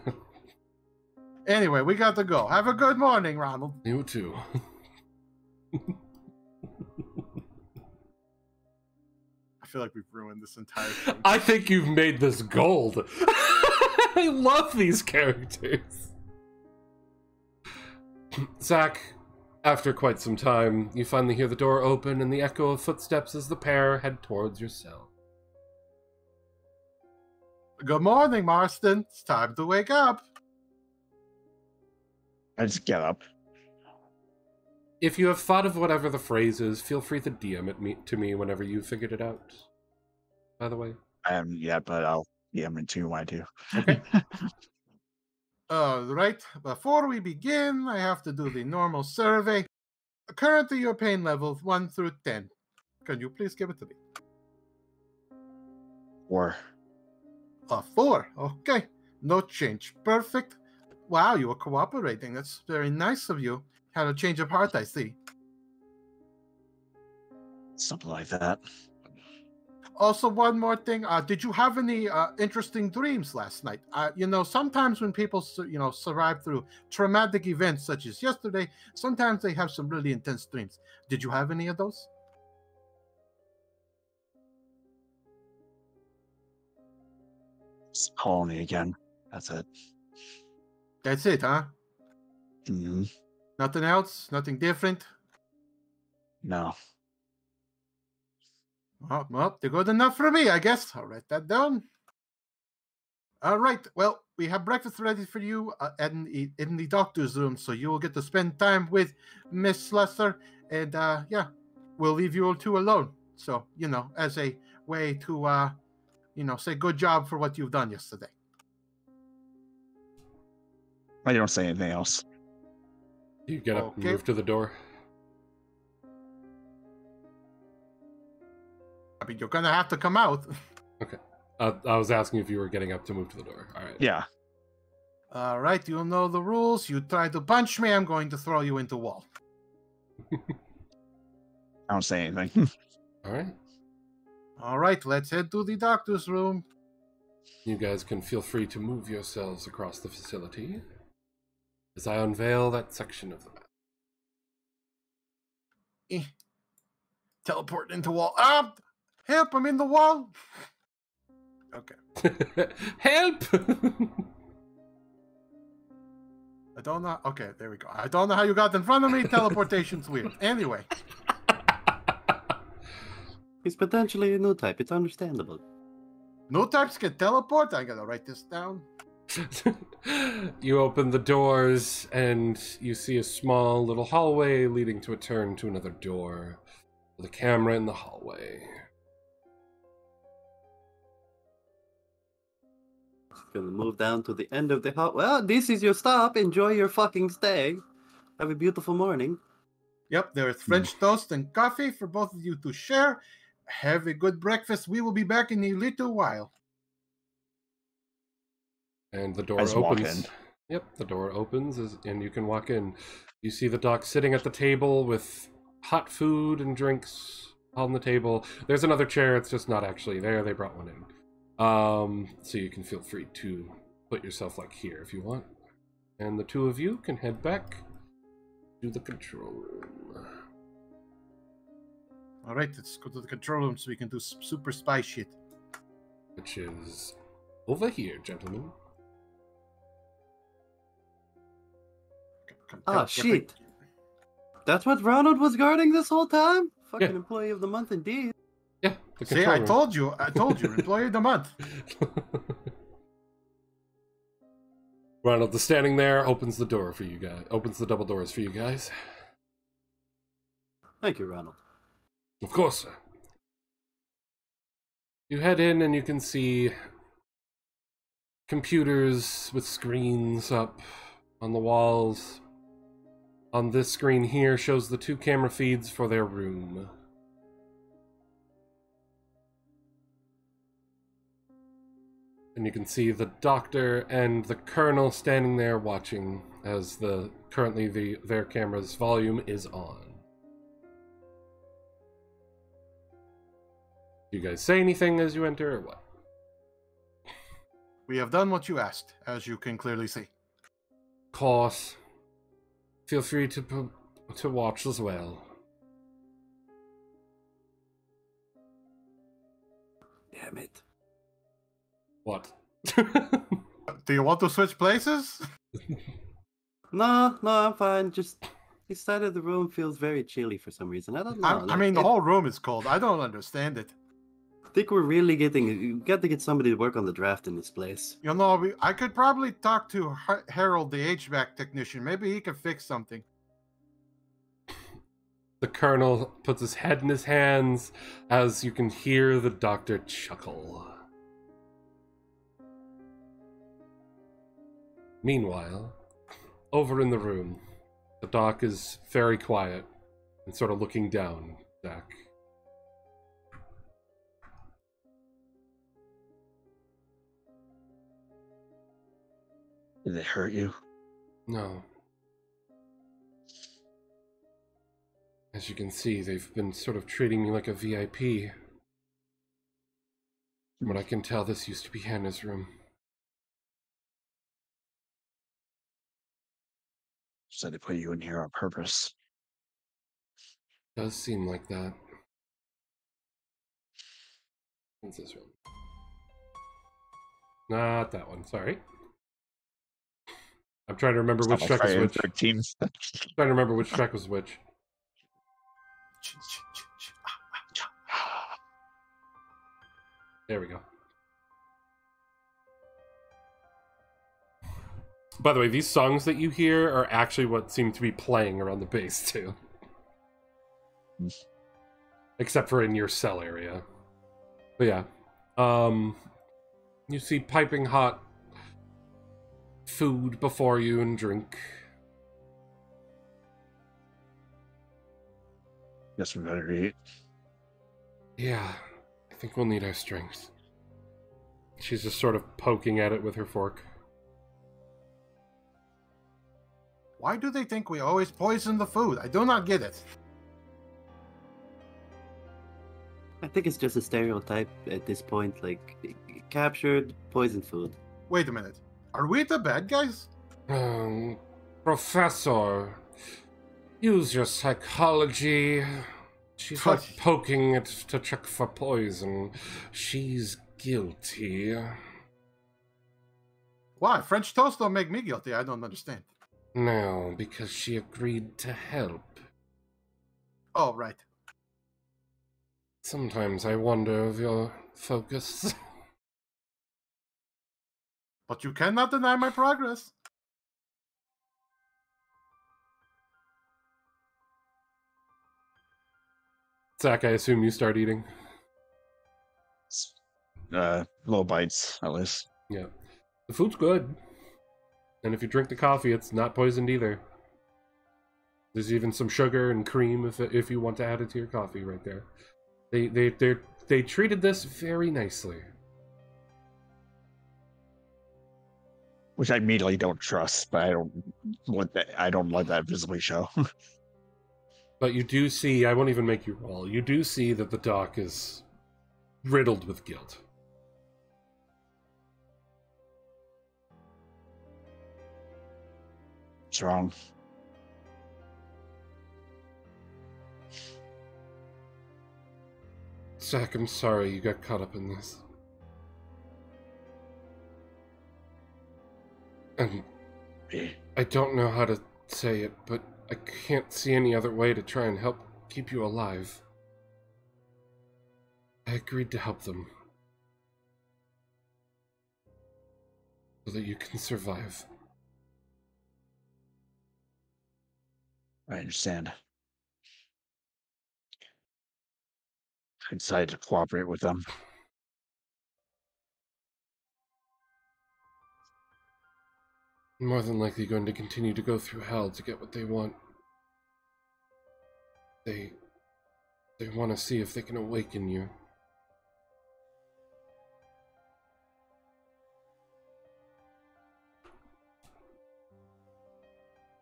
Anyway, we got to go. Have a good morning, Ronald. You too. I feel like we've ruined this entire thing. I think you've made this gold. I love these characters. Zach, after quite some time, you finally hear the door open and the echo of footsteps as the pair head towards your cell. Good morning, Marston. It's time to wake up. I just get up. If you have thought of whatever the phrase is, feel free to DM it to me whenever you figured it out. By the way. I haven't yet, but I'll DM it to you when I do. Okay. Right. Before we begin, I have to do the normal survey. Currently, your pain level 1 through 10. Can you please give it to me? 4. 4. Okay. No change. Perfect. Wow, you were cooperating. That's very nice of you. Had a change of heart, I see. Something like that. Also, one more thing. Did you have any interesting dreams last night? Sometimes when people, survive through traumatic events such as yesterday, sometimes they have some really intense dreams. Did you have any of those? It's colony again. That's it. That's it, huh? Hmm. Nothing else? Nothing different? No. Well, they're good enough for me, I guess. I'll write that down. All right. Well, we have breakfast ready for you in the doctor's room, so you will get to spend time with Miss Slessor, and yeah, we'll leave you two alone. So, as a way to, say good job for what you've done yesterday. I don't say anything else. You get up and move to the door. I mean, you're gonna have to come out. Okay. I was asking if you were getting up to move to the door. All right. Yeah. All right, you know the rules. You try to punch me, I'm going to throw you into wall. I don't say anything. All right. All right, let's head to the doctor's room. You guys can feel free to move yourselves across the facility as I unveil that section of the map. Teleport into wall. Help! I'm in the wall. Okay. Help! I don't know. Okay, there we go. I don't know how you got in front of me. Teleportation's weird. Anyway. He's potentially a new type. It's understandable. New types can teleport. I gotta write this down. You open the doors and you see a small little hallway leading to a turn to another door with a camera in the hallway. Gonna move down to the end of the hall. Well, this is your stop. Enjoy your fucking stay. Have a beautiful morning. Yep, there is French toast and coffee for both of you to share. Have a good breakfast. We will be back in a little while. And the door As walk opens. in. Yep, the door opens and you can walk in. You see the doc sitting at the table with hot food and drinks on the table. There's another chair, it's just not actually there. They brought one in. So you can feel free to put yourself like here if you want. And the two of you can head back to the control room. All right, let's go to the control room so we can do super spy shit. Which is over here, gentlemen. Ah, shit. That's what Ronald was guarding this whole time? Fucking Yeah. Employee of the month indeed. Yeah, the See, control I room. told you, employee of the month. Ronald is standing there, opens the door for you guys. Opens the double doors for you guys. Thank you, Ronald. Of course, sir. You head in and you can see computers with screens up on the walls. On this screen here shows the 2 camera feeds for their room. And you can see the doctor and the colonel standing there watching as currently their camera's volume is on. Do you guys say anything as you enter or what? We have done what you asked, as you can clearly see. Of course. Feel free to watch as well. Damn it. What? Do you want to switch places? No, I'm fine. Just this side of the room feels very chilly for some reason. I don't know. I mean, the whole room is cold. I don't understand it. I think we're really you got to get somebody to work on the draft in this place. You know, I could probably talk to Harold, the HVAC technician. Maybe he can fix something. The colonel puts his head in his hands as you can hear the doctor chuckle. Meanwhile, over in the room, the doc is very quiet and sort of looking down, Zach. Did they hurt you? No. As you can see, they've been sort of treating me like a VIP. From what I can tell, this used to be Hannah's room. So they put you in here on purpose. Does seem like that. What's this room? Not that one, sorry. I'm trying to remember It's which not track like was Friday which. the 13th. Trying to remember which track was which. There we go. By the way, these songs that you hear are actually what seem to be playing around the base, too. Except for in your cell area. But yeah. You see piping hot food before you and drink. Guess we better eat. Yeah, I think we'll need our strength. She's just sort of poking at it with her fork. Why do they think we always poison the food? I do not get it. I think it's just a stereotype at this point, like captured poison food. Wait a minute. Are we the bad guys? Professor, use your psychology. She's not poking it to check for poison. She's guilty. Why? French toast don't make me guilty. I don't understand. No, because she agreed to help. Oh, right. Sometimes I wonder of your focus. But you cannot deny my progress. Zach, I assume you start eating? Little bites, at least. Yeah. The food's good. And if you drink the coffee, it's not poisoned either. There's even some sugar and cream if you want to add it to your coffee right there. They treated this very nicely. Which I immediately don't trust, but I don't let that visibly show. But you do see, I won't even make you roll, you do see that the doc is riddled with guilt. What's wrong? Zach, I'm sorry you got caught up in this. And I don't know how to say it, but I can't see any other way to try and help keep you alive. I agreed to help them. So that you can survive. I understand. I decided to cooperate with them. More than likely going to continue to go through hell to get what they want. They want to see if they can awaken you.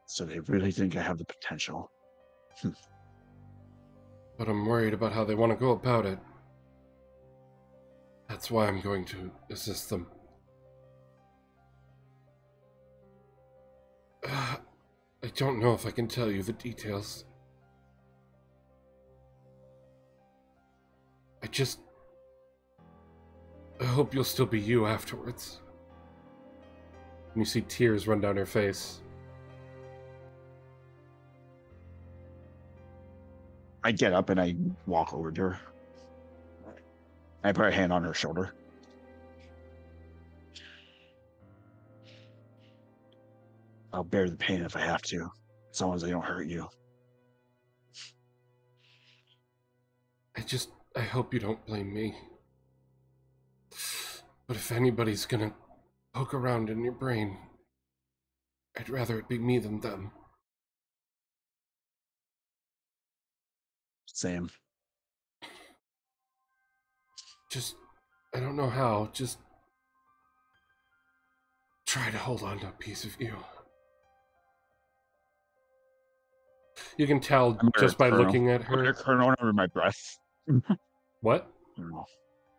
So they really think I have the potential. But I'm worried about how they want to go about it. That's why I'm going to assist them. I don't know if I can tell you the details. I hope you'll still be you afterwards. And you see tears run down her face. I get up and I walk over to her. I put a hand on her shoulder. I'll bear the pain if I have to, as long as they don't hurt you. I hope you don't blame me. But if anybody's gonna poke around in your brain, I'd rather it be me than them. Same. I don't know how, just try to hold on to a piece of you. You can tell just by looking at her. Mutter Colonel under my breath. What?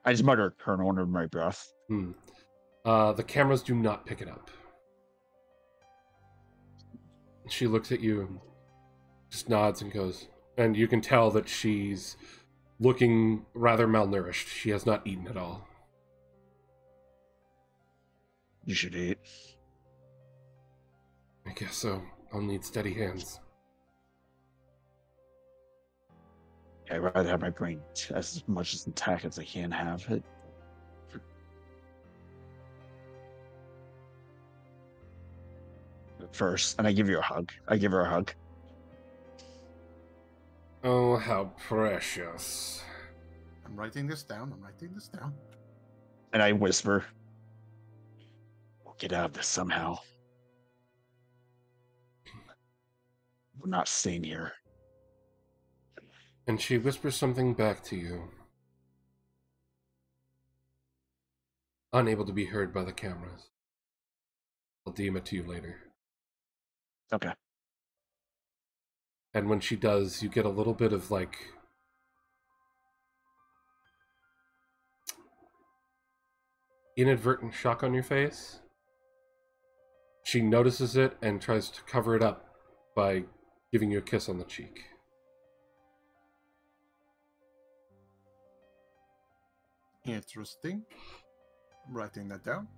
I just mutter Colonel under my breath. The cameras do not pick it up. She looks at you and just nods and goes, and you can tell that she's looking rather malnourished. She has not eaten at all. You should eat. I guess so. I'll need steady hands. I'd rather have my brain as much as intact as I can have it. First, and I give you a hug. I give her a hug. Oh, how precious. I'm writing this down. I'm writing this down. And I whisper, we'll get out of this somehow. We're not staying here. And she whispers something back to you. Unable to be heard by the cameras. I'll DM it to you later. Okay. And when she does, you get a little bit of, like, inadvertent shock on your face. She notices it and tries to cover it up by giving you a kiss on the cheek. Interesting. I'm writing that down.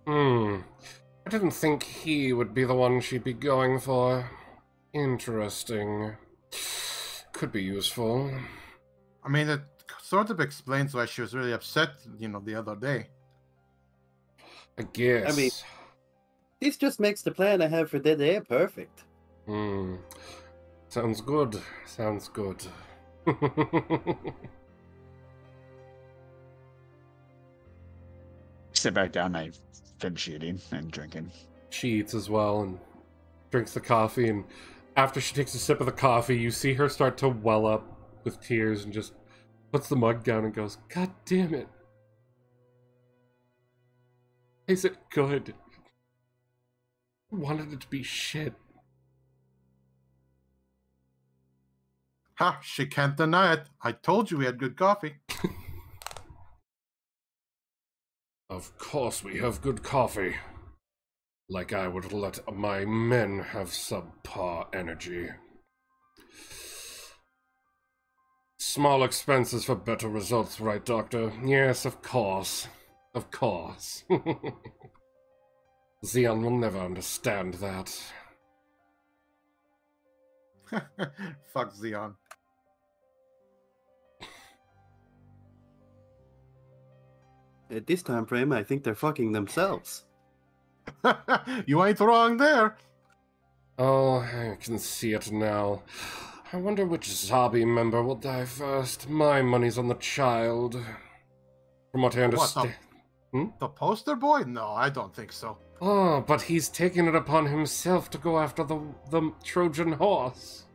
I didn't think he would be the one she'd be going for. Interesting. Could be useful. I mean, it sort of explains why she was really upset, the other day. I guess. I mean, this just makes the plan I have for the day perfect. Sounds good. Sounds good. Sit back down, I finish eating and drinking. She eats as well and drinks the coffee, and after she takes a sip of the coffee, you see her start to well up with tears and just puts the mug down and goes, God damn it. Is it good? I wanted it to be shit. Ha! She can't deny it. I told you we had good coffee. Of course we have good coffee. Like I would let my men have subpar energy. Small expenses for better results, right, Doctor? Yes, of course. Of course. Xeon will never understand that. Fuck Xeon. At this time frame, I think they're fucking themselves. You ain't wrong there. Oh, I can see it now. I wonder which Zabi member will die first. My money's on the child. From what I understand... The poster boy? No, I don't think so. Oh, but he's taken it upon himself to go after the Trojan horse.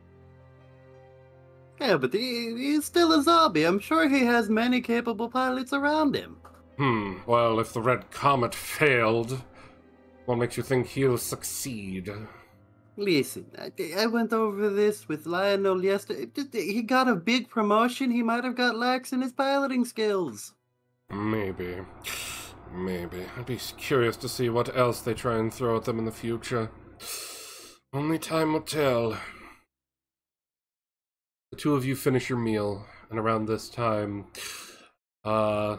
Yeah, but he's still a zombie. I'm sure he has many capable pilots around him. Well, if the Red Comet failed, what makes you think he'll succeed? Listen, I went over this with Lionel yesterday. He got a big promotion. He might have got lax in his piloting skills. Maybe. I'd be curious to see what else they try and throw at them in the future. Only time will tell. The two of you finish your meal, and around this time, the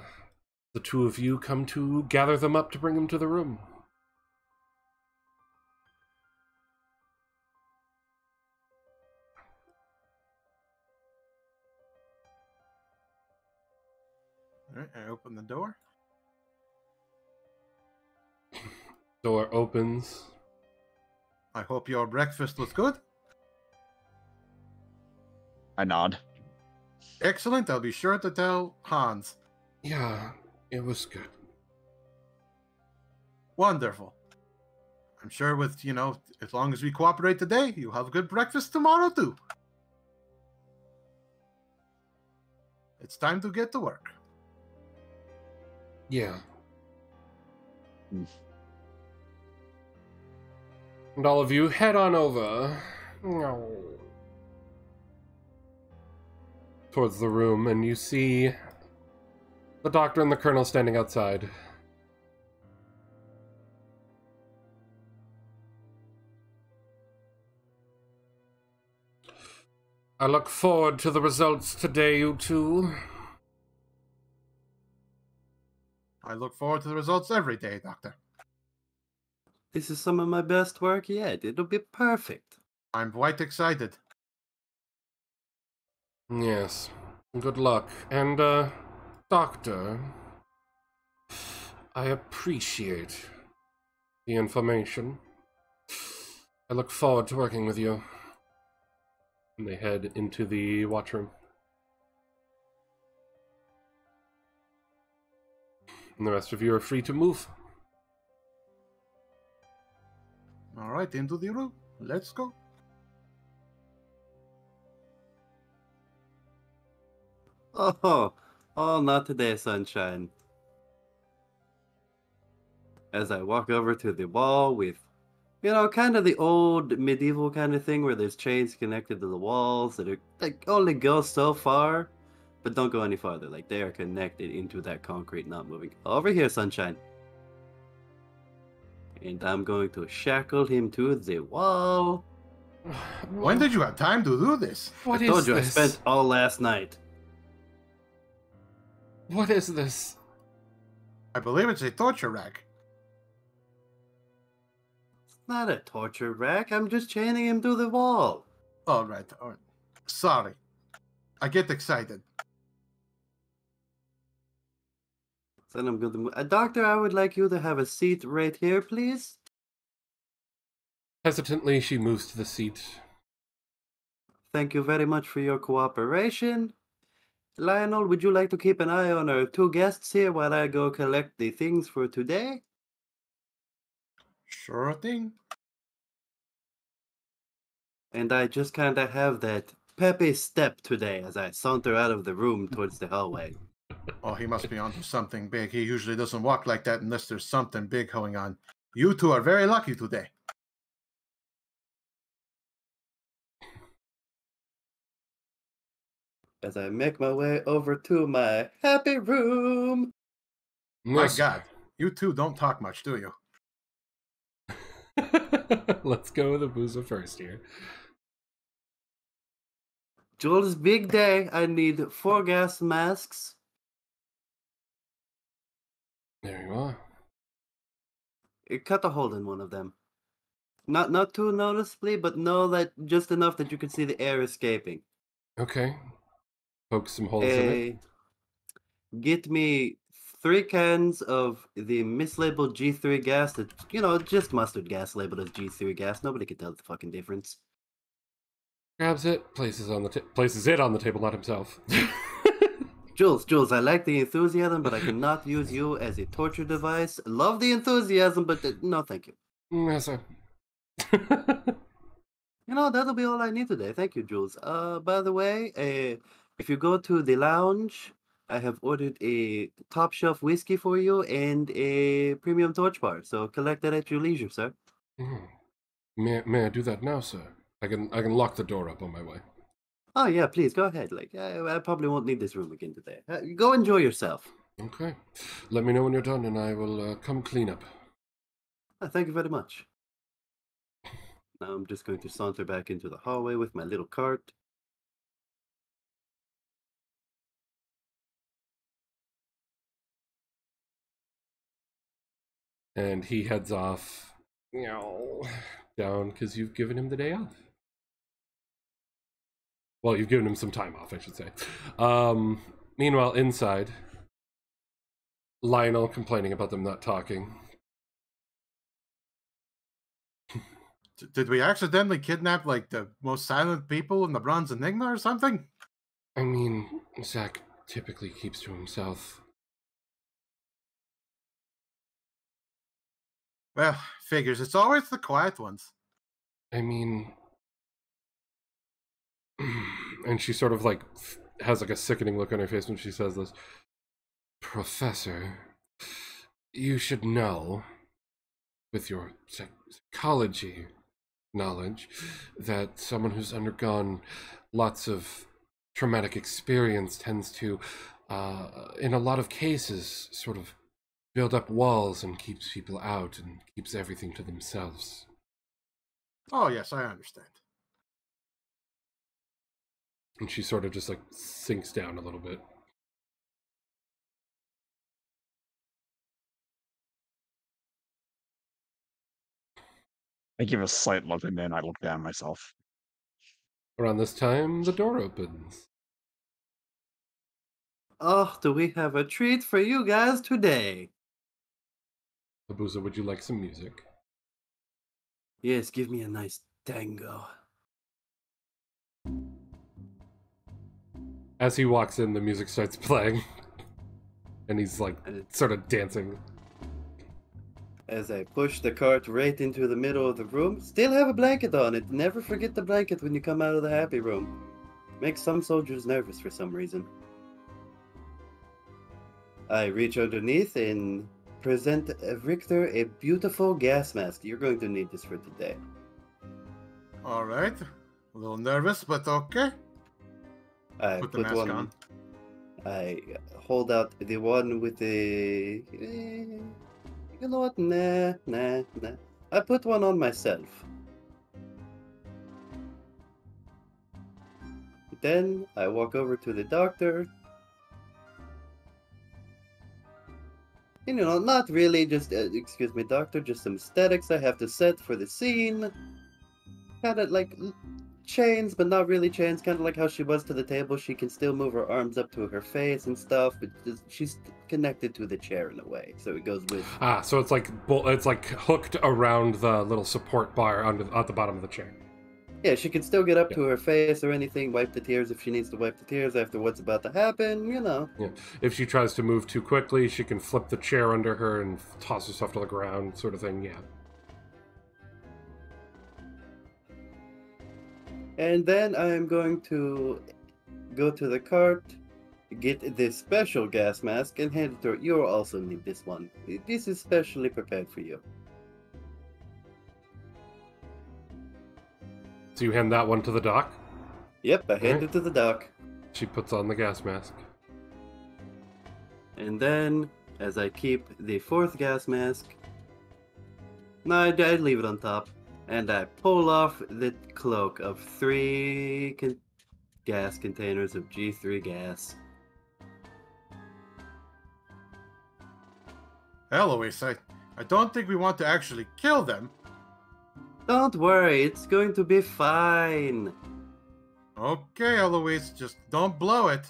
two of you come to gather them up to bring them to the room. Alright, I open the door. Door opens. I hope your breakfast was good. I nod. Excellent. I'll be sure to tell Hans. Yeah, it was good. Wonderful. I'm sure with, as long as we cooperate today, you'll have a good breakfast tomorrow too. It's time to get to work. Yeah. And all of you head on over towards the room, and you see the doctor and the colonel standing outside. I look forward to the results today, you two. I look forward to the results every day, Doctor. This is some of my best work yet. It'll be perfect. I'm quite excited. Yes. Good luck. And, Doctor, I appreciate the information. I look forward to working with you. And they head into the watch room. And the rest of you are free to move. All right, into the room. Let's go. Oh, not today, sunshine. As I walk over to the wall with, kind of the old medieval kind of thing where there's chains connected to the walls that are like only go so far, but don't go any farther. Like they are connected into that concrete, not moving. Over here, sunshine. And I'm going to shackle him to the wall. When did you have time to do this? What I is told you this? I spent all last night. What is this? I believe it's a torture rack. It's not a torture rack. I'm just chaining him to the wall. All right. Sorry. I get excited. Then I'm going to... Doctor, I would like you to have a seat right here, please. Hesitantly, she moves to the seat. Thank you very much for your cooperation. Lionel, would you like to keep an eye on our two guests here while I go collect the things for today? Sure thing. And I just kind of have that peppy step today as I saunter out of the room towards the hallway. Oh, he must be onto something big. He usually doesn't walk like that unless there's something big going on. You two are very lucky today. As I make my way over to my happy room. My Yes. God, you two don't talk much, do you? Let's go with the boozer first here. Jules' big day. I need 4 gas masks. There you are. Cut a hole in one of them. Not too noticeably, but know that just enough that you can see the air escaping. Okay. Poke some holes in it. Get me 3 cans of the mislabeled G3 gas that, just mustard gas labeled as G3 gas. Nobody can tell the fucking difference. Grabs it, places it on the table, not himself. Jules, I like the enthusiasm, but I cannot use you as a torture device. Love the enthusiasm, but no thank you. Yes, sir. That'll be all I need today. Thank you, Jules. By the way, if you go to the lounge, I have ordered a top shelf whiskey for you and a premium torch bar. So collect that at your leisure, sir. May I do that now, sir? I can lock the door up on my way. Oh yeah, please go ahead. Like I probably won't need this room again today. Go enjoy yourself. Okay. Let me know when you're done, and I will come clean up. Thank you very much. Now I'm just going to saunter back into the hallway with my little cart. And he heads off, down because you've given him the day off. Well, you've given him some time off, I should say. Meanwhile, inside, Lionel complaining about them not talking. Did we accidentally kidnap, like, the most silent people in the Bronze Enigma or something? I mean, Zach typically keeps to himself. Well, figures. It's always the quiet ones. I mean... And she sort of, has, a sickening look on her face when she says this. Professor, you should know, with your psychology knowledge, that someone who's undergone lots of traumatic experience tends to, in a lot of cases, sort of build up walls and keeps people out and keeps everything to themselves. Oh, yes, I understand. And she sort of just, sinks down a little bit. I give a slight look and then I look down myself. Around this time, the door opens. Oh, do we have a treat for you guys today? Abusa, would you like some music? Yes, give me a nice tango. As he walks in, the music starts playing. And he's like, sort of dancing. As I push the cart right into the middle of the room, still have a blanket on it. Never forget the blanket when you come out of the happy room. Makes some soldiers nervous for some reason. I reach underneath and present Victor a beautiful gas mask. You're going to need this for today. All right. A little nervous, but okay. I Put the put mask one. on. I hold out the one with the. You know what? Nah. I put one on myself. Then I walk over to the doctor. You know, not really, just, excuse me, doctor, just some aesthetics I have to set for the scene. Kind of like chains, but not really chains, kind of like how she was to the table. She can still move her arms up to her face and stuff, but she's connected to the chair in a way, so it goes with... Ah, so it's like hooked around the little support bar at the bottom of the chair. Yeah, she can still get up to her face or anything, wipe the tears if she needs to wipe the tears after what's about to happen, you know. Yeah. If she tries to move too quickly, she can flip the chair under her and toss herself to the ground, sort of thing, yeah. And then I'm going to go to the cart, get this special gas mask, and hand it to her. You'll also need this one. This is specially prepared for you. So you hand that one to the doc? Yep, I hand it to the doc. She puts on the gas mask. And then, as I keep the fourth gas mask, no, I leave it on top, and I pull off the cloak of 3 gas containers of G3 gas. Eloise, I don't think we want to actually kill them. Don't worry, it's going to be fine. Okay, Eloise, just don't blow it.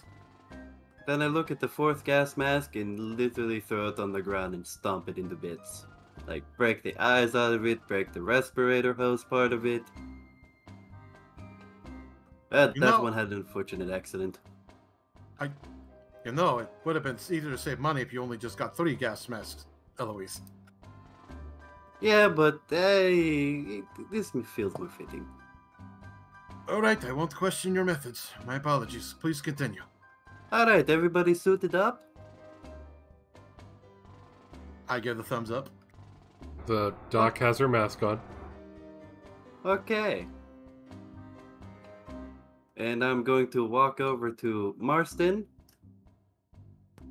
Then I look at the fourth gas mask and literally throw it on the ground and stomp it into bits. Like, break the eyes out of it, break the respirator hose part of it. That one had an unfortunate accident. You know, it would have been easier to save money if you only just got 3 gas masks, Eloise. Yeah, but this feels more fitting. Alright, I won't question your methods. My apologies. Please continue. Alright, everybody suited up? I give the thumbs up. The doc has her mask on. Okay. And I'm going to walk over to Marston.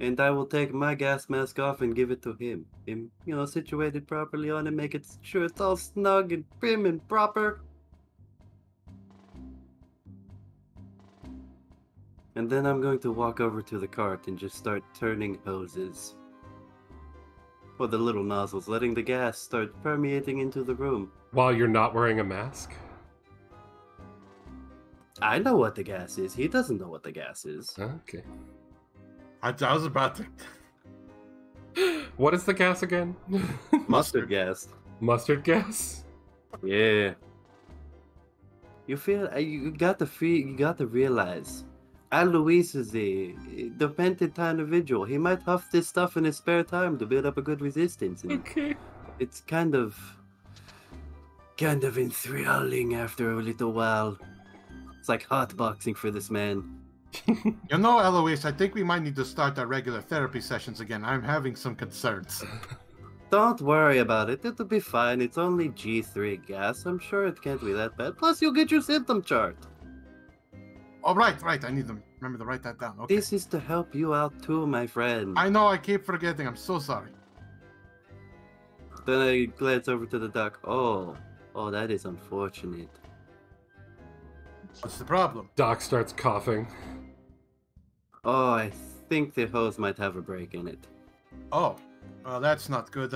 And I will take my gas mask off and give it to him. You know, situated properly on it, make it sure it's all snug and prim and proper. And then I'm going to walk over to the cart and just start turning hoses. Or the little nozzles, letting the gas start permeating into the room. While you're not wearing a mask? I know what the gas is. He doesn't know what the gas is. Okay. I was about to... What is the gas again? Mustard gas. Mustard gas? Yeah. You got to realize, Alois is a dependent individual. He might huff this stuff in his spare time to build up a good resistance. And Okay. it's kind of enthralling after a little while. It's like hotboxing for this man. You know, Eloise, I think we might need to start our regular therapy sessions again. I'm having some concerns. Don't worry about it. It'll be fine. It's only G3 gas. I'm sure it can't be that bad. Plus, you'll get your symptom chart. Oh, right. I need to remember to write that down. Okay. This is to help you out too, my friend. I know, I keep forgetting. I'm so sorry. Then I glance over to the doc. Oh, that is unfortunate. What's the problem? Doc starts coughing. Oh, I think the hose might have a break in it. Oh, well, that's not good.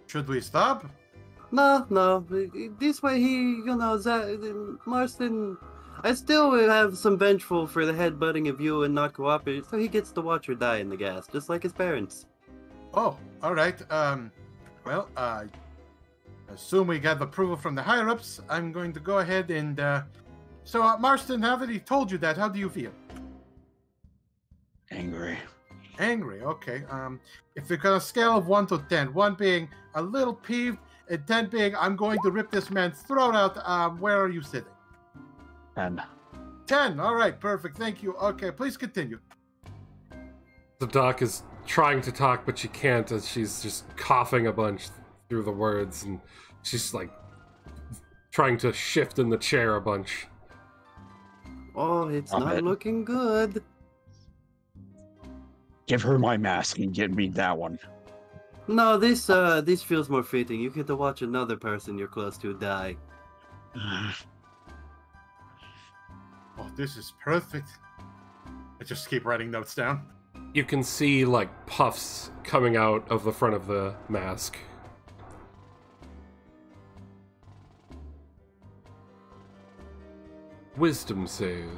Should we stop? No. This way Marston, I still will have some vengeful for the headbutting of you and not cooperating, so he gets to watch her die in the gas, just like his parents. Oh, all right. Well, assume we got approval from the higher-ups. I'm going to go ahead and, So, Marston, now that he told you that, how do you feel? Angry. Angry, okay. If you're on a scale of 1 to 10, 1 being a little peeved, and 10 being, I'm going to rip this man's throat out, where are you sitting? 10. 10, all right, perfect, thank you. Okay, please continue. The doc is trying to talk, but she can't as she's just coughing a bunch through the words, and she's like trying to shift in the chair a bunch. Oh, it's I'm not in. looking good. Give her my mask and get me that one. No, this feels more fitting. You get to watch another person you're close to die. Oh, this is perfect. I just keep writing notes down. You can see like puffs coming out of the front of the mask. Wisdom save.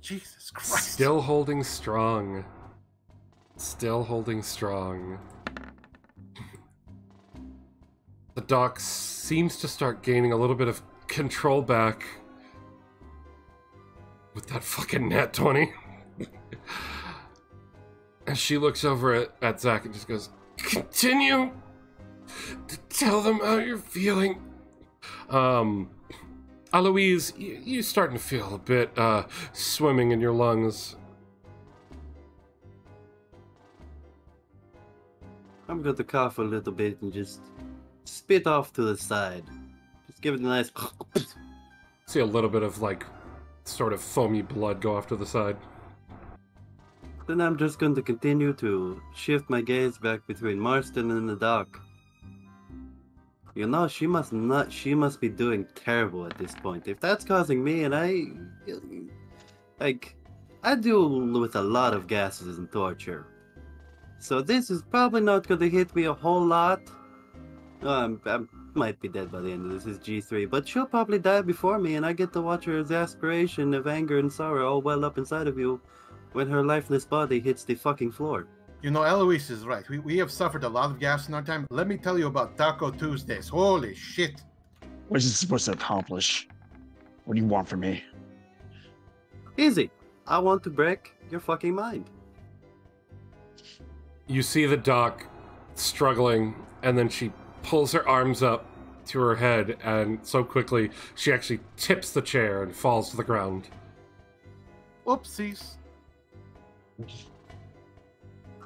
Jesus Christ. Still holding strong. Still holding strong. The doc seems to start gaining a little bit of control back with that fucking nat 20. And she looks over at Zach and just goes, "Continue to tell them how you're feeling." Eloise, you're starting to feel a bit swimming in your lungs. I'm going to cough a little bit and just spit off to the side. Just give it a nice... See a little bit of like sort of foamy blood go off to the side. Then I'm just going to continue to shift my gaze back between Marston and the doc. You know, she must be doing terrible at this point. If that's causing me, and I deal with a lot of gases and torture. So this is probably not going to hit me a whole lot. I might be dead by the end of this is G3, but she'll probably die before me, and I get to watch her exasperation of anger and sorrow all well up inside of you when her lifeless body hits the fucking floor. You know, Eloise is right. We have suffered a lot of gas in our time. Let me tell you about Taco Tuesdays. Holy shit. What is this supposed to accomplish? What do you want from me? Easy. I want to break your fucking mind. You see the doc struggling, and then she pulls her arms up to her head, and so quickly she actually tips the chair and falls to the ground. Oopsies.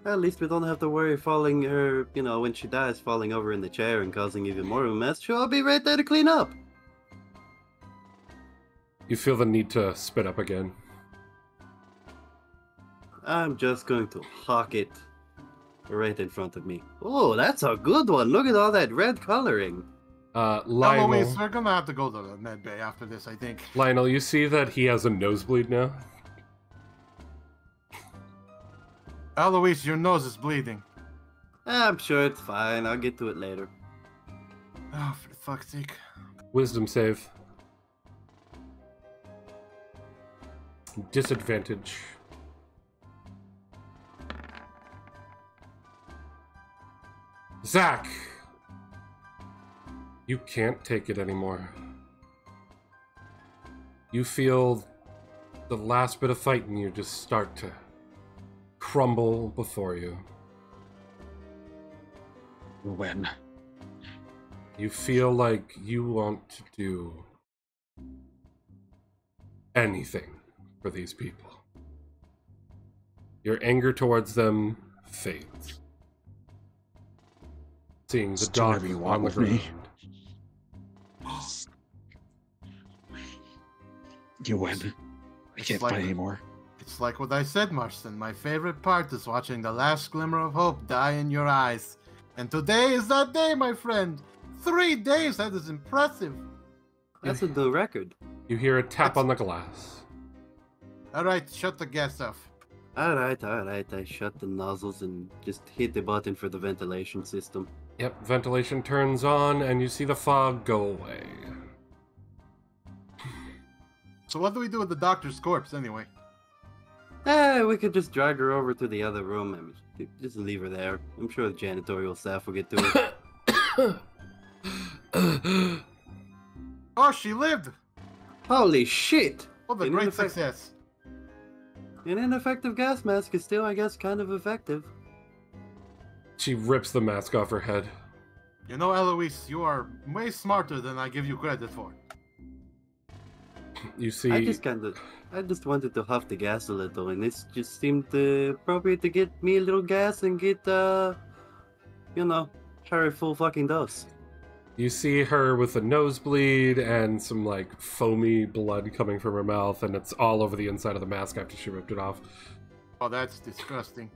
At least we don't have to worry falling her, when she dies, falling over in the chair and causing even more of a mess. She'll be right there to clean up. You feel the need to spit up again. I'm just going to hawk it right in front of me. Oh, that's a good one. Look at all that red coloring. Lionel, Eloise, we're gonna have to go to the med bay after this, I think. Lionel, you see that he has a nosebleed now? Eloise, your nose is bleeding. I'm sure it's fine. I'll get to it later. Oh, for fuck's sake. Wisdom save. Disadvantage. Zach! You can't take it anymore. You feel the last bit of fight in you just start to crumble before you. When? You feel like you want to do anything for these people. Your anger towards them fades. Seeing the Just do dog whatever you want on the with me. ground. You win. I can't like- fight anymore. It's like what I said, Marston. My favorite part is watching the last glimmer of hope die in your eyes. And today is that day, my friend. 3 days, that is impressive. That's a new record. You hear a tap on the glass. Alright, shut the gas off. Alright. I shut the nozzles and just hit the button for the ventilation system. Yep, ventilation turns on, and you see the fog go away. So what do we do with the doctor's corpse, anyway? We could just drag her over to the other room and just leave her there. I'm sure the janitorial staff will get to it. Oh, she lived! Holy shit! What a An great ineffective- success. An ineffective gas mask is still, I guess, kind of effective. She rips the mask off her head. You know, Eloise, you are way smarter than I give you credit for. You see... I just wanted to huff the gas a little, and this just seemed appropriate to get me a little gas and get, her a full fucking dose. You see her with a nosebleed and some, like, foamy blood coming from her mouth, and it's all over the inside of the mask after she ripped it off. Oh, that's disgusting.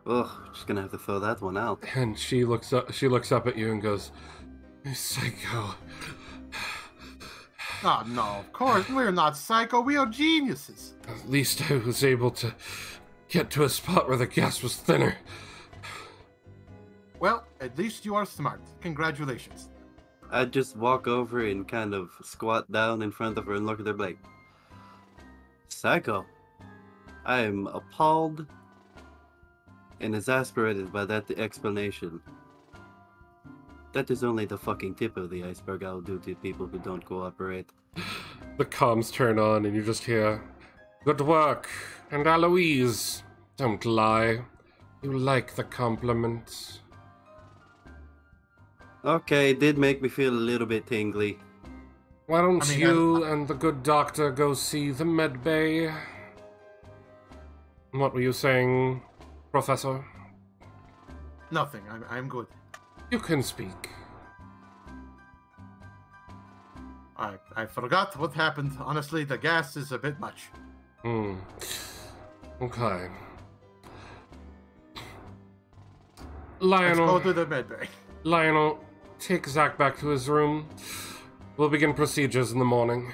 Ugh, just gonna have to throw that one out. And she looks up at you and goes, "Psycho." Oh, no, of course, we're not psycho, we are geniuses. At least I was able to get to a spot where the gas was thinner. Well, at least you are smart. Congratulations. I'd just walk over and kind of squat down in front of her and look at her like, Psycho, I am appalled and exasperated by that explanation. That is only the fucking tip of the iceberg I'll do to people who don't cooperate. The comms turn on and you just hear, "Good work. And Eloise, don't lie. You like the compliments." Okay, it did make me feel a little bit tingly. Why don't I mean, you and the good doctor go see the med bay? What were you saying, Professor? Nothing, I'm good. You can speak. I forgot what happened. Honestly, the gas is a bit much. Okay. Let's go Lionel, to the medbay. Lionel, take Zach back to his room. We'll begin procedures in the morning.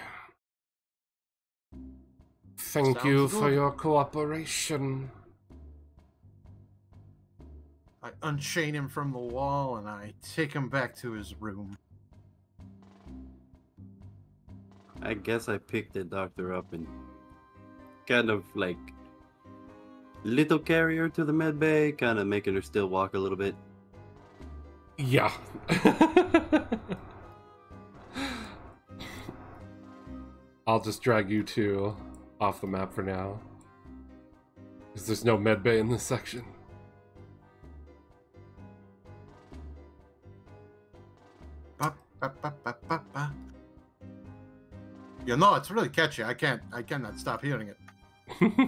Thank Sounds you for good. your cooperation. I unchain him from the wall and I take him back to his room. I guess I picked the doctor up and kind of like little carry her to the med bay, kind of making her still walk a little bit. Yeah. I'll just drag you two off the map for now. Because there's no medbay in this section. Ba, ba, ba, ba, ba, ba. You know, it's really catchy. I cannot stop hearing it. Let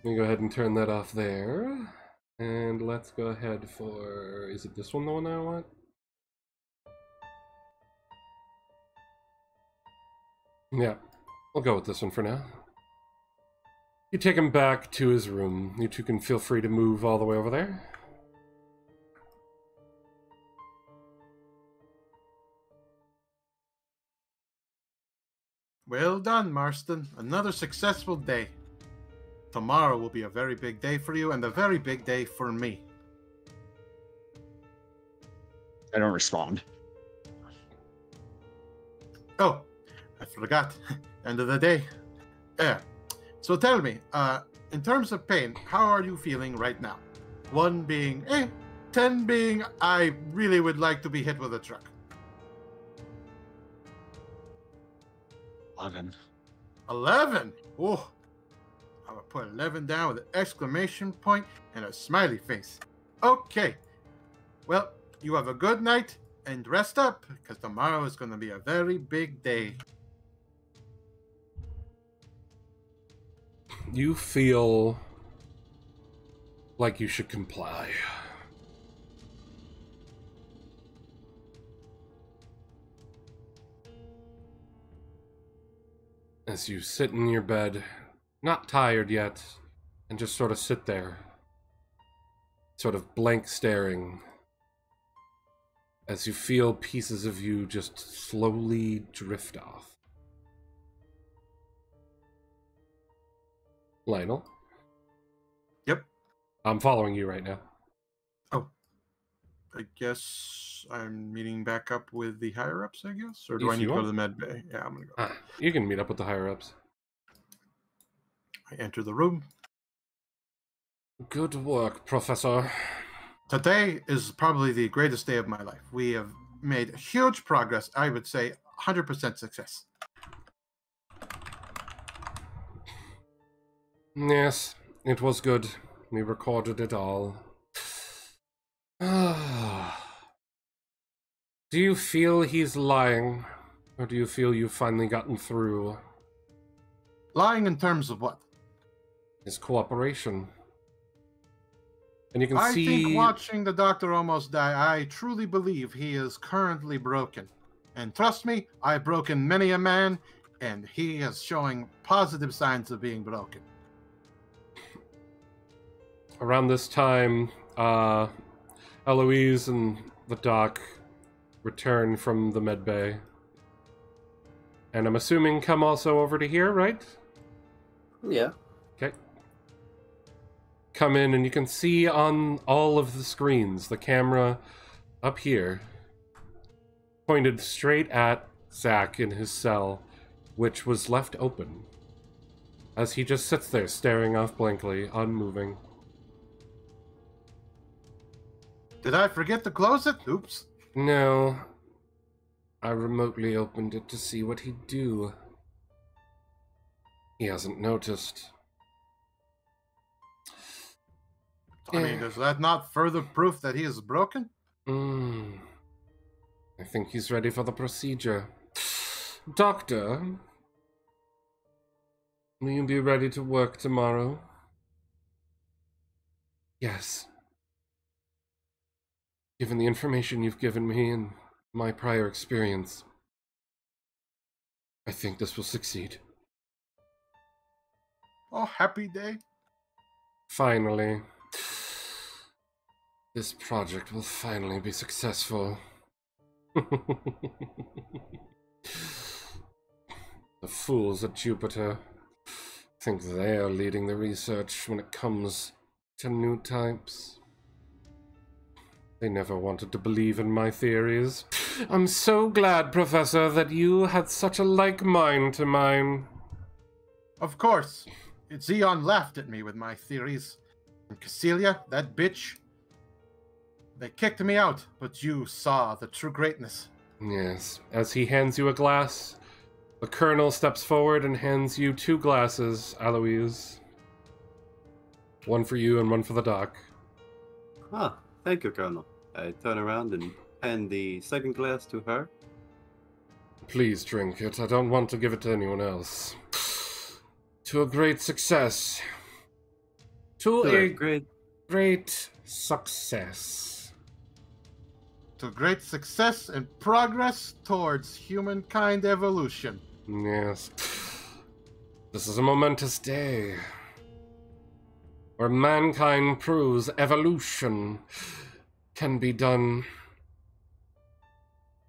me go ahead and turn that off there. And let's go ahead for... Is it this one, the one I want? Yeah, we'll go with this one for now. You take him back to his room. You two can feel free to move all the way over there. Well done, Marston. Another successful day. Tomorrow will be a very big day for you and a very big day for me. I don't respond. Oh, I forgot. End of the day. Yeah. So tell me, in terms of pain, how are you feeling right now? 1 being, 10 being, I really would like to be hit with a truck. 11. 11? Oh, I would put 11 down with an exclamation point and a smiley face. Okay. Well, you have a good night and rest up, because tomorrow is going to be a very big day. You feel like you should comply. As you sit in your bed, not tired yet, and just sort of sit there, sort of blank staring, as you feel pieces of you just slowly drift off. Lionel? Yep. I'm following you right now. Oh. I guess I'm meeting back up with the higher-ups, I guess? Or do If I need you to go are. to the med bay? Yeah, I'm going to go. You can meet up with the higher-ups. I enter the room. Good work, Professor. Today is probably the greatest day of my life. We have made huge progress. I would say 100% success. Yes, it was good. We recorded it all. Do you feel he's lying? Or do you feel you've finally gotten through? Lying in terms of what? His cooperation. And you can I see... think watching the doctor almost die, I truly believe he is currently broken. And trust me, I've broken many a man, and he is showing positive signs of being broken. Around this time, Eloise and the doc return from the med bay. And I'm assuming come also over to here, right? Yeah. Okay. Come in and you can see on all of the screens, the camera up here, pointed straight at Zack in his cell, which was left open, as he just sits there staring off blankly, unmoving. Did I forget to close it? Oops. No. I remotely opened it to see what he'd do. He hasn't noticed. I mean, is that not further proof that he is broken? I think he's ready for the procedure. Doctor, will you be ready to work tomorrow? Yes. Given the information you've given me and my prior experience, I think this will succeed. Oh, happy day. Finally. This project will finally be successful. The fools at Jupiter think they're leading the research when it comes to new types. They never wanted to believe in my theories. I'm so glad, Professor, that you had such a like mind to mine. Of course. Xeon laughed at me with my theories. And Cassilia, that bitch, they kicked me out, but you saw the true greatness. Yes. As he hands you a glass, the Colonel steps forward and hands you 2 glasses, Aloise. One for you and one for the doc. Ah, thank you, Colonel. I turn around and hand the second glass to her. Please drink it. I don't want to give it to anyone else. To a great success. To a great success. To great success and progress towards humankind evolution. Yes. This is a momentous day, where mankind proves evolution can be done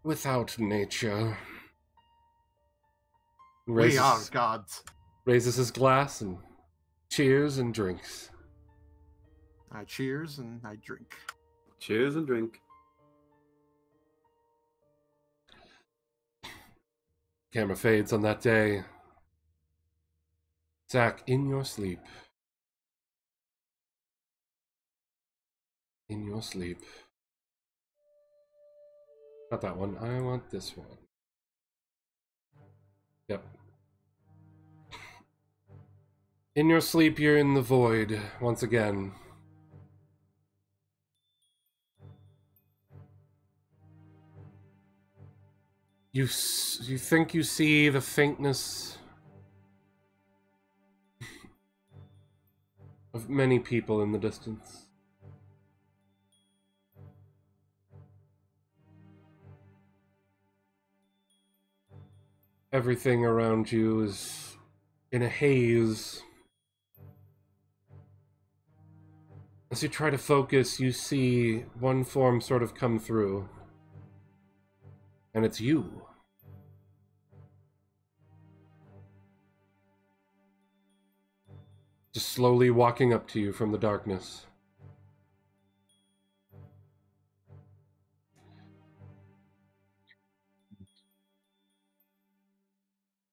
without nature. We are gods. Raises his glass and cheers and drinks. I cheers and I drink. Cheers and drink. Camera fades on that day. Zack, in your sleep. In your sleep. Not that one. I want this one. Yep. In your sleep, you're in the void once again. You think you see the faintness of many people in the distance. Everything around you is in a haze. As you try to focus, you see one form sort of come through. And it's you. just slowly walking up to you from the darkness.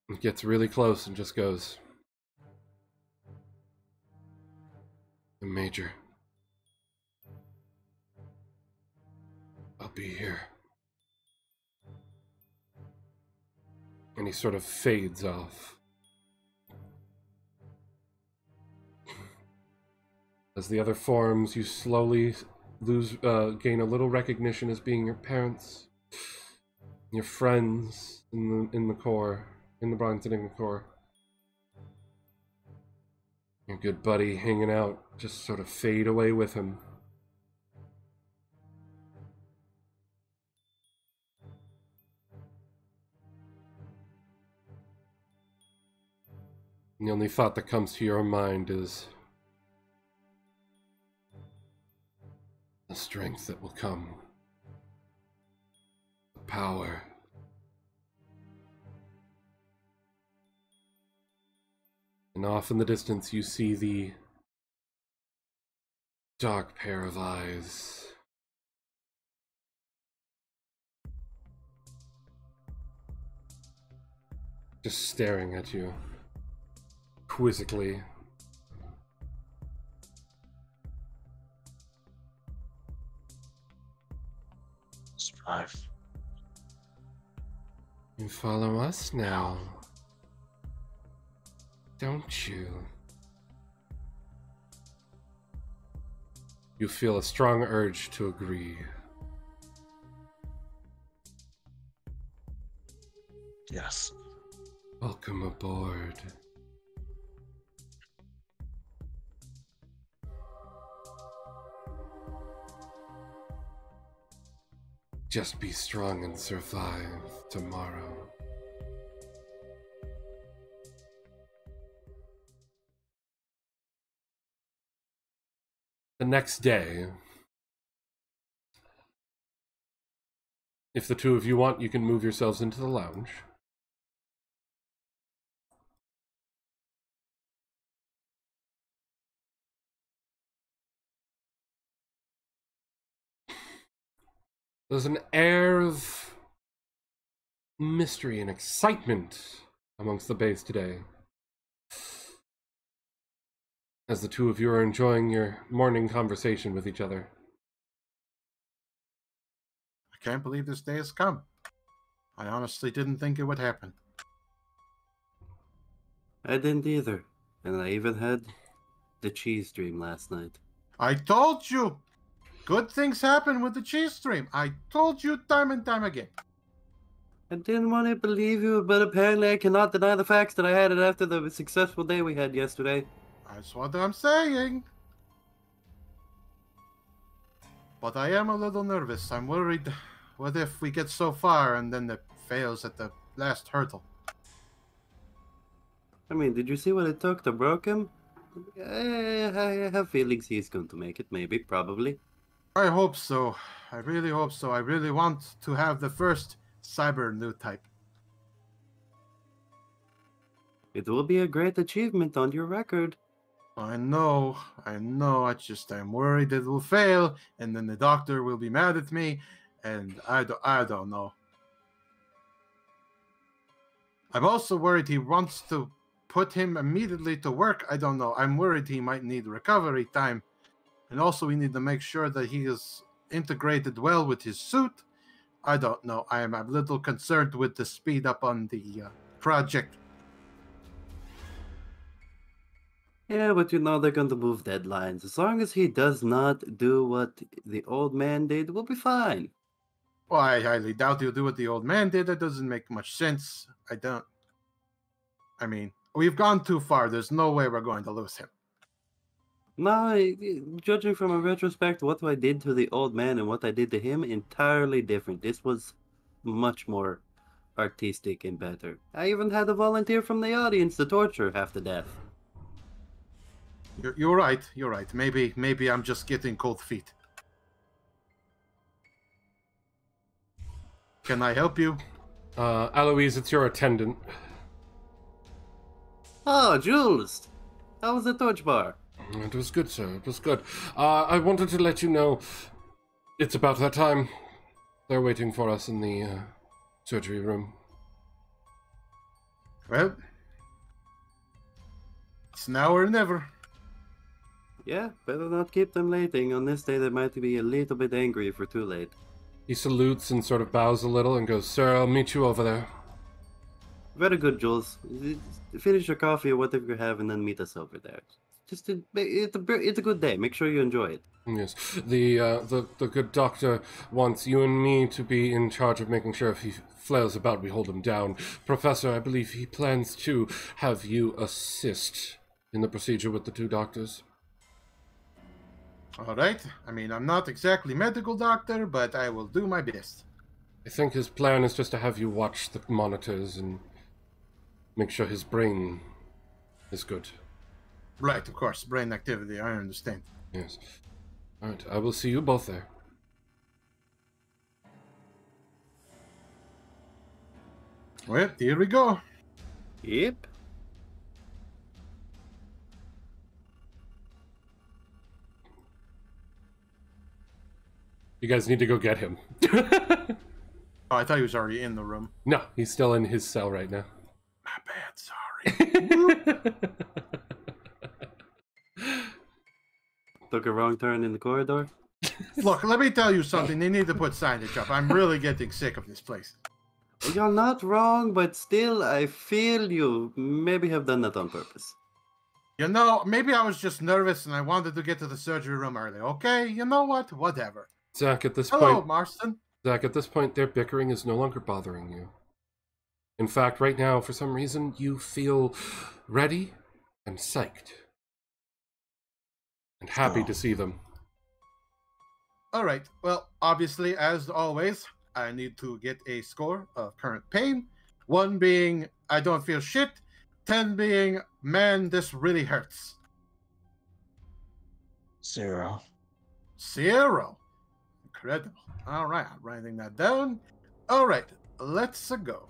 It gets really close and just goes, "The Major, I'll be here." And he sort of fades off. As the other forms, you slowly gain a little recognition as being your parents, your friends in the core, in the Bronze Enigma core. Your good buddy hanging out, just sort of fade away with him. And the only thought that comes to your mind is the strength that will come, the power. And off in the distance you see the dark pair of eyes. Just staring at you, quizzically. Survive. You follow us now, don't you? You feel a strong urge to agree. Yes. Welcome aboard. Just be strong and survive tomorrow. The next day, if the two of you want, you can move yourselves into the lounge. There's an air of mystery and excitement amongst the base today, as the two of you are enjoying your morning conversation with each other. I can't believe this day has come. I honestly didn't think it would happen. I didn't either. And I even had the cheese dream last night. I told you! Good things happen with the cheese stream. I told you time and time again. I didn't want to believe you, but apparently I cannot deny the facts that I had it after the successful day we had yesterday. That's what I'm saying. But I am a little nervous. I'm worried, what if we get so far and then it fails at the last hurdle? I mean, did you see what it took to broke him? I have feelings he's going to make it, maybe, probably. I hope so. I really hope so. I really want to have the first cyber new type. It will be a great achievement on your record. I know. I'm worried it will fail, and then the doctor will be mad at me, and I don't know. I'm also worried he wants to put him immediately to work. I don't know. I'm worried he might need recovery time. And also we need to make sure that he is integrated well with his suit. I don't know. I am a little concerned with the speed up on the project. Yeah, but you know they're going to move deadlines. As long as he does not do what the old man did, we'll be fine. Well, I highly doubt he'll do what the old man did. That doesn't make much sense. I mean, we've gone too far. There's no way we're going to lose him. No, judging from a retrospect, what I did to the old man and what I did to him, entirely different. This was much more artistic and better. I even had a volunteer from the audience to torture half to death. You're right. You're right. Maybe I'm just getting cold feet. Can I help you? Eloise, it's your attendant. Oh, Jules! How was the torch bar? It was good, sir. It was good. I wanted to let you know it's about that time. They're waiting for us in the surgery room. Well, it's now or never. Yeah, better not keep them waiting. On this day, they might be a little bit angry if we're too late. He salutes and sort of bows a little and goes, "Sir, I'll meet you over there." Very good, Jules. Finish your coffee or whatever you have and then meet us over there. It's a good day. Make sure you enjoy it. Yes, the good doctor wants you and me to be in charge of making sure if he flails about, we hold him down. Professor, I believe he plans to have you assist in the procedure with the two doctors. All right. I mean, I'm not exactly medical doctor, but I will do my best. I think his plan is just to have you watch the monitors and make sure his brain is good. Right, of course. Brain activity, I understand. Yes. All right, I will see you both there. Well, here we go. Yep. You guys need to go get him. Oh, I thought he was already in the room. No, he's still in his cell right now. My bad, sorry. Took a wrong turn in the corridor. Look, let me tell you something. They need to put signage up. I'm really getting sick of this place. You're not wrong, but still, I feel you maybe have done that on purpose. You know, maybe I was just nervous and I wanted to get to the surgery room early. Okay, you know what? Whatever. Zach, at this Hello, point... Marston. Zach, at this point, their bickering is no longer bothering you. In fact, right now, for some reason, you feel ready and psyched. And happy to see them. All right. Well, obviously, as always, I need to get a score of current pain. 1 being, I don't feel shit. 10 being, man, this really hurts. 0. 0. Incredible. All right, I'm writing that down. All right, let's go.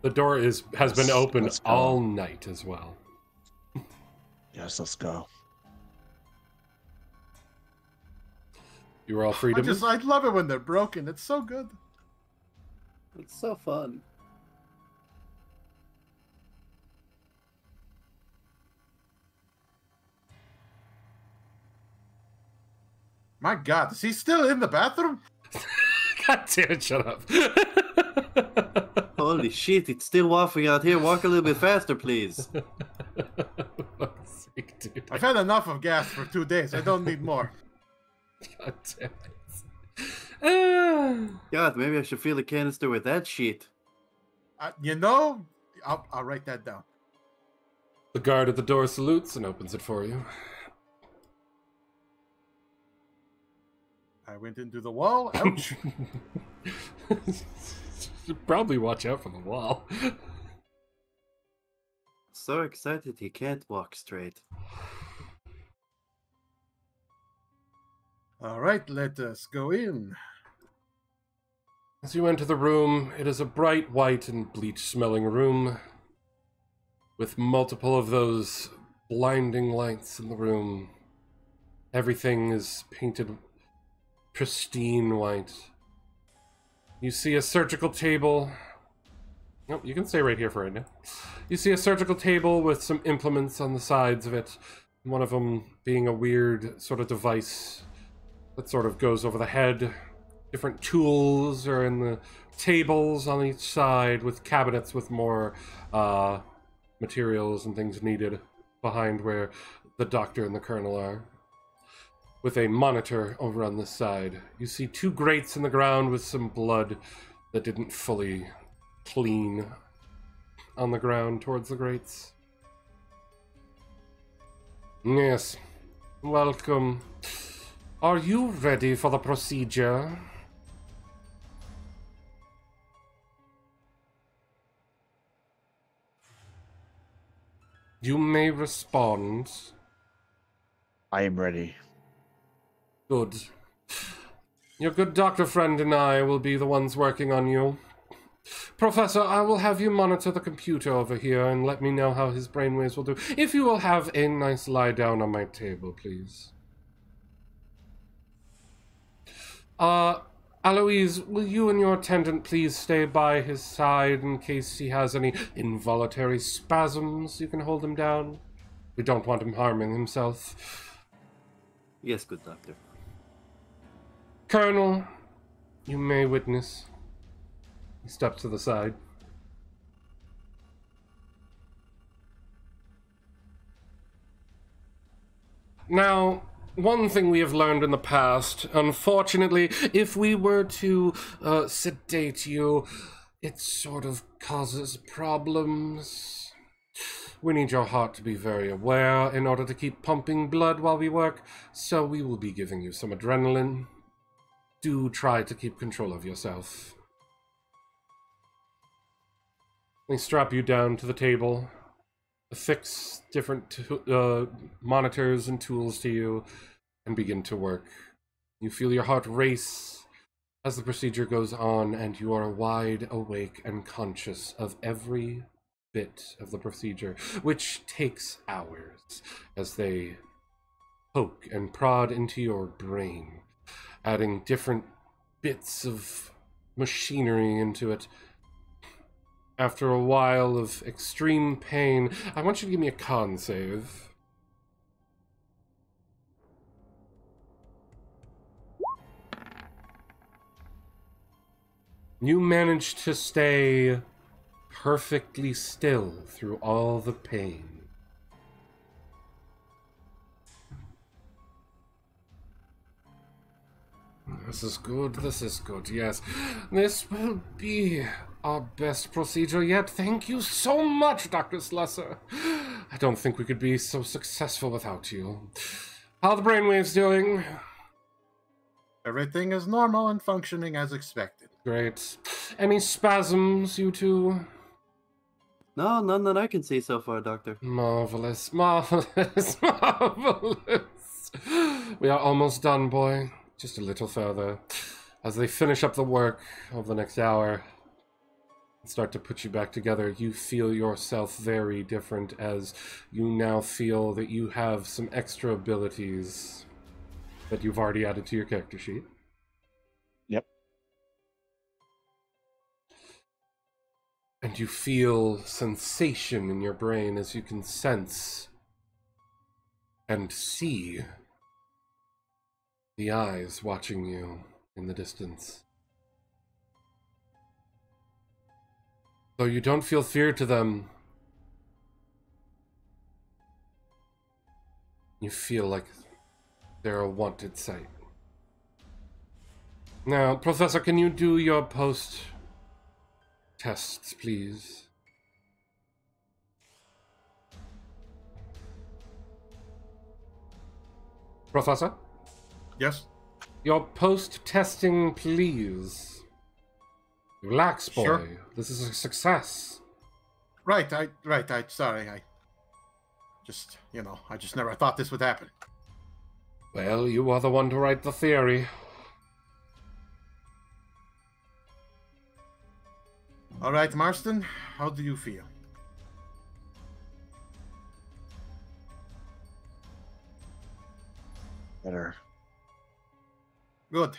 The door has been open Let's go. all night as well. Yes, let's go. You were all free to move. I love it when they're broken. It's so good. It's so fun. My God, is he still in the bathroom? God damn it, shut up. Holy shit, it's still waffling out here. Walk a little bit faster, please. Fuck's sake, dude. I've had enough of gas for 2 days. I don't need more. God damn it. God, maybe I should fill a canister with that shit. You know, I'll write that down. The guard at the door salutes and opens it for you. I went into the wall. Ouch. Should probably watch out for the wall. So excited he can't walk straight. All right, let us go in. As you enter the room, it is a bright white and bleach-smelling room with multiple of those blinding lights in the room. Everything is painted pristine white. You see a surgical table. Nope, you can stay right here for right now. You see a surgical table with some implements on the sides of it. One of them being a weird sort of device that sort of goes over the head. Different tools are in the tables on each side with cabinets with more materials and things needed behind where the doctor and the colonel are. With a monitor over on this side. You see 2 grates in the ground with some blood that didn't fully clean on the ground towards the grates. Yes. Welcome. Are you ready for the procedure? You may respond. I am ready. Good. Your good doctor friend and I will be the ones working on you. Professor, I will have you monitor the computer over here and let me know how his brainwaves will do. If you will have a nice lie down on my table, please. Eloise, will you and your attendant please stay by his side in case he has any involuntary spasms? You can hold him down. We don't want him harming himself. Yes, good doctor. Colonel, you may witness. He steps to the side. Now, one thing we have learned in the past, unfortunately, if we were to sedate you, it sort of causes problems. We need your heart to be very aware in order to keep pumping blood while we work, so we will be giving you some adrenaline. Do try to keep control of yourself. They strap you down to the table, affix different monitors and tools to you, and begin to work. You feel your heart race as the procedure goes on, and you are wide awake and conscious of every bit of the procedure, which takes hours as they poke and prod into your brain, adding different bits of machinery into it. After a while of extreme pain, I want you to give me a con save. You managed to stay perfectly still through all the pain. This is good, yes. This will be our best procedure yet. Thank you so much, Dr. Slusser. I don't think we could be so successful without you. How are the brainwaves doing? Everything is normal and functioning as expected. Great. Any spasms, you two? No, none that I can see so far, Doctor. Marvelous, marvelous, marvelous. We are almost done, boy. Just a little further. As they finish up the work of the next hour and start to put you back together, you feel yourself very different as you now feel that you have some extra abilities that you've already added to your character sheet. Yep. And you feel sensation in your brain as you can sense and see the eyes watching you in the distance. Though you don't feel fear to them, you feel like they're a wanted sight. Now, Professor, can you do your post-tests, please? Professor? Yes? Your post-testing, please. Relax, boy. Sure. This is a success. Right, sorry, I just never thought this would happen. Well, you are the one to write the theory. All right, Marston, how do you feel? Better. Good.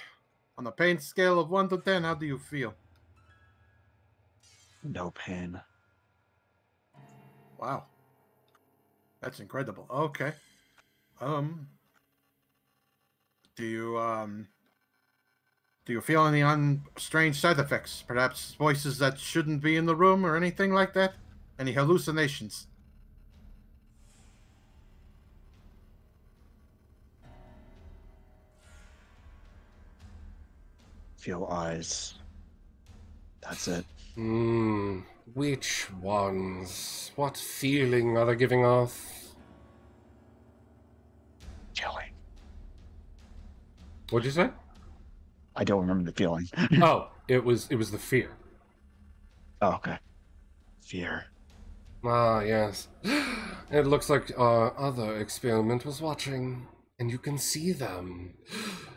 On a pain scale of 1 to 10, how do you feel? No pain. Wow. That's incredible. Okay. Do you feel any strange side effects? Perhaps voices that shouldn't be in the room or anything like that? Any hallucinations? Feel eyes. That's it. Which ones? What feeling are they giving off? Killing. What'd you say? I don't remember the feeling. Oh, it was the fear. Oh, okay. Fear. Ah, yes. It looks like our other experiment was watching, and you can see them.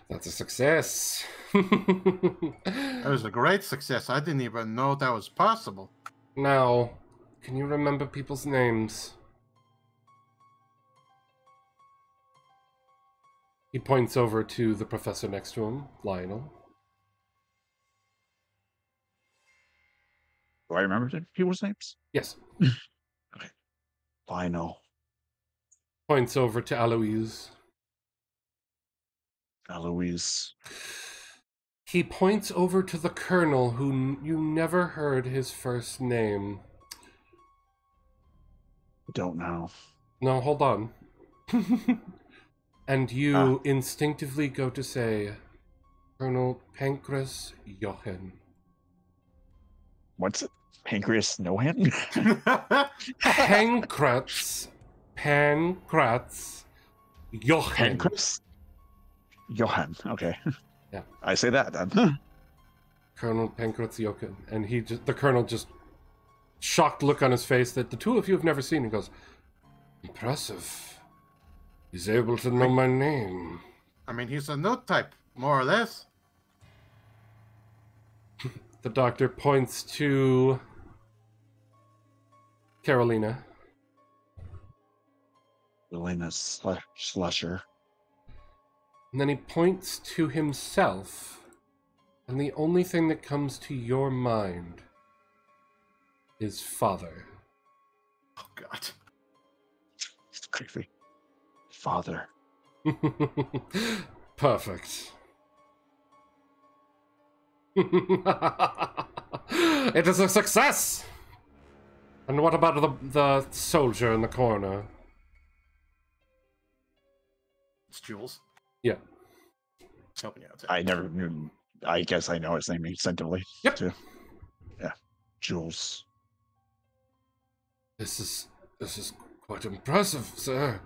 That's a success. That was a great success. I didn't even know that was possible. Now, can you remember people's names? He points over to the professor next to him, Lionel. Do I remember the people's names? Yes. Okay. Lionel. Points over to Aloise. Eloise. He points over to the colonel, who you never heard his first name. Don't know. No, hold on. And you instinctively go to say, Colonel Pancras Jochen. What's it? Pancreas Nohan? Pancras Jochen. Pancreas? Johan. Okay. Yeah. I say that then. Colonel Pancras Jochen. And the colonel just shocked look on his face that the two of you have never seen. He goes, impressive. He's able to know my name. I mean, he's a note type, more or less. The doctor points to Carolina. Elena Slusher. And then he points to himself. And the only thing that comes to your mind is father. Oh, God. It's creepy. Father. Perfect. It is a success! And what about the soldier in the corner? It's Jules. Yeah. It's helping you out. I never knew. I guess I know his name instinctively. Yep. Too. Yeah. Jules. This is quite impressive, sir.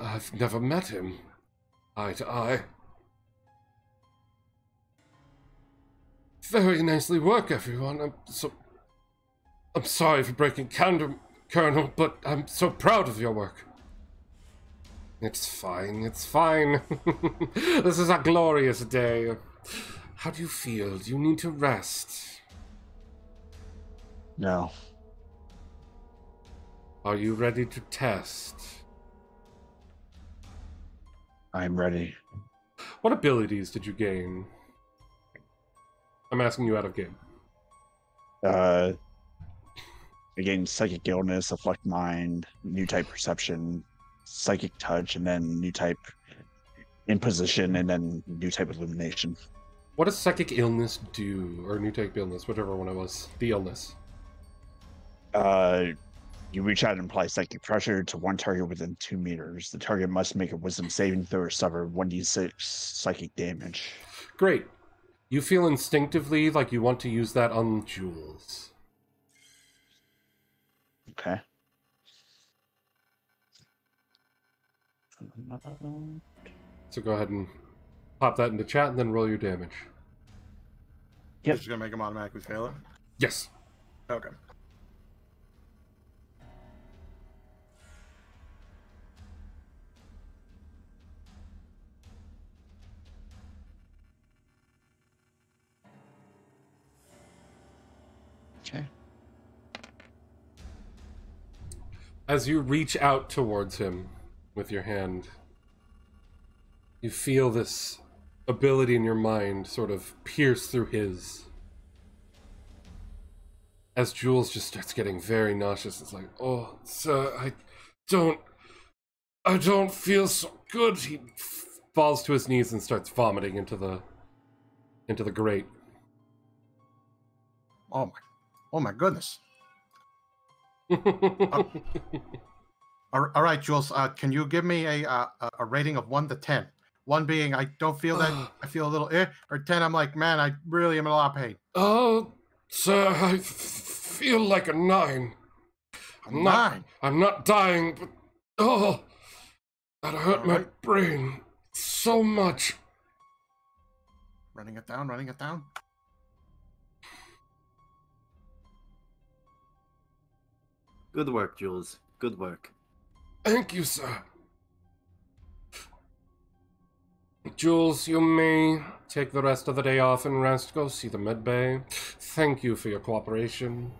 I've never met him. Eye to eye. Very nicely work, everyone. I'm sorry for breaking candor, Colonel, but I'm so proud of your work. It's fine, it's fine. This is a glorious day. How do you feel? Do you need to rest? No. Are you ready to test? I'm ready. What abilities did you gain? I'm asking you out of game. Again, psychic illness, affect mind, new type perception, psychic touch, and then new type imposition, and then new type illumination. What does psychic illness do? Or new type illness, whichever one it was. The illness. You reach out and apply psychic pressure to one target within 2 meters. The target must make a wisdom saving throw or suffer 1d6 psychic damage. Great. You feel instinctively like you want to use that on Jules. Okay. So go ahead and pop that into chat and then roll your damage. Yep. Just gonna make him automatically fail it? Yes. Okay. Okay. As you reach out towards him with your hand, you feel this ability in your mind sort of pierce through his. As Jules just starts getting very nauseous, it's like, oh, sir, I don't feel so good. He falls to his knees and starts vomiting into the grate. Oh my goodness. All right, Jules. Can you give me a rating of 1 to 10? 1 being I don't feel that I feel a little or 10 I'm like, man, I really am in a lot of pain. Oh, sir, I feel like a 9. I'm not dying, but that hurt my brain so much. Running it down. Good work, Jules. Good work. Thank you, sir. Jules, you may take the rest of the day off and rest. Go see the med bay. Thank you for your cooperation.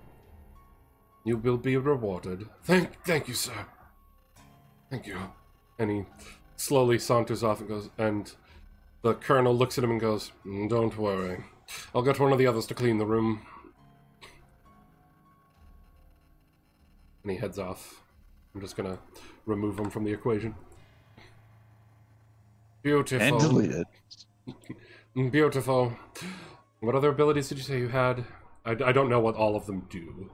You will be rewarded. Thank you, sir. Thank you. And he slowly saunters off and goes, and the colonel looks at him and goes, don't worry. I'll get one of the others to clean the room. And he heads off. I'm just gonna remove him from the equation. Beautiful. And delete it. Beautiful. What other abilities did you say you had? I don't know what all of them do.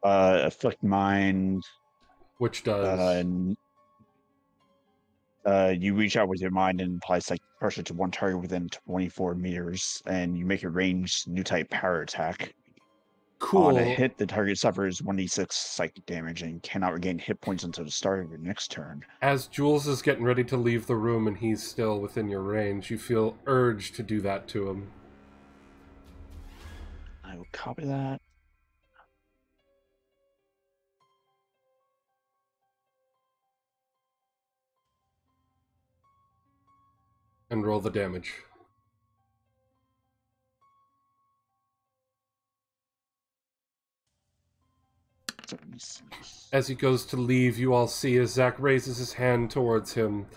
Afflict mind. Which does? You reach out with your mind and apply psychic pressure to one target within 24 meters, and you make a ranged new type power attack. Cool. On a hit, the target suffers 1d6 psychic damage and cannot regain hit points until the start of your next turn. As Jules is getting ready to leave the room and he's still within your range, you feel urged to do that to him. I will copy that. And roll the damage. As he goes to leave, you all see as Zack raises his hand towards him.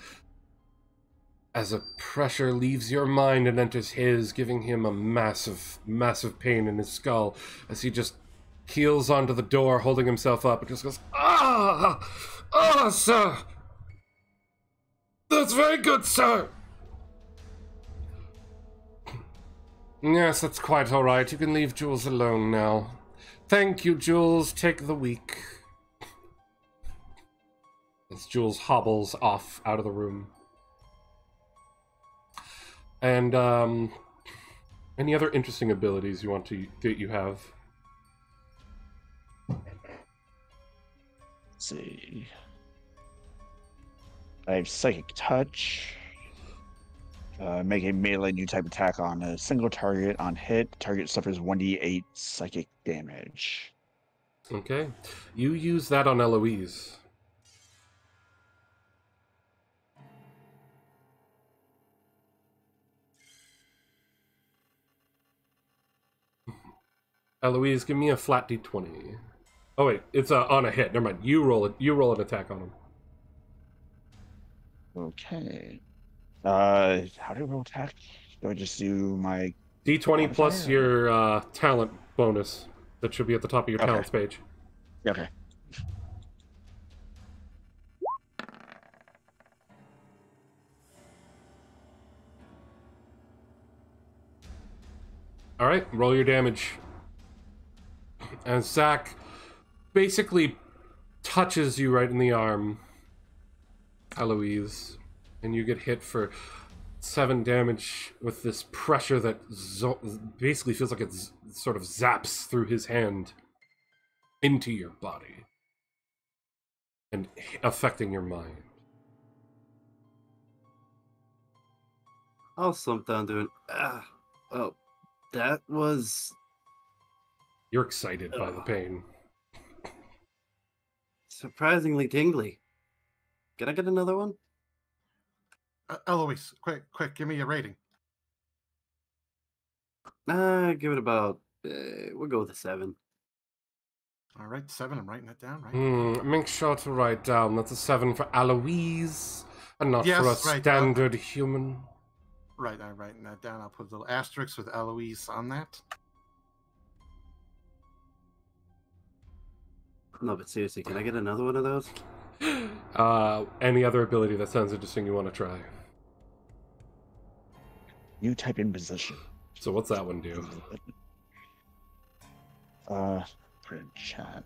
As a pressure leaves your mind and enters his, giving him a massive, massive pain in his skull. As he just heels onto the door, holding himself up, and just goes, "Ah! Ah, sir! That's very good, sir!" Yes, that's quite all right. You can leave Jules alone now. Thank you, Jules. Take the week. As Jules hobbles off out of the room. And, any other interesting abilities you want that you have? Let's see. I have Psychic Touch. Make a melee new type attack on a single target. On hit, target suffers 1d8 psychic damage. Okay. You use that on Eloise. Eloise, give me a flat d20. Oh wait, it's on a hit. Never mind. You roll it. You roll an attack on him. Okay. How do I roll attack? Do I just do my d20 plus your talent bonus that should be at the top of your talents page. Okay. All right, roll your damage. And Zack basically touches you right in the arm, Eloise, and you get hit for 7 damage with this pressure that basically feels like it sort of zaps through his hand into your body and affecting your mind. I'll slump down doing. Oh, that was. You're excited by the pain. Surprisingly tingly. Can I get another one? Eloise, quick, give me a rating. Give it about. We'll go with a 7. All right, 7. I'm writing that down. Right. Make sure to write down that's a 7 for Eloise, and not for a standard human. Right, I'm writing that down. I'll put a little asterisk with Eloise on that. No, but seriously, can I get another one of those? Any other ability that sounds interesting you want to try? New type in position. So what's that one do? Put in chat.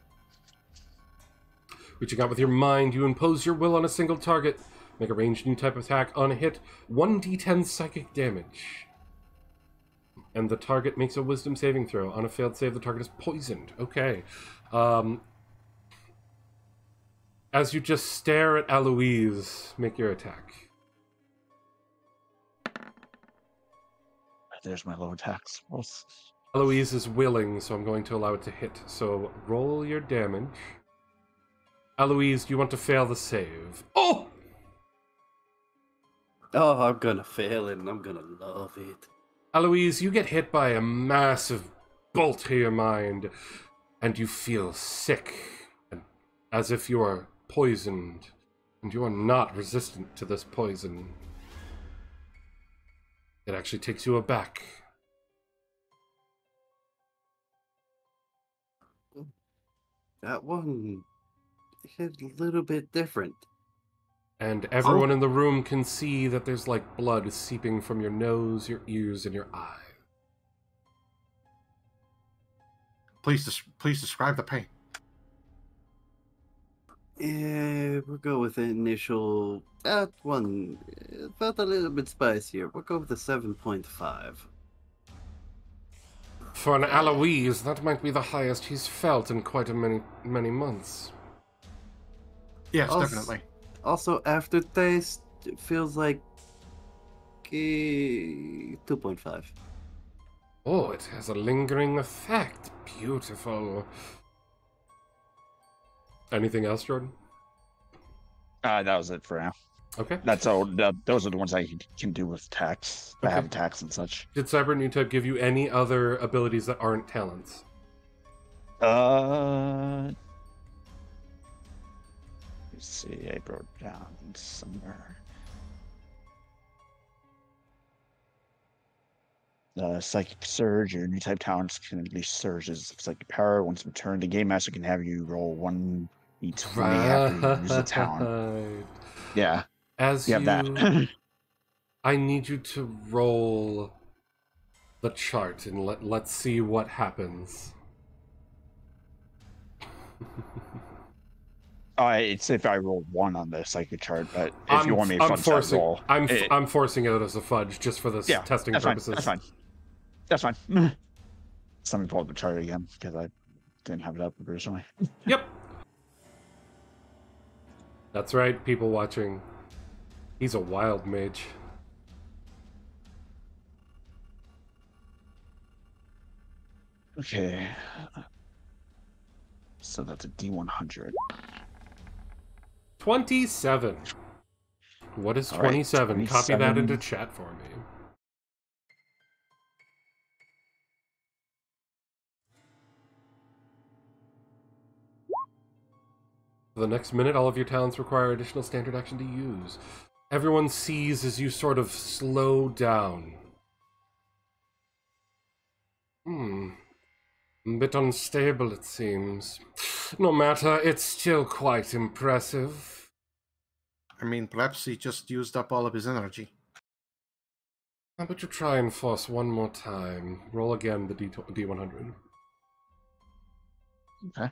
Reaching out with your mind, you impose your will on a single target. Make a ranged new type of attack. On a hit, 1d10 psychic damage. And the target makes a wisdom saving throw. On a failed save, the target is poisoned. Okay. As you just stare at Eloise, make your attack. There's my low attacks. Eloise is willing, so I'm going to allow it to hit. So roll your damage. Eloise, do you want to fail the save? Oh! Oh, I'm gonna fail it and I'm gonna love it. Eloise, you get hit by a massive bolt to your mind, and you feel sick, and as if you are poisoned, and you are not resistant to this poison. It actually takes you aback. That one hit a little bit different. And everyone in the room can see that there's like blood seeping from your nose, your ears, and your eye. Please describe the pain. Yeah, we'll go with the initial. That one felt a little bit spicier. We'll go with the 7.5. For an Eloise, that might be the highest he's felt in quite a many months. Yes, definitely. Also, aftertaste, it feels like 2.5. Oh, it has a lingering effect. Beautiful. Anything else, Jordan? That was it for now. Okay. That's all. Those are the ones I can do with attacks. I have attacks and such. Did Cyber New Type give you any other abilities that aren't talents? Let's see. I wrote it down somewhere. Psychic Surge, your new type talents can increase surges of psychic power. Once returned, the game master can have you roll 1d20 after you use a talent. Yeah. As you have that. I need you to roll the chart and let's see what happens. It's if I roll 1 on the psychic chart, but if you want me to fudge that roll, I'm forcing it as a fudge just for this testing purposes. That's fine. That's fine. Let me pull up the chart again because I didn't have it up originally. Yep. That's right, people watching. He's a wild mage. Okay. So that's a D100. 27. What is 27? Right, 27. Copy that into chat for me. For the next minute, all of your talents require additional standard action to use. Everyone sees as you sort of slow down. A bit unstable, it seems. No matter, it's still quite impressive. I mean, perhaps he just used up all of his energy. How about you try and force one more time? Roll again the D100. Okay.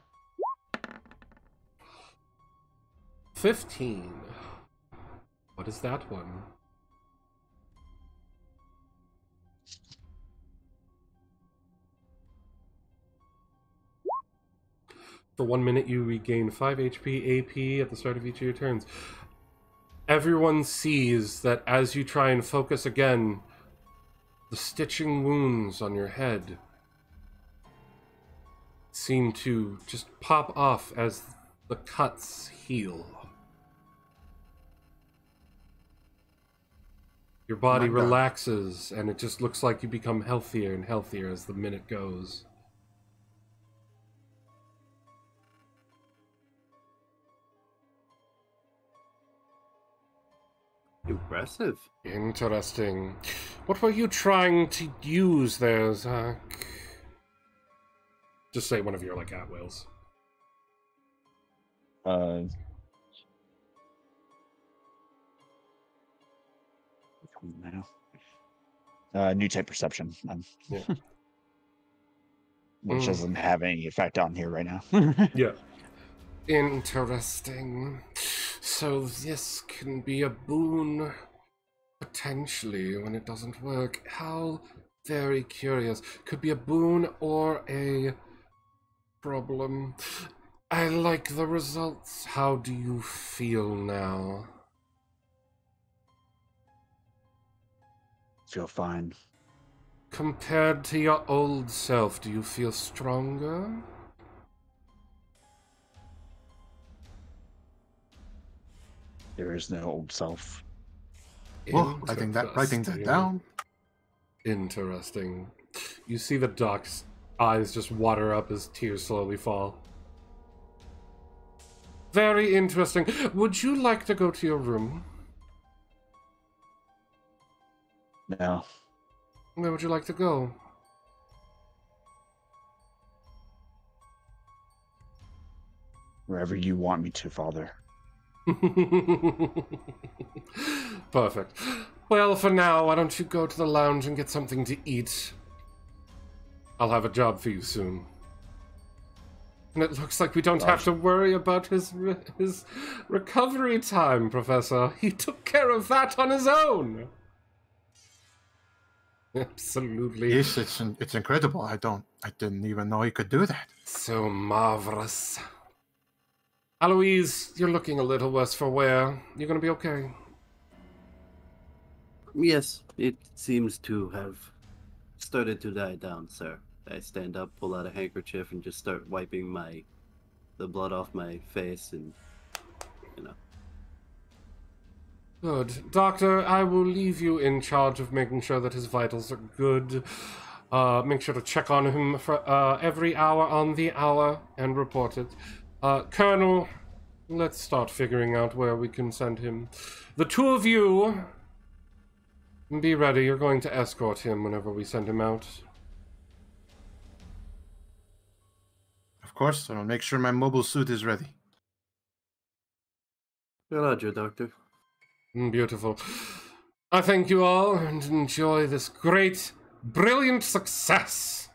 15. What is that one? For 1 minute, you regain 5 HP AP at the start of each of your turns. Everyone sees that as you try and focus again, the stitching wounds on your head seem to just pop off as the cuts heal. Your body relaxes, and it just looks like you become healthier and healthier as the minute goes. Impressive. Interesting. What were you trying to use there, Zach? Just say one of your, like, at-wills. New type perception. Yeah. Which doesn't have any effect on here right now. Yeah. Interesting. So this can be a boon, potentially, when it doesn't work. How very curious. Could be a boon or a problem. I like the results. How do you feel now? Feel fine. Compared to your old self, do you feel stronger? There is no old self. Well, writing that down. Interesting. You see the Doc's eyes just water up as tears slowly fall. Very interesting. Would you like to go to your room? No. Where would you like to go? Wherever you want me to, Father. Perfect. Well, for now, why don't you go to the lounge and get something to eat? I'll have a job for you soon. And it looks like we don't have to worry about his recovery time, Professor. He took care of that on his own. Absolutely. Yes, it's incredible. I didn't even know he could do that. So marvelous. Eloise, you're looking a little worse for wear. You're gonna be okay. Yes, it seems to have started to die down, sir. I stand up, pull out a handkerchief, and just start wiping the blood off my face, and Good. Doctor, I will leave you in charge of making sure that his vitals are good. Make sure to check on him for every hour on the hour and report it. Colonel, let's start figuring out where we can send him. The two of you, be ready. You're going to escort him whenever we send him out. Of course, I'll make sure my mobile suit is ready. Roger, Doctor. Beautiful. I thank you all and enjoy this great, brilliant success.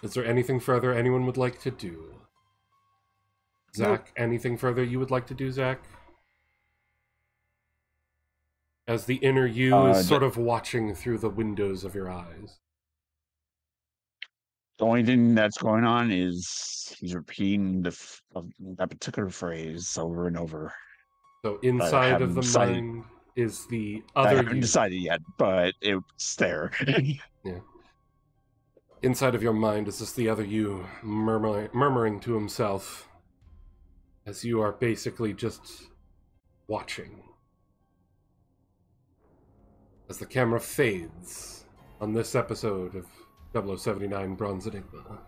Is there anything further anyone would like to do? Zach, anything further you would like to do, Zach? As the inner you is sort of watching through the windows of your eyes. The only thing that's going on is he's repeating that particular phrase over and over. So inside of the mind is the other you. I haven't decided yet, but it's there. Yeah. Inside of your mind is just the other you murmuring to himself as you are basically just watching. As the camera fades on this episode of 0079 Bronze Enigma.